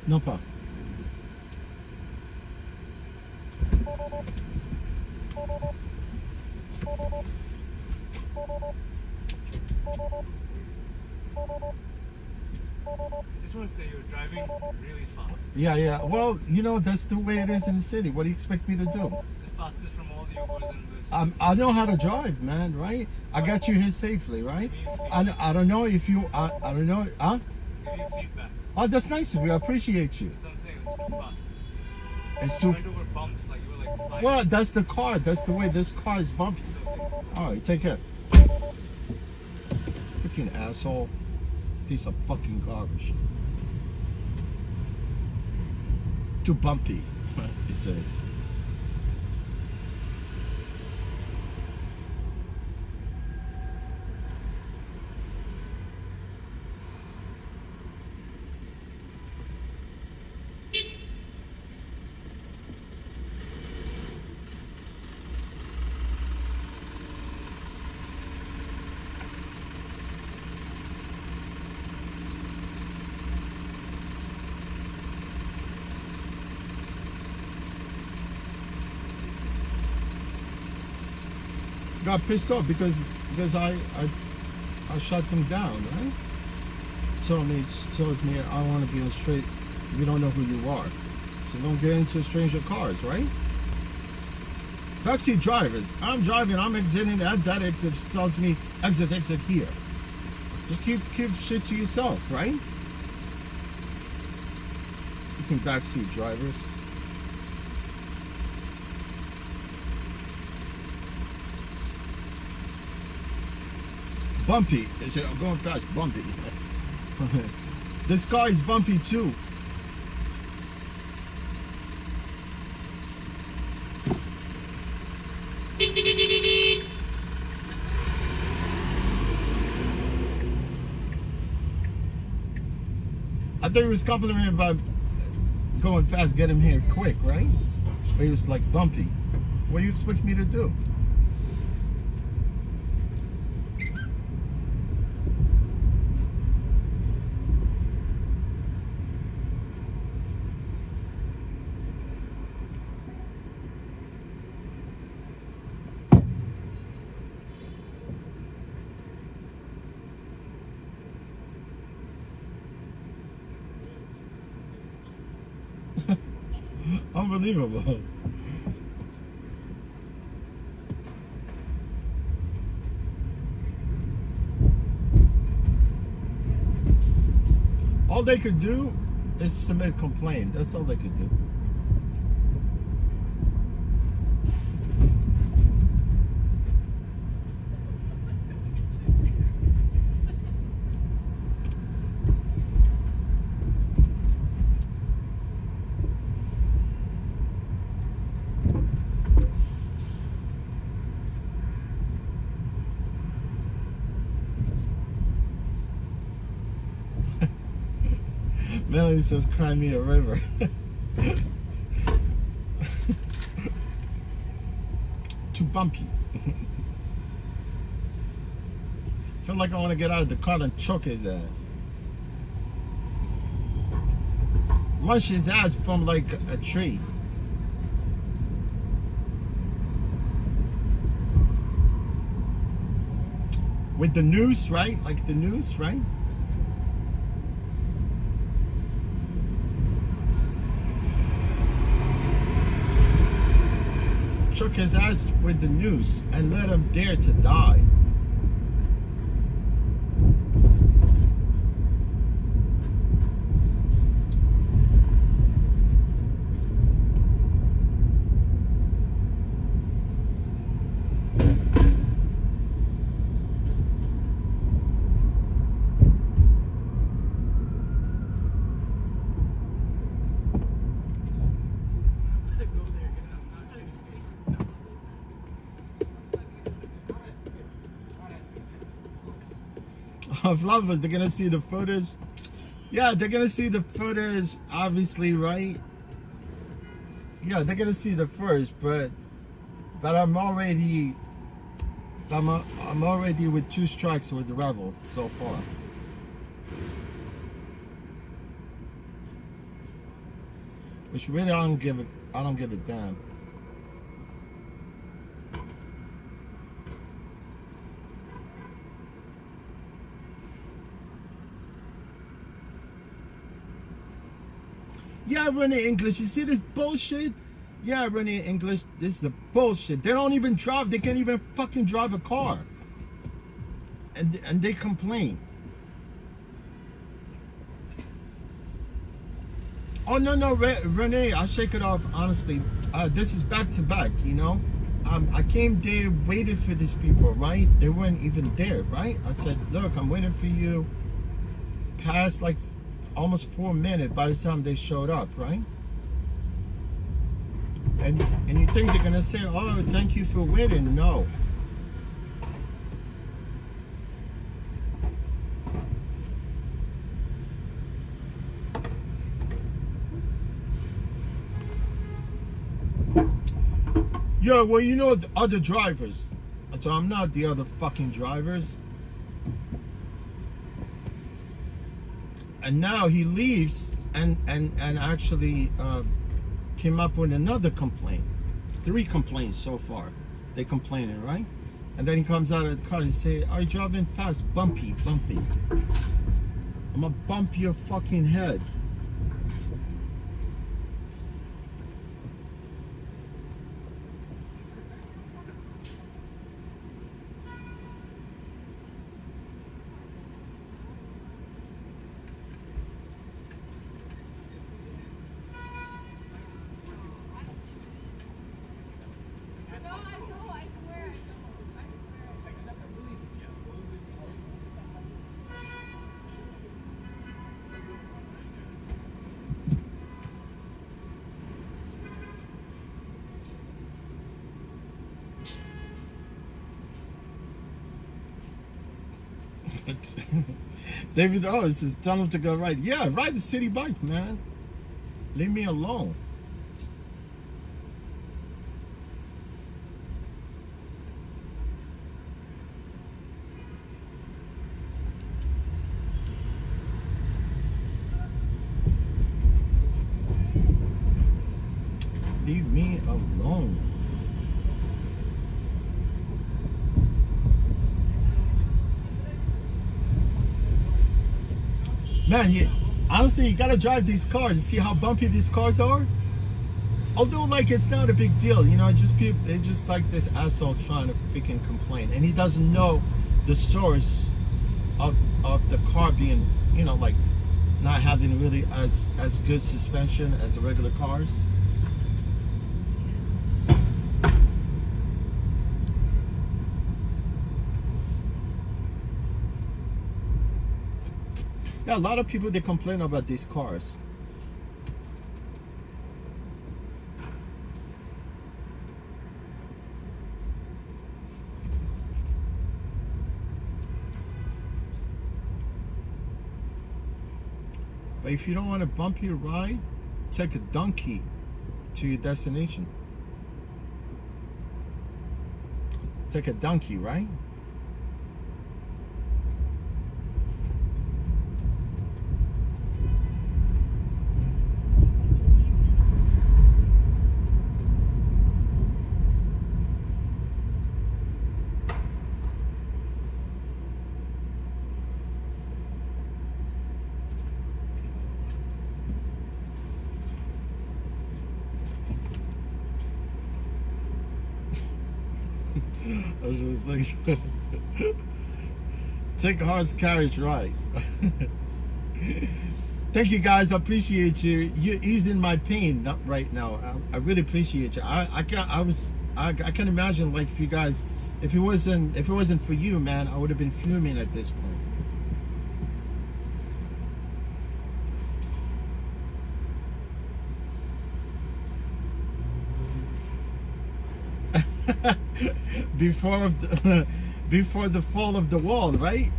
No problem. I just want to say you're driving really fast. Yeah. Well, you know, that's the way it is in the city. What do you expect me to do? The fastest from all the Ubers and Lyfts. I know how to drive, man, right? I got you here safely, right? I don't know if you, I don't know, huh? Give you feedback. Oh, that's nice of you. I appreciate you. That's what I'm saying. It's too fast. It's You too, went over bumps like you were like flying. well, that's the car. That's the way this car is bumpy. It's okay. All right, take care. Freaking asshole. Piece of fucking garbage. Too bumpy, he says. Got pissed off because I shut them down, right? Tells me I want to be on straight. You don't know who you are, so don't get into stranger cars, right? Backseat drivers. I'm driving. I'm exiting at that exit. It tells me exit here. Just keep shit to yourself, right? You can backseat drivers. Bumpy. They say, I'm going fast, bumpy. This car is bumpy too. I thought he was complimenting about going fast, get him here quick, right? But he was like bumpy. What do you expect me to do? Unbelievable. All they could do is submit a complaint. That's all they could do. Melanie says, cry me a river. Too bumpy. Feel like I want to get out of the car and choke his ass. Munch his ass from like a tree. With the noose, right? Like the noose, right? Shook his ass with the noose and let him dare to die. Of lovers, they're gonna see the footage. Yeah, they're gonna see the footage, obviously, right? Yeah, they're gonna see the first, but I'm already with 2 strikes with the Rebel so far. Which really I don't give a damn. Yeah, Renee English. You see this bullshit? Yeah, Renee English. This is the bullshit. They don't even drive. They can't even fucking drive a car. And they complain. Oh, no, Renee, I'll shake it off, honestly. This is back to back, you know? I came there, waited for these people, right? They weren't even there, right? I said, look, I'm waiting for you. Past like almost 4 minutes by the time they showed up, right? And you think they're gonna say, oh, thank you for waiting? No. Yeah, well, you know the other drivers. So I'm not the other fucking drivers. And now he leaves and actually came up with another complaint. 3 complaints so far. They complaining, right? And then he comes out of the car and say, are you driving fast? Bumpy. I'm gonna bump your fucking head. David, oh, it says tell him to go right. Yeah, ride the city bike, man. Leave me alone. Leave me alone. Man, honestly, you gotta drive these cars to see how bumpy these cars are. Although, like, it's not a big deal, you know. They just like this asshole trying to freaking complain, and he doesn't know the source of the car being, you know, like not having really as good suspension as the regular cars. Yeah, a lot of people, they complain about these cars. But if you don't want a bumpy ride, take a donkey to your destination. Take a donkey, right? I was just like, take a horse carriage ride. Thank you guys, I appreciate you. You're easing my pain right now. I really appreciate you. I can imagine, like, if you guys, if it wasn't for you, man, I would have been fuming at this point. before the fall of the wall, right?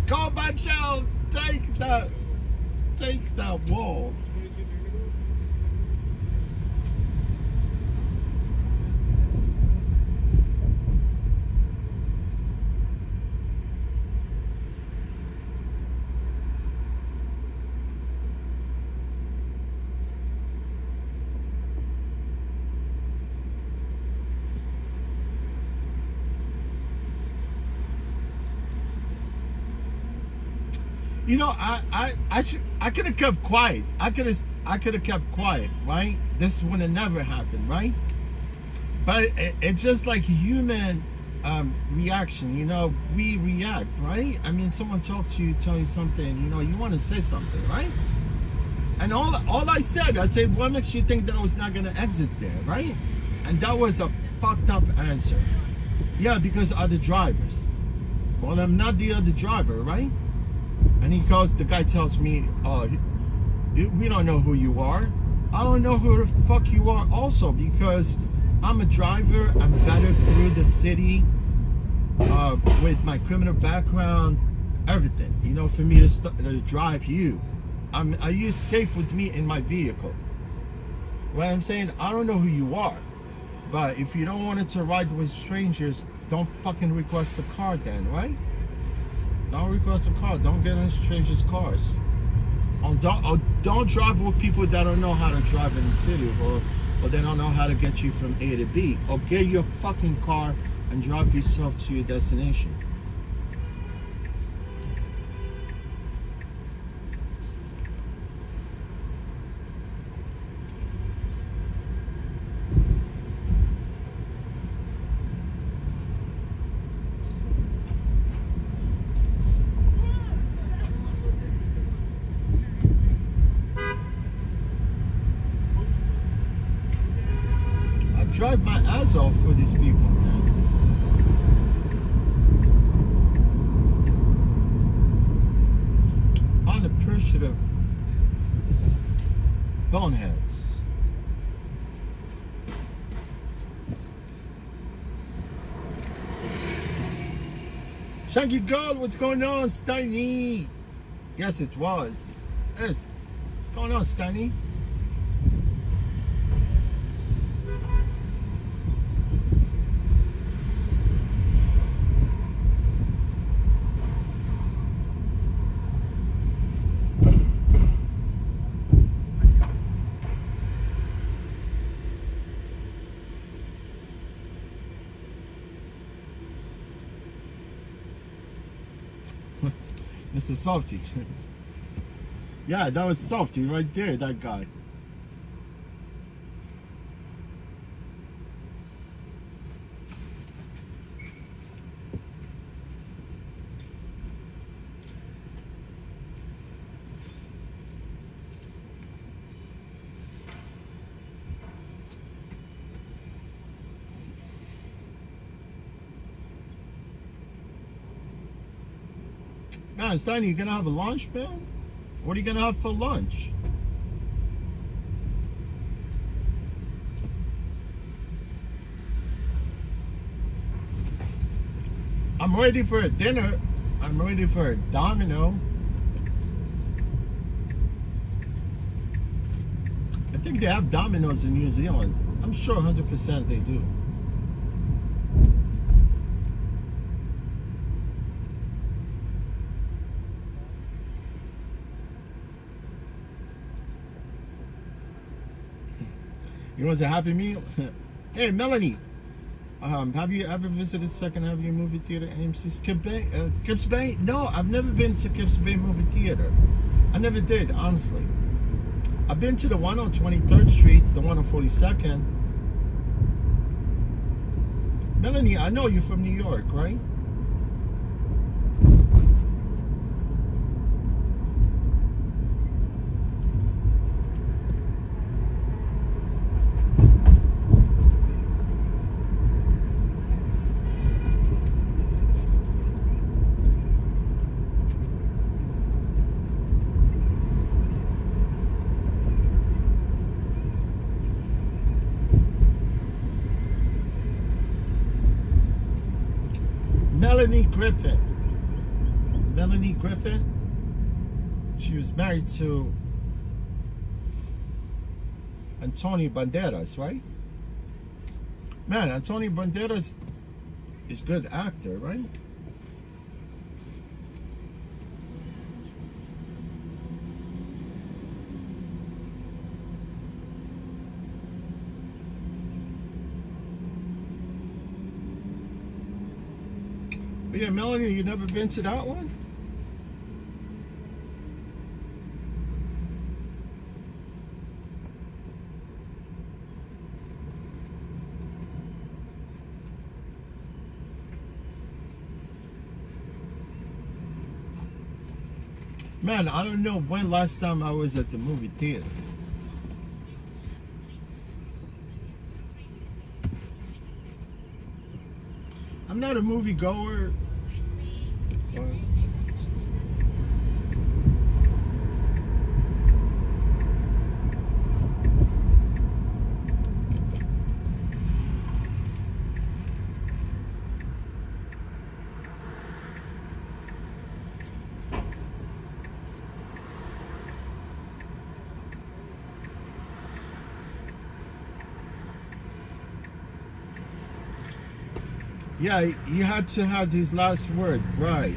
Go back down, take that wall. You know, I could have kept quiet. I could have kept quiet, right? This would have never happened, right? But it's just like human reaction. You know, we react, right? I mean, someone talk to you, tell you something. You know, you want to say something, right? And all I said, what makes you think that I was not gonna exit there, right? And that was a fucked up answer. Yeah, because other drivers. Well, I'm not the other driver, right? And the guy tells me, we don't know who you are. I don't know who the fuck you are also, because I'm a driver. I'm vetted through the city with my criminal background, everything. You know, for me to drive you. Are you safe with me in my vehicle? Well, I'm saying, I don't know who you are. But if you don't want it to ride with strangers, don't fucking request a car then, right? Don't request a car. Don't get in strangers' cars. Don't drive with people that don't know how to drive in the city, or they don't know how to get you from A to B. Or get your fucking car and drive yourself to your destination. Drive my ass off for these people, man. Unappreciative boneheads. Shaggy Girl, what's going on, Steiny? Yes, it was. Yes. What's going on, Steiny? Mr. Softy. Yeah, that was Softy right there, that guy. Man, Steiny, you gonna have a lunch, man? What are you gonna have for lunch? I'm ready for a dinner. I'm ready for a Domino. I think they have Domino's in New Zealand. I'm sure 100% they do. You want a Happy Meal? Hey, Melanie. Have you ever visited Second Avenue Movie Theater, AMC Kips Bay? No, I've never been to Kips Bay Movie Theater. I never did, honestly. I've been to the one on 23rd Street, the one on 42nd. Melanie, I know you're from New York, right? Melanie Griffin. She was married to Antonio Banderas, right? Man, Antonio Banderas is a good actor, right? But yeah, Melanie, you never been to that one? Man, I don't know when last time I was at the movie theater. I'm not a movie goer. Yeah, he had to have his last word, right,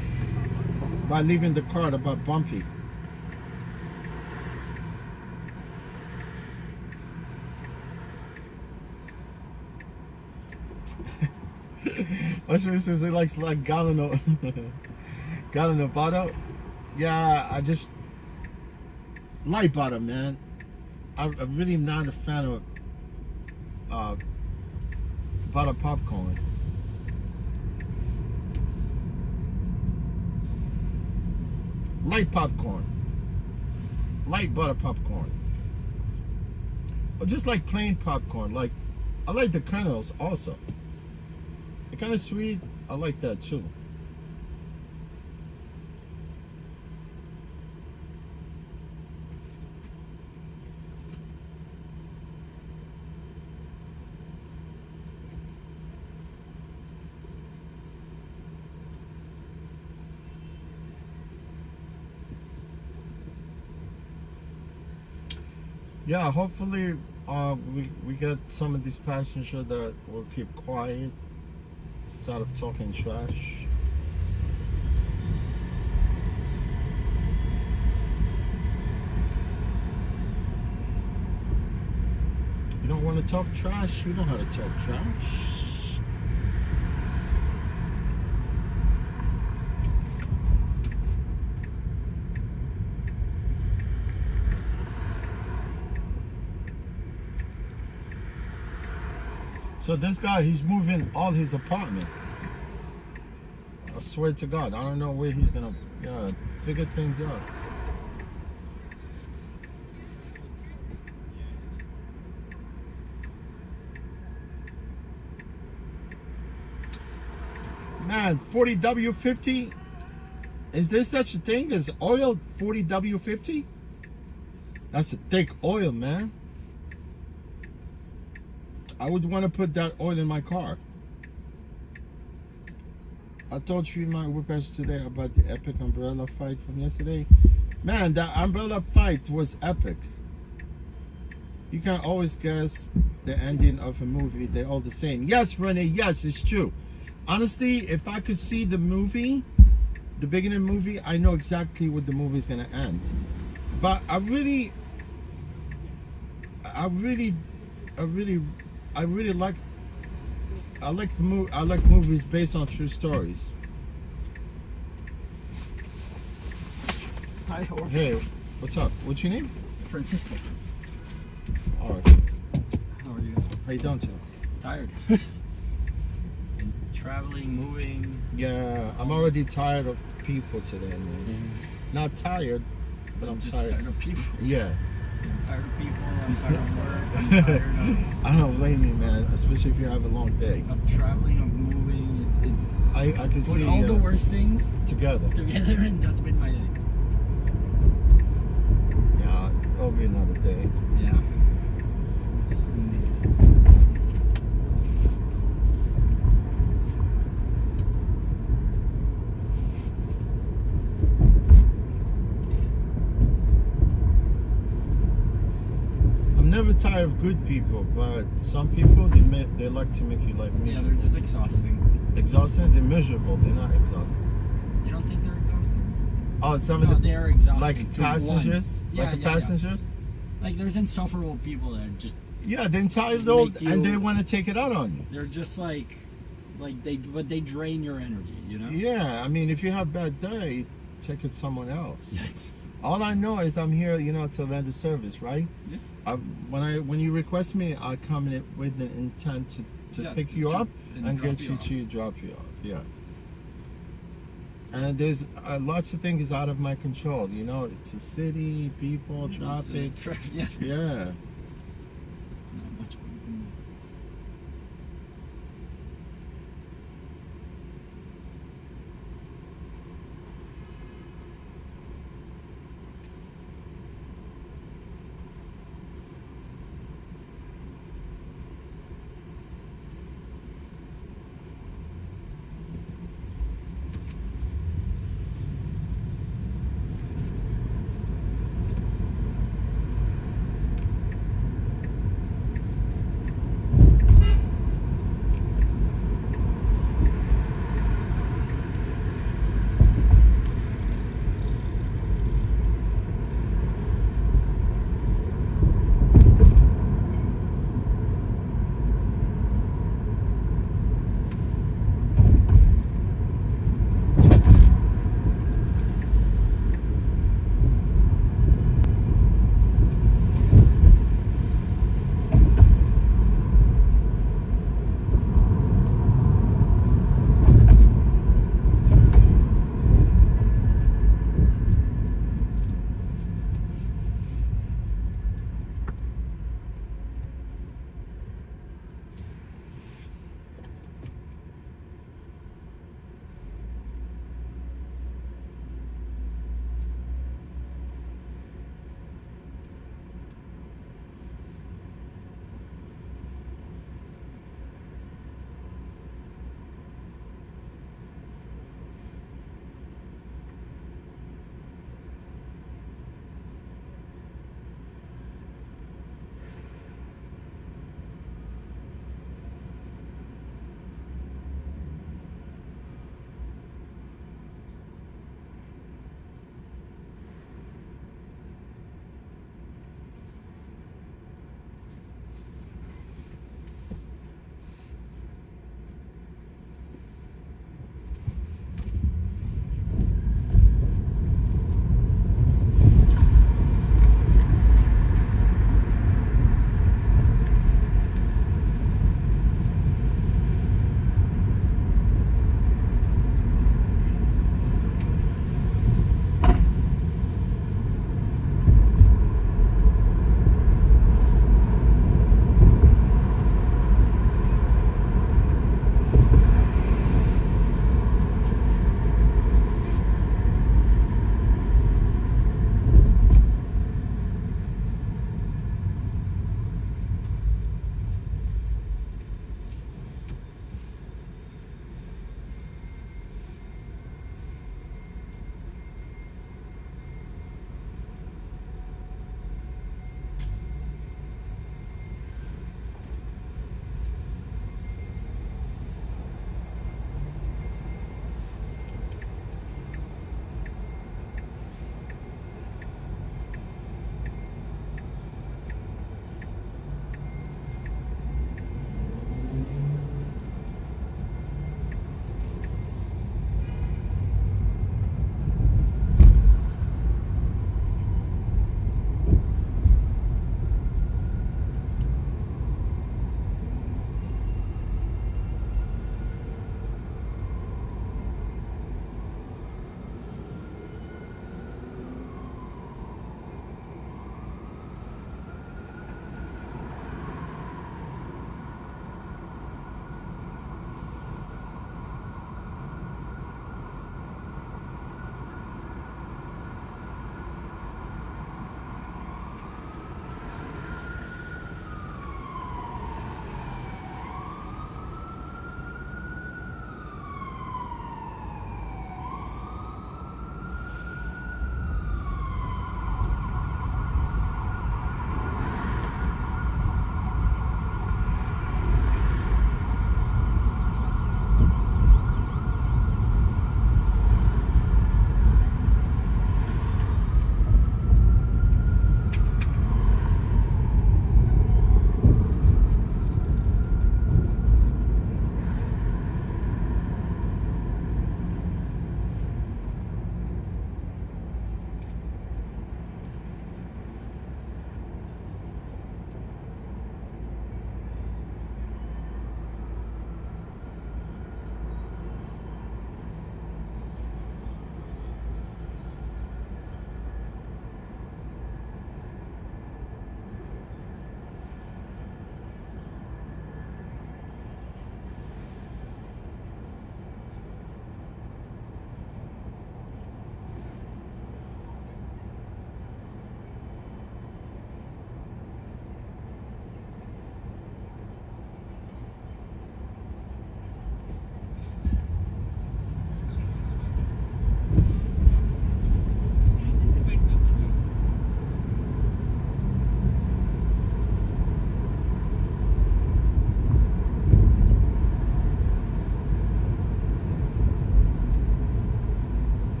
by leaving the card about Bumpy. Usher says he likes like Galano Bottle. Yeah, I just light bottom, man. I'm really not a fan of butter popcorn. Light popcorn, light butter popcorn, or just like plain popcorn. Like I like the kernels also. They're kind of sweet. I like that too. Yeah, hopefully we get some of these passengers that will keep quiet instead of talking trash. You don't want to talk trash? You know how to talk trash. So this guy, he's moving all his apartment. I swear to God, I don't know where he's gonna figure things out. Man, 40W50? Is there such a thing as oil 40W50? That's a thick oil, man. I would want to put that oil in my car. I told you in my whiplash today about the epic umbrella fight from yesterday. Man, that umbrella fight was epic. You can always guess the ending of a movie. They're all the same. Yes, Renee, yes, it's true. Honestly, if I could see the movie, the beginning movie, I know exactly what the movie is going to end. But I really like movies based on true stories. Hi, Jorge. Hey, what's up? What's your name? Francisco. All right. How are you? How you doing today? Tired. And traveling, moving. Yeah, I'm already tired of people today, man. Not tired, but I'm just tired. Tired of people. Yeah. I'm tired of people. I'm tired of work. I'm tired of. I don't blame you, man. Especially if you have a long day. Of traveling, of moving. I can put see all the worst things together, and that's been my day. Yeah, it'll be another day. Yeah. I'm never tired of good people, but some people they like to make you like miserable. Yeah, they're just exhausting. Exhausting? They're miserable. They're not exhausting. You don't think they're exhausting? Oh, some no, of the they're exhausting. like passengers, passengers. Like there's insufferable people that just they're entitled and they want to take it out on you. They're just like they drain your energy, you know? Yeah, I mean, if you have a bad day, take it someone else. All I know is I'm here, to render service, right? Yeah. When you request me, I come in with the intent to pick you up and get you to drop you off. Yeah. And there's lots of things out of my control. You know, it's a city, people, traffic. Yeah. Yeah. Not much we can do.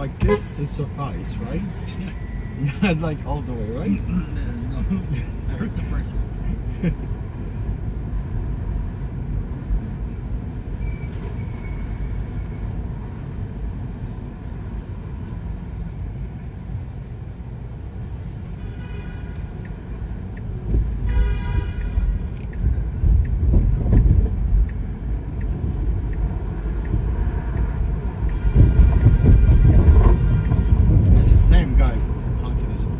like this, it suffice, right? Not like all the way, right? No, I heard the first one. It's the same guy honking his horn.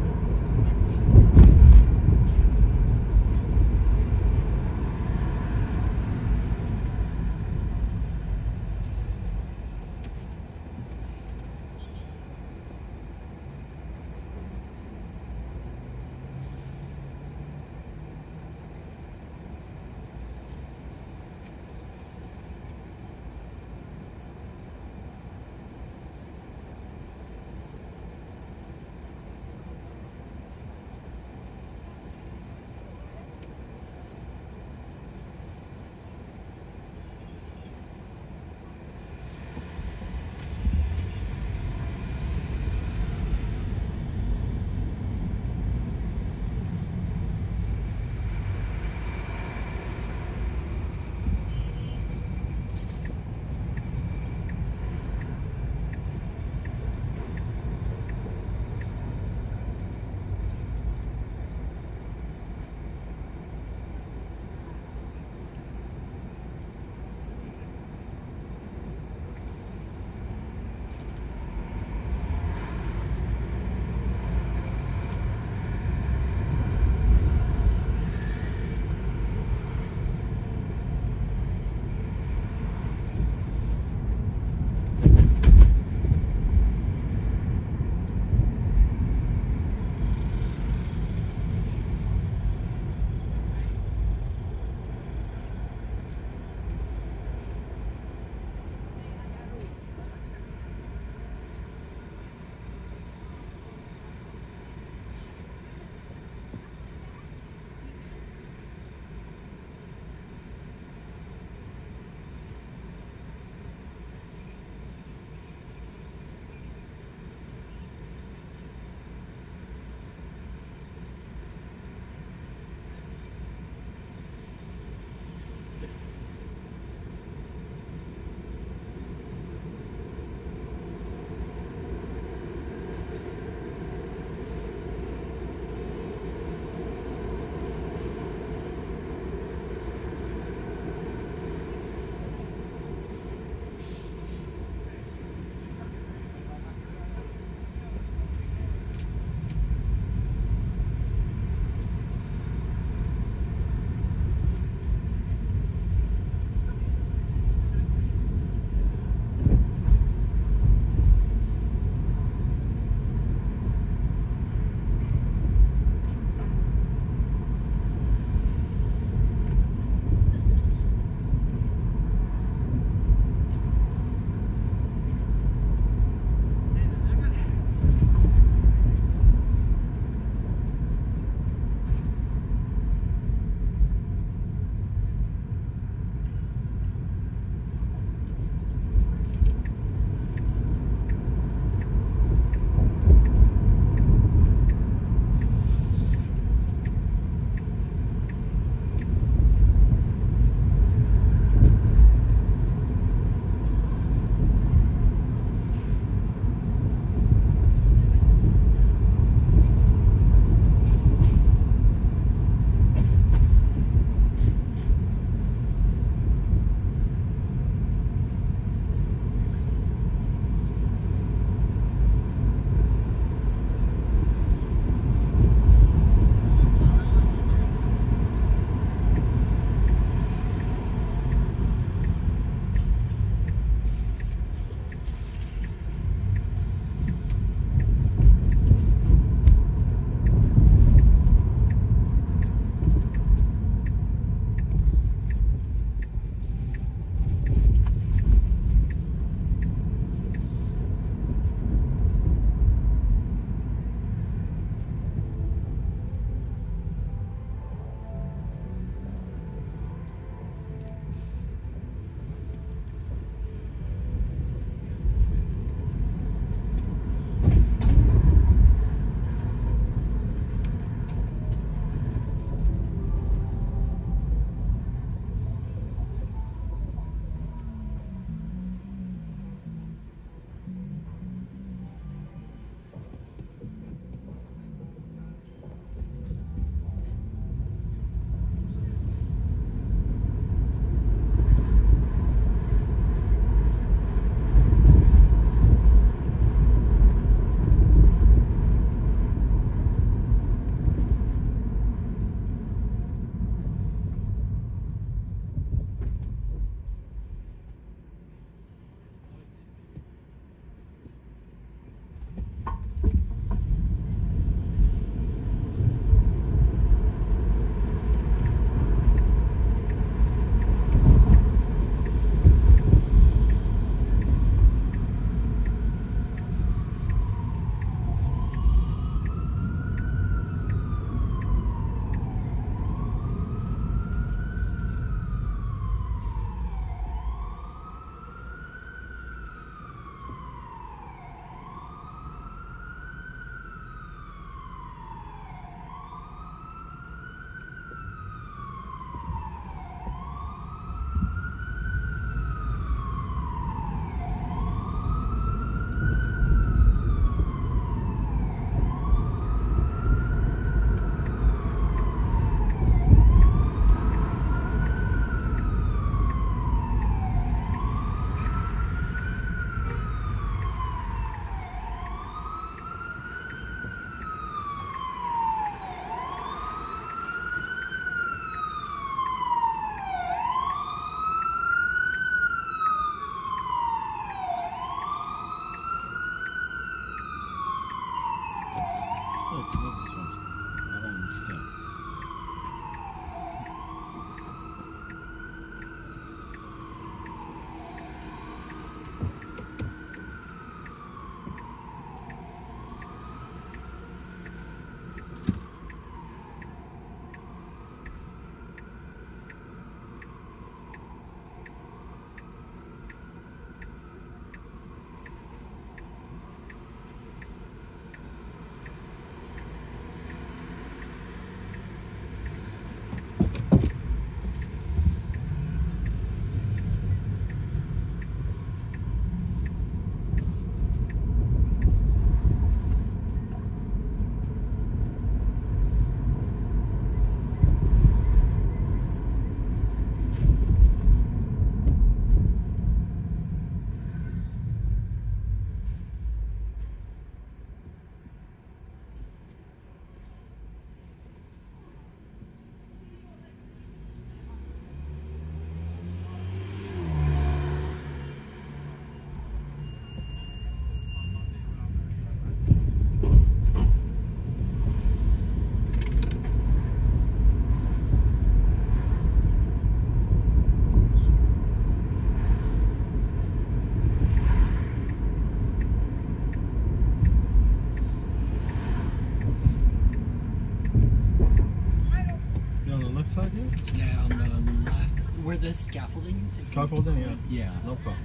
Yeah, on the left, where the scaffolding is. Scaffolding, yeah. Yeah. No problem.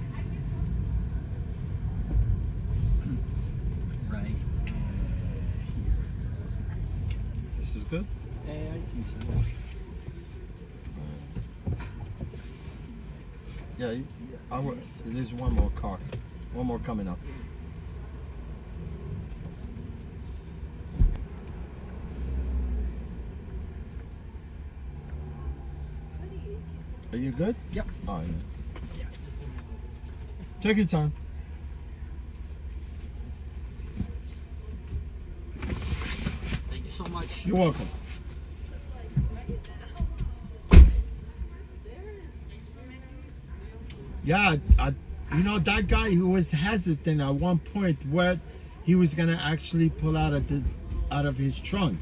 Right. This is good? I think so. Yeah, there's one more car. One more coming up. Are you good? Yep. Oh, yeah. Take your time. Thank you so much. You're welcome. Yeah, you know, that guy who was hesitant at one point where he was gonna actually pull out of his trunk.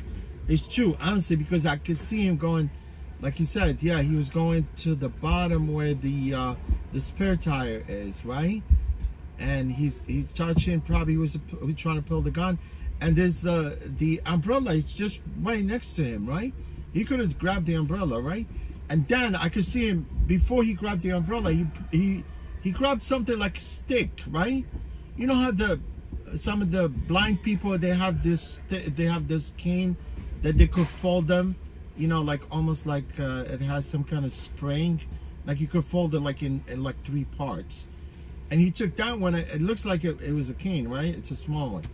It's true, honestly, because I could see him going, like he said, yeah, he was going to the bottom where the spare tire is, right? And he's touching, probably he was trying to pull the gun, and there's the umbrella is just right next to him, right? He could have grabbed the umbrella, right? And then I could see him before he grabbed the umbrella. He grabbed something like a stick, right? You know how some of the blind people, they have this cane that they could fold them, you know, like almost like it has some kind of spring, like you could fold it like in like 3 parts. And he took that one. It looks like it was a cane, right? It's a small one.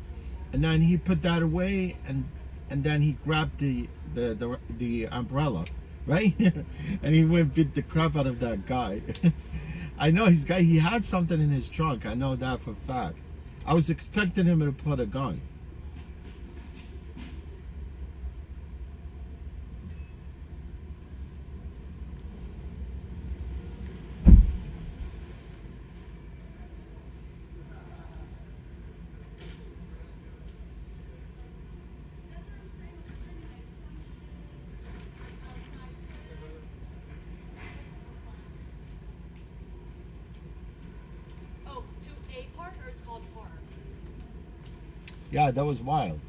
And then he put that away, and then he grabbed the umbrella. Right? And he went beat the crap out of that guy. I know he had something in his trunk. I know that for a fact. I was expecting him to put a gun. Yeah, that was wild.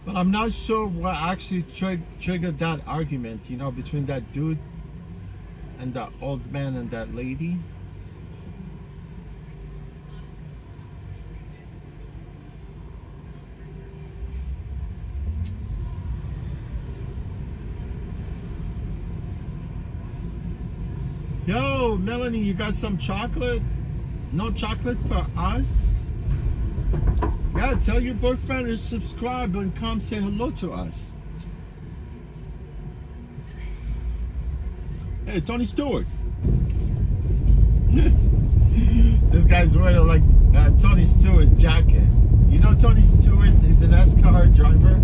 But I'm not sure what actually triggered that argument, you know, between that dude and that old man and that lady. Yo, Melanie, you got some chocolate? No chocolate for us? Yeah, tell your boyfriend to subscribe and come say hello to us. Hey, Tony Stewart. This guy's wearing like Tony Stewart jacket. You know Tony Stewart is an NASCAR driver.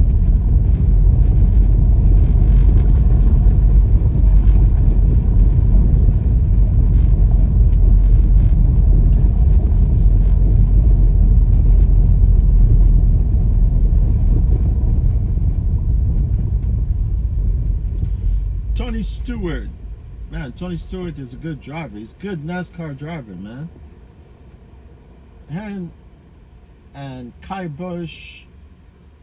Tony Stewart, man, Tony Stewart is a good driver. He's a good NASCAR driver, man. And Kyle Busch,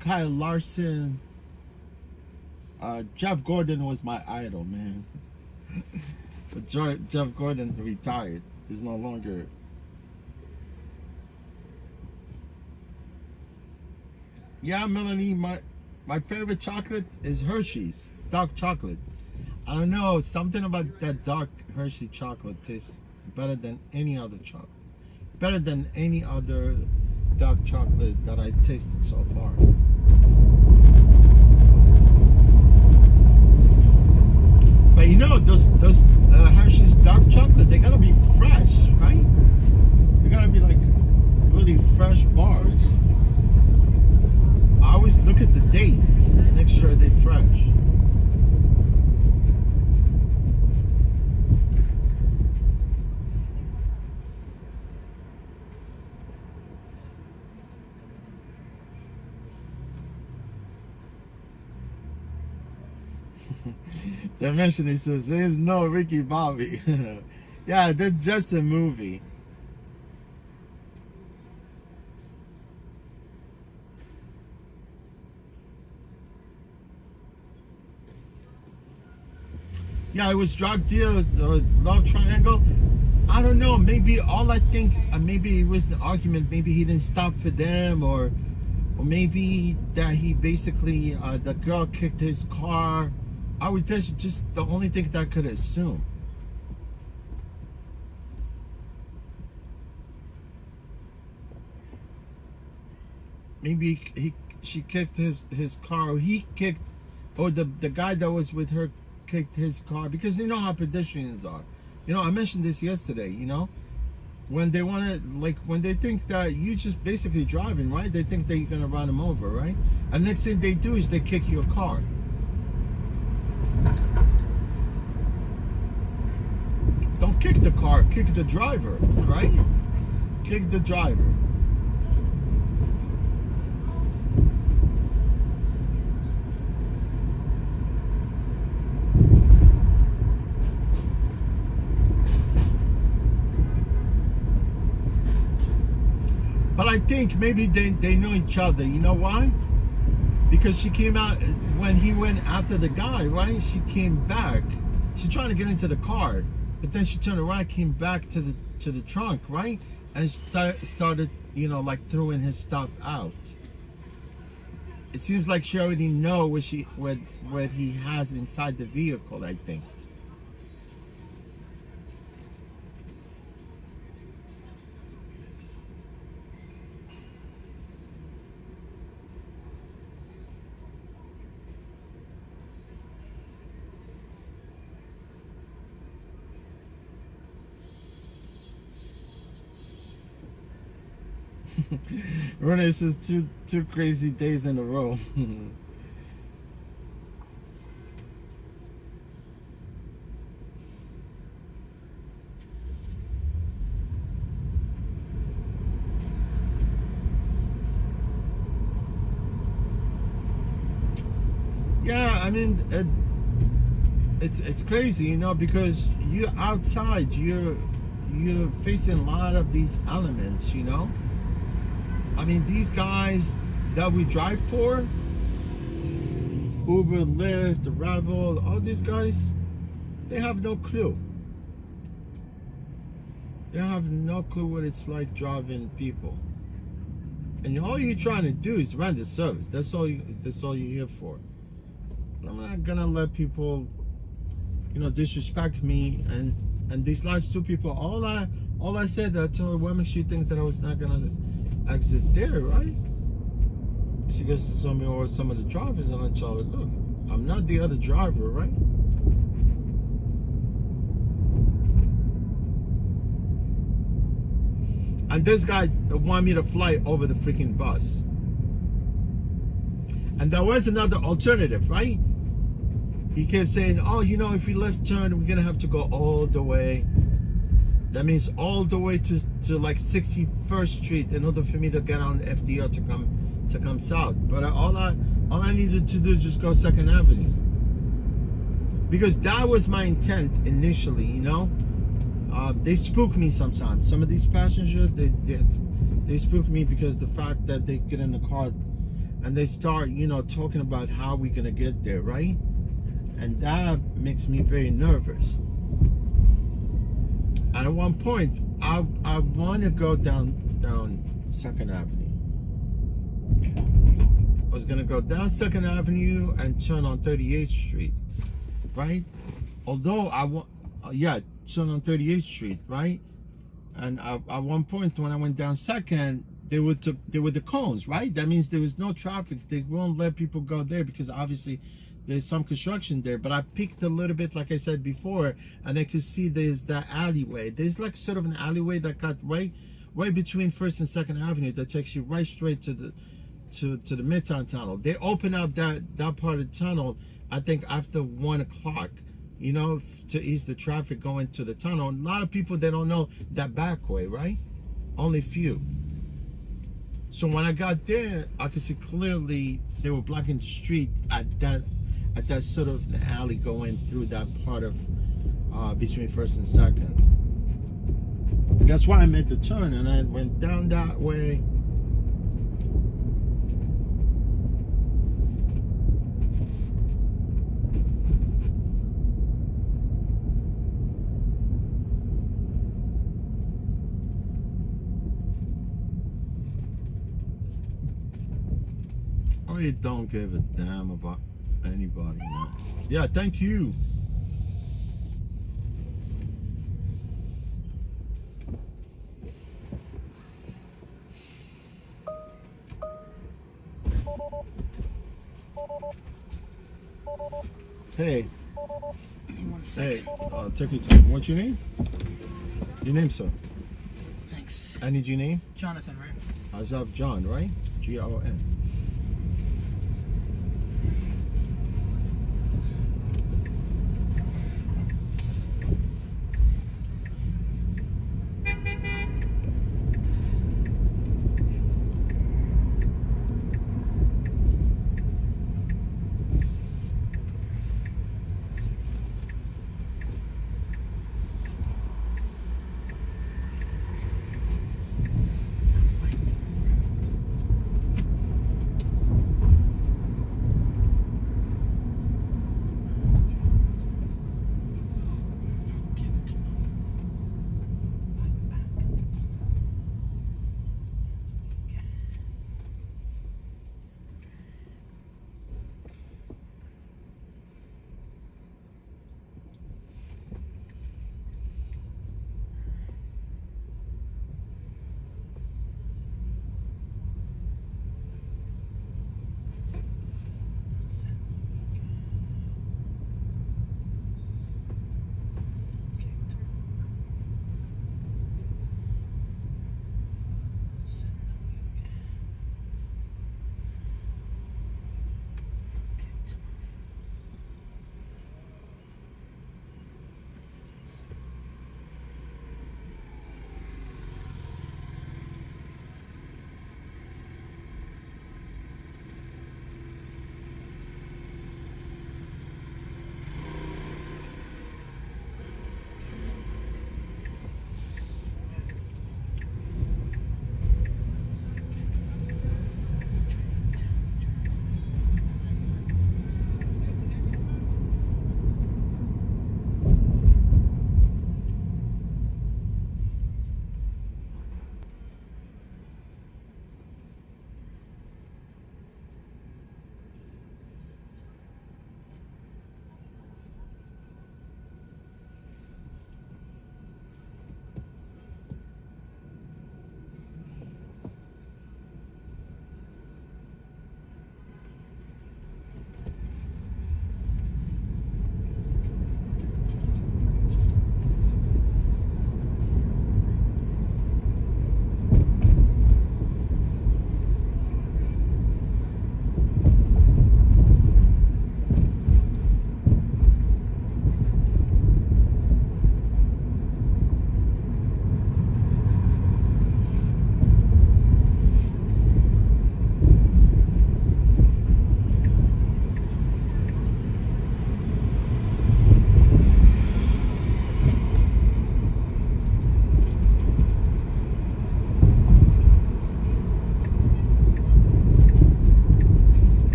Kyle Larson, Jeff Gordon was my idol, man. But Jeff Gordon retired. He's no longer Yeah, Melanie, my favorite chocolate is Hershey's dark chocolate. I don't know, something about that dark Hershey chocolate tastes better than any other chocolate. Better than any other dark chocolate that I tasted so far. But you know, those Hershey's dark chocolate, they gotta be fresh, right? They gotta be like really fresh bars. I always look at the dates, make sure they're fresh. They mentioned, he says, there's no Ricky Bobby. Yeah, that's just a movie. Yeah, it was drug deal, love triangle. I don't know, maybe all I think, maybe it was the argument, maybe he didn't stop for them, or maybe that he basically, the girl kicked his car. That's just the only thing that I could assume. Maybe she kicked his car, or he kicked, or the guy that was with her kicked his car, because you know how pedestrians are. You know, I mentioned this yesterday, you know, when they want to, like, when they think that you just basically driving, right? They think that you're going to run them over, right? And next thing they do is they kick your car. Don't kick the car, kick the driver, right? Kick the driver. But I think maybe they know each other. You know why? Because she came out, when he went after the guy, right? She came back. She's trying to get into the car, but then she turned around, came back to the trunk, right? And started, you know, like throwing his stuff out. It seems like she already knows what he has inside the vehicle, I think. Renee says two crazy days in a row. Yeah, I mean, it's crazy, you know, because you're outside, you're facing a lot of these elements, you know. I mean, these guys that we drive for, Uber, Lyft, Revel, all these guys, they have no clue. They have no clue what it's like driving people. And all you're trying to do is render service. That's all you're here for. But I'm not gonna let people, you know, disrespect me. And these last two people, all I said, I told her, what makes you think that I was not gonna exit there, right? She goes to some of the drivers, and I told her, look, I'm not the other driver, right? And this guy wanted me to fly over the freaking bus. And there was another alternative, right? He kept saying, oh, you know, if we left turn, we're gonna have to go all the way. That means all the way to like 61st Street in order for me to get on FDR to come south. But all I needed to do is just go 2nd Avenue. Because that was my intent initially, you know. They spook me sometimes. Some of these passengers, they spook me because the fact that they get in the car and they start, you know, talking about how we're gonna get there, right? And that makes me very nervous. And at one point, I want to go down 2nd Avenue. I was gonna go down 2nd Avenue and turn on 38th Street, right? Although turn on 38th Street, right? And at one point when I went down 2nd, they were the cones, right? That means there was no traffic. They won't let people go there because obviously there's some construction there. But I peeked a little bit, like I said before, and I could see there's that alleyway. There's like sort of an alleyway that got right between 1st and 2nd Avenue that takes you right straight to the Midtown Tunnel. They open up that part of the tunnel, I think, after 1 o'clock, you know, to ease the traffic going to the tunnel. A lot of people, they don't know that back way, right? Only few. So when I got there, I could see clearly they were blocking the street at that sort of the alley going through that part of between 1st and 2nd. And that's why I made the turn, and I went down that way. I really don't give a damn about anybody, man. Yeah, thank you. Hey. 1 second. Hey, take your time. What's your name? Your name, sir? Thanks. I need your name? Jonathan, right? I have John, right? G-R-O-N.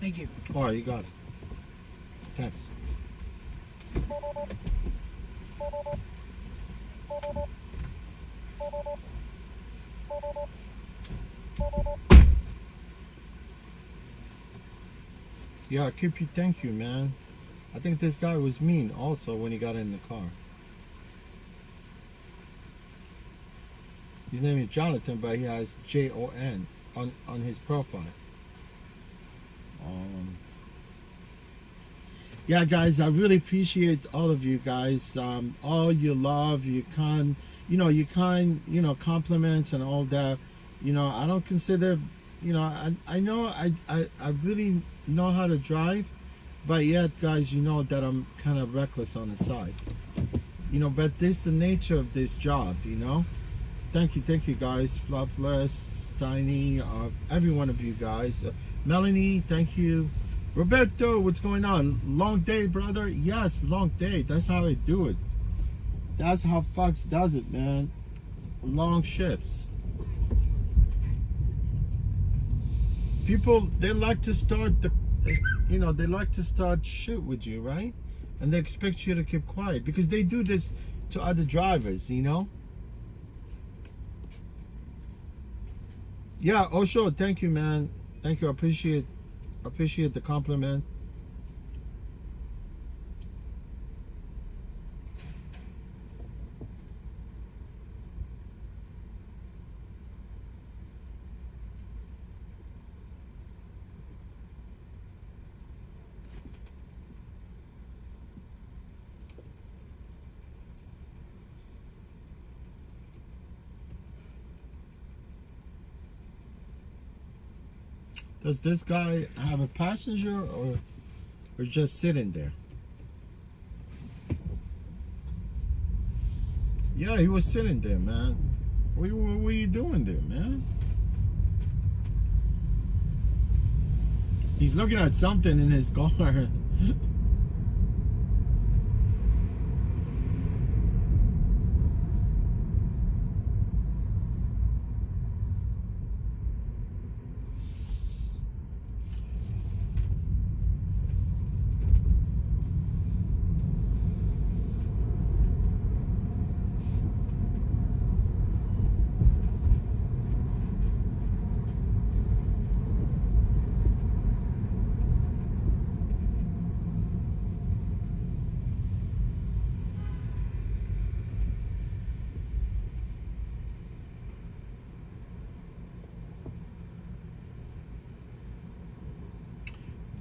Thank you. All right, you got it. Thanks. Yeah, Kippy, thank you, man. I think this guy was mean also when he got in the car. His name is Jonathan, but he has Jon on his profile. Yeah, guys, I really appreciate all of you guys. All your love, your kind, compliments and all that. I don't consider, I know I really know how to drive, but yet, guys, that I'm kind of reckless on the side. But this is the nature of this job, Thank you, guys. Fluffless, Tiny, every one of you guys. Melanie, thank you. Roberto, what's going on? Long day, brother? Yes, long day. That's how I do it. That's how Fox does it, man. Long shifts. People, they like to start they like to start shit with you, right? And they expect you to keep quiet because they do this to other drivers, Yeah, Osho, thank you, man. Thank you. I appreciate the compliment. Does this guy have a passenger or just sitting there? Yeah, he was sitting there, man. What were you doing there, man? He's looking at something in his car.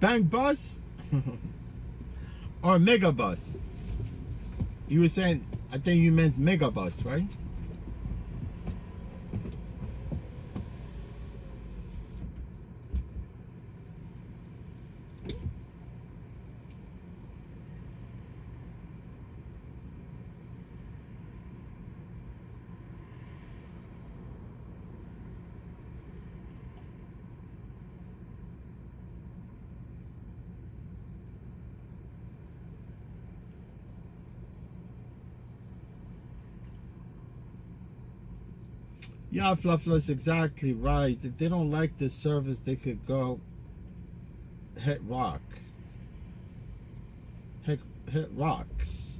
Bank bus or mega bus? You were saying, I think you meant mega bus, right? Yeah, Fluffless, exactly right. If they don't like the service, they could go hit rock. Hit rocks.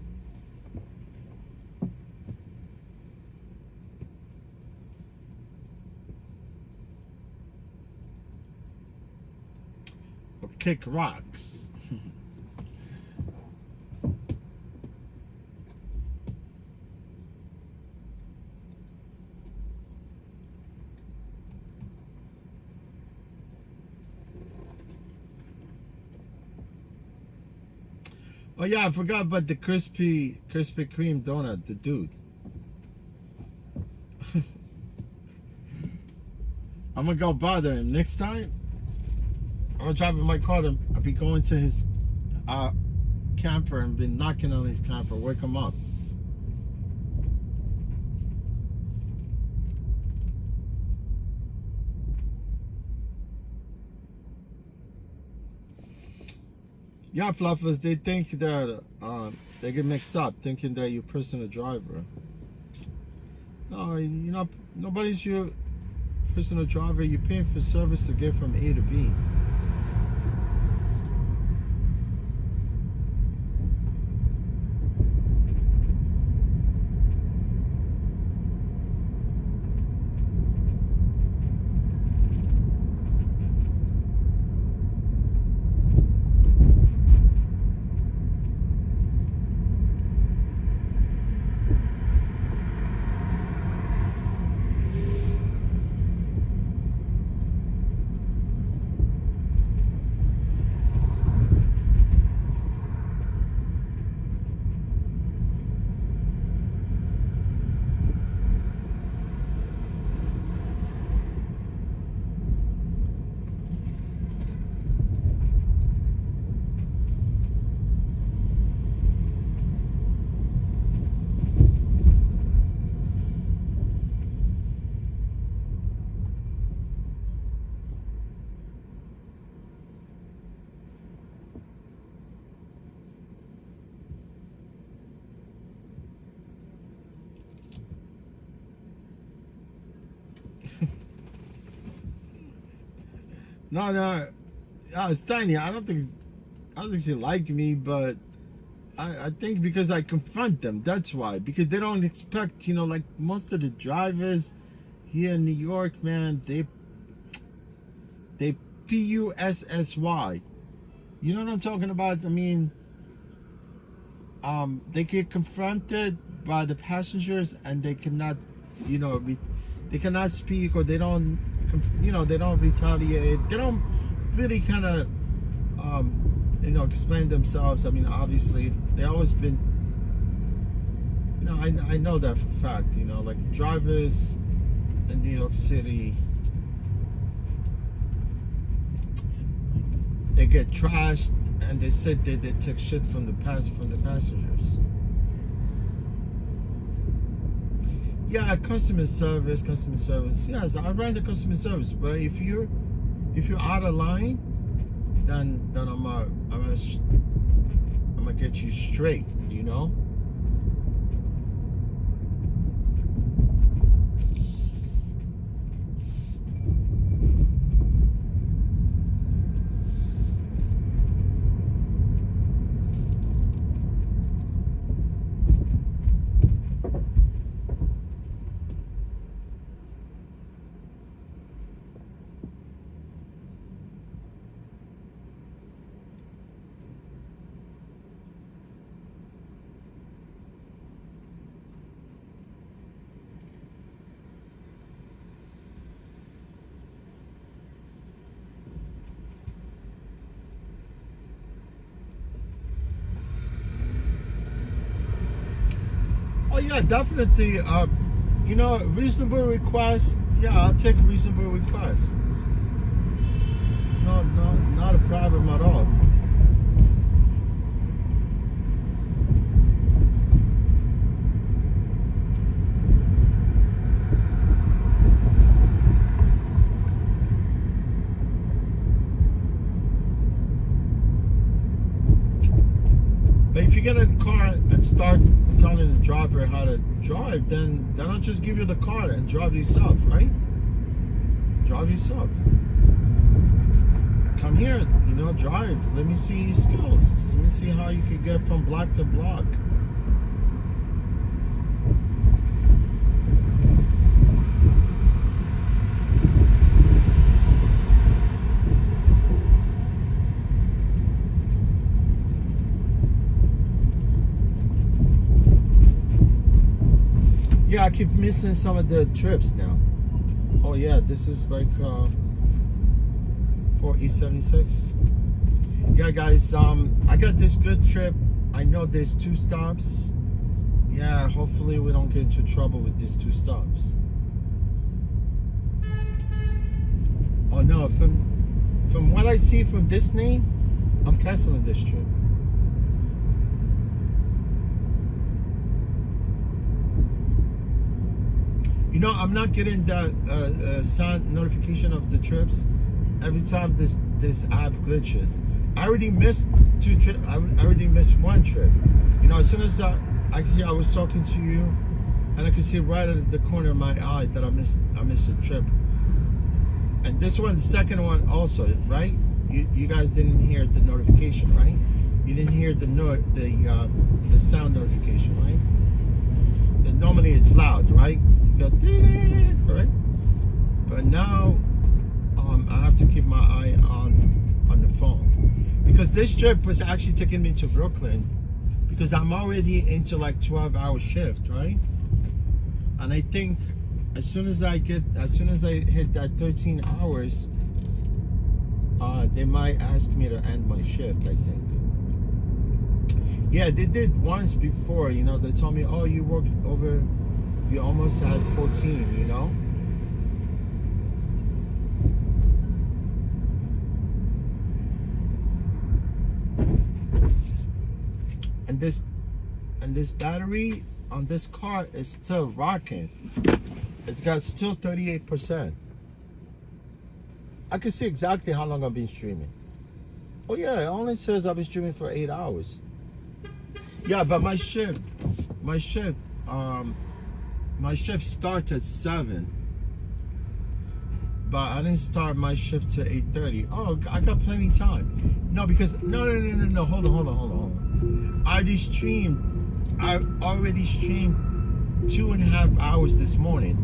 Or kick rocks. Oh yeah, I forgot about the Krispy Kreme donut, the dude. I'm gonna go bother him next time. I'm gonna drive in my car. I'll be going to his camper and be knocking on his camper, wake him up. Yeah, Fluffers, they think that they get mixed up, thinking that you're personal driver. No, nobody's your personal driver. You're paying for service to get from A to B. No, it's tiny. I don't think she like me, but I think because I confront them. That's why. Because they don't expect, you know, like most of the drivers here in New York, man, they PUSSY. You know what I'm talking about? I mean, they get confronted by the passengers and they cannot, you know, they cannot speak, or they don't, you know, they don't retaliate. They don't really kind of, you know, explain themselves. I mean, obviously, they always been, you know, I know that for a fact, you know, like drivers in New York City, they get trashed, and they said that they took shit from the passengers. Yeah, customer service. Yes, I run the customer service, but if you're out of line, then I'm gonna get you straight, you know. Oh yeah, definitely. You know, reasonable request. Yeah, I'll take a reasonable request. No, not a problem at all. But if you get a car and start telling the driver how to drive, then I'll just give you the car and drive yourself, right? Drive yourself. Come here, you know, drive. Let me see your skills. Let me see how you can get from block to block. Yeah, I keep missing some of the trips now. Oh yeah, this is like for E76. Yeah, guys, I got this good trip. I know there's 2 stops. Yeah, hopefully we don't get into trouble with these 2 stops. Oh no, from what I see from this name, I'm canceling this trip. You know, I'm not getting that sound notification of the trips every time this app glitches. I already missed 2 trips. I already missed 1 trip. You know, as soon as I was talking to you, and I could see right at the corner of my eye that I missed a trip. And this one, the second one also, right? You guys didn't hear the notification, right? You didn't hear the sound notification, right? And normally it's loud, right? Goes, right? But now I have to keep my eye on the phone, because this trip was actually taking me to Brooklyn, because I'm already into like 12-hour shift, right? And I think as soon as I hit that 13 hours, they might ask me to end my shift, I think. Yeah, they did once before, you know. They told me, oh, you worked over, you almost had 14, you know. And this battery on this car is still rocking. It's got still 38%. I can see exactly how long I've been streaming. Oh yeah, it only says I've been streaming for 8 hours. Yeah, but my shift starts at 7. but I didn't start my shift till 8:30. Oh, I got plenty of time. No, because no. Hold on. I already streamed 2.5 hours this morning,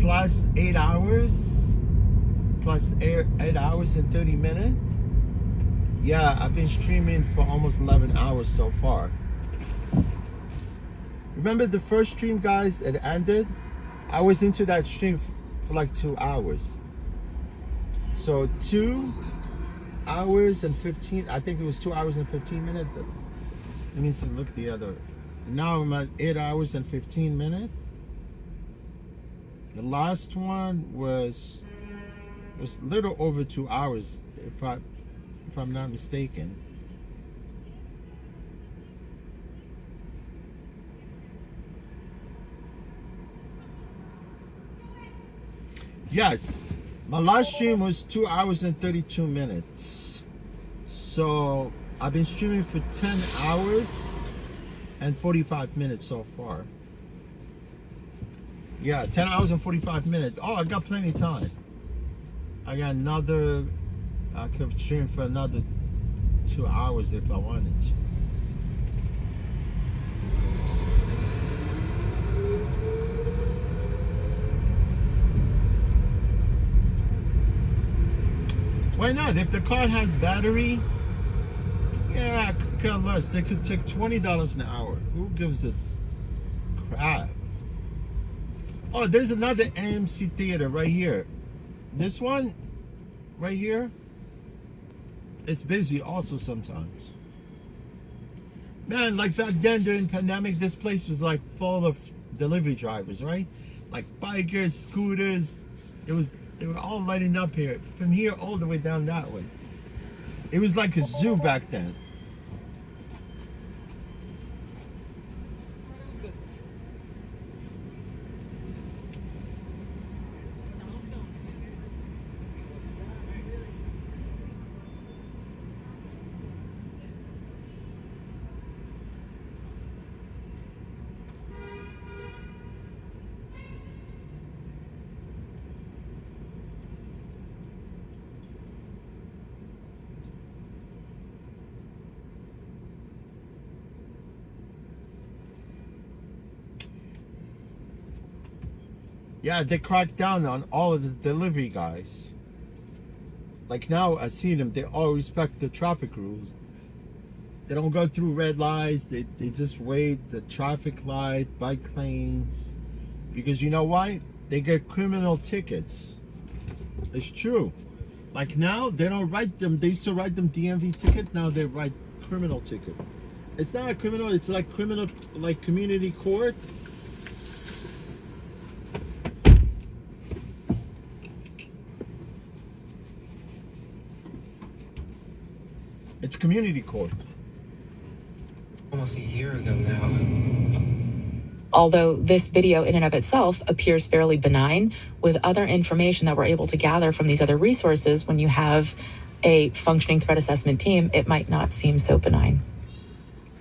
plus 8 hours, plus 8 hours and 30 minutes. Yeah, I've been streaming for almost 11 hours so far. Remember the first stream, guys? It ended. I was into that stream for like 2 hours. So 2 hours and 15. I think it was 2 hours and 15 minutes. Let me see. Look the other. Now I'm at 8 hours and 15 minutes. The last one was a little over 2 hours, if I'm not mistaken. Yes, my last stream was 2 hours and 32 minutes. So I've been streaming for 10 hours and 45 minutes so far. Yeah, 10 hours and 45 minutes. Oh, I got plenty of time. I could stream for another 2 hours if I wanted to. Why not? If the car has battery, yeah, I could care less. They could take $20 an hour. Who gives a crap? Oh, there's another AMC theater right here. This one right here, it's busy also sometimes. Man, like back then during pandemic, this place was like full of delivery drivers, right? Like bikers, scooters. They were all lighting up here, from here all the way down that way. It was like a zoo back then. Yeah, they cracked down on all of the delivery guys. Like now, I see them, they all respect the traffic rules. They don't go through red lights, they just wait the traffic light, bike lanes. Because you know why? They get criminal tickets. It's true. Like now, they don't write them, they used to write them DMV ticket, now they write criminal ticket. It's not a criminal, it's like criminal, like community court. It's community court. Almost a year ago now. Although this video in and of itself appears fairly benign, with other information that we're able to gather from these other resources, when you have a functioning threat assessment team, it might not seem so benign.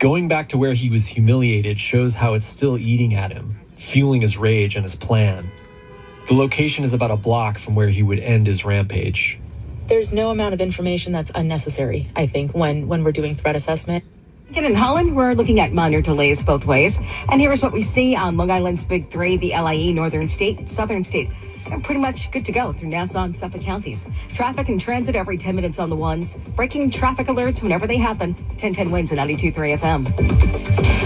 Going back to where he was humiliated shows how it's still eating at him, fueling his rage and his plan. The location is about a block from where he would end his rampage. There's no amount of information that's unnecessary, I think, when we're doing threat assessment. In Holland, we're looking at minor delays both ways. And here's what we see on Long Island's Big Three, the LIE, Northern State, Southern State. And pretty much good to go through Nassau and Suffolk counties. Traffic and transit every 10 minutes on the ones. Breaking traffic alerts whenever they happen. 1010 Winds at 92.3 FM.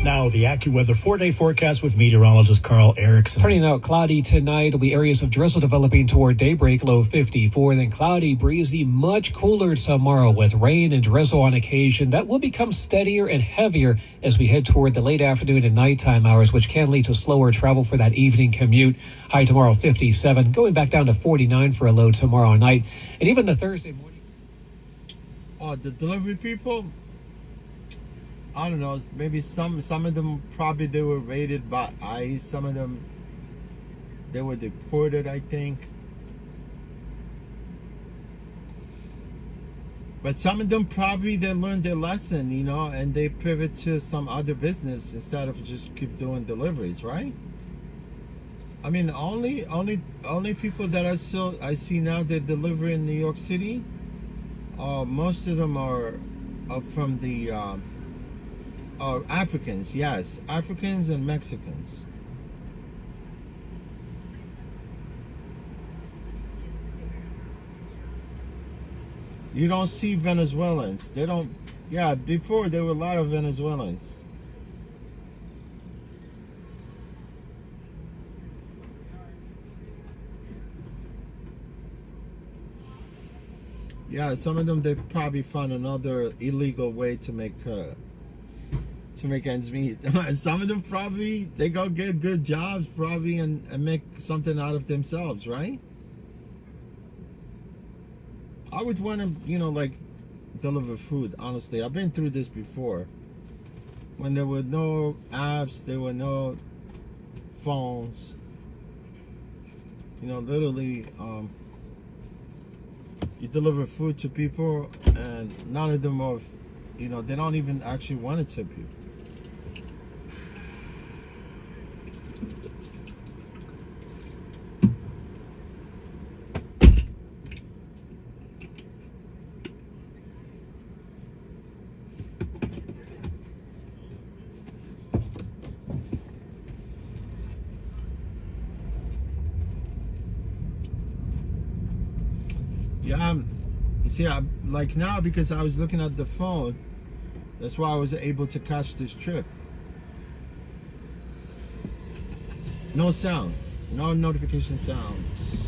Now, the AccuWeather 4-day forecast with meteorologist Carl Erickson. Turning out cloudy tonight. There'll be areas of drizzle developing toward daybreak, low 54. Then cloudy, breezy, much cooler tomorrow with rain and drizzle on occasion. That will become steadier and heavier as we head toward the late afternoon and nighttime hours, which can lead to slower travel for that evening commute. High tomorrow, 57. Going back down to 49 for a low tomorrow night. And even the Thursday morning. Oh, the delivery people? I don't know, maybe some of them probably they were raided by ICE. Some of them, they were deported, I think. But some of them probably they learned their lesson, you know, and they pivot to some other business instead of just keep doing deliveries, right? I mean, only people that I see now that deliver in New York City. Most of them are from the Africans. Yes, Africans and Mexicans. You don't see Venezuelans. They don't. Yeah, before there were a lot of Venezuelans. Yeah, some of them they probably found another illegal way to make ends meet. Some of them probably they go get good jobs probably and make something out of themselves, right? I would want to, like deliver food. Honestly, I've been through this before. When there were no apps, there were no phones. Literally. You deliver food to people and none of them are, they don't even actually want to tip you. Yeah, you see, like now because I was looking at the phone, that's why I was able to catch this trip. No sound, no notification sounds.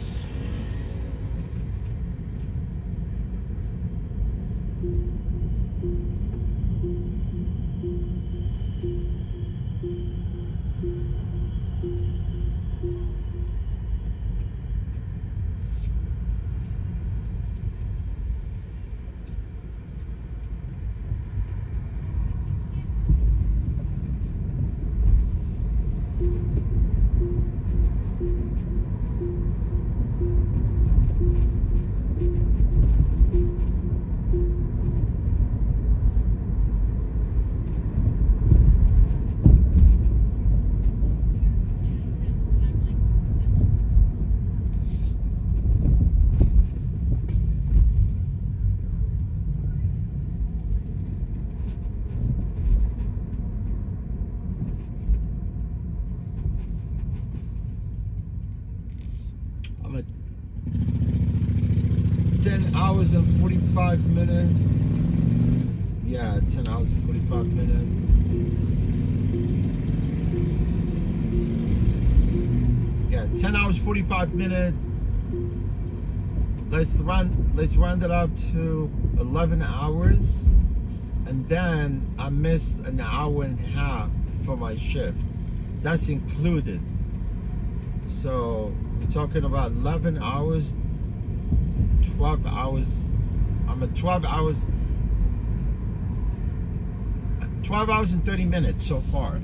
I'm at 10 hours and 45 minutes. Yeah, 10 hours and 45 minutes. Yeah, 10 hours 45 minutes. Let's round it up to 11 hours, and then I missed an hour and a half for my shift. That's included. So we're talking about 11 hours, 12 hours. I'm at 12 hours and 30 minutes so far.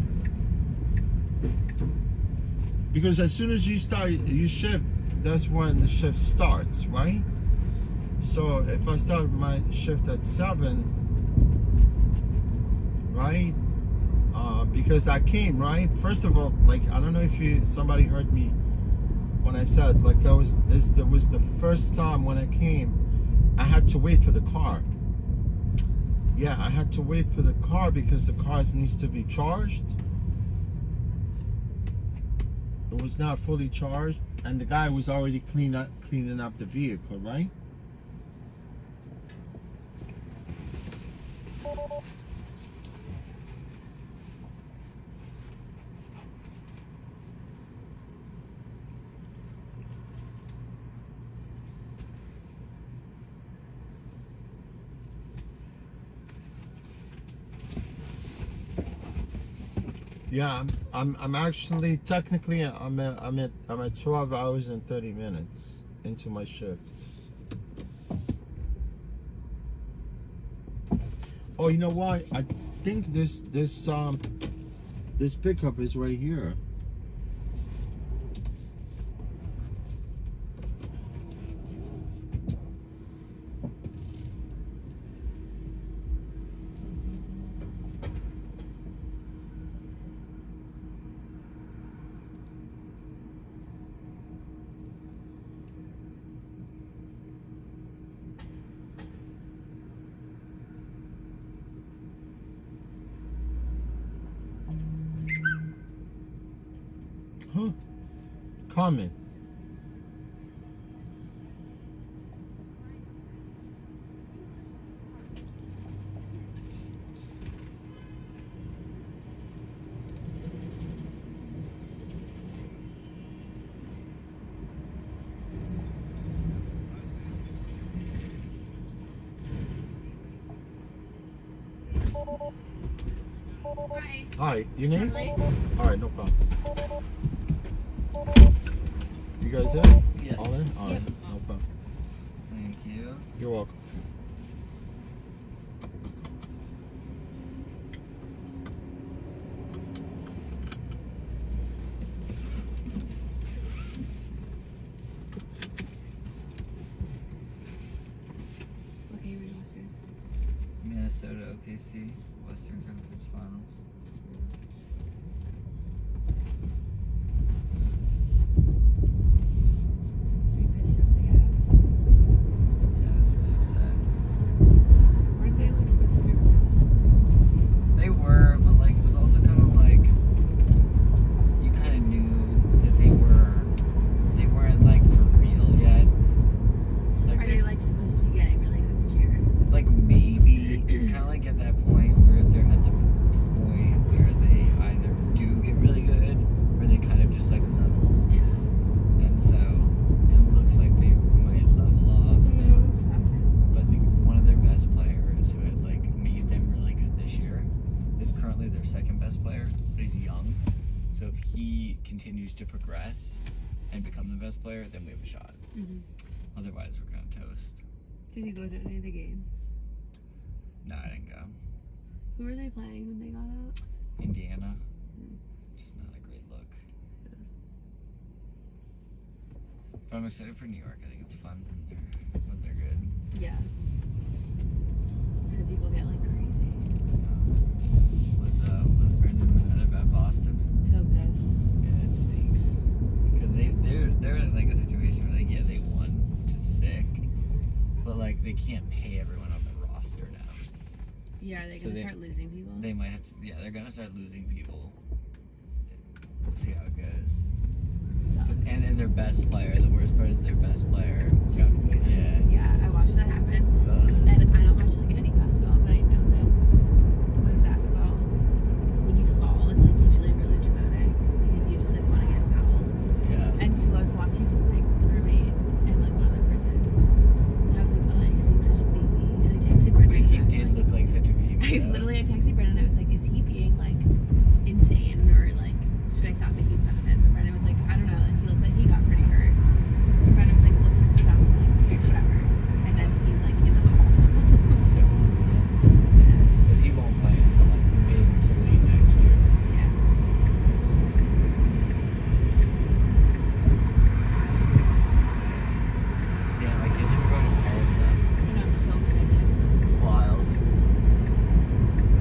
Because as soon as you start your shift, that's when the shift starts, right? So if I start my shift at 7, right? Because I came, right? First of all, like, I don't know if somebody heard me when I said, like, there was the first time when I came, I had to wait for the car. Yeah, I had to wait for the car because the car needs to be charged. It was not fully charged, and the guy was already cleaning up the vehicle, right? Yeah, I'm actually technically I'm at 12 hours and 30 minutes into my shift. Oh, you know what? I think this pickup is right here. Carmen. Alright, your name? Alright, no problem. You guys in? Yes. All in? Alright, no problem. Thank you. You're welcome. Okay, we watching. Minnesota OKC Western Conference Finals. We pissed off the Cavs. Yeah, I was really upset. Weren't they like supposed to be really bad? They were, but like it was also kind of like you kind of knew that they weren't like for real yet. Like Are they like supposed to be getting really good this year? like maybe it's kind of like at that point where they're at the point where they either do get really good or they kind of just like level. Yeah. And so it looks like they might level off. But one of their best players who had like made them really good this year is currently their second best player, but he's young. So if he continues to progress and become the best player, then we have a shot. Mhm. Otherwise, we're kind of toast. Did you go to any of the games? No, I didn't go. Who were they playing when they got out? Indiana, which is not a great look. But I'm excited for New York. I think it's fun when they're good. Yeah. Because people get like crazy. Was Brandon mad about Boston? So pissed. Yeah, it stinks. Because they're in like a situation where like yeah they won, which is sick, but like they can't pay everyone on the roster now. Yeah, are they So gonna start losing people? They might have to. Yeah, they're gonna start losing people. Let's see how it goes. Sucks. And their best player. The worst part is their best player. Jason Tatum. Yeah. Yeah, I watched that happen. And I don't watch like any basketball, but I know that when basketball, when you fall, it's like usually really traumatic because you just like want to get fouls. Yeah. And so I was watching with like roommate and like one other person, and I was like, oh, he's being such a baby. And I texted Brendan. He did look like such a baby. I texted Brendan. I was like, is he being like insane or like should I stop making fun of him? And Brendan was like, I don't know. Like he looked like he got pretty hurt. And Brendan was like, it looks like some like take whatever. And then he's like in the hospital. So, because he won't play until like mid to late next year. Yeah. Damn, I can't even go to Paris though. And I'm so excited. Wild. So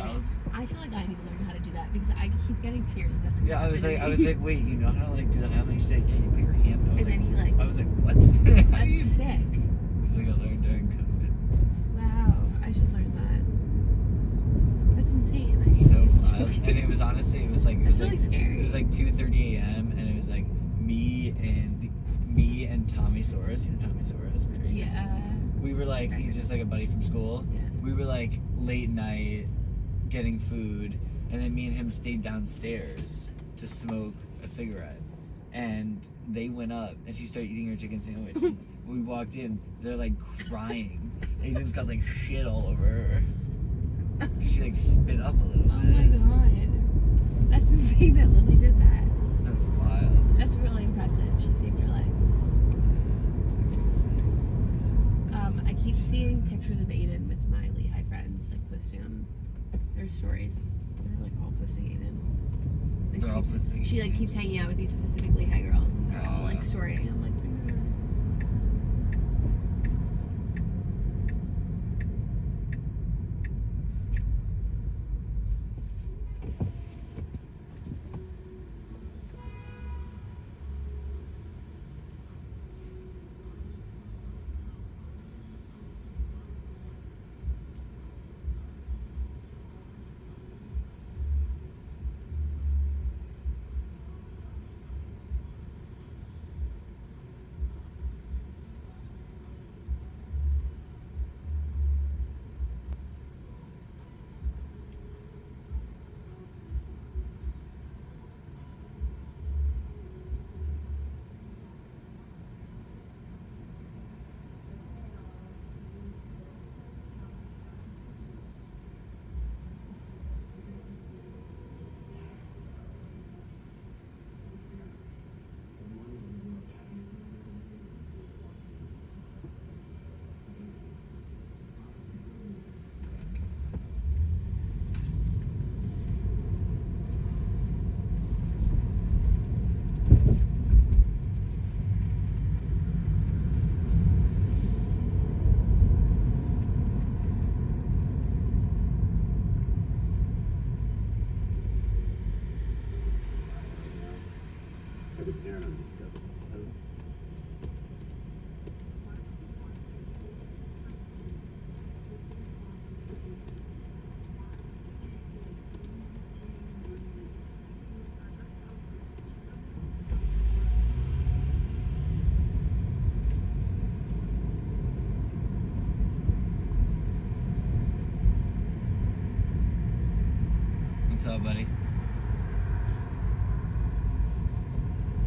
wild? I feel like I need to learn how to do that because I keep getting pierced. That's Yeah, I was like, wait, you know how to like do the Heimlich? She's like, yeah, you put your hand. I was And then he like. I was like, what? That's sick. She's like, I learned during COVID. Wow, I should learn that. That's insane. So wild. And it was honestly, it was really scary. It was like 2:30 a.m. and it was like me and Tommy Soros. You know Tommy Soros? Yeah. We were like, he's just like a buddy from school. Yeah. We were like late night getting food, and then me and him stayed downstairs to smoke a cigarette. And they went up, and she started eating her chicken sandwich. And we walked in, they're like crying. Aiden's got like shit all over her. She like spit up a little bit. Oh my god. That's insane that Lily did that. That's wild. That's really impressive. She saved her life. It's actually insane. I keep seeing pictures of Aiden with my Lehigh friends, like posting on their stories. They're like all posting Aiden. Like, They're all posting she like keeps hanging out with these specific Lehigh girls, and they're all like storying. I'm like, What's up, buddy?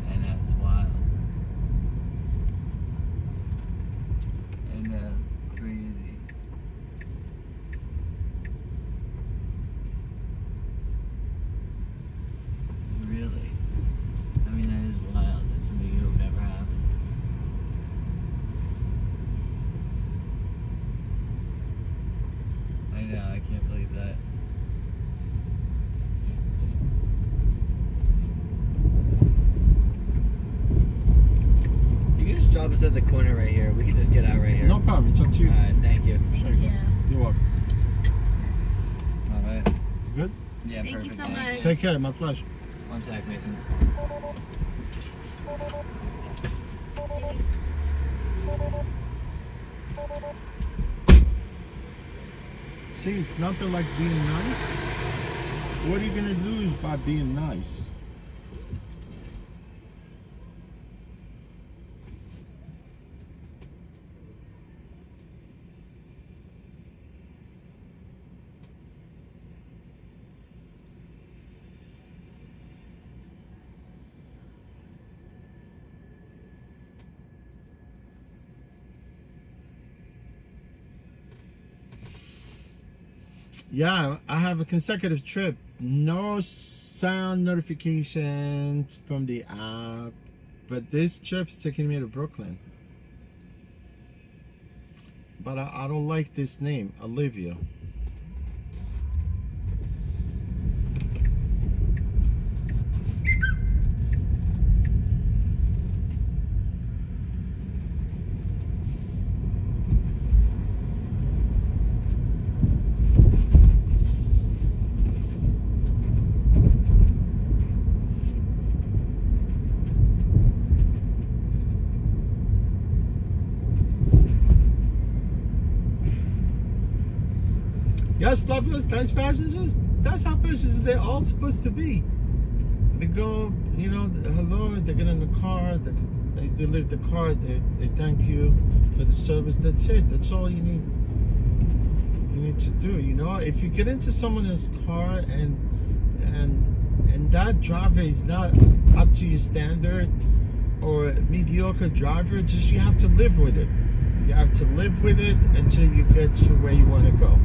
I know, it's wild. I know, crazy. Really? I mean, that is wild. That's something you hope never happens. I know, I can't believe that. You can just drop us at the corner right here. We can just get out right here. No problem. It's up to you. Alright, thank you. thank you. You're welcome. Alright. You good? Yeah, Thank you perfect. so much. Take care. My pleasure. One sec, Nathan. See, it's nothing like being nice. What are you gonna lose by being nice? Yeah, I have a consecutive trip. No sound notifications from the app. But this trip's taking me to Brooklyn. But I don't like this name, Olivia. That's Fluffless, nice passengers. That's how passengers they're all supposed to be. They go, you know, hello, they get in the car, they leave the car, they thank you for the service. That's it. That's all you need. You need to do. You know, if you get into someone else's car and that driver is not up to your standard or a mediocre driver, just you have to live with it. You have to live with it until you get to where you want to go.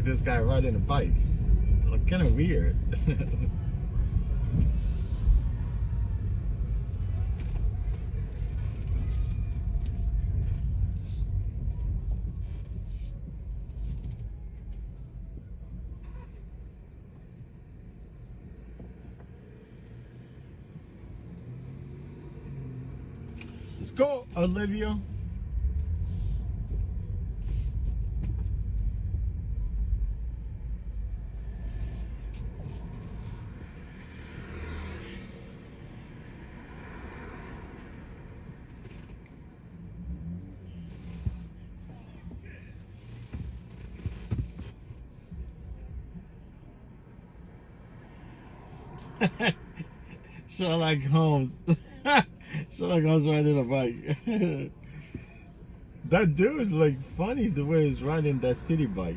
This guy riding a bike. Look kind of weird. Let's go, Olivia. Sherlock Holmes. Sherlock Holmes riding a bike. That dude is like funny the way he's riding that city bike.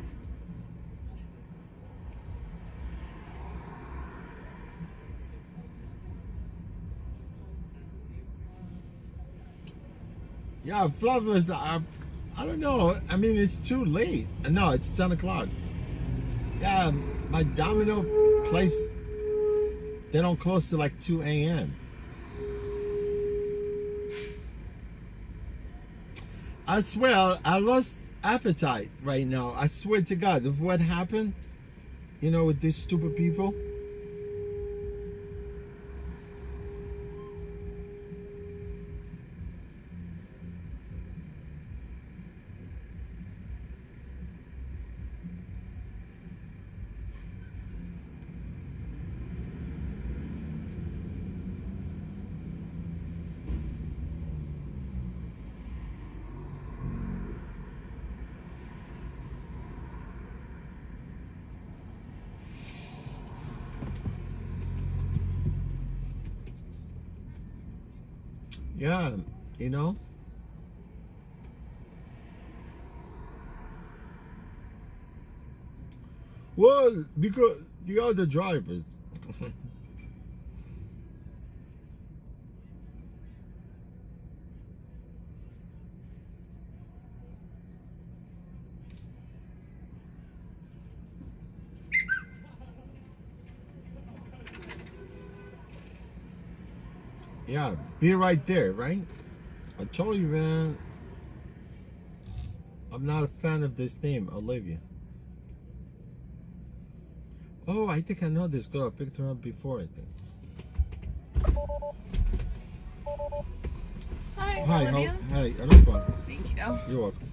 Yeah, Fluffless, I don't know. I mean, it's too late. No, it's 10 o'clock. Yeah, my Domino place, they don't close till like 2 a.m. I swear, I lost appetite right now. I swear to God, of what happened, you know, with these stupid people. Yeah, you know. Well, because the other drivers. Yeah, be right there, right? I told you, man. I'm not a fan of this name, Olivia. Oh, I think I know this girl. I picked her up before, I think. Hi, Hi, Olivia. hi, Olivia. Thank you. You're welcome.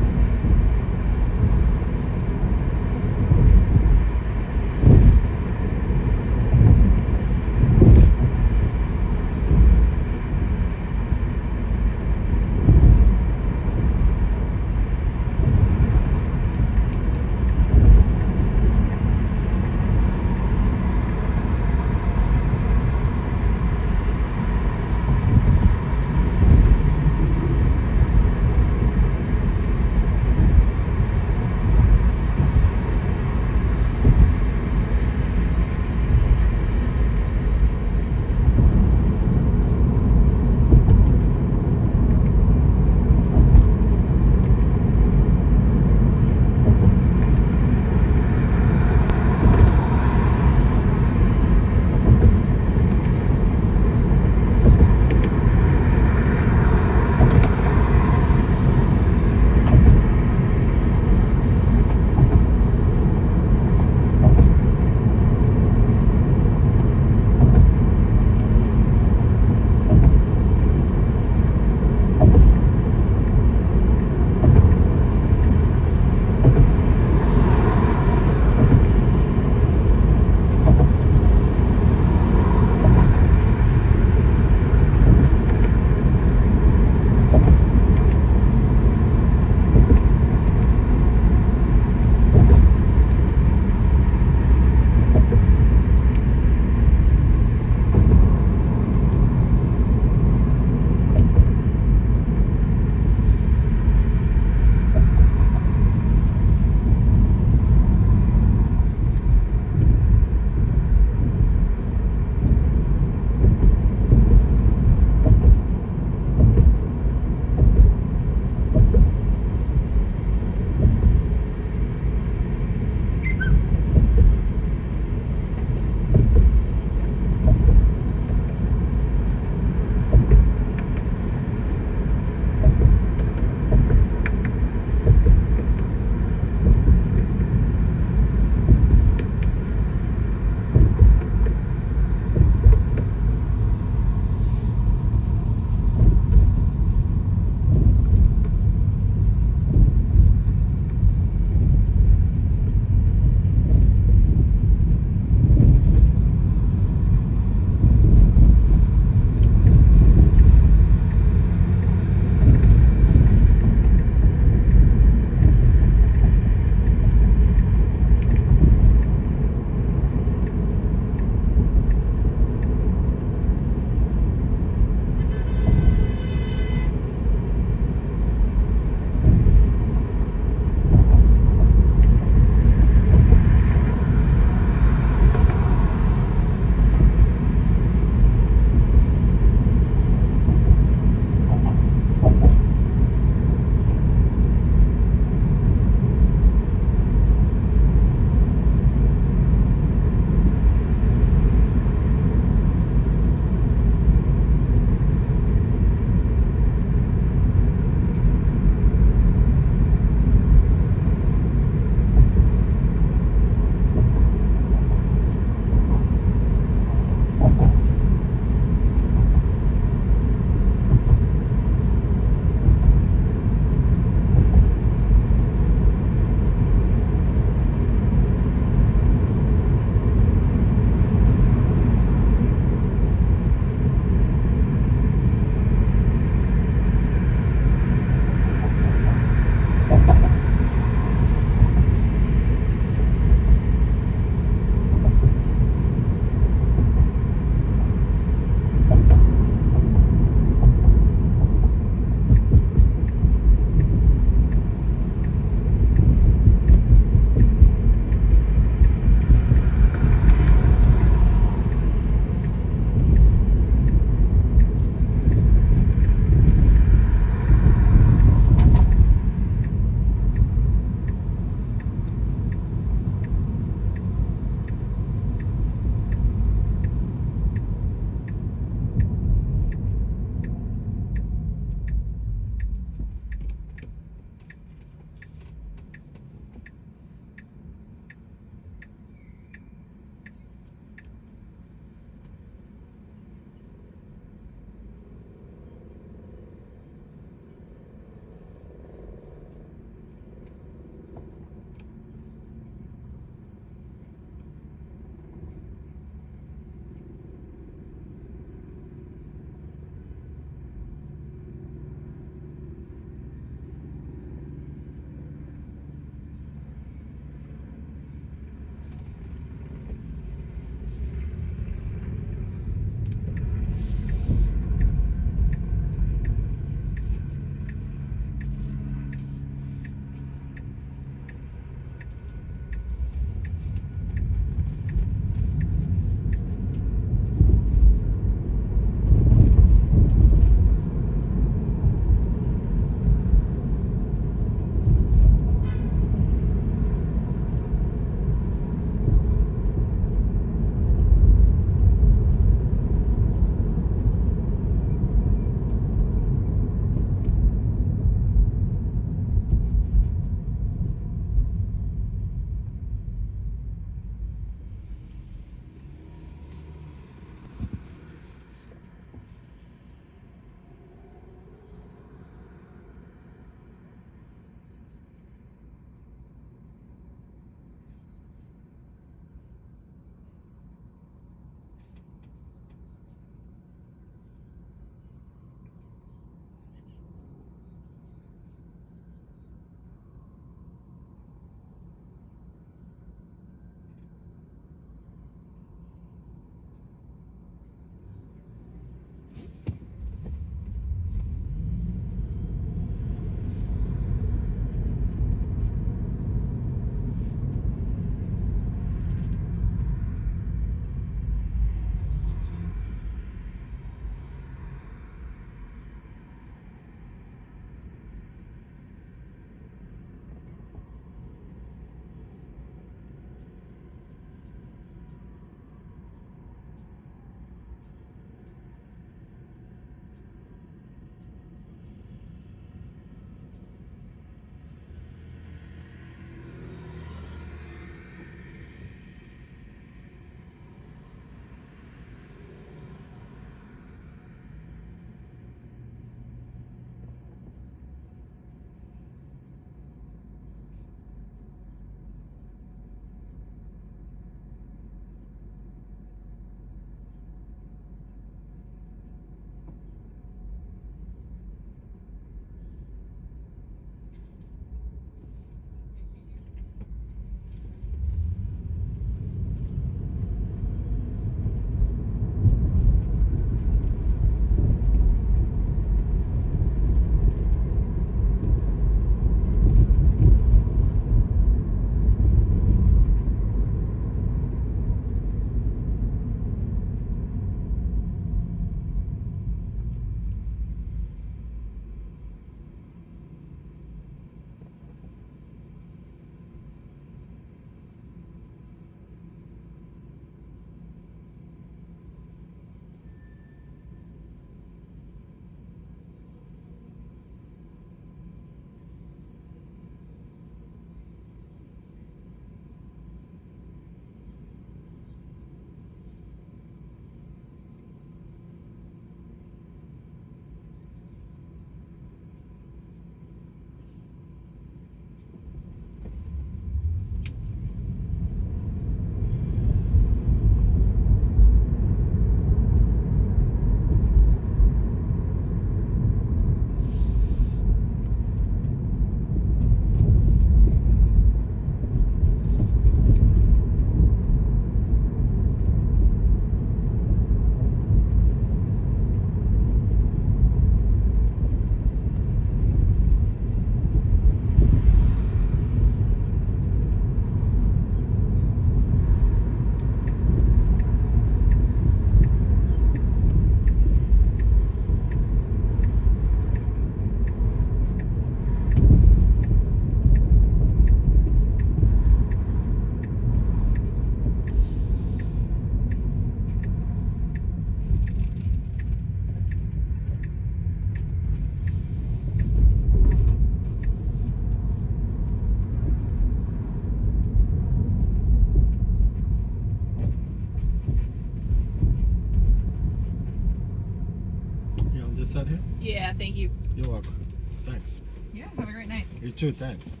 set here? Yeah, thank you. You're welcome. Thanks. Yeah, have a great night. You too, thanks.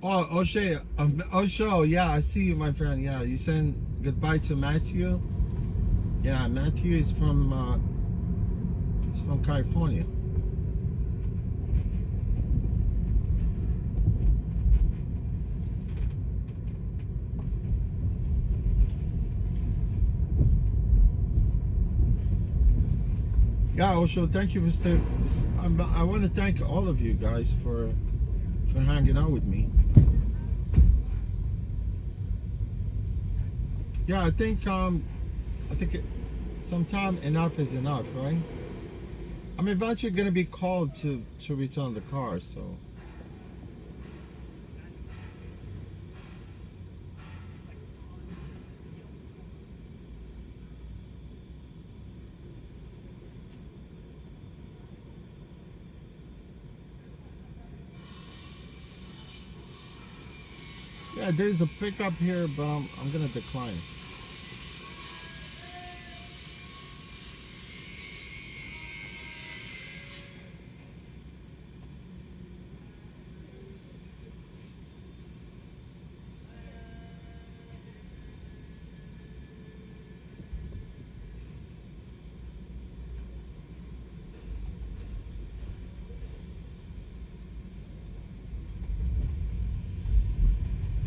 Oh, Osho, yeah, I see you, my friend. Yeah, you send goodbye to Matthew. Yeah, Matthew is from California. Yeah, Osho, thank you for staying. I want to thank all of you guys for hanging out with me. Yeah, I think sometime enough is enough, right? I'm eventually gonna be called to return the car, so. Yeah, there's a pickup here, but I'm gonna decline.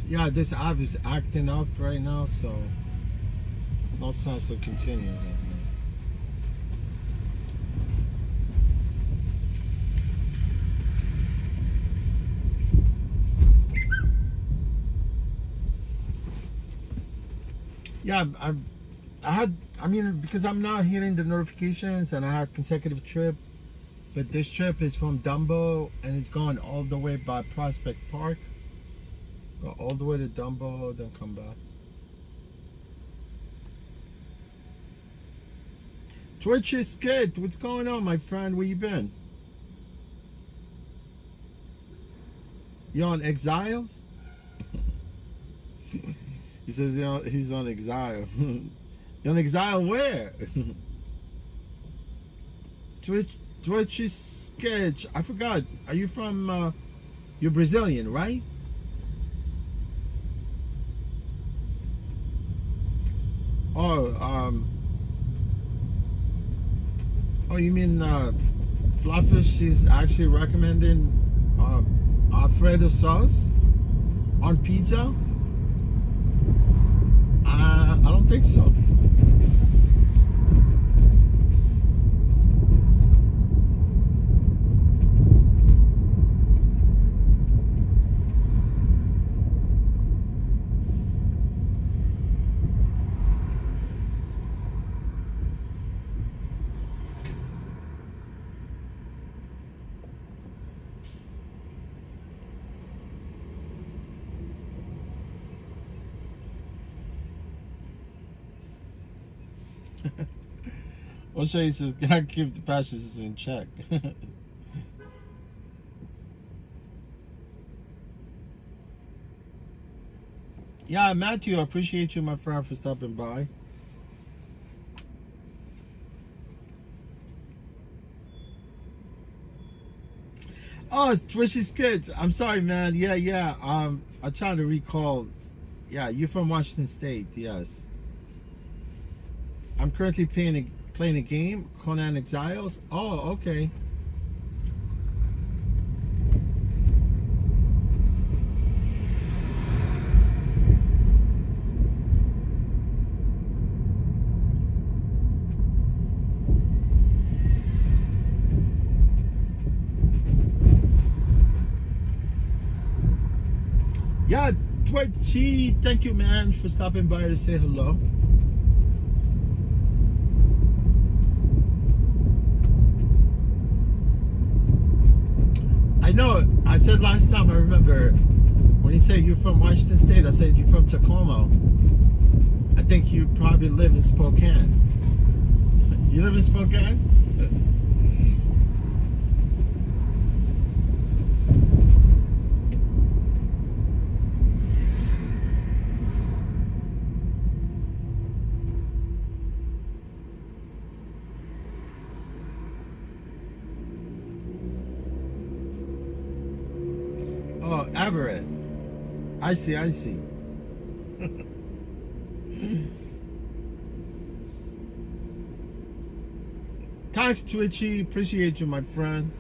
Yeah, this app is acting up right now, so no sense to continue. Yeah, I mean, because I'm not hearing the notifications and I have consecutive trip, but this trip is from Dumbo and it's going all the way by Prospect Park. Go all the way to Dumbo, then come back. Twitch is good. What's going on, my friend? Where you been? You on Exiles? He says he's on Exile. You on Exile where? Twitch is sketch. I forgot. Are you from? You're Brazilian, right? Oh, you mean Fluffish is actually recommending Alfredo sauce on pizza? I don't think so. O'Shea says, gotta keep the passengers in check. Yeah, Matthew, I appreciate you, my friend, for stopping by. Oh, it's Twishy Sketch. I'm sorry, man. Yeah. I'm trying to recall. Yeah, you're from Washington State, yes. I'm currently playing a game, Conan Exiles. Oh, okay. Yeah, Twitchy, thank you, man, for stopping by to say hello. I know, I said last time, I remember, when you say you're from Washington State, I said you're from Tacoma. I think you probably live in Spokane. You live in Spokane? Oh, Everett. I see. Thanks, Twitchy. Appreciate you, my friend.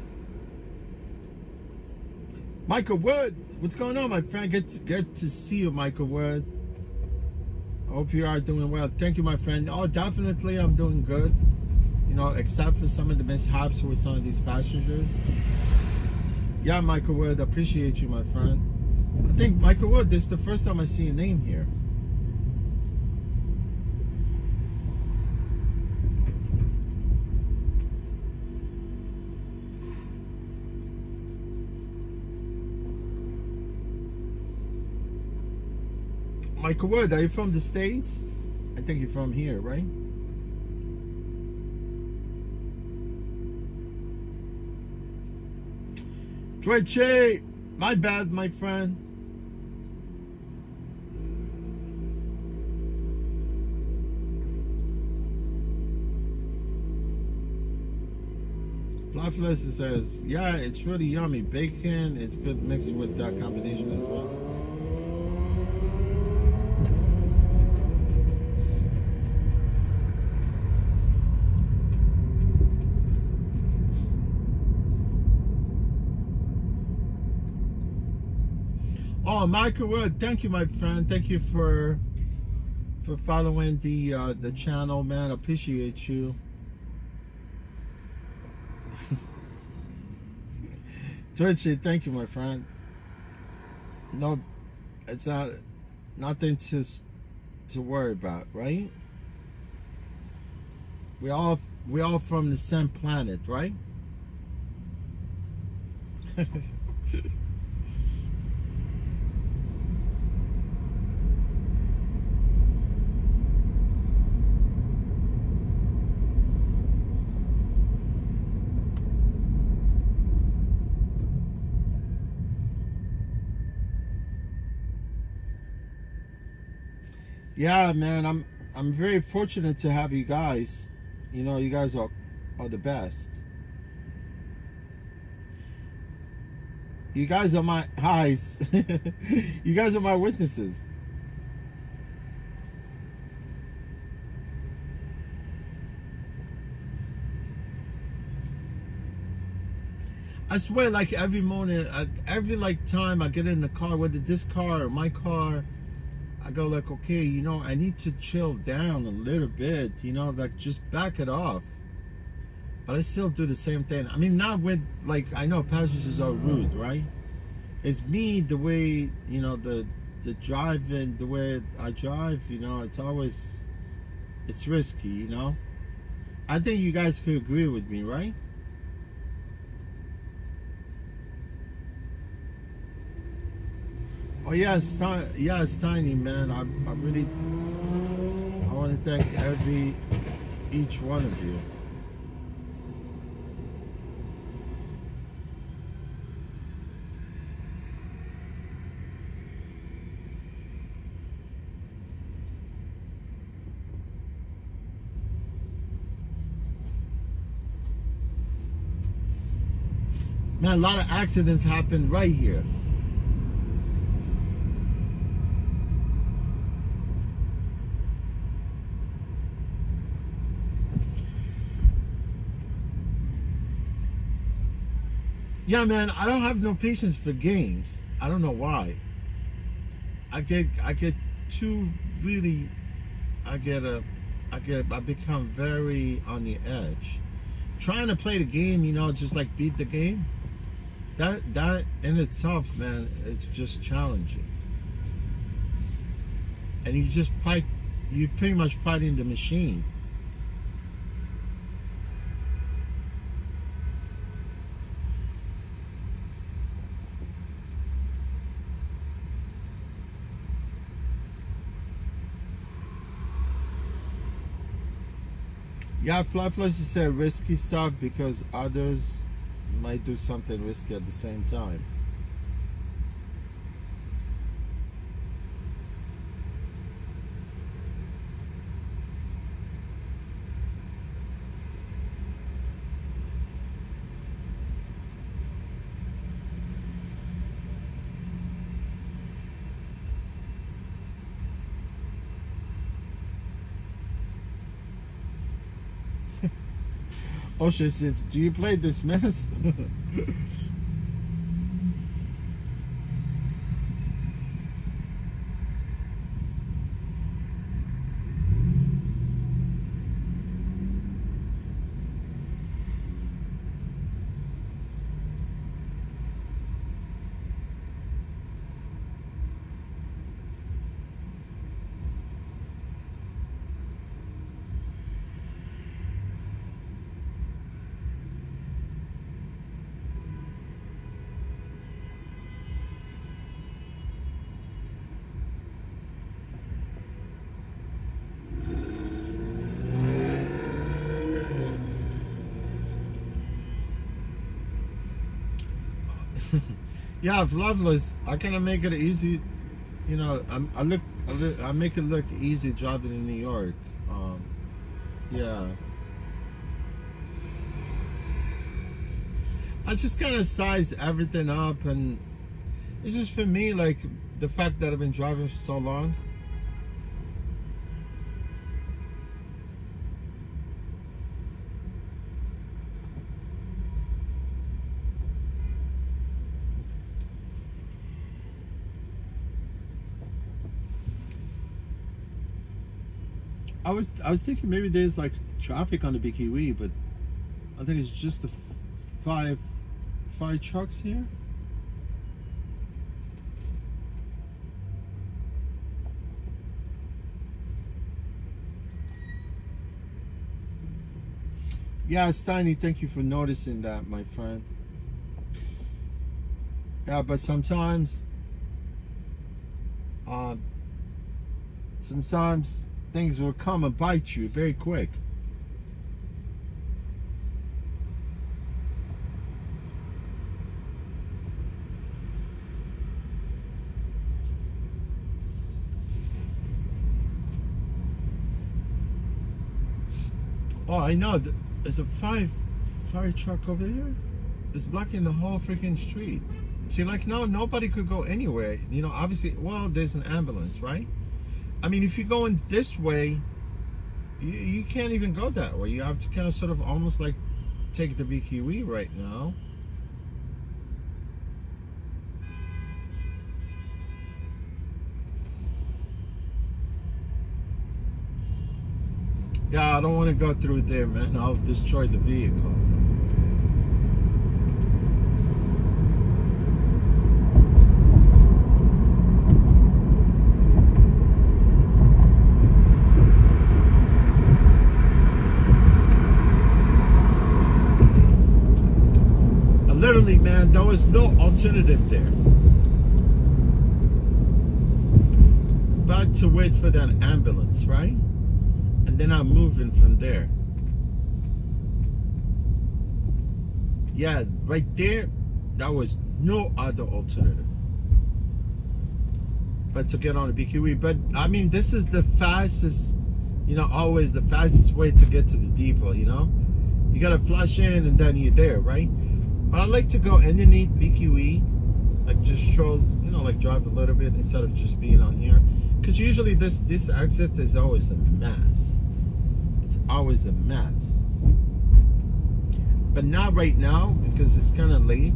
Michael Wood. What's going on, my friend? Good to see you, Michael Wood. I hope you are doing well. Thank you, my friend. Oh, definitely I'm doing good. You know, except for some of the mishaps with some of these passengers. Yeah, Michael Wood, appreciate you, my friend. I think, Michael Wood, this is the first time I see your name here. Michael Wood, are you from the States? I think you're from here, right? Twitchy, my bad, my friend. Fluffless says, yeah, it's really yummy. Bacon, it's good mixed with that combination as well. Oh, Michael Wood, thank you, my friend. Thank you for following the channel, man. I appreciate you. Twitchy, thank you, my friend. No, it's nothing to worry about, right? We all from the same planet, right? Yeah, man, I'm very fortunate to have you guys. You know, you guys are the best. You guys are my eyes. You guys are my witnesses. I swear, like every morning, every like time I get in the car, whether this car or my car, I go like, okay, you know, I need to chill down a little bit, you know, like just back it off. But I still do the same thing. I mean, not with, like, I know passengers are rude, right? It's me, the way, you know, the driving, the way I drive, you know, it's risky, you know? I think you guys could agree with me, right? Oh yeah, it's Tiny, man. I want to thank each one of you. Man, a lot of accidents happen right here. Yeah, man, I don't have no patience for games. I don't know why. I become very on the edge. Trying to play the game, you know, just like beat the game. That in itself, man, it's just challenging. And you're pretty much fighting the machine. Yeah, Flyflush said risky stuff because others might do something risky at the same time. Osha says, do you play this mess? Yeah, if Loveless, I kind of make it easy. You know, I make it look easy driving in New York. Yeah. I just kind of size everything up, and it's just for me, like the fact that I've been driving for so long. I was thinking maybe there's like traffic on the Big Kiwi, but I think it's just the five trucks here. Yeah, Steiny, thank you for noticing that, my friend. Yeah, but sometimes things will come and bite you very quick. Oh, I know. There's a fire truck over there. It's blocking the whole freaking street. See, like now, nobody could go anywhere. You know, obviously, well, there's an ambulance, right? I mean, if you're going this way, you can't even go that way. You have to kind of sort of almost like take the Big Kiwi right now. Yeah, I don't want to go through there, man. I'll destroy the vehicle. Literally, man, there was no alternative there but to wait for that ambulance, right? And then I'm moving from there. Yeah, right there, that was no other alternative but to get on a BQE. But I mean, this is the fastest, you know, always the fastest way to get to the depot, you know? You gotta flush in and then you're there, right? But I like to go underneath BQE, like just stroll, you know, like drive a little bit instead of just being on here. Because usually this exit is always a mess. It's always a mess. But not right now because it's kind of late.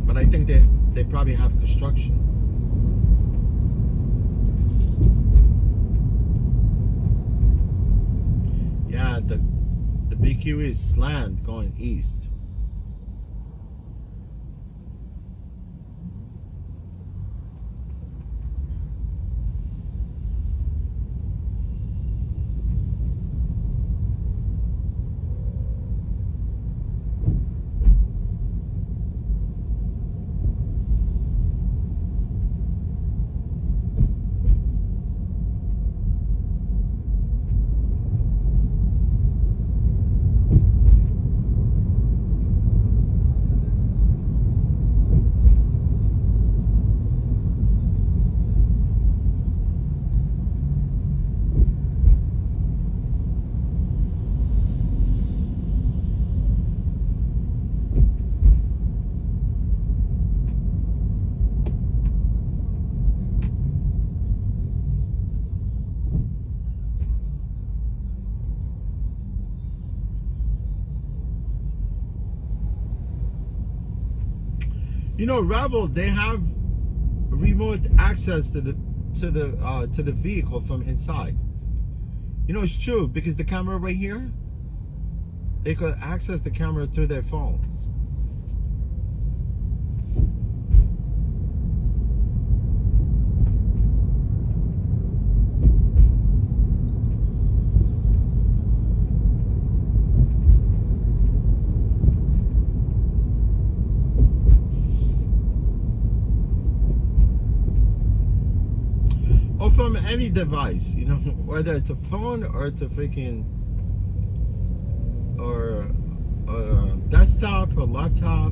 But I think they probably have construction. Yeah, the BQE is slammed going east. You know, Rebel, they have remote access to the vehicle from inside. You know, it's true, because the camera right here, they could access the camera through their phones. Or from any device, you know, whether it's a phone or it's a freaking or a desktop or laptop.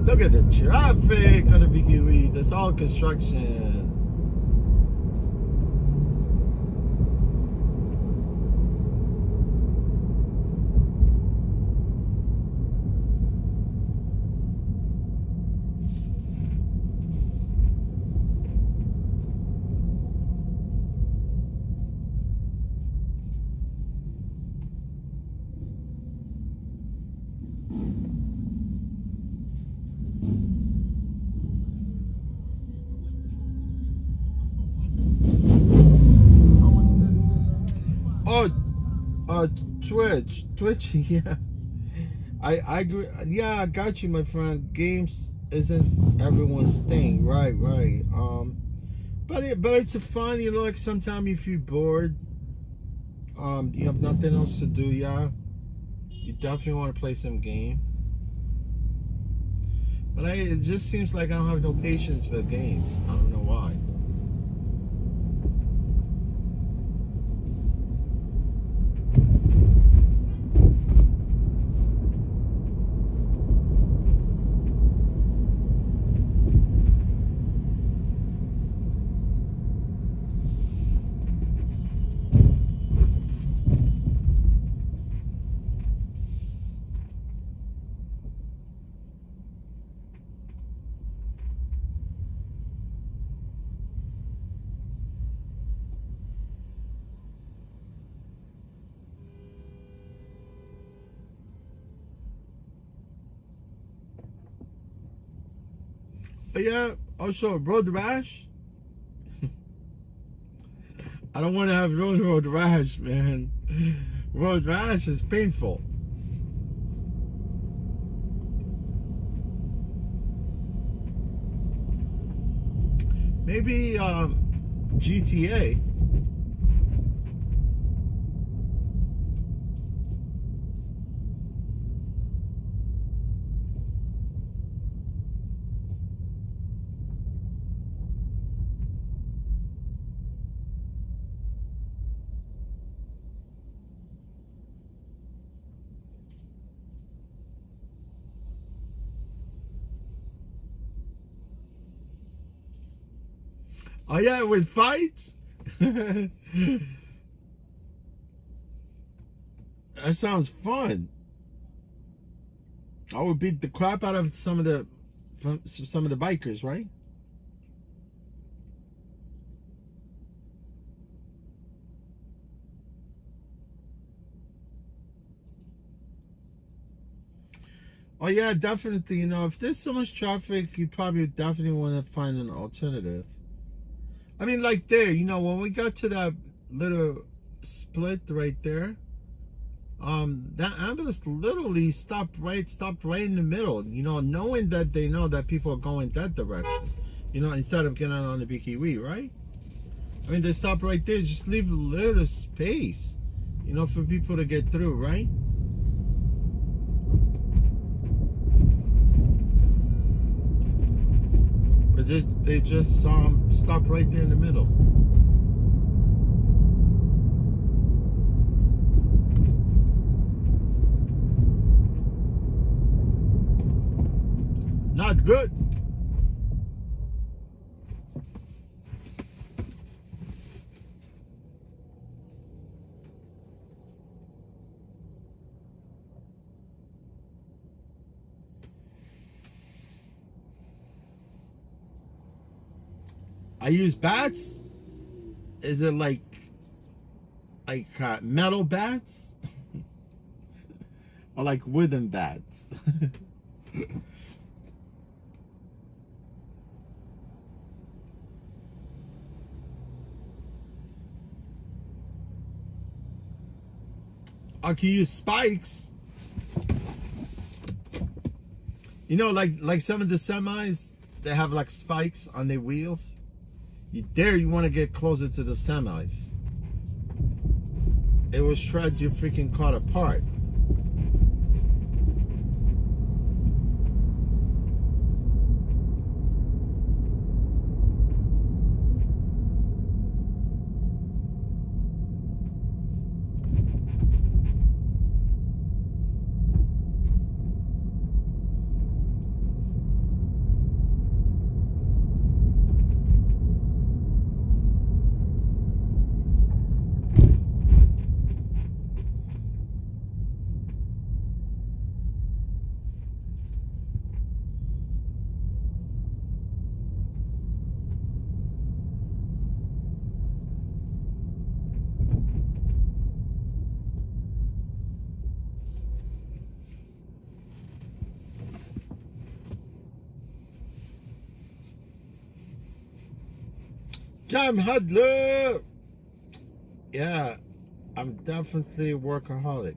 Look at the traffic on the BQE. That's all construction. Twitch, yeah. I agree. Yeah, I got you, my friend. Games isn't everyone's thing, right? But it's a fun, you know, like sometimes if you're bored, you have nothing else to do, yeah, you definitely want to play some game. But it just seems like I don't have no patience for games. I don't know why. But yeah, also road rash. I don't want to have road rash, man. Road rash is painful. Maybe GTA. Oh yeah, with fights? That sounds fun. I would beat the crap out of some of the bikers, right? Oh yeah, definitely. You know, if there's so much traffic, you probably definitely want to find an alternative. I mean, like there, you know, when we got to that little split right there, that ambulance literally stopped right in the middle, you know, knowing that they know that people are going that direction, you know, instead of getting on the BQE, right? I mean, they stop right there, just leave a little space, you know, for people to get through, right? But they just stopped right there in the middle. Not good. I use bats. Is it like metal bats? Or like wooden bats? I can use spikes. You know, like some of the semis, they have like spikes on their wheels. You want to get closer to the semis. It will shred your freaking car apart. Jam Hudler! Yeah, I'm definitely a workaholic.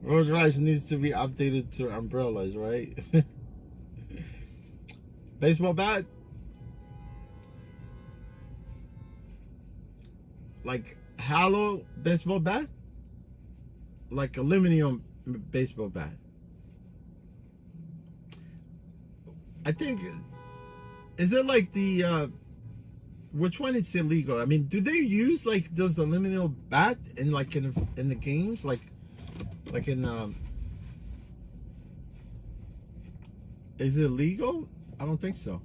Rolls Royce needs to be updated to umbrellas, right? Baseball bat? Like hollow baseball bat? Like aluminum baseball bat. I think, is it like the, which one is illegal? I mean, do they use like those aluminum bat in like in the games? Like in, is it legal? I don't think so.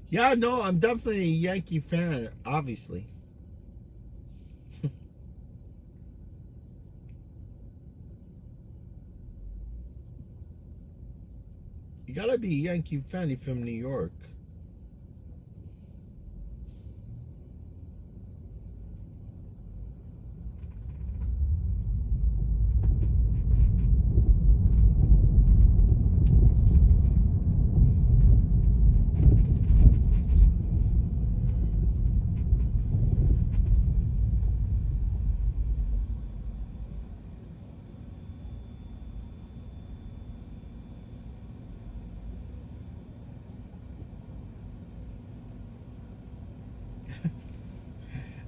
Yeah, no, I'm definitely a Yankee fan, obviously. You gotta be a Yankee fan if you're from New York.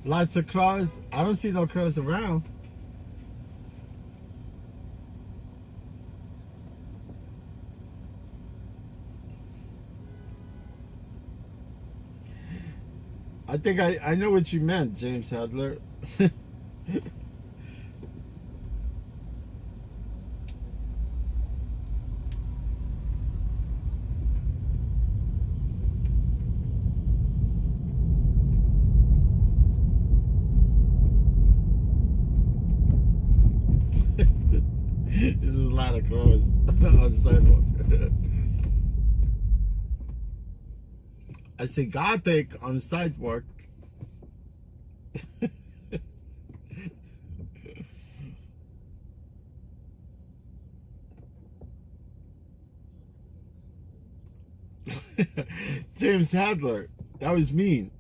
Lots of crows. I don't see no crows around. I think I know what you meant, James Adler. This is a lot of crows on the sidewalk. I say Gothic on the sidewalk. James Hadler. That was mean.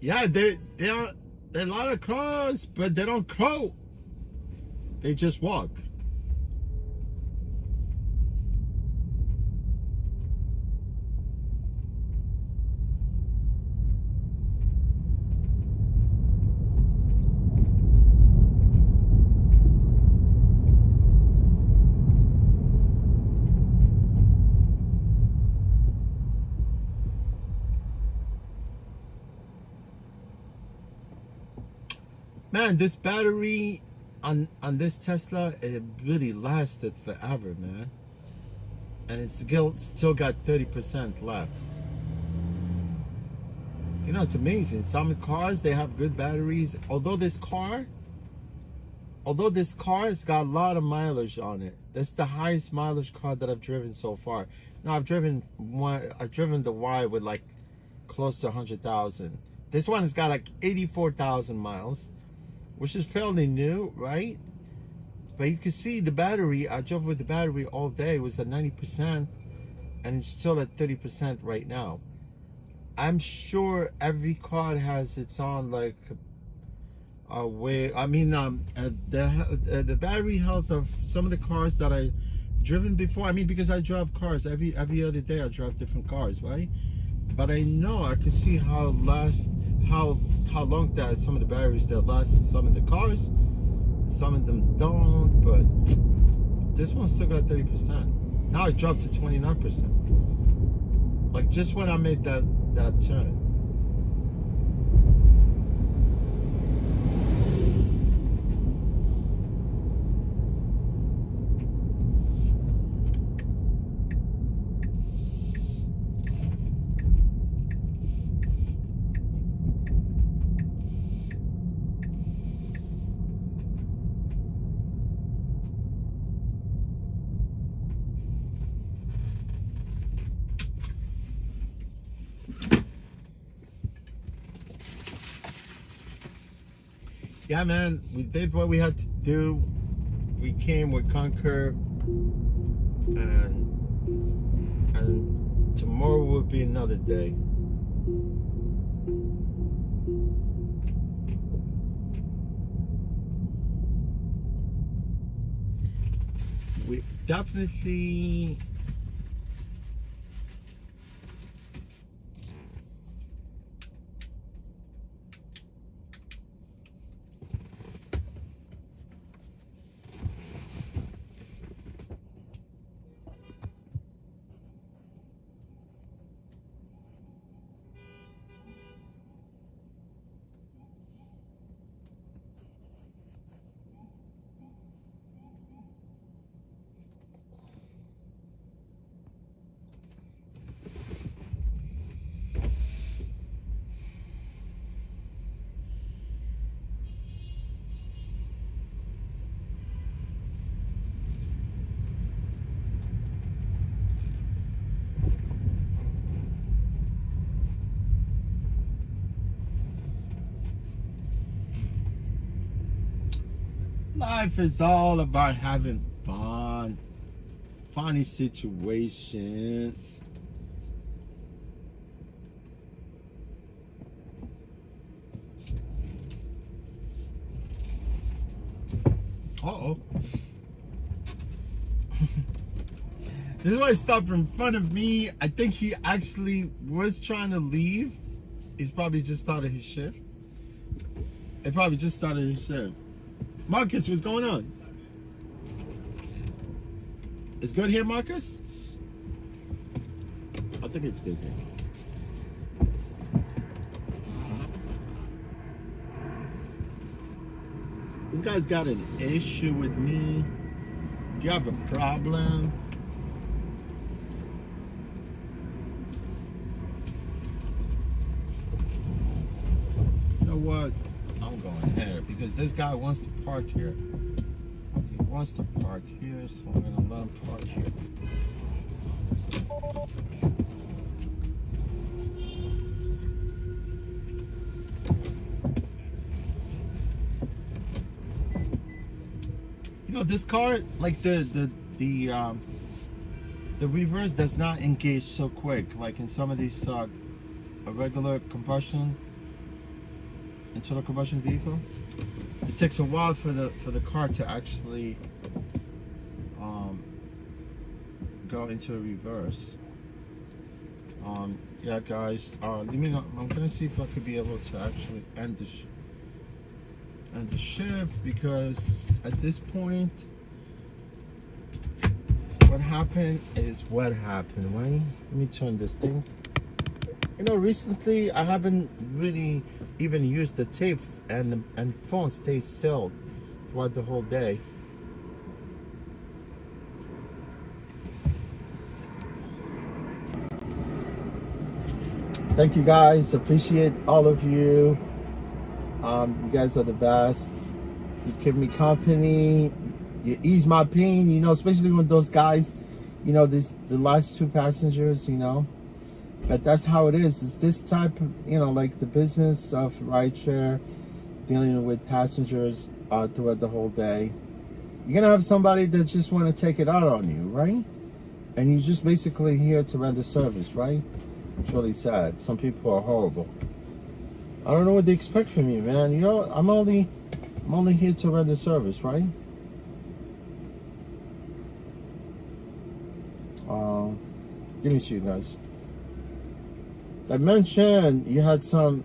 Yeah, there are a lot of cars, but they don't crow. They just walk. Man, this battery on this Tesla, it really lasted forever, man. And it's still got 30% left. You know, it's amazing. Some cars, they have good batteries. Although this car has got a lot of mileage on it. That's the highest mileage car that I've driven so far. Now I've driven the Y with like close to 100,000. This one has got like 84,000 miles. Which is fairly new, right? But you can see the battery, I drove with the battery all day, it was at 90%, and it's still at 30% right now. I'm sure every car has its own like a way. I mean, the battery health of some of the cars that I've driven before. I mean, because I drive cars every other day, I drive different cars, right? But I know I can see how long that some of the batteries that last in some of the cars, some of them don't, but this one still got 30%. Now it dropped to 29%. Like just when I made that turn. Yeah, man, we did what we had to do. We came with Conquer, and tomorrow will be another day. We definitely life is all about having fun, funny situations. Uh-oh. This one stopped in front of me. I think he actually was trying to leave. He's probably just started his shift. He probably just started his shift. Marcus, what's going on? It's good here, Marcus? I think it's good here. This guy's got an issue with me. Do you have a problem? You know what? I'm going here because this guy wants to park here. Okay, wants to park here, so I'm gonna let him park here. You know, this car, like the reverse does not engage so quick, like in some of these a regular combustion, internal combustion vehicle. It takes a while for the car to actually go into a reverse. Yeah, guys. Let me know. I'm gonna see if I could be able to actually end the shift, because at this point, what happened is what happened, right? Let me turn this thing. You know, recently I haven't really even used the tape, and phone stays still throughout the whole day. Thank you guys, appreciate all of you. You guys are the best. You keep me company, you ease my pain, you know, especially when those guys, you know, the last two passengers, you know. But that's how it is. It's this type of, you know, like the business of rideshare, dealing with passengers throughout the whole day. You're gonna have somebody that just want to take it out on you, right? And you're just basically here to render service, right? It's really sad. Some people are horrible. I don't know what they expect from me, man. You know, I'm only here to render service, right? Give me to you guys. I mentioned you had some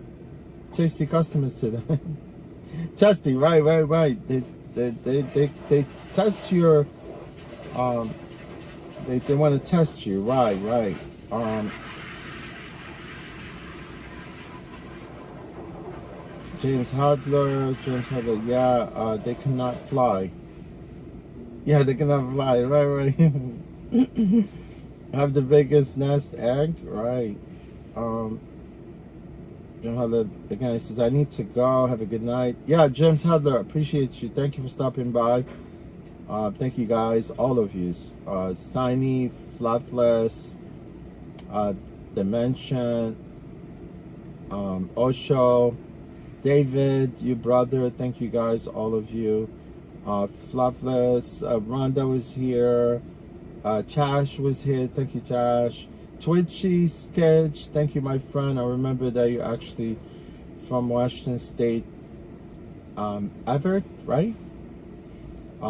tasty customers today. Testing, right. They test your they want to test you, right. James Hadler, yeah, they cannot fly. Yeah, they cannot fly, right. Have the biggest nest egg, right. Jim Hadler, again, he says, I need to go, have a good night. Yeah, James Hadler, appreciate you. Thank you for stopping by. Thank you guys, all of you. Steiny, Flatless, Dimension, Osho, David, you brother, thank you guys, all of you. Fluffless, Rhonda was here. Tash was here, thank you, Tash. Twitchy Sketch, thank you, my friend. I remember that you're actually from Washington State. Everett, right? I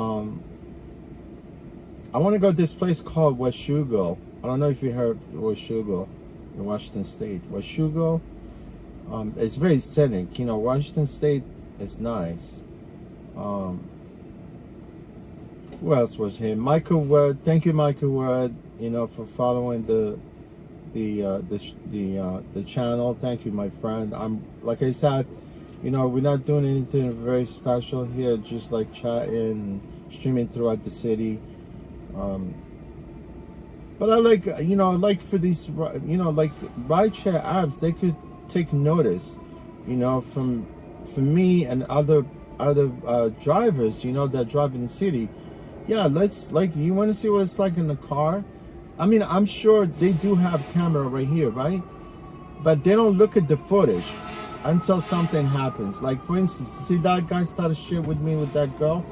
want to go to this place called Washougal. I don't know if you heard Washougal in Washington State. Washougal. It's very scenic, you know. Washington State is nice. Who else was here? Michael Wood. Thank you, Michael Wood. You know, for following the channel. Thank you, my friend. I'm, like I said, you know, we're not doing anything very special here. Just like chatting, streaming throughout the city. But I like, you know, like for these, you know, like rideshare apps, they could take notice, you know, from me and other drivers, you know, that drive in the city. Yeah, let's, like, you want to see what it's like in the car? I mean, I'm sure they do have camera right here, right? But they don't look at the footage until something happens. Like, for instance, see that guy started shit with me with that girl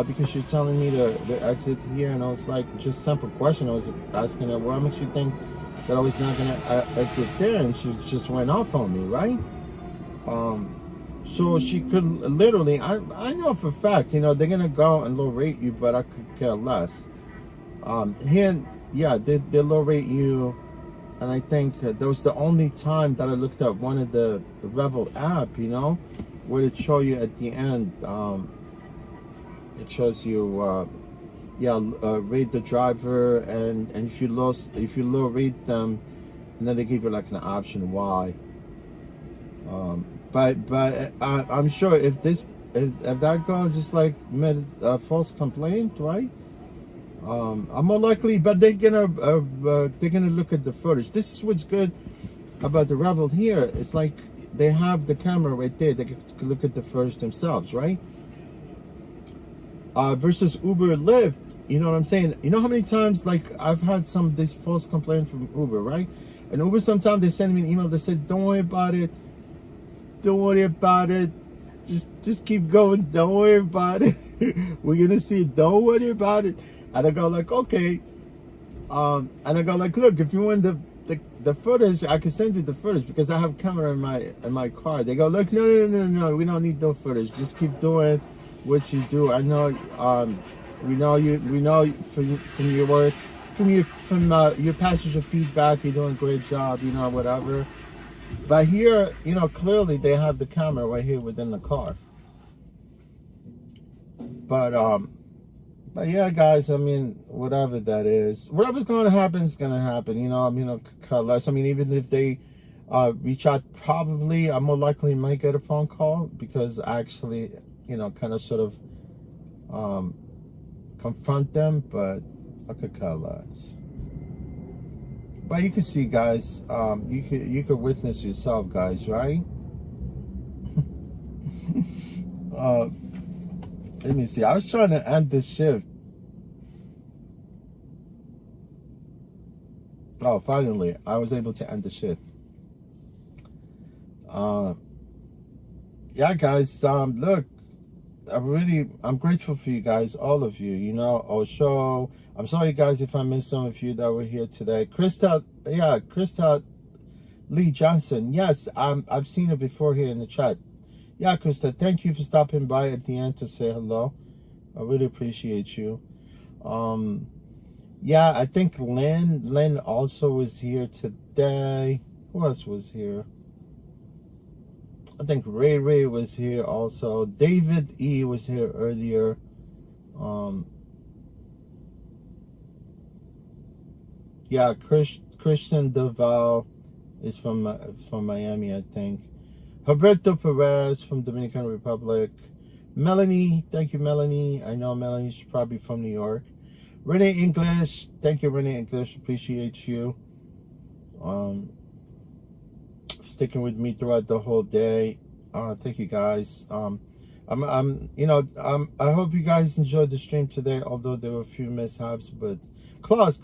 because she's telling me to exit here, and I was like, just simple question. I was asking her, what makes you think that I was not gonna exit there? And she just went off on me, right? So she could literally, I know for a fact, you know, they're gonna go and low rate you, but I could care less. Here, yeah, they low rate you, and I think that was the only time that I looked at one of the Revel app, you know, where it show you at the end, it shows you, rate the driver, and if you low rate them, and then they give you like an option why. But I'm sure if that girl just like made a false complaint, right? I'm more likely, but they're gonna look at the footage. This is what's good about the Revel here. It's like they have the camera right there. They can look at the footage themselves, right? versus Uber or Lyft. You know what I'm saying? You know how many times, like, I've had some of this false complaint from Uber, right? And Uber, sometimes they send me an email that said, don't worry about it. Don't worry about it. Just keep going. Don't worry about it. We're going to see it. Don't worry about it. And I go like, okay. And I go like, look, if you want the footage, I can send you the footage because I have camera in my car. They go, look, no. We don't need no footage. Just keep doing what you do. I know, we know from your work, from your passenger feedback, you're doing a great job, you know, whatever. But here, you know, clearly they have the camera right here within the car. But yeah, guys, I mean, whatever that is, whatever's going to happen is going to happen. You know, I mean, less. I mean, even if they reach out, probably I more likely might get a phone call because I actually, you know, kind of sort of confront them, but I could care less. But you can see, guys, you could witness yourself, guys, right? Let me see. I was trying to end this shift. Oh, finally, I was able to end the shift. Yeah, guys. Look, I'm grateful for you guys, all of you. You know, Osho. I'm sorry, guys, if I missed some of you that were here today. Krista Lee Johnson. Yes, I've seen her before here in the chat. Yeah, Krista, thank you for stopping by at the end to say hello. I really appreciate you. Yeah, I think Lynn also was here today. Who else was here? I think Ray was here also. David E was here earlier. Yeah, Christian Duval is from Miami, I think. Roberto Perez from Dominican Republic. Melanie, thank you, Melanie. I know Melanie's probably from New York. Renee English, thank you, Renee English. Appreciate you. Sticking with me throughout the whole day. Thank you, guys. I hope you guys enjoyed the stream today, although there were a few mishaps. But Claus,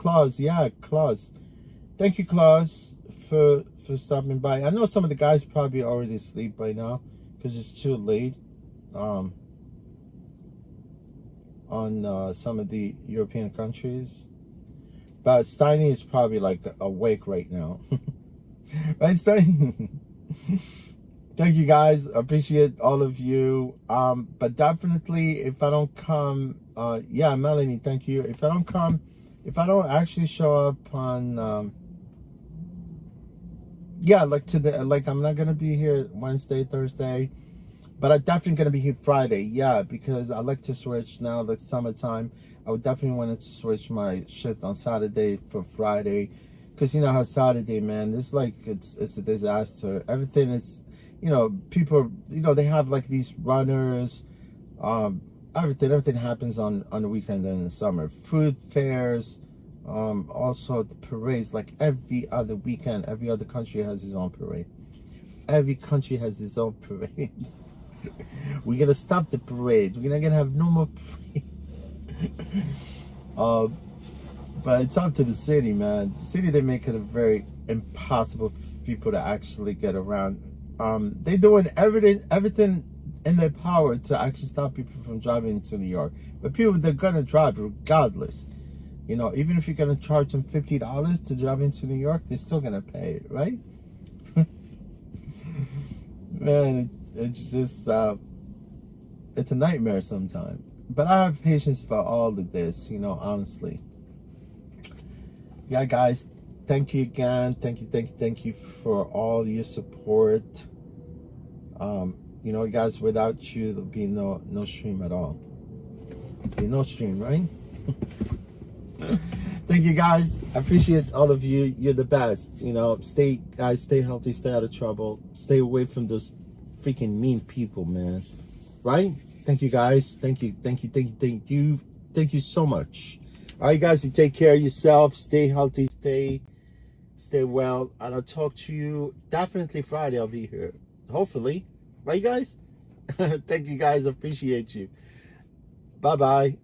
thank you, Claus, for stopping by. I know some of the guys probably already asleep by now because it's too late on some of the European countries. But Steiny is probably like awake right now. Right, Steiny? Thank you, guys. Appreciate all of you. But definitely, if I don't come, yeah, Melanie, thank you. If I don't actually show up on, yeah, like today, like I'm not gonna be here Wednesday, Thursday, but I'm definitely gonna be here Friday. Yeah, because I like to switch now. Like summertime, I would definitely want to switch my shift on Saturday for Friday, because you know how Saturday, man, it's like it's a disaster. Everything is, you know, people, you know, they have like these runners, everything happens on the weekend and in the summer. Food fairs, also the parades, like every other weekend. Every other country has its own parade. Every country has its own parade. We're gonna stop the parades. We're not gonna have no more parade. But it's up to the city, man. The city, they make it a very impossible for people to actually get around. They're doing everything in their power to actually stop people from driving to New York. But people, they're gonna drive regardless. You know, even if you're gonna charge them $50 to drive into New York, they're still gonna pay it, right? Man, it's just it's a nightmare sometimes. But I have patience for all of this, you know, honestly. Yeah, guys, thank you again. Thank you for all your support. You know, guys, without you, there'll be no stream at all. There'll be no stream, right? Thank you, guys. I appreciate all of you. You're the best. You know, stay healthy, stay out of trouble, stay away from those freaking mean people, man. Right? Thank you, guys. Thank you so much. All right, guys, you take care of yourself. Stay healthy, stay well, and I'll talk to you definitely Friday. I'll be here, hopefully. Right, guys? Thank you, guys. Appreciate you. Bye-bye.